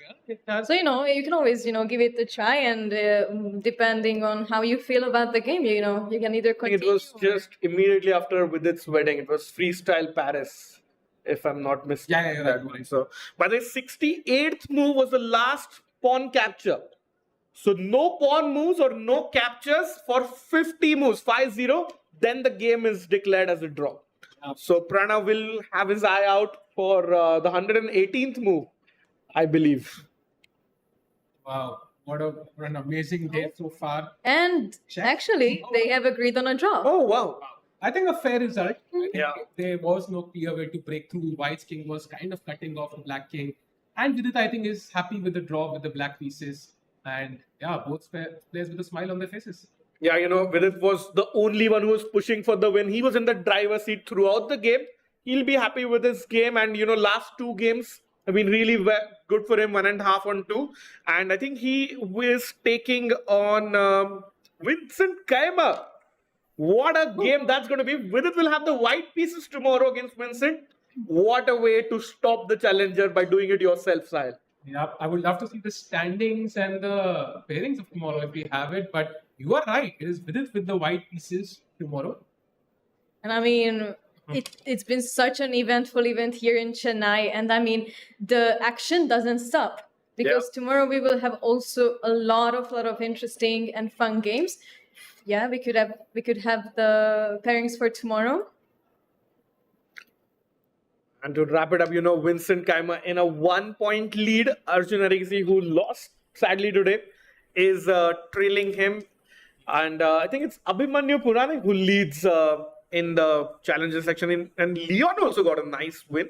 So you can always give it a try, and depending on how you feel about the game, you can either continue. It was just immediately after Vidit's wedding. It was freestyle Paris, if I'm not mistaken. Yeah, that one. So, but the 68th move was the last pawn capture. So no pawn moves or no captures for 50 moves, 5-0. Then the game is declared as a draw. So Pranav will have his eye out for the 118th move, I believe. Wow, what an amazing day so far. And actually, they have agreed on a draw. Oh, wow. I think a fair result. Yeah. There was no clear way to break through. White's king was kind of cutting off the black king. And Vidit, I think, is happy with the draw with the black pieces. And yeah, both players with a smile on their faces. Yeah, Vidit was the only one who was pushing for the win. He was in the driver's seat throughout the game. He'll be happy with his game. And, last 2 games have been really good for him, 1.5 on 2. And I think he is taking on Vincent Keimer. What a game that's going to be. Vidit will have the white pieces tomorrow against Vincent. What a way to stop the challenger by doing it yourself, Sahil. Yeah, I would love to see the standings and the pairings of tomorrow if we have it. But you are right. It is Vidit with the white pieces tomorrow. And I mean, it's been such an eventful event here in Chennai. And I mean, the action doesn't stop. Because tomorrow we will have also a lot of interesting and fun games. Yeah, we could have the pairings for tomorrow. And to wrap it up, Vincent Keimer in a 1-point lead. Arjun, who lost sadly today, is trailing him. And I think it's Abhimanyu Puranik who leads in the challenges section. And Leon also got a nice win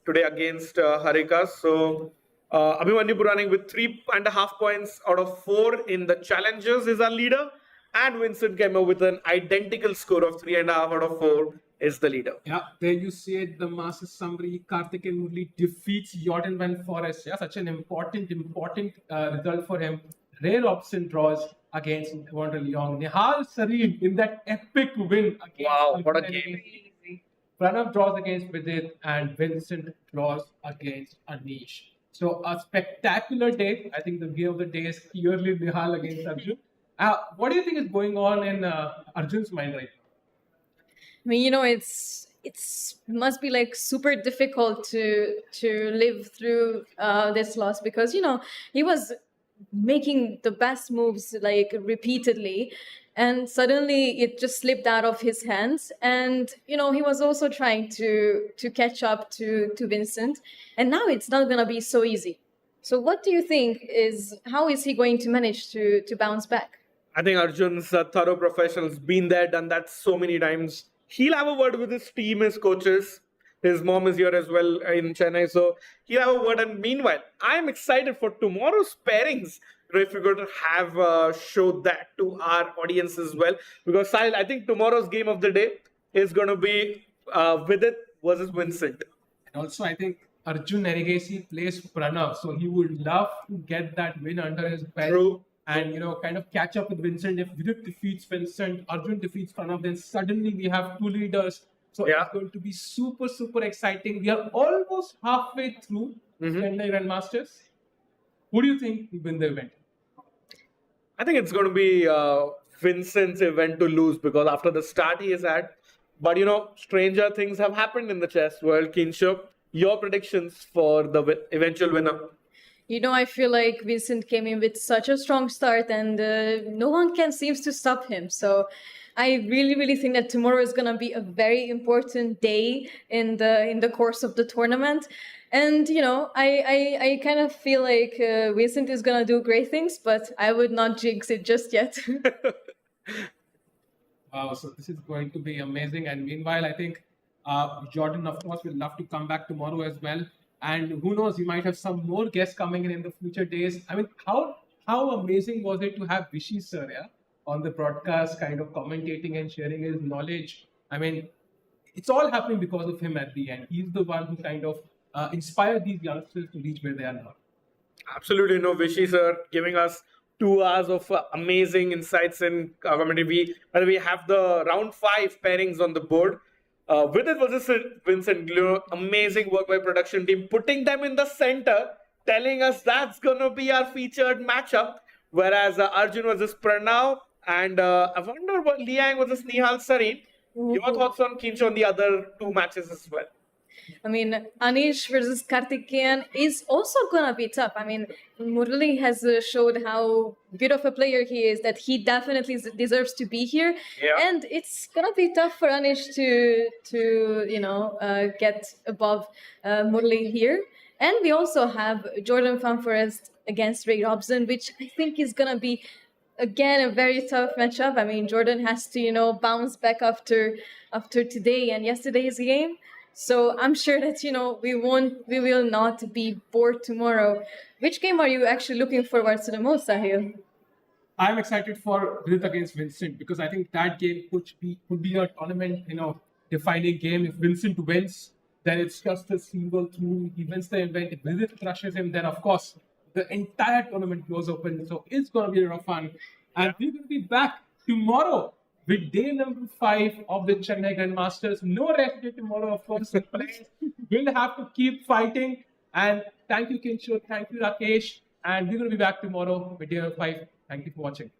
today against Harika. So Abhimanyu Puranik with 3.5 points out of 4 in the challenges is our leader. And Vincent Keimer with an identical score of 3.5 out of 4 is the leader. Yeah, there you see it, the Masters summary. Karthikeyan Murli defeats Jordan Van Forest. Yeah, such an important result for him. Rare option draws against Wander Leong. Nihal Sareem in that epic win against. Wow, what a game. Pranav draws against Vidit and Vincent draws against Anish. So a spectacular day. I think the game of the day is clearly Nihal against Arjun. What do you think is going on in Arjun's mind right now? I mean, it's must be like super difficult to live through this loss because he was making the best moves like repeatedly, and suddenly it just slipped out of his hands. And he was also trying to catch up to Vincent, and now it's not gonna be so easy. So, what do you think how is he going to manage to bounce back? I think Arjun's a thorough professional. He's been there, done that so many times. He'll have a word with his team, his coaches. His mom is here as well in Chennai. So he'll have a word. And meanwhile, I'm excited for tomorrow's pairings. If you're going to have showed that to our audience as well. Because Sahil, I think tomorrow's game of the day is going to be Vidit versus Vincent. And also, I think Arjun Erigesi plays Pranav. So he would love to get that win under his belt. True. And, kind of catch up with Vincent. If Vidit defeats Vincent, Arjun defeats Pranav, then suddenly we have 2 leaders. So it's going to be super, super exciting. We are almost halfway through Chennai Grandmasters. Who do you think will win the event? I think it's going to be Vincent's event to lose because after the start he has had. But stranger things have happened in the chess world. Kinshuk, your predictions for the eventual winner? I feel like Vincent came in with such a strong start, and no one can seems to stop him. So I really, really think that tomorrow is gonna be a very important day in the course of the tournament. And I kind of feel like Vincent is gonna do great things, but I would not jinx it just yet. So this is going to be amazing. And meanwhile, I think Jordan, of course, will love to come back tomorrow as well. And who knows, you might have some more guests coming in the future days. I mean, how amazing was it to have Vishy sir, on the broadcast, kind of commentating and sharing his knowledge? I mean, it's all happening because of him at the end. He's the one who kind of inspired these youngsters to reach where they are now. Absolutely, Vishy sir giving us 2 hours of amazing insights in commentary. We have the round 5 pairings on the board. Vidit versus Vincent, amazing work by production team, putting them in the center, telling us that's gonna be our featured matchup. Whereas Arjun versus Pranav, and I wonder what Liang versus Nihal Sareen. Your thoughts on Kinch on the other 2 matches as well? I mean, Anish versus Karthikeyan is also gonna be tough. I mean, Murali has showed how good of a player he is, that he definitely deserves to be here. Yeah. And it's gonna be tough for Anish to get above Murali here. And we also have Jordan Fanforest against Ray Robson, which I think is gonna be again a very tough matchup. I mean, Jordan has to bounce back after today and yesterday's game. So I'm sure that we will not be bored tomorrow. Which game are you actually looking forward to the most, Sahil? I'm excited for Vidit against Vincent because I think that game could be a tournament, defining game. If Vincent wins, then it's just a single through. He wins the event. If Vidit crushes him, then of course the entire tournament goes open. So it's gonna be a lot of fun. And we're gonna be back tomorrow with day number 5 of the Chennai Grandmasters. No rest day tomorrow, of course. We'll have to keep fighting. And thank you, Kinshuk. Thank you, Rakesh. And we're going to be back tomorrow with day number 5. Thank you for watching.